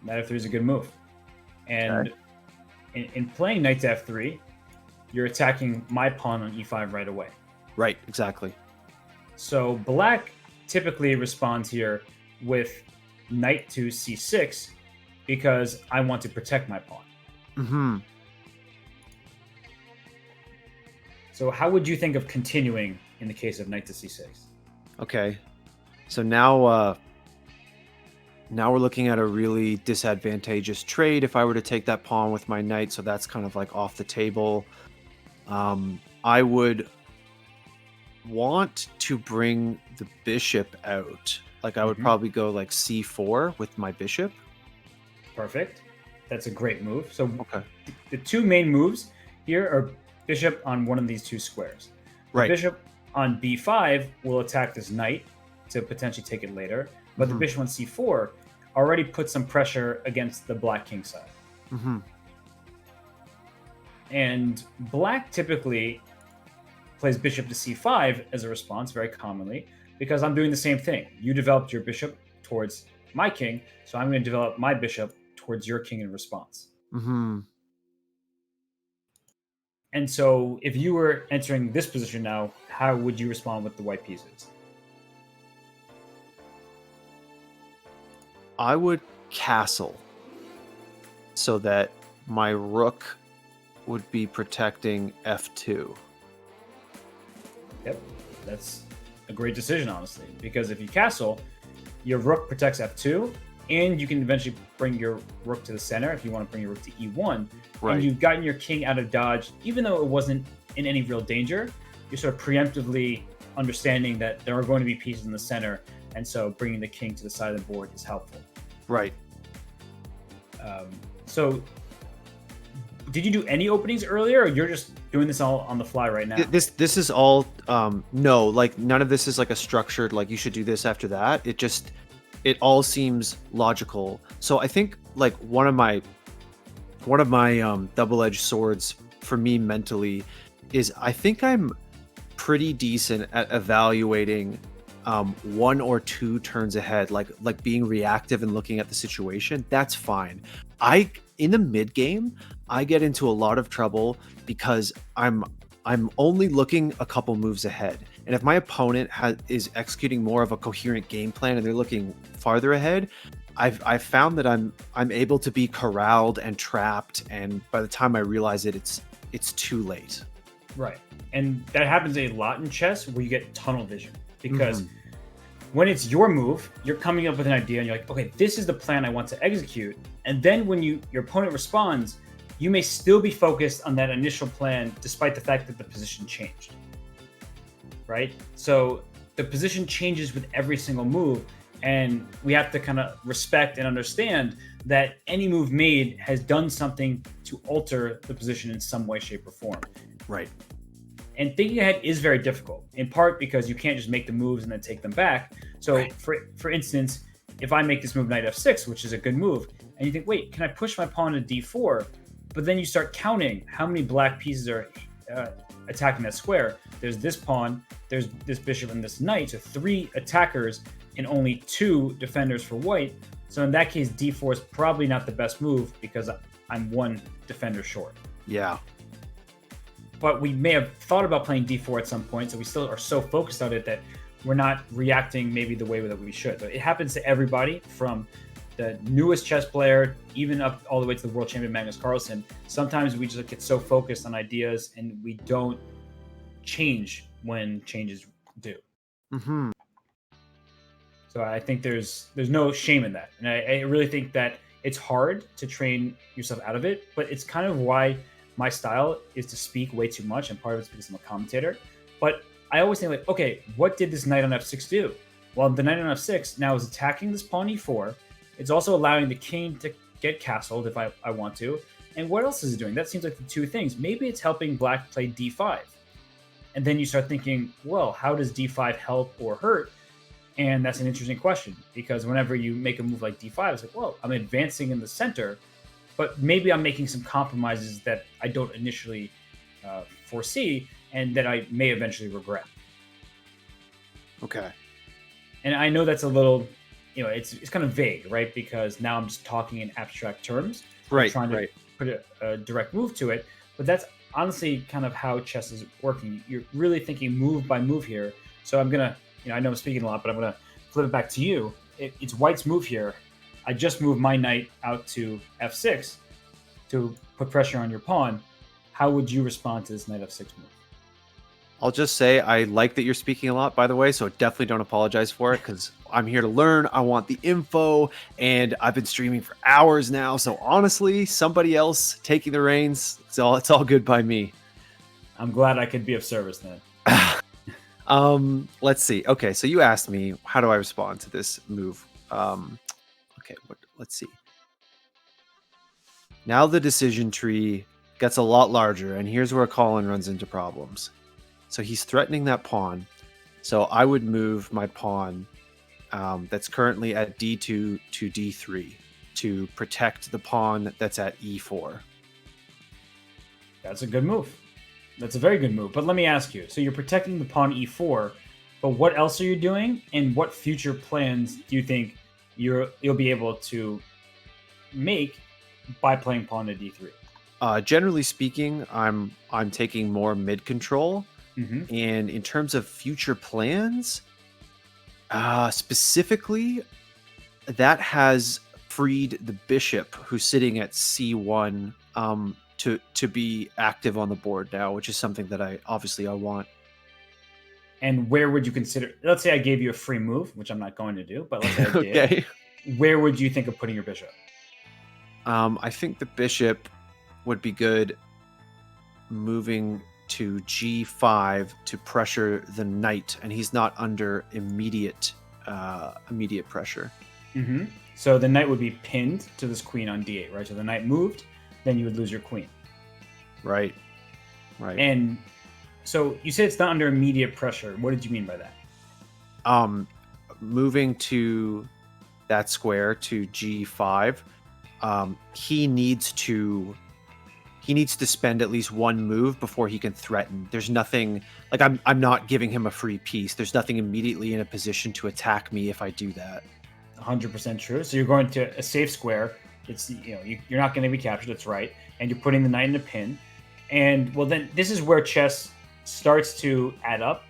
Knight f3 is a good move. And in playing knight to f3, you're attacking my pawn on e5 right away. Right, exactly. So black typically responds here with knight to c6, because I want to protect my pawn. So how would you think of continuing in the case of knight to c6? Okay. So now we're looking at a really disadvantageous trade if I were to take that pawn with my knight, so that's kind of like off the table. I would want to bring the bishop out. Like I would probably go like c4 with my bishop. Perfect. That's a great move. So the two main moves here are bishop on one of these two squares. The bishop on b5 will attack this knight to potentially take it later, but the bishop on c4 already puts some pressure against the black king side. And black typically plays bishop to c5 as a response, very commonly, because I'm doing the same thing. You developed your bishop towards my king, so I'm going to develop my bishop towards your king in response. And so if you were entering this position now, how would you respond with the white pieces? I would castle so that my rook would be protecting f2. Yep, that's a great decision, honestly, because if you castle, your rook protects f2, and you can eventually bring your rook to the center if you want to bring your rook to e1. And you've gotten your king out of dodge, even though it wasn't in any real danger, you're sort of preemptively understanding that there are going to be pieces in the center, and so bringing the king to the side of the board is helpful. Right. So did you do any openings earlier, or you're just doing this all on the fly right now? This is all no, like none of this is like a structured like you should do this after that. It all seems logical. So I think like one of my double-edged swords for me mentally is I think I'm pretty decent at evaluating one or two turns ahead, like being reactive and looking at the situation. That's fine. In the mid game, I get into a lot of trouble because I'm only looking a couple moves ahead. And if my opponent is executing more of a coherent game plan and they're looking farther ahead, I've found that I'm able to be corralled and trapped, and by the time I realize it, it's too late. Right. And that happens a lot in chess where you get tunnel vision, because when it's your move, you're coming up with an idea and you're like, okay, this is the plan I want to execute. And then when your opponent responds, you may still be focused on that initial plan despite the fact that the position changed. Right? So the position changes with every single move, and we have to kind of respect and understand that any move made has done something to alter the position in some way, shape, or form. Right. And thinking ahead is very difficult, in part because you can't just make the moves and then take them back. So, right. For instance, if I make this move knight f6, which is a good move, and you think, wait, can I push my pawn to d4? But then you start counting how many black pieces are attacking that square. There's this pawn, there's this bishop, and this knight. So 3 attackers and only 2 defenders for white. So in that case, d4 is probably not the best move because I'm 1 defender short. Yeah. But we may have thought about playing d4 at some point, so we still are so focused on it that we're not reacting maybe the way that we should. So it happens to everybody, from the newest chess player even up all the way to the world champion Magnus Carlsen. Sometimes we just get so focused on ideas and we don't change when changes do. Mm-hmm. So I think there's no shame in that. And I really think that it's hard to train yourself out of it, but it's kind of why my style is to speak way too much, and part of it's because I'm a commentator. But I always think like, okay, what did this knight on f6 do? Well, the knight on f6 now is attacking this pawn e4. It's also allowing the king to get castled if I want to. And what else is it doing? That seems like the 2 things. Maybe it's helping black play d5. And then you start thinking, well, how does d5 help or hurt? And that's an interesting question, because whenever you make a move like d5, it's like, well, I'm advancing in the center, but maybe I'm making some compromises that I don't initially foresee and that I may eventually regret. Okay. And I know that's a little, it's kind of vague, right? Because now I'm just talking in abstract terms. Right. I'm trying to put a direct move to it. But that's honestly kind of how chess is working. You're really thinking move by move here. So I'm going to, I know I'm speaking a lot, but I'm going to flip it back to you. It's white's move here. I just moved my knight out to f6 to put pressure on your pawn. How would you respond to this knight f6 move? I'll just say I like that you're speaking a lot, by the way, so definitely don't apologize for it, because I'm here to learn. I want the info, and I've been streaming for hours now. So honestly, somebody else taking the reins, it's all good by me. I'm glad I could be of service then. Let's see. Okay, so you asked me, how do I respond to this move? Okay, let's see. Now the decision tree gets a lot larger, and here's where Colin runs into problems. So he's threatening that pawn. So I would move my pawn that's currently at d2 to d3 to protect the pawn that's at e4. That's a good move. That's a very good move. But let me ask you. So you're protecting the pawn e4, but what else are you doing? And what future plans do you think you'll be able to make by playing pawn to d3? Generally speaking, I'm taking more mid control. Mm-hmm. And in terms of future plans, specifically, that has freed the bishop who's sitting at c1 to be active on the board now, which is something that I want. And where would you consider? Let's say I gave you a free move, which I'm not going to do, but let's say I did. Okay. Where would you think of putting your bishop? I think the bishop would be good moving to g5 to pressure the knight, and he's not under immediate pressure. Mm-hmm. So the knight would be pinned to this queen on d8, right? So the knight moved, then you would lose your queen. Right. And so you said it's not under immediate pressure. What did you mean by that? Moving to that square to g5, he needs to spend at least one move before he can threaten. There's nothing, like, I'm not giving him a free piece. There's nothing immediately in a position to attack me if I do that. 100% true. So you're going to a safe square. It's, you're not going to be captured. That's right. And you're putting the knight in a pin. And well, then this is where chess starts to add up.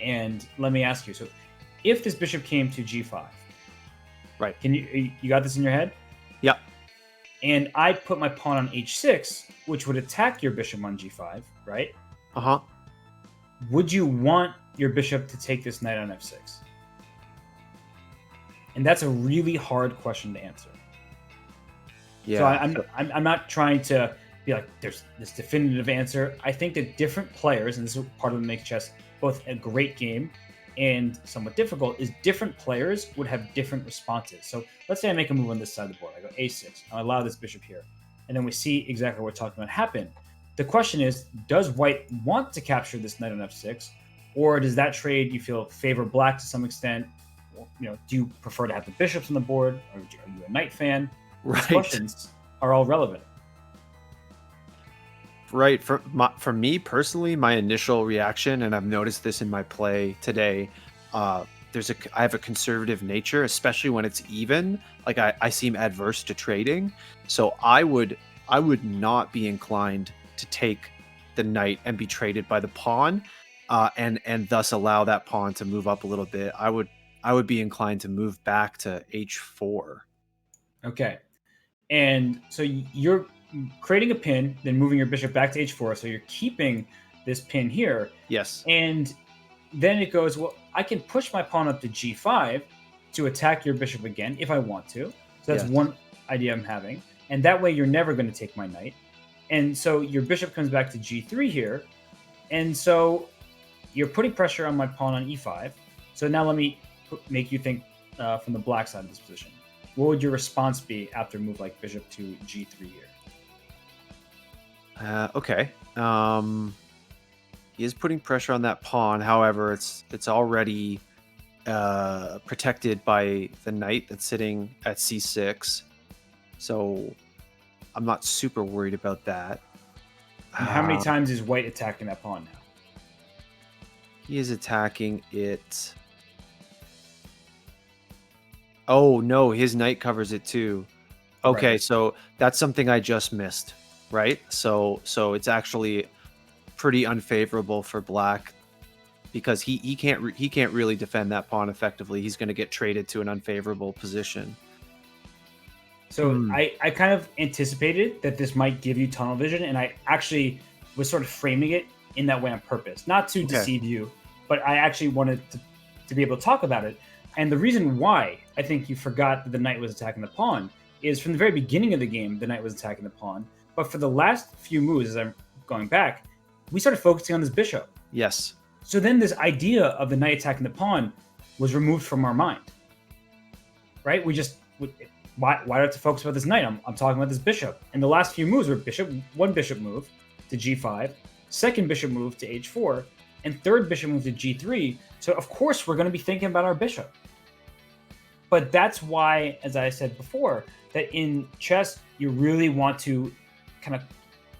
And let me ask you. So if this bishop came to g5, right? Can you got this in your head? Yep. And I put my pawn on h6, which would attack your bishop on g5, right? Uh-huh. Would you want your bishop to take this knight on f6? And that's a really hard question to answer. Yeah. So I'm not trying to be like, there's this definitive answer. I think that different players, and this is part of what makes chess both a great game and somewhat difficult, is different players would have different responses. So let's say I make a move on this side of the board. I go a6. I allow this bishop here. And then we see exactly what we're talking about happen. The question is, does white want to capture this knight on f6? Or does that trade, you feel, favor black to some extent? Do you prefer to have the bishops on the board? Or are you a knight fan? Right. These questions are all relevant. Right. For me personally, my initial reaction, and I've noticed this in my play today, I have a conservative nature, especially when it's even. Like I seem adverse to trading, so I would not be inclined to take the knight and be traded by the pawn, and thus allow that pawn to move up a little bit. I would be inclined to move back to h4. Okay, and so you're creating a pin, then moving your bishop back to h4. So you're keeping this pin here. Yes. And then it goes, well, I can push my pawn up to g5 to attack your bishop again if I want to. So that's one idea I'm having. And that way you're never going to take my knight. And so your bishop comes back to g3 here. And so you're putting pressure on my pawn on e5. So now let me make you think from the black side of this position. What would your response be after a move like bishop to g3 here? Okay. He is putting pressure on that pawn. However, it's already protected by the knight that's sitting at c6. So I'm not super worried about that. And how many times is white attacking that pawn now? He is attacking it. Oh, no, his knight covers it too. Okay, right. So that's something I just missed. Right, so it's actually pretty unfavorable for black because he can't really defend that pawn effectively. He's going to get traded to an unfavorable position. So I kind of anticipated that this might give you tunnel vision, and I actually was sort of framing it in that way on purpose, not to deceive you, but I actually wanted to be able to talk about it. And the reason why I think you forgot that the knight was attacking the pawn is from the very beginning of the game, the knight was attacking the pawn. But for the last few moves, as I'm going back, we started focusing on this bishop. Yes. So then this idea of the knight attacking the pawn was removed from our mind. Right? Why do I have to focus about this knight? I'm talking about this bishop. And the last few moves were one bishop move to g5, second bishop move to h4, and third bishop move to g3. So of course we're going to be thinking about our bishop. But that's why, as I said before, that in chess, you really want to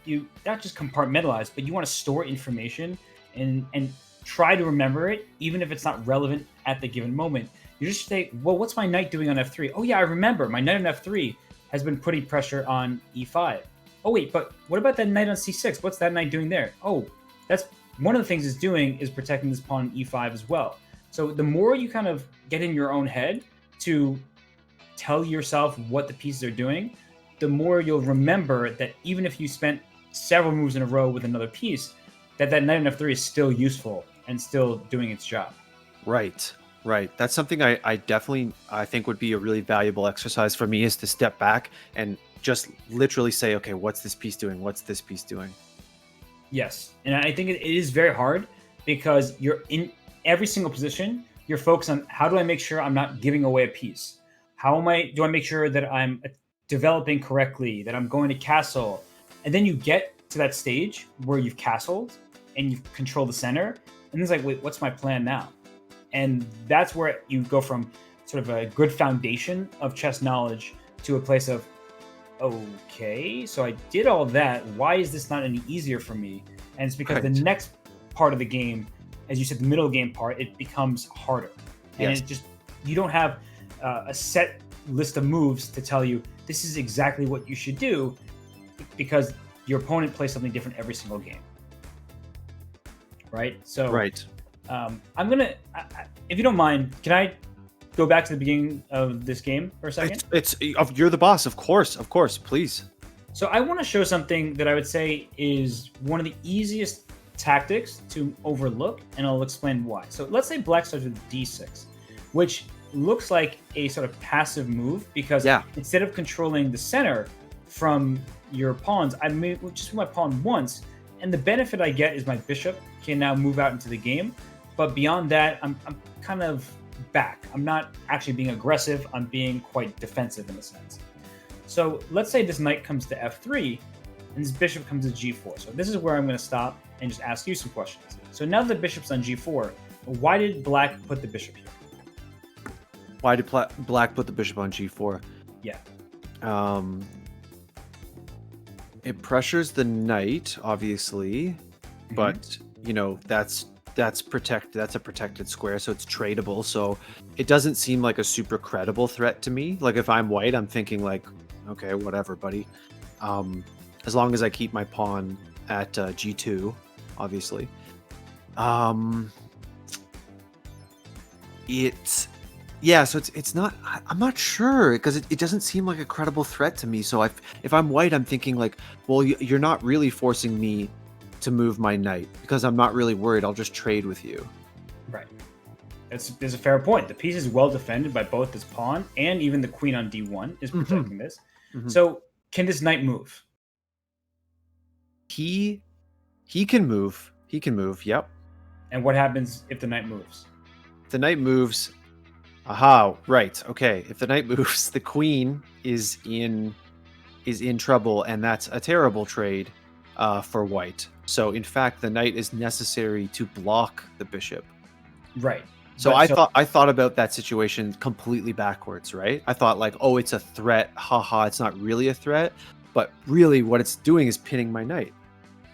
you not just compartmentalize, but you want to store information and try to remember it, even if it's not relevant at the given moment. You just say, well, what's my knight doing on f3? Oh yeah, I remember. My knight on f3 has been putting pressure on e5. Oh wait, but what about that knight on c6? What's that knight doing there? Oh, that's one of the things it's doing is protecting this pawn on e5 as well. So the more you kind of get in your own head to tell yourself what the pieces are doing, the more you'll remember that even if you spent several moves in a row with another piece, that knight on f3 is still useful and still doing its job. Right. That's something I definitely think would be a really valuable exercise for me, is to step back and just literally say, okay, what's this piece doing? What's this piece doing? Yes, and I think it is very hard because you're in every single position. You're focused on how do I make sure I'm not giving away a piece? How am I? Do I make sure that I'm developing correctly? That I'm going to castle, and then you get to that stage where you've castled and you've controlled the center, and it's like, wait, what's my plan now? And that's where you go from sort of a good foundation of chess knowledge to a place of, okay, so I did all that. Why is this not any easier for me? And it's because the next part of the game, as you said, the middle game part, it becomes harder. And it just, you don't have a set list of moves to tell you this is exactly what you should do, because your opponent plays something different every single game. Right? So, I'm going to, if you don't mind, can I go back to the beginning of this game for a second? You're the boss, of course, please. So I want to show something that I would say is one of the easiest tactics to overlook, and I'll explain why. So let's say black starts with d6, which looks like a sort of passive move because instead of controlling the center from your pawns, I just move my pawn once, and the benefit I get is my bishop can now move out into the game. But beyond that, I'm kind of back. I'm not actually being aggressive. I'm being quite defensive in a sense. So let's say this knight comes to f3 and this bishop comes to g4. So this is where I'm going to stop and just ask you some questions. So now the bishop's on g4. Why did black put the bishop here? Why did black put the bishop on g4? Yeah. It pressures the knight, obviously, but you know that's a protected square, so it's tradable. So it doesn't seem like a super credible threat to me. Like if I'm white, I'm thinking like, okay, whatever, buddy. As long as I keep my pawn at g2, obviously. So it's not. I'm not sure because it doesn't seem like a credible threat to me. So if I'm white, I'm thinking like, well, you're not really forcing me to move my knight because I'm not really worried. I'll just trade with you. Right. There's a fair point. The piece is well defended by both this pawn and even the queen on d1 is protecting this. So can this knight move? He can move. He can move. Yep. And what happens if the knight moves? If the knight moves. Aha, right. Okay. If the knight moves, the queen is in trouble, and that's a terrible trade for white. So in fact, the knight is necessary to block the bishop. Right. So I thought about that situation completely backwards, right? I thought like, oh, it's a threat. Haha, it's not really a threat. But really what it's doing is pinning my knight.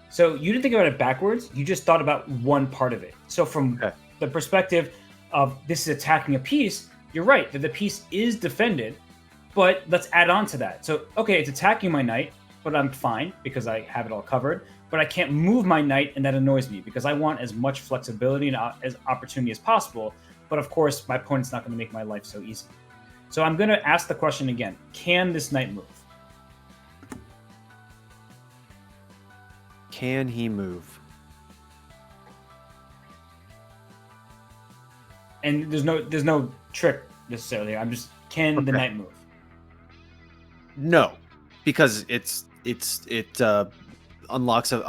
So you didn't think about it backwards. You just thought about one part of it. So from the perspective of this is attacking a piece, you're right that the piece is defended, but let's add on to that. So, okay, it's attacking my knight, but I'm fine because I have it all covered, but I can't move my knight, and that annoys me because I want as much flexibility and as opportunity as possible. But of course, my opponent's not going to make my life so easy. So I'm going to ask the question again. Can this knight move? Can he move? And there's no trick necessarily. I'm just, can the knight move? No, because it unlocks an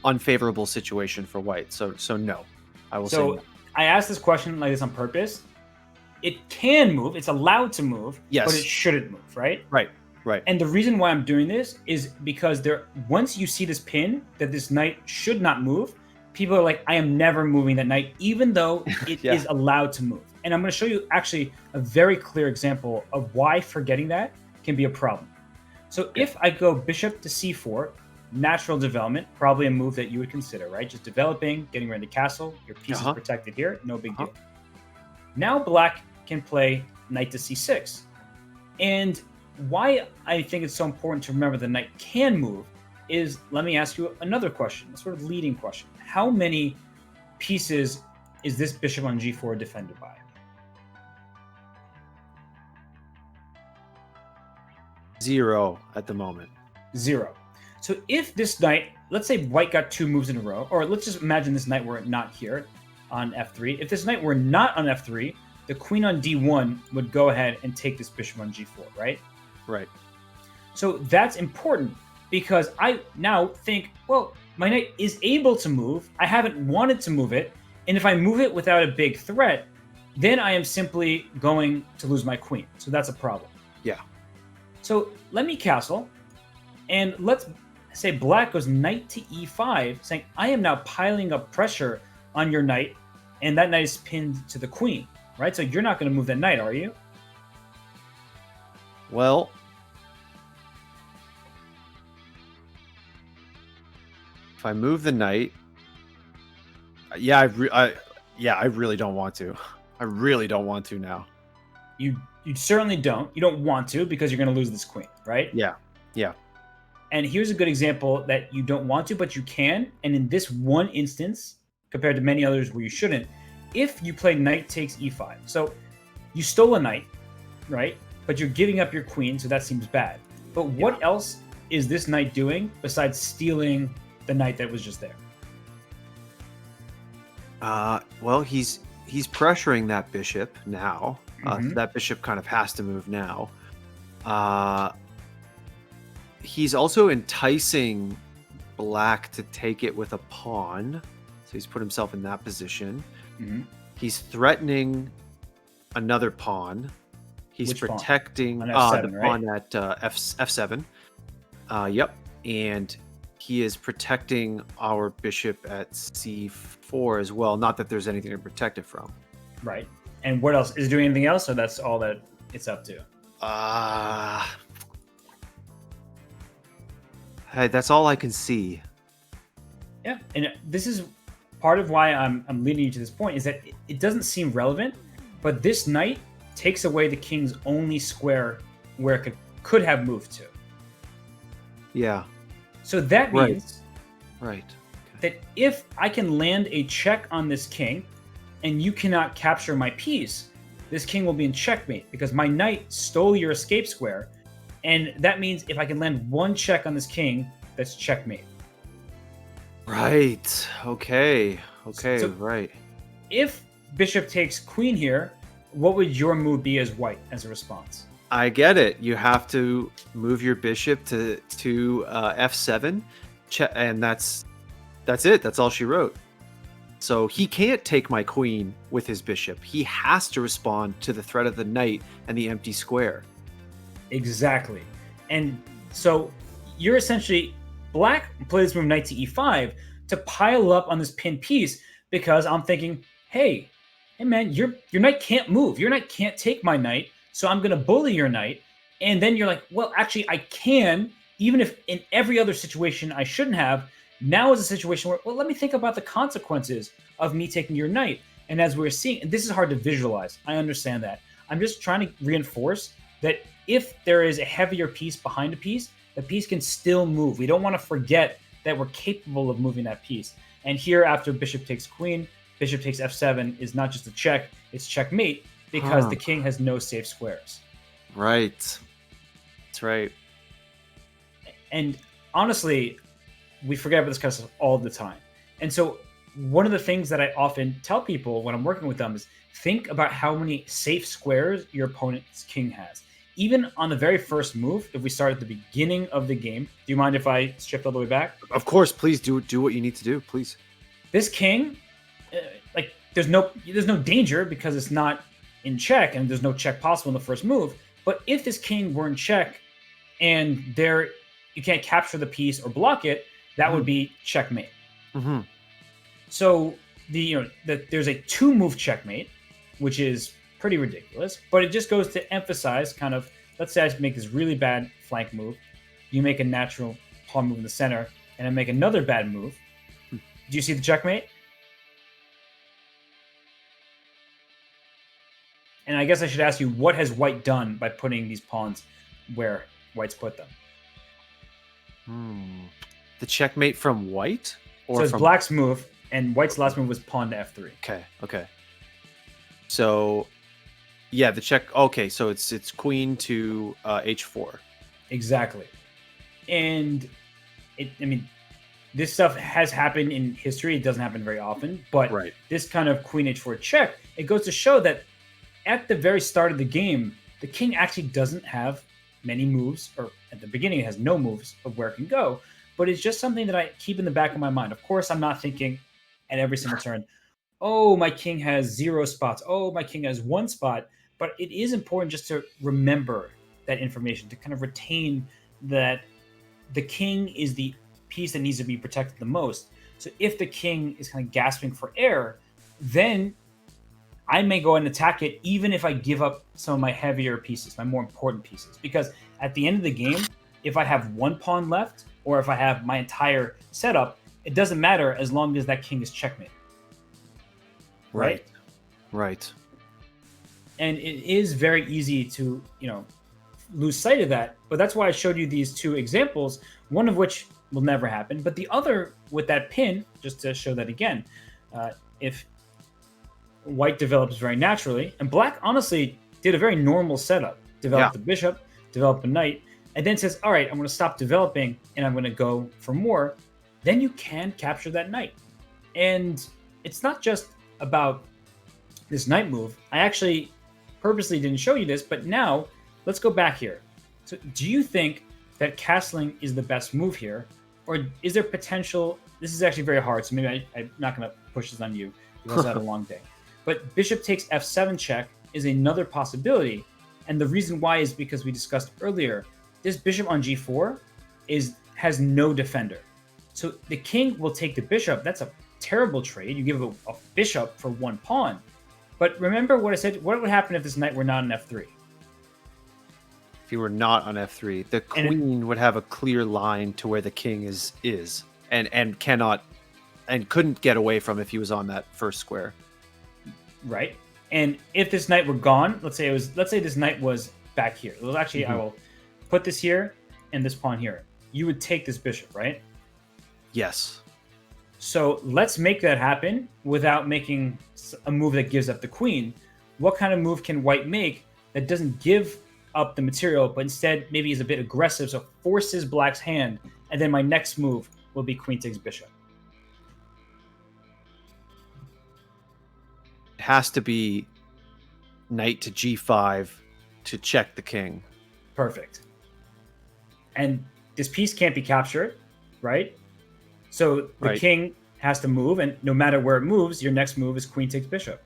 unfavorable situation for white. So no, I will say no. I asked this question like this on purpose. It can move. It's allowed to move. Yes. But it shouldn't move. Right. Right. And the reason why I'm doing this is because once you see this pin that this knight should not move, people are like, I am never moving that knight, even though it is allowed to move. And I'm going to show you actually a very clear example of why forgetting that can be a problem. So if I go bishop to c4, natural development, probably a move that you would consider, right? Just developing, getting rid of the castle, your piece is protected here, no big deal. Now black can play knight to c6. And why I think it's so important to remember the knight can move is, let me ask you another question, a sort of leading question. How many pieces is this bishop on g4 defended by? 0 at the moment. 0. So if this knight, let's say white got 2 moves in a row, or let's just imagine this knight were not here on f3. If this knight were not on f3, the queen on d1 would go ahead and take this bishop on g4, right? Right. So that's important because I now think, well, my knight is able to move. I haven't wanted to move it. And if I move it without a big threat, then I am simply going to lose my queen. So that's a problem. Yeah. So let me castle, and let's say black goes knight to e5, saying I am now piling up pressure on your knight, and that knight is pinned to the queen, right? So you're not going to move that knight, are you? Well, if I move the knight, yeah, I really don't want to. I really don't want to now. You certainly don't. You don't want to because you're going to lose this queen, right? Yeah. Yeah. And here's a good example that you don't want to, but you can. And in this one instance, compared to many others where you shouldn't, if you play knight takes e5. So you stole a knight, right? But you're giving up your queen, so that seems bad. But what else is this knight doing besides stealing the knight that was just there? Well, he's pressuring that bishop now. That bishop kind of has to move now. He's also enticing black to take it with a pawn. So he's put himself in that position. He's threatening another pawn. He's Which pawn? protecting On F7, the right? pawn at F7. Yep. And he is protecting our bishop at C4 as well. Not that there's anything to protect it from. Right. And what else? Is it doing anything else, or that's all that it's up to? Hey, that's all I can see. Yeah. And this is part of why I'm leading you to this point, is that it doesn't seem relevant, but this knight takes away the king's only square where it could have moved to. Yeah. So that means Right. that if I can land a check on this king and you cannot capture my piece, this king will be in checkmate because my knight stole your escape square. And that means if I can land one check on this king, that's checkmate. Right. Okay. So- Right. If bishop takes queen here, what would your move be as white as a response? I get it. You have to move your bishop to F7, and that's it. That's all she wrote. So he can't take my queen with his bishop. He has to respond to the threat of the knight and the empty square. Exactly. And so you're essentially, black plays move knight to e5 to pile up on this pinned piece because I'm thinking, hey man, your knight can't move. Your knight can't take my knight, so I'm going to bully your knight. And then you're like, well, actually, I can, even if in every other situation I shouldn't have. Now is a situation where, well, let me think about the consequences of me taking your knight. And as we're seeing, and this is hard to visualize, I understand that. I'm just trying to reinforce that if there is a heavier piece behind a piece, the piece can still move. We don't want to forget that we're capable of moving that piece. And here, after bishop takes queen, bishop takes f7 is not just a check, it's checkmate because the king has no safe squares. Right. That's right. And honestly, we forget about this kind of stuff all the time. And so one of the things that I often tell people when I'm working with them is think about how many safe squares your opponent's king has. Even on the very first move, if we start at the beginning of the game, do you mind if I shift all the way back? Of course, please do what you need to do, please. This king, there's no danger because it's not in check and there's no check possible in the first move. But if this king were in check and you can't capture the piece or block it, that would be checkmate. So there's a 2-move checkmate, which is pretty ridiculous, but it just goes to emphasize kind of, let's say I make this really bad flank move, you make a natural pawn move in the center, and I make another bad move. Do you see the checkmate? And I guess I should ask you, what has white done by putting these pawns where white's put them? The checkmate from white? So it's black's move, and white's last move was pawn to f3. Okay. So, yeah, the check. Okay, so it's queen to h4. Exactly. And this stuff has happened in history. It doesn't happen very often, but this kind of queen h4 check, it goes to show that at the very start of the game, the king actually doesn't have many moves, or at the beginning it has no moves of where it can go. but it's just something that I keep in the back of my mind. Of course, I'm not thinking at every single turn, oh, my king has 0 spots. Oh, my king has 1 spot. But it is important just to remember that information, to kind of retain that the king is the piece that needs to be protected the most. So if the king is kind of gasping for air, then I may go and attack it, even if I give up some of my heavier pieces, my more important pieces. Because at the end of the game, if I have 1 pawn left, or if I have my entire setup, it doesn't matter as long as that king is checkmate. Right? Right. And it is very easy to, lose sight of that. But that's why I showed you these 2 examples, one of which will never happen. But the other with that pin, just to show that again, if white develops very naturally, and black honestly did a very normal setup, developed the bishop, developed a knight, and then says, all right, I'm going to stop developing and I'm going to go for more, then you can capture that knight. And it's not just about this knight move. I actually purposely didn't show you this, but now let's go back here. So do you think that castling is the best move here? Or is there potential? This is actually very hard, so maybe I'm not going to push this on you. You also had a long day. But bishop takes f7 check is another possibility. And the reason why is because we discussed earlier, this bishop on g4 has no defender. So the king will take the bishop. That's a terrible trade. You give a bishop for 1 pawn. But remember what I said, what would happen if this knight were not on f3? If you were not on f3, the queen would have a clear line to where the king is and cannot and couldn't get away from if he was on that first square. Right. And if this knight were gone, let's say this knight was back here. Well, actually, I will put this here and this pawn here. You would take this bishop, right? Yes. So let's make that happen without making a move that gives up the queen. What kind of move can white make that doesn't give up the material, but instead maybe is a bit aggressive, so forces black's hand, and then my next move will be queen takes bishop? It has to be knight to g5 to check the king. Perfect. And this piece can't be captured, right? So the king has to move, and no matter where it moves, your next move is queen takes bishop.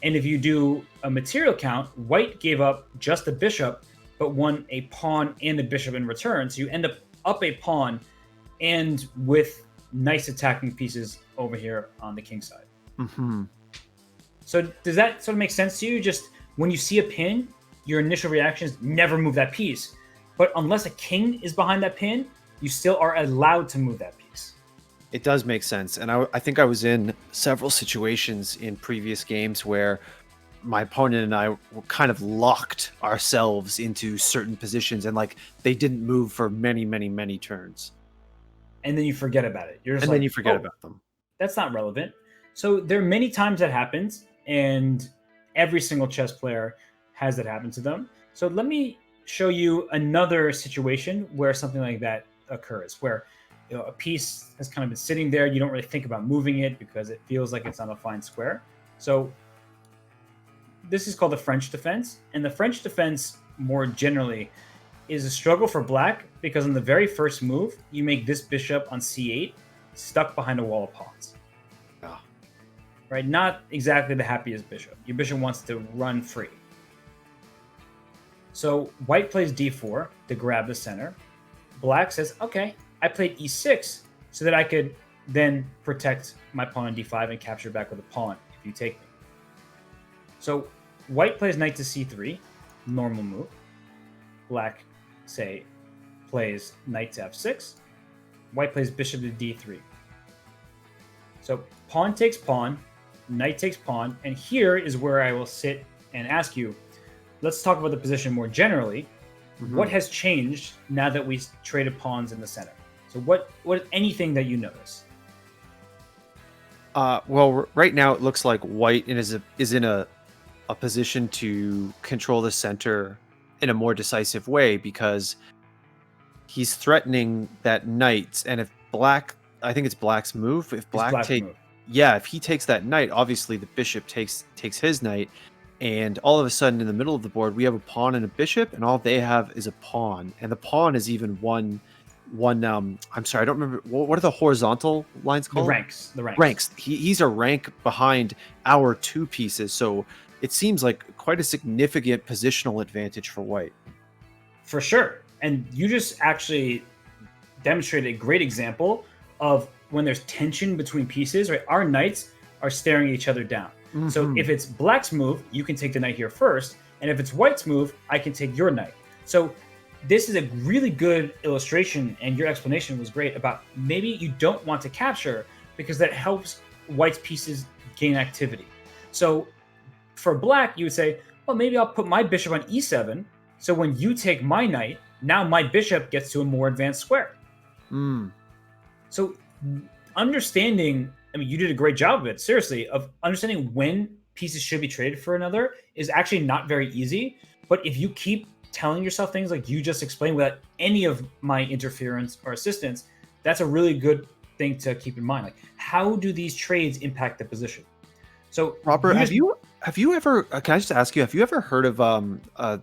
And if you do a material count, white gave up just a bishop, but won a pawn and a bishop in return. So you end up a pawn and with nice attacking pieces over here on the king side. So does that sort of make sense to you? Just when you see a pin, your initial reaction is never move that piece. But unless a king is behind that pin, you still are allowed to move that piece. It does make sense. And I think I was in several situations in previous games where my opponent and I were kind of locked ourselves into certain positions and like they didn't move for many, many, many turns. And then you forget about it. You're just and then you forget about them. That's not relevant. So there are many times that happens, and every single chess player has that happen to them. So let me show you another situation where something like that occurs, where a piece has kind of been sitting there. You don't really think about moving it because it feels like it's on a fine square. So this is called the French defense. And the French defense, more generally, is a struggle for black because on the very first move, you make this bishop on c8 stuck behind a wall of pawns. Right? Not exactly the happiest bishop. Your bishop wants to run free. So white plays d4 to grab the center. Black says, okay, I played e6 so that I could then protect my pawn on d5 and capture back with a pawn if you take me. So white plays knight to c3, normal move. Black, say, plays knight to f6. White plays bishop to d3. So pawn takes pawn, knight takes pawn, and here is where I will sit and ask you, let's talk about the position more generally. What has changed now that we traded pawns in the center? So what anything that you notice? Well, right now it looks like white is in a position to control the center in a more decisive way because he's threatening that knight. And if black, I think it's black's move. If black if he takes that knight, obviously the bishop takes his knight. And all of a sudden in the middle of the board, we have a pawn and a bishop, and all they have is a pawn. And the pawn is even one one. I'm sorry, I don't remember. What are the horizontal lines The called? ranks. Ranks. He's a rank behind our 2 pieces, so it seems like quite a significant positional advantage for white. For sure. And you just actually demonstrated a great example of when there's tension between pieces, right? Our knights are staring each other down. So if it's black's move, you can take the knight here first. And if it's white's move, I can take your knight. So this is a really good illustration, and your explanation was great about maybe you don't want to capture because that helps white's pieces gain activity. So for black, you would say, well, maybe I'll put my bishop on e7. So when you take my knight, now my bishop gets to a more advanced square. So understanding, I mean, you did a great job of it, seriously, of understanding when pieces should be traded for another is actually not very easy. But if you keep telling yourself things like you just explained without any of my interference or assistance, that's a really good thing to keep in mind. Like, how do these trades impact the position? So Robert, have you ever, can I just ask you, have you ever heard of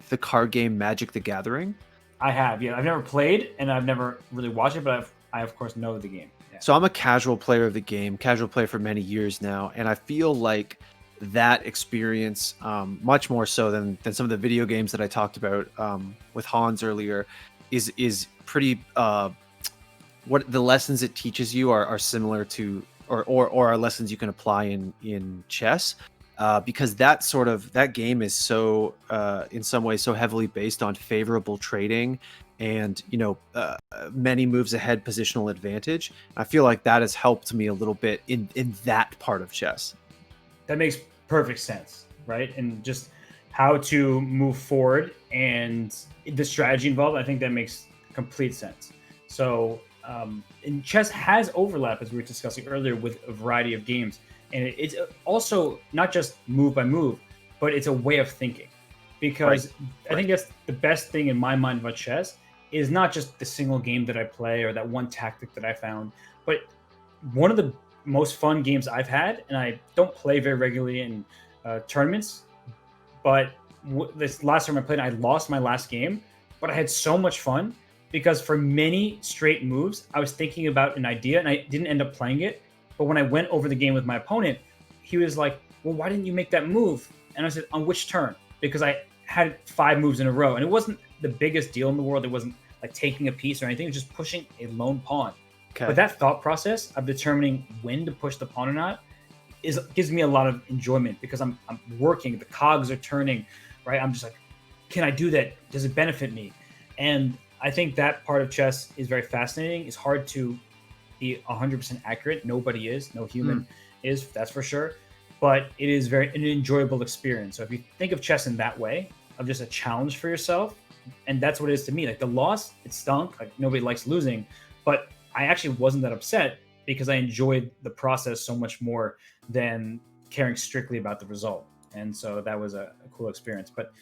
the card game Magic the Gathering? I have, yeah. I've never played and I've never really watched it, but I of course know the game. Yeah. So I'm a casual player of the game, casual player for many years now, and I feel like that experience, much more so than some of the video games that I talked about with Hans earlier, is pretty. What the lessons it teaches you are similar to, or are lessons you can apply in chess, because that game is so in some ways so heavily based on favorable trading and many moves ahead positional advantage. I feel like that has helped me a little bit in that part of chess. That makes perfect sense, right? And just how to move forward and the strategy involved, I think that makes complete sense. So, and chess has overlap, as we were discussing earlier, with a variety of games. And it's also not just move by move, but it's a way of thinking. Because I think that's the best thing in my mind about chess is not just the single game that I play or that one tactic that I found, but one of the most fun games I've had, and I don't play very regularly in tournaments, but this last time I played, I lost my last game, but I had so much fun because for many straight moves, I was thinking about an idea and I didn't end up playing it. But when I went over the game with my opponent, he was like, well, why didn't you make that move? And I said, on which turn? Because I had 5 moves in a row, and it wasn't the biggest deal in the world. It wasn't like taking a piece or anything. It was just pushing a lone pawn. Okay. But that thought process of determining when to push the pawn or not gives me a lot of enjoyment because I'm working, the cogs are turning, right? I'm just like, can I do that? Does it benefit me? And I think that part of chess is very fascinating. It's hard to be 100% accurate. Nobody is, no human is, that's for sure. But it is an enjoyable experience. So if you think of chess in that way, of just a challenge for yourself, and that's what it is to me. Like the loss, it stunk. Like nobody likes losing, but I actually wasn't that upset because I enjoyed the process so much more than caring strictly about the result. And so that was a cool experience. But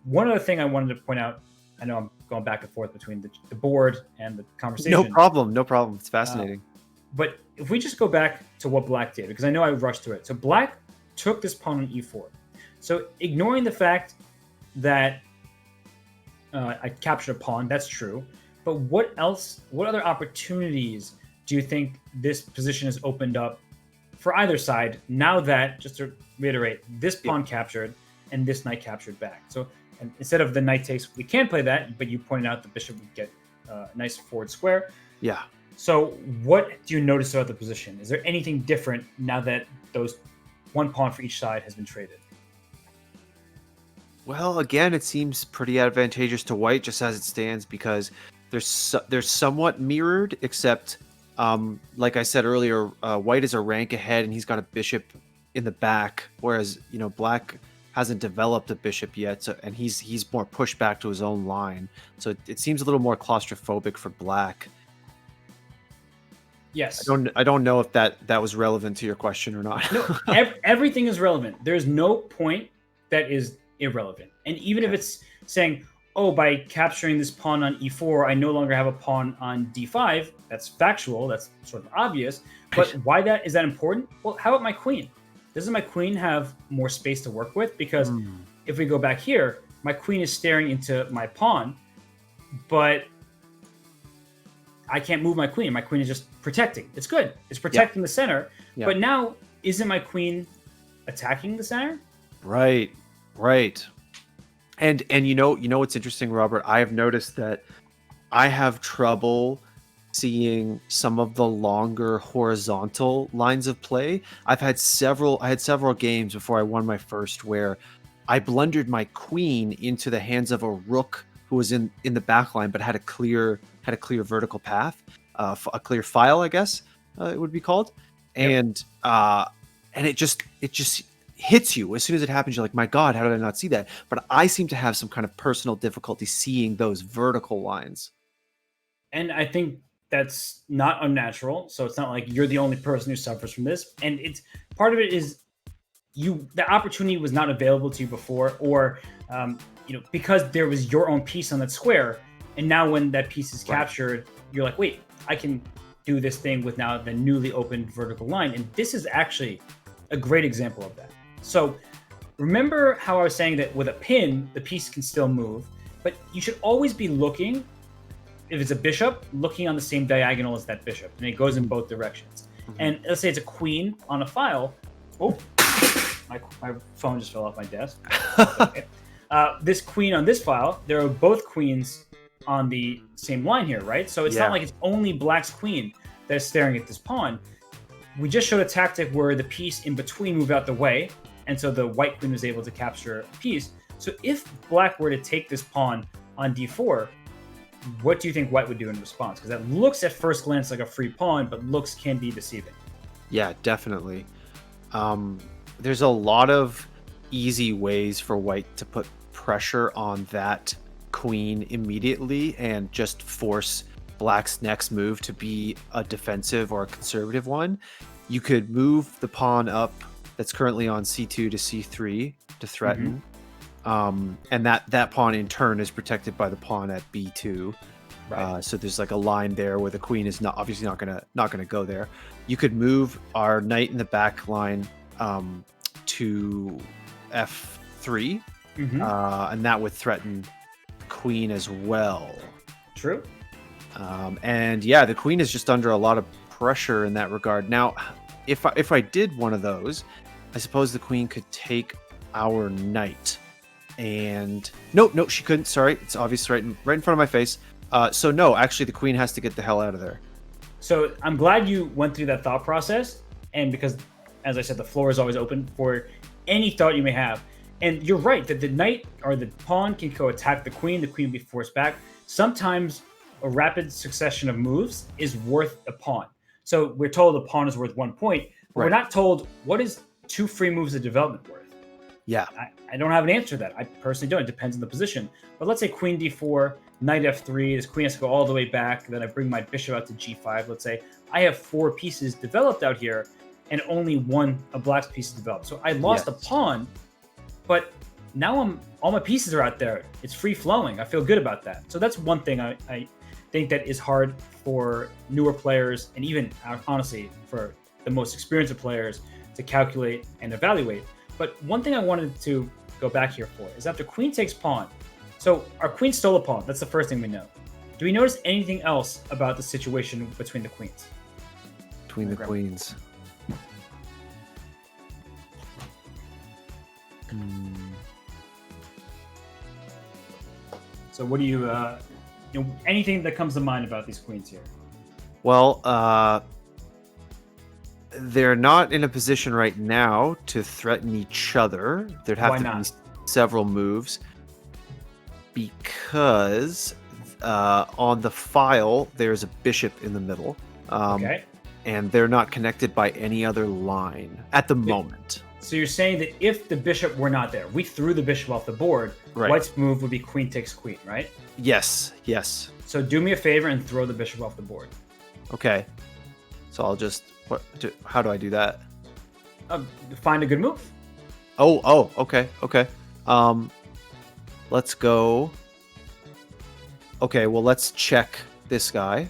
one other thing I wanted to point out, I know I'm going back and forth between the board and the conversation. No problem. It's fascinating. But if we just go back to what black did, because I know I rushed through it. So black took this pawn on e4. So ignoring the fact that I captured a pawn, that's true. But what other opportunities do you think this position has opened up for either side now that, just to reiterate, this pawn captured and this knight captured back? So and instead of the knight takes, we can play that, but you pointed out the bishop would get a nice forward square. Yeah. So what do you notice about the position? Is there anything different now that those one pawn for each side has been traded? Well, again, it seems pretty advantageous to white just as it stands because they're somewhat mirrored, except like I said earlier, white is a rank ahead and he's got a bishop in the back, whereas black hasn't developed a bishop yet, and he's more pushed back to his own line. So it seems a little more claustrophobic for black. Yes. I don't know if that was relevant to your question or not. No, everything is relevant. There's no point that is irrelevant. And even if it's saying, oh, by capturing this pawn on e4, I no longer have a pawn on d5, that's factual, that's sort of obvious. But why is that important? Well, how about my queen? Doesn't my queen have more space to work with? Because if we go back here, my queen is staring into my pawn, but I can't move my queen. My queen is just protecting. It's good. It's protecting the center. Yeah. But now, isn't my queen attacking the center? Right. And you know what's interesting, Robert? I have noticed that I have trouble seeing some of the longer horizontal lines of play. I had several games before I won my first where I blundered my queen into the hands of a rook who was in the back line but had a clear vertical path, a clear file, I guess it would be called. Yep. And it just hits you as soon as it happens. You're like, my God, how did I not see that? But I seem to have some kind of personal difficulty seeing those vertical lines. And I think that's not unnatural. So it's not like you're the only person who suffers from this. And it's part of it is the opportunity was not available to you before, or because there was your own piece on that square. And now when that piece is captured, you're like, wait, I can do this thing with now the newly opened vertical line. And this is actually a great example of that. So remember how I was saying that with a pin, the piece can still move, but you should always be looking, if it's a bishop, looking on the same diagonal as that bishop, and it goes in both directions. Mm-hmm. And let's say it's a queen on a file. Oh, my phone just fell off my desk. Okay. This queen on this file, there are both queens on the same line here, right? So it's not like it's only black's queen that is staring at this pawn. We just showed a tactic where the piece in between moved out the way, and so the white queen was able to capture a piece. So if black were to take this pawn on d4, what do you think white would do in response? Because that looks at first glance like a free pawn, but looks can be deceiving. Yeah, definitely. There's a lot of easy ways for white to put pressure on that queen immediately and just force black's next move to be a defensive or a conservative one. You could move the pawn up that's currently on c2 to c3 to threaten. And that pawn in turn is protected by the pawn at b2. Right. So there's like a line there where the queen is obviously not gonna go there. You could move our knight in the back line to f3, and that would threaten queen as well. True. And yeah, the queen is just under a lot of pressure in that regard. Now, if I did one of those, I suppose the queen could take our knight. And no, she couldn't. Sorry, it's obvious right in front of my face. So no, actually, the queen has to get the hell out of there. So I'm glad you went through that thought process, and because, as I said, the floor is always open for any thought you may have. And you're right that the knight or the pawn can go attack the queen. The queen will be forced back. Sometimes a rapid succession of moves is worth a pawn. So we're told the pawn is worth 1 point, but we're not told what is 2 free moves of development worth. Yeah. I don't have an answer to that. I personally don't. It depends on the position. But let's say queen d4, knight f3, this queen has to go all the way back, then I bring my bishop out to g5, let's say. I have 4 pieces developed out here, and only one of black's pieces developed. So I lost a pawn, but now all my pieces are out there. It's free flowing. I feel good about that. So that's one thing I think that is hard for newer players, and even honestly for the most experienced players to calculate and evaluate. But one thing I wanted to go back here for is after queen takes pawn. So our queen stole a pawn. That's the first thing we know. Do we notice anything else about the situation between the queens? Between the queens. So what do you anything that comes to mind about these queens here? Well, they're not in a position right now to threaten each other. There'd have to be several moves because on the file there's a bishop in the middle. And they're not connected by any other line at the moment. So you're saying that if the bishop were not there, we threw the bishop off the board, white's move would be queen takes queen, right? Yes. So do me a favor and throw the bishop off the board. Okay. So I'll just... how do I do that? Find a good move. Oh, okay. Let's go... Okay, well, let's check this guy.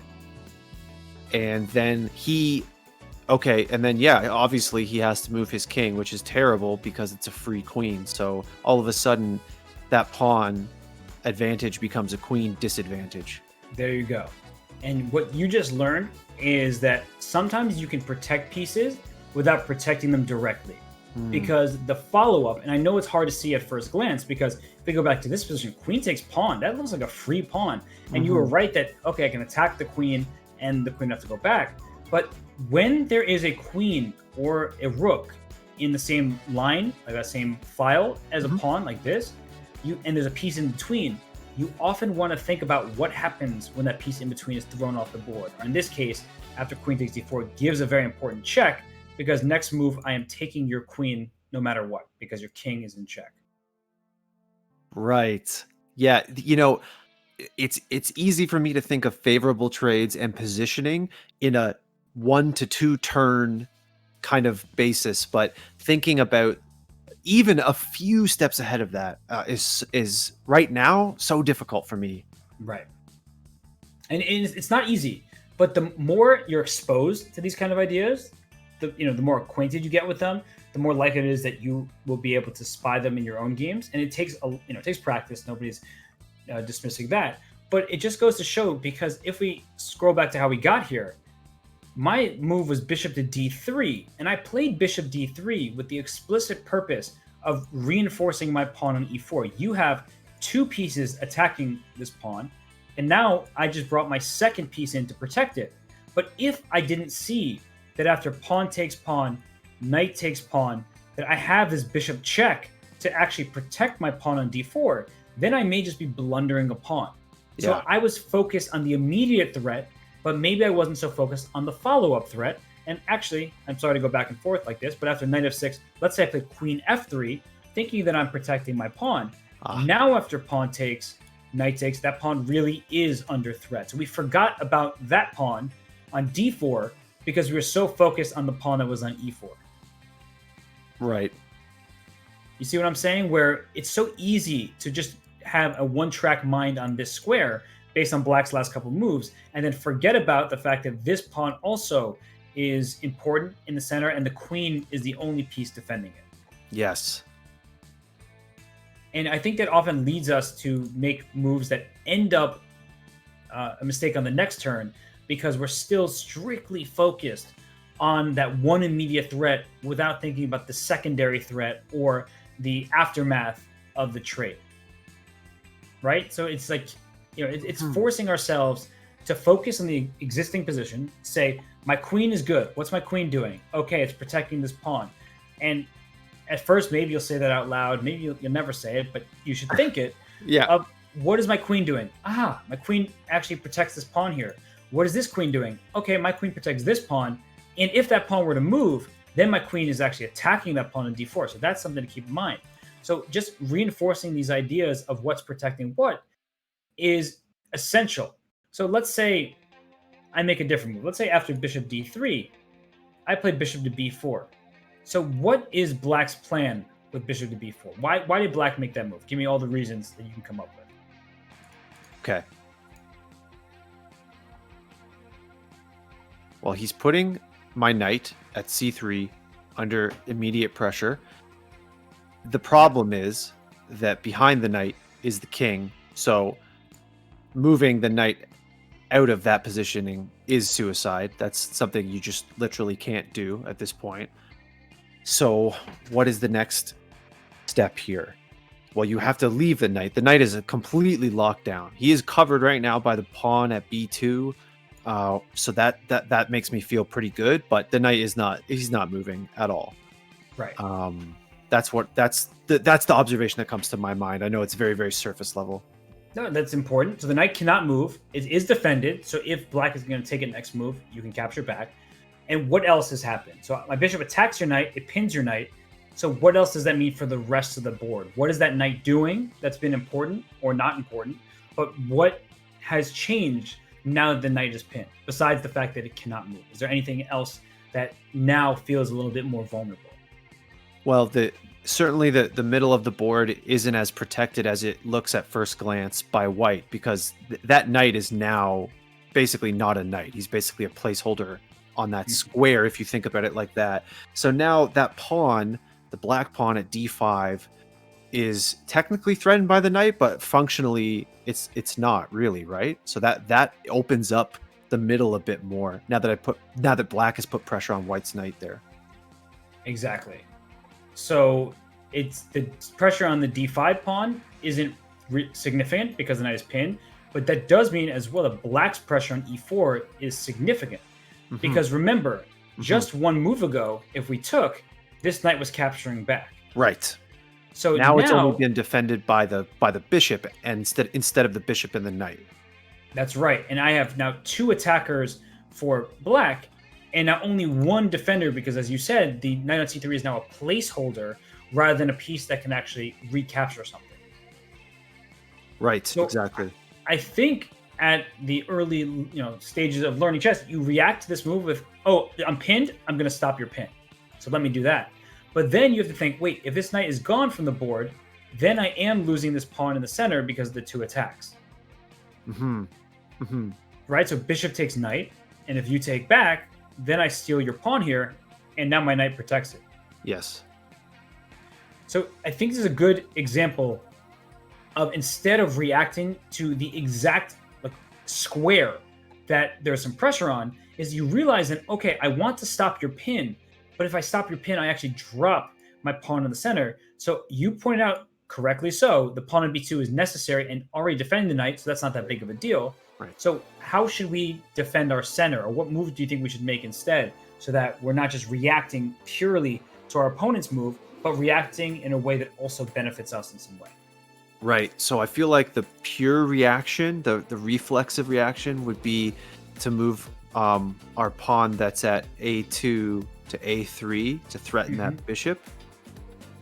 And then obviously he has to move his king, which is terrible because it's a free queen. So all of a sudden, that pawn advantage becomes a queen disadvantage. There you go. And what you just learned is that sometimes you can protect pieces without protecting them directly. Because the follow up, and I know it's hard to see at first glance, because if we go back to this position, queen takes pawn, that looks like a free pawn. And you were right that, okay, I can attack the queen and the queen have to go back. But when there is a queen or a rook in the same line, like that same file as a pawn like this, and there's a piece in between, you often want to think about what happens when that piece in between is thrown off the board. Or in this case, after queen takes d4, it gives a very important check, because next move, I am taking your queen no matter what, because your king is in check. Right. Yeah. It's easy for me to think of favorable trades and positioning in a 1 to 2 turn kind of basis, but thinking about even a few steps ahead of that is right now so difficult for me. Right. And it's not easy, but the more you're exposed to these kind of ideas, the more acquainted you get with them, the more likely it is that you will be able to spy them in your own games. And it takes it takes practice. Nobody's dismissing that, but it just goes to show, because if we scroll back to how we got here, my move was bishop to d3, and I played bishop d3 with the explicit purpose of reinforcing my pawn on e4. You have 2 pieces attacking this pawn, and now I just brought my second piece in to protect it. But if I didn't see that after pawn takes pawn, knight takes pawn, that I have this bishop check to actually protect my pawn on d4, then I may just be blundering a pawn. So Yeah. I was focused on the immediate threat, but maybe I wasn't so focused on the follow-up threat. And actually, I'm sorry to go back and forth like this, but after knight f6, let's say I play queen f3, thinking that I'm protecting my pawn. Now after pawn takes, knight takes, that pawn really is under threat. So we forgot about that pawn on d4, because we were so focused on the pawn that was on e4. Right. You see what I'm saying? Where it's so easy to just have a one-track mind on this square based on black's last couple moves, and then forget about the fact that this pawn also is important in the center, and the queen is the only piece defending it. Yes. And I think that often leads us to make moves that end up a mistake on the next turn, because we're still strictly focused on that one immediate threat without thinking about the secondary threat or the aftermath of the trade. Right? So it's like, it's forcing ourselves to focus on the existing position, say, my queen is good. What's my queen doing? Okay, it's protecting this pawn. And at first, maybe you'll say that out loud. Maybe you'll never say it, but you should think it. Yeah. What is my queen doing? My queen actually protects this pawn here. What is this queen doing? Okay, my queen protects this pawn. And if that pawn were to move, then my queen is actually attacking that pawn in d4. So that's something to keep in mind. So just reinforcing these ideas of what's protecting what is essential. So let's say I make a different move. Let's say after bishop d3, I play bishop to b4. So what is black's plan with bishop to b4? Why did black make that move? Give me all the reasons that you can come up with. Okay. Well, he's putting my knight at c3 under immediate pressure. The problem is that behind the knight is the king, so moving the knight out of that positioning is suicide. That's something you just literally can't do at this point. So what is the next step here? Well, you have to leave the knight. The knight is completely locked down. He is covered right now by the pawn at b2. So that makes me feel pretty good, but the knight is not, he's not moving at all. Right. That's the observation that comes to my mind. I know it's very, very surface level. No, that's important. So the knight cannot move. It is defended. So if black is going to take it next move, you can capture back. And what else has happened? So my bishop attacks your knight. It pins your knight. So what else does that mean for the rest of the board? What is that knight doing that's been important or not important? But what has changed now that the knight is pinned, besides the fact that it cannot move? Is there anything else that now feels a little bit more vulnerable? Well, certainly the middle of the board isn't as protected as it looks at first glance by white, because that knight is now basically not a knight. He's basically a placeholder on that square, if you think about it like that. So now that pawn, the black pawn at d5, is technically threatened by the knight, but functionally it's not really, right? So that opens up the middle a bit more now that black has put pressure on white's knight there. Exactly. So it's the pressure on the d5 pawn isn't significant because the knight is pinned, but that does mean as well that black's pressure on e4 is significant. Because remember, just one move ago, if we took, this knight was capturing back. Right. So now it's only been defended by the bishop instead of the bishop and the knight. That's right. And I have now 2 attackers for black, and now only 1 defender, because as you said, the knight on c3 is now a placeholder rather than a piece that can actually recapture something. Right, so exactly. I think at the early stages of learning chess, you react to this move with, oh, I'm pinned, I'm going to stop your pin. So let me do that. But then you have to think, wait, if this knight is gone from the board, then I am losing this pawn in the center because of the 2 attacks. Right? So bishop takes knight, and if you take back, then I steal your pawn here, and now my knight protects it. Yes. So I think this is a good example of, instead of reacting to the exact square that there's some pressure on, is you realize that, okay, I want to stop your pin, but if I stop your pin, I actually drop my pawn in the center. So you pointed out correctly so, the pawn on b2 is necessary and already defending the knight, so that's not that big of a deal. Right. So how should we defend our center, or what move do you think we should make instead, so that we're not just reacting purely to our opponent's move, but reacting in a way that also benefits us in some way? Right. So I feel like the pure reaction, the reflexive reaction, would be to move our pawn that's at a2 to a3 to threaten that bishop.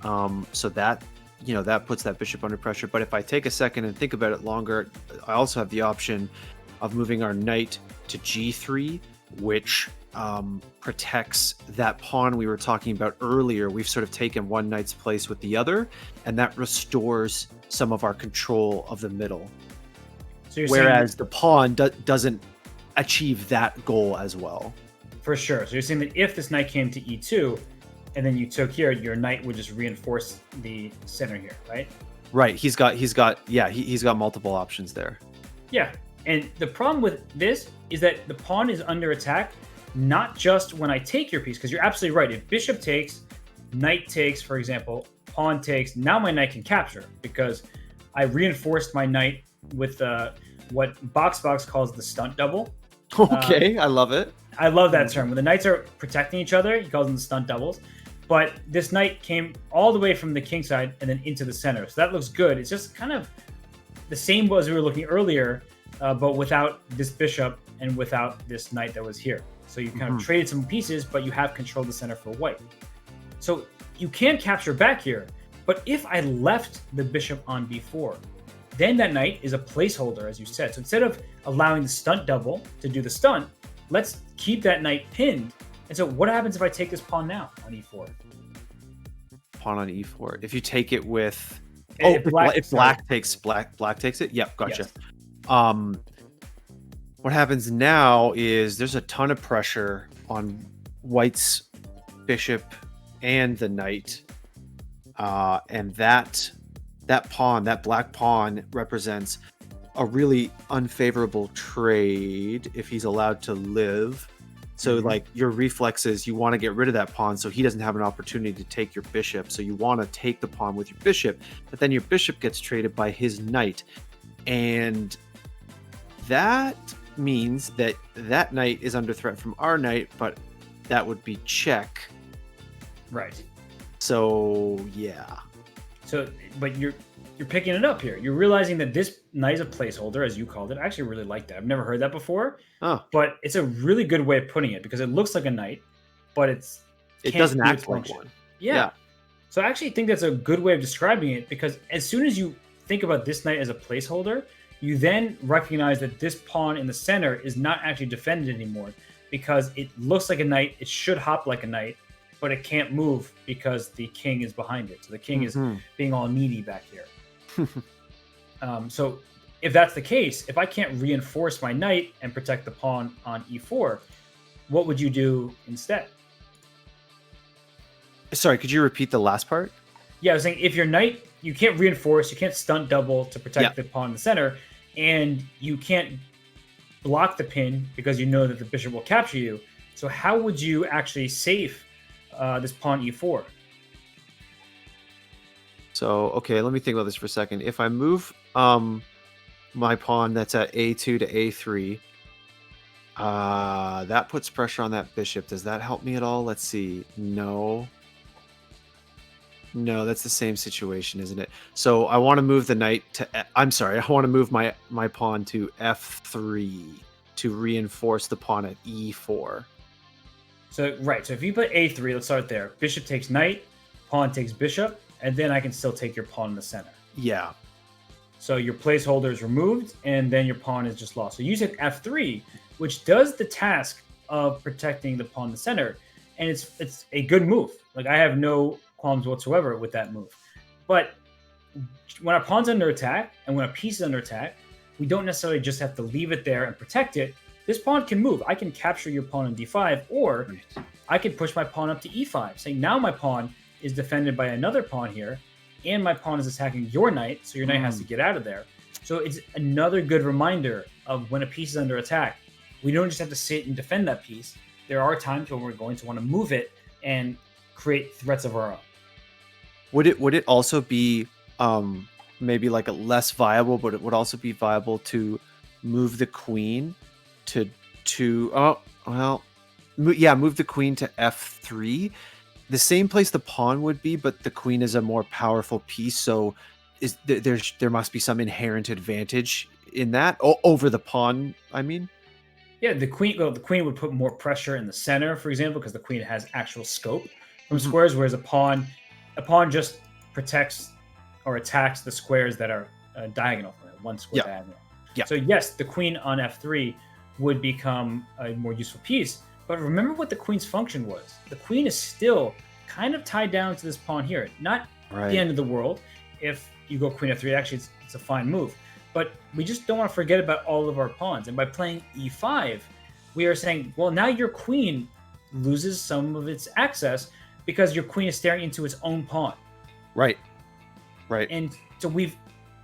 So that that puts that bishop under pressure. But if I take a second and think about it longer, I also have the option of moving our knight to g3, which protects that pawn we were talking about earlier. We've sort of taken one knight's place with the other, and that restores some of our control of the middle. So whereas the pawn doesn't achieve that goal as well. For sure. So you're saying that if this knight came to e2, and then you took here, your knight would just reinforce the center here, right? Right. He's got multiple options there. Yeah. And the problem with this is that the pawn is under attack, not just when I take your piece, because you're absolutely right. If bishop takes, knight takes, for example, pawn takes, now my knight can capture because I reinforced my knight with what Box calls the stunt double. Okay, I love it. I love that term. When the knights are protecting each other, he calls them the stunt doubles. But this knight came all the way from the king side and then into the center. So that looks good. It's just kind of the same as we were looking earlier, but without this bishop and without this knight that was here. So you kind of traded some pieces, but you have controlled the center for white. So you can capture back here, but if I left the bishop on b4, then that knight is a placeholder, as you said. So instead of allowing the stunt double to do the stunt, let's keep that knight pinned. And so what happens if I take this pawn now on e4? Pawn on e4. If you take it with... If black takes it? Yep, gotcha. Yes. What happens now is there's a ton of pressure on white's bishop and the knight. And that pawn, that black pawn, represents a really unfavorable trade if he's allowed to live. So like your reflexes, you want to get rid of that pawn so he doesn't have an opportunity to take your bishop. So you want to take the pawn with your bishop, but then your bishop gets traded by his knight. And that means that that knight is under threat from our knight, but that would be check. Right. So yeah. So, but you're picking it up here. You're realizing that this knight is a placeholder, as you called it. I actually really like that. I've never heard that before. Oh. But it's a really good way of putting it because it looks like a knight, but it doesn't act like one. Yeah. So I actually think that's a good way of describing it because as soon as you think about this knight as a placeholder, you then recognize that this pawn in the center is not actually defended anymore because it looks like a knight. It should hop like a knight, but it can't move because the king is behind it. So the king is being all needy back here. So if that's the case, if I can't reinforce my knight and protect the pawn on e4, what would you do instead? Sorry, could you repeat the last part? Yeah, I was saying if your knight, you can't reinforce, you can't stunt double to protect the pawn in the center, and you can't block the pin because you know that the bishop will capture you. So how would you actually save this pawn e4? So, okay, let me think about this for a second. If I move my pawn that's at a2 to a3, that puts pressure on that bishop. Does that help me at all? Let's see. No. No, that's the same situation, isn't it? So I want to move the knight to... I'm sorry, I want to move my pawn to f3 to reinforce the pawn at e4. So, right. So if you put a3, let's start there. Bishop takes knight, pawn takes bishop, and then I can still take your pawn in the center. Yeah. So your placeholder is removed, and then your pawn is just lost. So you said f3, which does the task of protecting the pawn in the center, and it's a good move. Like, I have no qualms whatsoever with that move. But when our pawn's under attack, and when a piece is under attack, we don't necessarily just have to leave it there and protect it. This pawn can move. I can capture your pawn on d5, or I can push my pawn up to e5, saying now my pawn is defended by another pawn here, and my pawn is attacking your knight, so your knight has to get out of there. So it's another good reminder of when a piece is under attack, we don't just have to sit and defend that piece. There are times when we're going to want to move it and create threats of our own. Would it also be maybe like a less viable, but it would also be viable to move the queen to move the queen to f3, the same place the pawn would be, but the queen is a more powerful piece, so there must be some inherent advantage in that over the pawn, I mean. Yeah, the queen would put more pressure in the center, for example, because the queen has actual scope from squares, whereas a pawn just protects or attacks the squares that are diagonal from it, one square diagonal. Yeah. So yes, the queen on f3 would become a more useful piece. But remember what the queen's function was. The queen is still kind of tied down to this pawn here. Not the end of the world. If you go queen f3, actually it's a fine move. But we just don't want to forget about all of our pawns. And by playing e5, we are saying, well, now your queen loses some of its access because your queen is staring into its own pawn. Right. And so we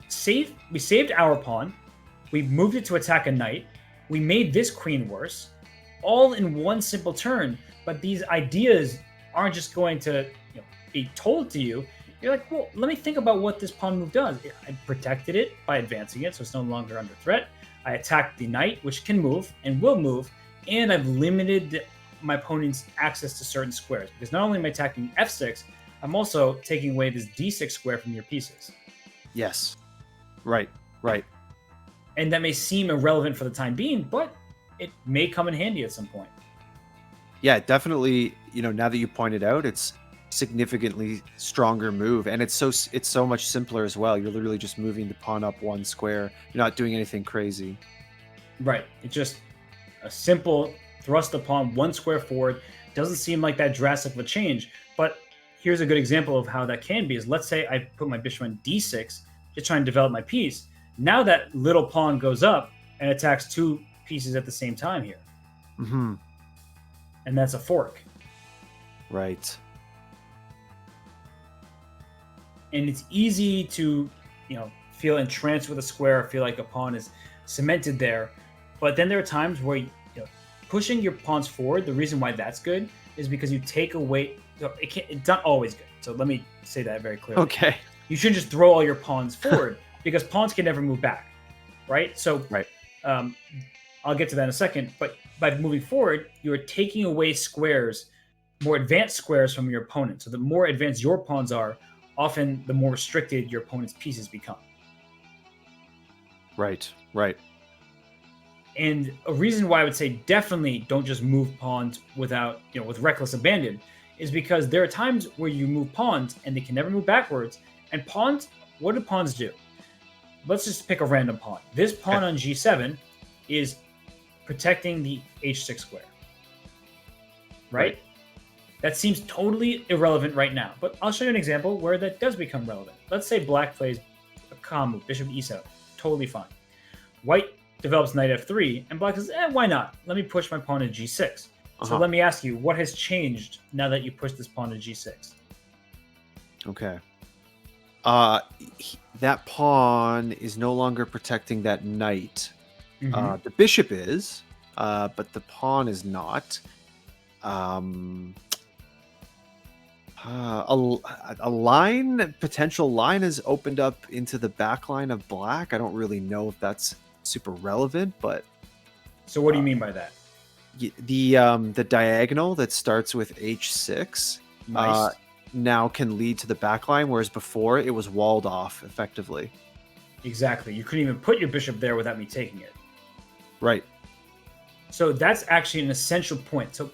saved our pawn. We moved it to attack a knight. We made this queen worse, all in one simple turn. But these ideas aren't just going to be told to you. You're like, well, let me think about what this pawn move does. I protected it by advancing it, so it's no longer under threat. I attacked the knight, which can move and will move, and I've limited my opponent's access to certain squares. Because not only am I attacking f6, I'm also taking away this d6 square from your pieces. Yes. Right. And that may seem irrelevant for the time being, but it may come in handy at some point. Yeah, definitely. Now that you pointed out, it's significantly stronger move, and it's so much simpler as well. You're literally just moving the pawn up one square. You're not doing anything crazy. Right. It's just a simple thrust the pawn one square forward. Doesn't seem like that drastic of a change, but here's a good example of how that can be. Is let's say I put my bishop on d6 to try and develop my piece. Now that little pawn goes up and attacks two pieces at the same time here. Mm-hmm. And that's a fork. Right. And it's easy to, feel entranced with a square, feel like a pawn is cemented there. But then there are times where, pushing your pawns forward, the reason why that's good is because you take away, it's not always good. So let me say that very clearly. Okay. You shouldn't just throw all your pawns forward because pawns can never move back, right? So I'll get to that in a second. But by moving forward, you're taking away squares, more advanced squares from your opponent. So the more advanced your pawns are, often the more restricted your opponent's pieces become. Right. And a reason why I would say definitely don't just move pawns without, with reckless abandon is because there are times where you move pawns and they can never move backwards. And pawns, what do pawns do? Let's just pick a random pawn. This pawn on g7 is protecting the h6 square. Right? That seems totally irrelevant right now, but I'll show you an example where that does become relevant. Let's say black plays a calm move, bishop e7, totally fine. White develops knight f3, and black says, why not? Let me push my pawn to g6. So let me ask you, what has changed now that you push this pawn to g6? Okay. That pawn is no longer protecting that knight. The bishop is, but the pawn is not. Um, a line, potential line is opened up into the back line of black. I don't really know if that's super relevant, but So what do you mean by that? the diagonal that starts with h6 Nice. now can lead to the back line, whereas before it was walled off effectively. Exactly. You couldn't even put your bishop there without me taking it. Right. So that's actually an essential point. So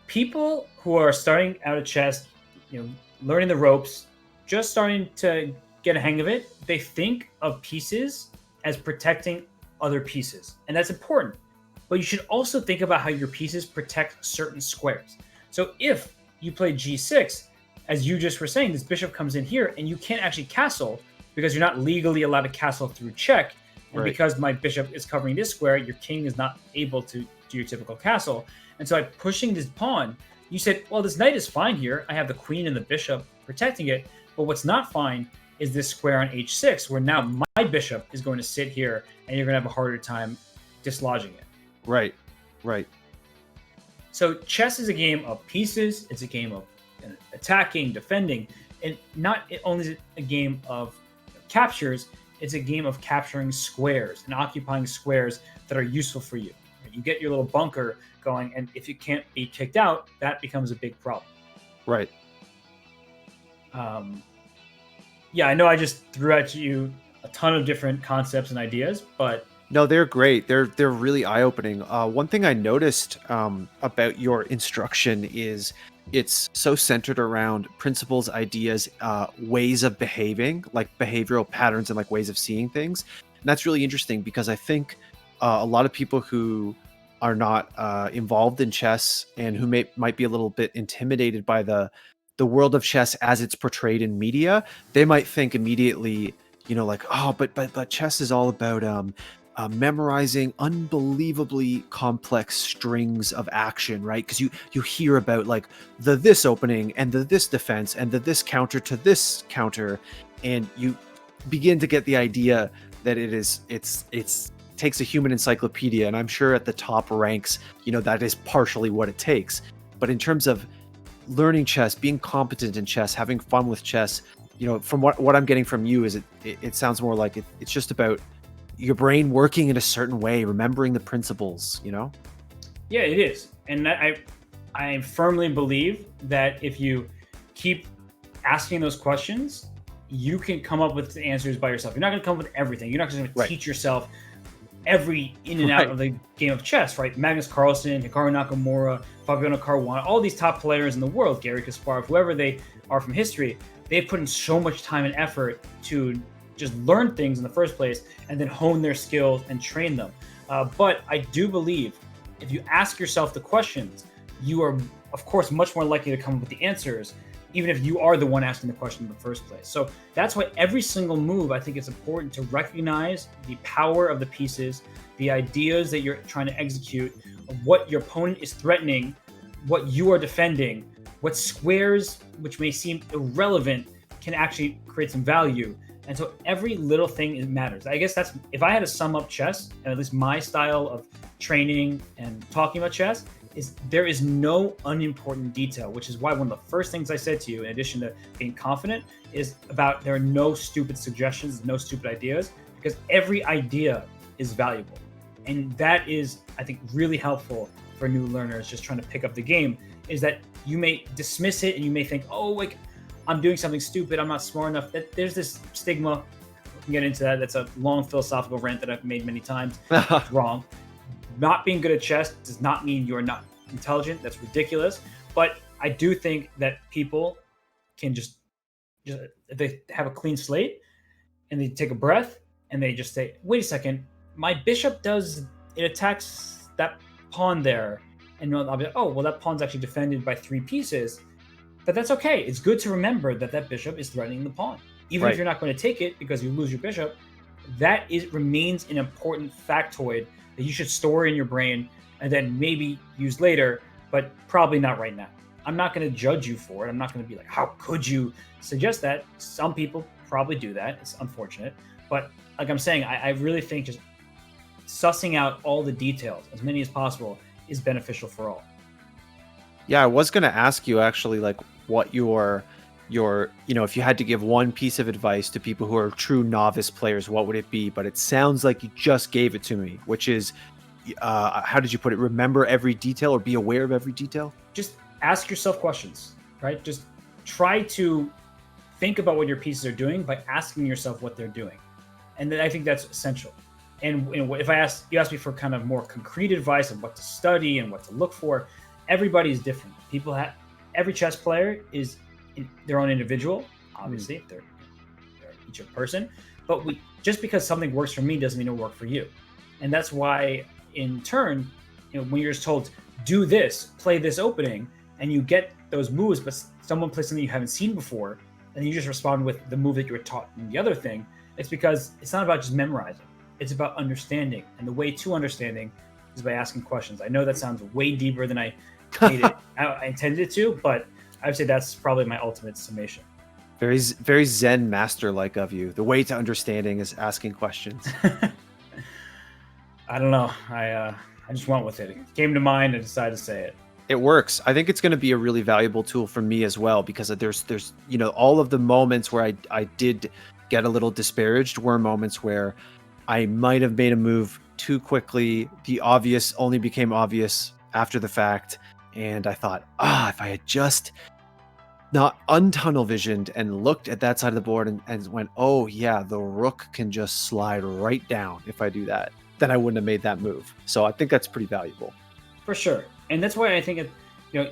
people who are starting out at chess, learning the ropes, just starting to get a hang of it, they think of pieces as protecting other pieces. And that's important. But you should also think about how your pieces protect certain squares. So if you play g6, as you just were saying, this bishop comes in here and you can't actually castle because you're not legally allowed to castle through check. And Right. because my bishop is covering this square, your king is not able to do your typical castle. And so by pushing this pawn, you said, well, this knight is fine here. I have the queen and the bishop protecting it. But what's not fine is this square on h6, where now my bishop is going to sit here and you're going to have a harder time dislodging it. Right. Right. So chess is a game of pieces. It's a game of attacking, defending, and not only is it a game of captures, it's a game of capturing squares and occupying squares that are useful for you. You get your little bunker going, and if you can't be kicked out, that becomes a big problem. Right. Yeah, I know I just threw at you a ton of different concepts and ideas, but No, they're great. They're really eye-opening. One thing I noticed about your instruction is it's so centered around principles, ideas, ways of behaving, like behavioral patterns and like ways of seeing things. And that's really interesting because I think a lot of people who are not involved in chess and who might be a little bit intimidated by the world of chess as it's portrayed in media, they might think immediately, like, oh, but chess is all about memorizing unbelievably complex strings of action, right? Because you hear about like the this opening and the this defense and the this counter to this counter, and you begin to get the idea that it's takes a human encyclopedia, and I'm sure at the top ranks, that is partially what it takes. But in terms of learning chess, being competent in chess, having fun with chess, from what I'm getting from you is it sounds more like it's just about your brain working in a certain way, remembering the principles, yeah, it is. And I firmly believe that if you keep asking those questions, you can come up with the answers by yourself. You're not going to come up with everything. You're not going to teach yourself every in and out of the game of chess, right? Magnus Carlsen, Hikaru Nakamura, Fabiano Caruana, all these top players in the world, Garry Kasparov, whoever they are from history, they've put in so much time and effort to just learn things in the first place and then hone their skills and train them. But I do believe if you ask yourself the questions, you are, of course, much more likely to come up with the answers, even if you are the one asking the question in the first place. So that's why every single move, I think it's important to recognize the power of the pieces, the ideas that you're trying to execute, what your opponent is threatening, what you are defending, what squares, which may seem irrelevant, can actually create some value. And so every little thing matters. I guess that's, if I had to sum up chess, and at least my style of training and talking about chess, is there is no unimportant detail, which is why one of the first things I said to you, in addition to being confident, is about there are no stupid suggestions, no stupid ideas, because every idea is valuable. And that is, I think, really helpful for new learners just trying to pick up the game, is that you may dismiss it and you may think, oh, like, I'm doing something stupid, I'm not smart enough. There's this stigma. We can get into that. That's a long philosophical rant that I've made many times. It's wrong. Not being good at chess does not mean you're not intelligent. That's ridiculous. But I do think that people can just if they have a clean slate and they take a breath and they just say, wait a second, my bishop it attacks that pawn there. And I'll be like, oh, well, that pawn's actually defended by 3 pieces. But that's okay. It's good to remember that bishop is threatening the pawn. Even if you're not going to take it because you lose your bishop, remains an important factoid that you should store in your brain and then maybe use later, but probably not right now. I'm not going to judge you for it. I'm not going to be like, how could you suggest that? Some people probably do that. It's unfortunate. But like I'm saying, I really think just sussing out all the details, as many as possible, is beneficial for all. Yeah, I was going to ask you actually, like, what your if you had to give one piece of advice to people who are true novice players, what would it be? But it sounds like you just gave it to me, which is, how did you put it? Remember every detail or be aware of every detail? Just ask yourself questions, right? Just try to think about what your pieces are doing by asking yourself what they're doing. And then I think that's essential. And if you ask me for kind of more concrete advice on what to study and what to look for, everybody is different. Every chess player is their own individual. Obviously, they're each a person. But just because something works for me doesn't mean it'll work for you. And that's why, in turn, when you're just told, do this, play this opening, and you get those moves, but someone plays something you haven't seen before, and you just respond with the move that you were taught in the other thing, it's because it's not about just memorizing. It's about understanding. And the way to understanding is by asking questions. I know that sounds way deeper than I intended it to, but I would say that's probably my ultimate summation. Very, very Zen master-like of you. The way to understanding is asking questions. I don't know. I just went with it. It came to mind and decided to say it. It works. I think it's going to be a really valuable tool for me as well, because there's all of the moments where I did get a little disparaged were moments where I might have made a move too quickly. The obvious only became obvious after the fact. And I thought, if I had just not untunnel visioned and looked at that side of the board and went, oh yeah, the rook can just slide right down if I do that, then I wouldn't have made that move. So I think that's pretty valuable. For sure. And that's why I think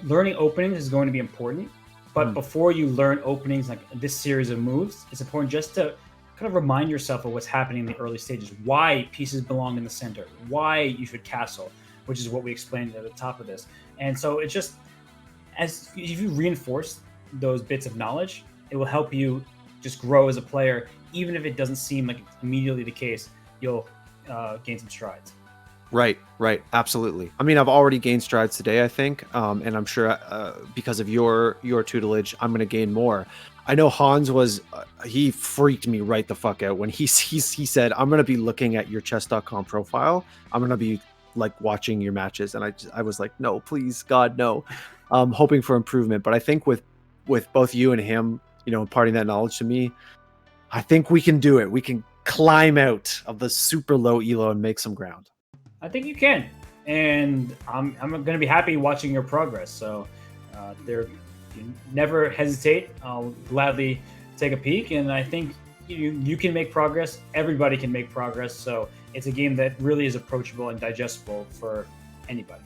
learning openings is going to be important. But before you learn openings like this series of moves, it's important just to kind of remind yourself of what's happening in the early stages, why pieces belong in the center, why you should castle, which is what we explained at the top of this. And so it's just, if you reinforce those bits of knowledge, it will help you just grow as a player. Even if it doesn't seem like it's immediately the case, you'll gain some strides. Right. Absolutely. I mean, I've already gained strides today, I think. And I'm sure because of your tutelage, I'm going to gain more. I know Hans he freaked me right the fuck out when he said, I'm going to be looking at your chess.com profile. I'm going to be like watching your matches. And I was like, no, please, God, no. Hoping for improvement. But I think with both you and him, imparting that knowledge to me, I think we can do it. We can climb out of the super low elo and make some ground. I think you can, and I'm going to be happy watching your progress. So you never hesitate. I'll gladly take a peek, and I think you can make progress. Everybody can make progress. So it's a game that really is approachable and digestible for anybody.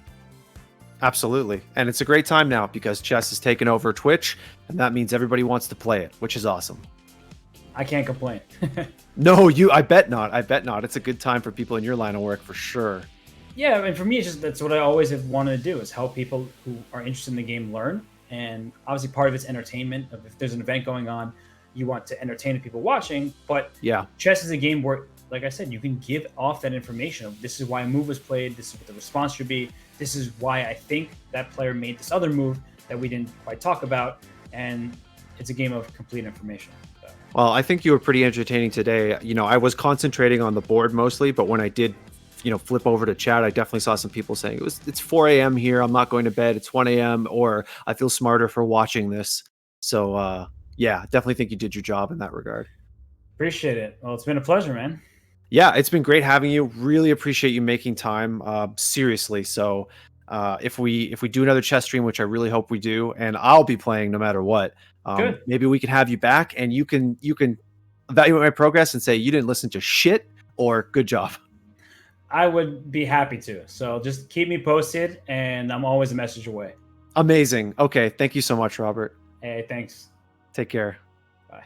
Absolutely, and it's a great time now because chess has taken over Twitch, and that means everybody wants to play it, which is awesome. I can't complain. No, I bet not. It's a good time for people in your line of work for sure. Yeah, and for me, it's just that's what I always have wanted to do is help people who are interested in the game learn. And obviously, part of it's entertainment. If there's an event going on, you want to entertain the people watching. But yeah, chess is a game where, like I said, you can give off that information of this is why a move was played. This is what the response should be. This is why I think that player made this other move that we didn't quite talk about. And it's a game of complete information. Well, I think you were pretty entertaining today. I was concentrating on the board mostly, but when I did, flip over to chat, I definitely saw some people saying it's 4 a.m. here. I'm not going to bed. It's 1 a.m. or I feel smarter for watching this. So, yeah, definitely think you did your job in that regard. Appreciate it. Well, it's been a pleasure, man. Yeah, it's been great having you. Really appreciate you making time. Seriously. So, if we do another chess stream, which I really hope we do, and I'll be playing no matter what. Good. Maybe we can have you back and you can evaluate my progress and say you didn't listen to shit or good job. I would be happy to. So just keep me posted and I'm always a message away. Amazing. Okay. Thank you so much, Robert. Hey, thanks. Take care. Bye.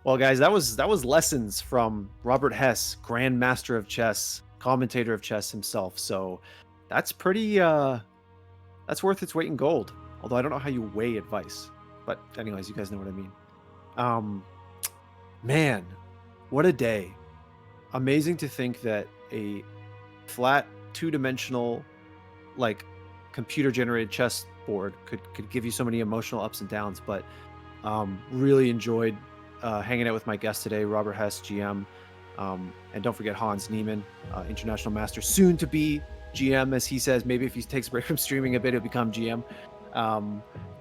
Well, guys, that was lessons from Robert Hess, Grandmaster of Chess, commentator of chess himself. So that's pretty, that's worth its weight in gold. Although I don't know how you weigh advice. But anyways, you guys know what I mean. Man, what a day. Amazing to think that a flat, two-dimensional, like computer-generated chess board could give you so many emotional ups and downs. But really enjoyed hanging out with my guest today, Robert Hess, GM. And don't forget Hans Niemann, international master, soon to be GM, as he says. Maybe if he takes a break from streaming a bit, he'll become GM.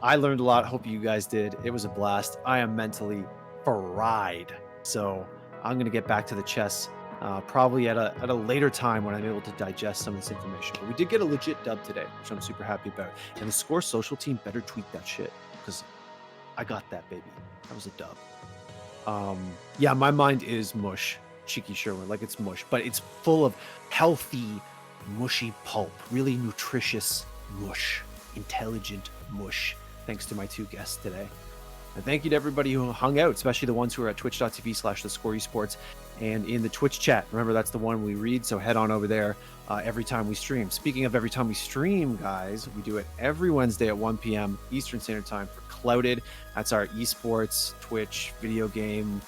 I learned a lot. Hope you guys did. It was a blast. I am mentally fried. So I'm going to get back to the chess probably at a later time when I'm able to digest some of this information. But we did get a legit dub today, which I'm super happy about. And the Score social team better tweet that shit, because I got that, baby. That was a dub. Yeah, my mind is mush, Cheeky Sherwin, like it's mush, but it's full of healthy, mushy pulp, really nutritious mush, intelligent mush, thanks to my two guests today. And thank you to everybody who hung out, especially the ones who are at twitch.tv/thescoreesports and in the Twitch chat. Remember, that's the one we read, so head on over there every time we stream. Speaking of every time we stream, guys, we do it every Wednesday at 1 p.m. Eastern Standard Time for Clouded. That's our esports, Twitch, video game,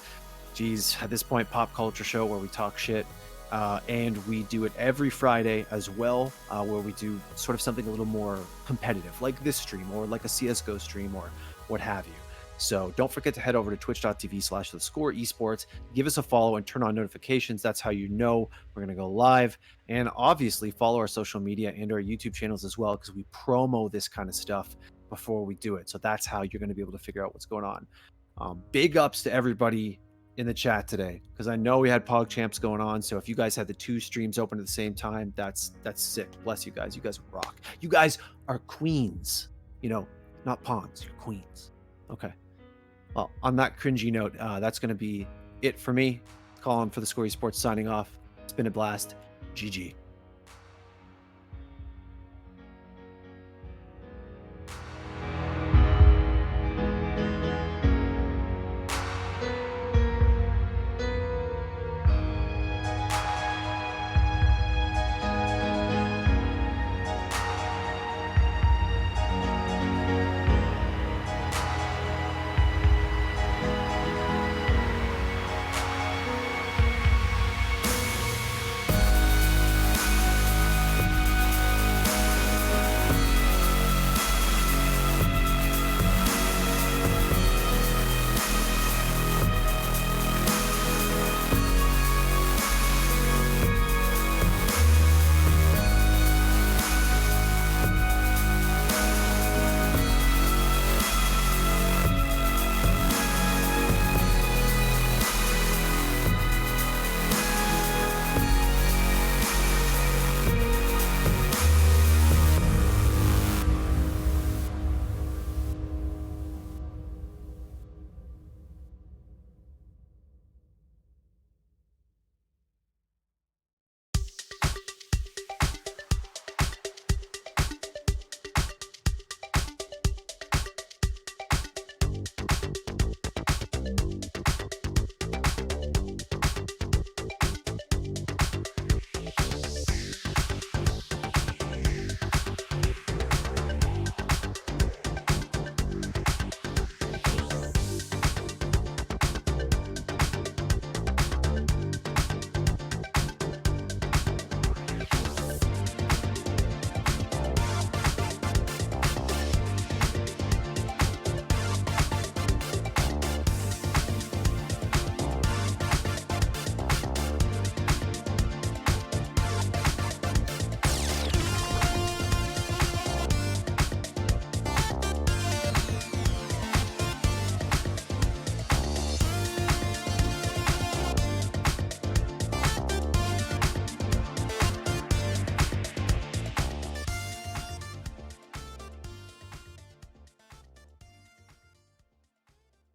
at this point, pop culture show where we talk shit. And we do it every Friday as well, where we do sort of something a little more competitive, like this stream or like a CSGO stream or what have you. So don't forget to head over to twitch.tv/thescoreesports, give us a follow and turn on notifications. That's how you know we're going to go live. And obviously follow our social media and our YouTube channels as well, because we promo this kind of stuff before we do it. So that's how you're going to be able to figure out what's going on. Big ups to everybody in the chat today, because I know we had PogChamps going on. So if you guys had the two streams open at the same time, that's sick. Bless you guys. You guys rock. You guys are queens, not pawns. You're queens. Okay. Well, on that cringy note, that's going to be it for me. Colin for the Score Esports signing off. It's been a blast. GG.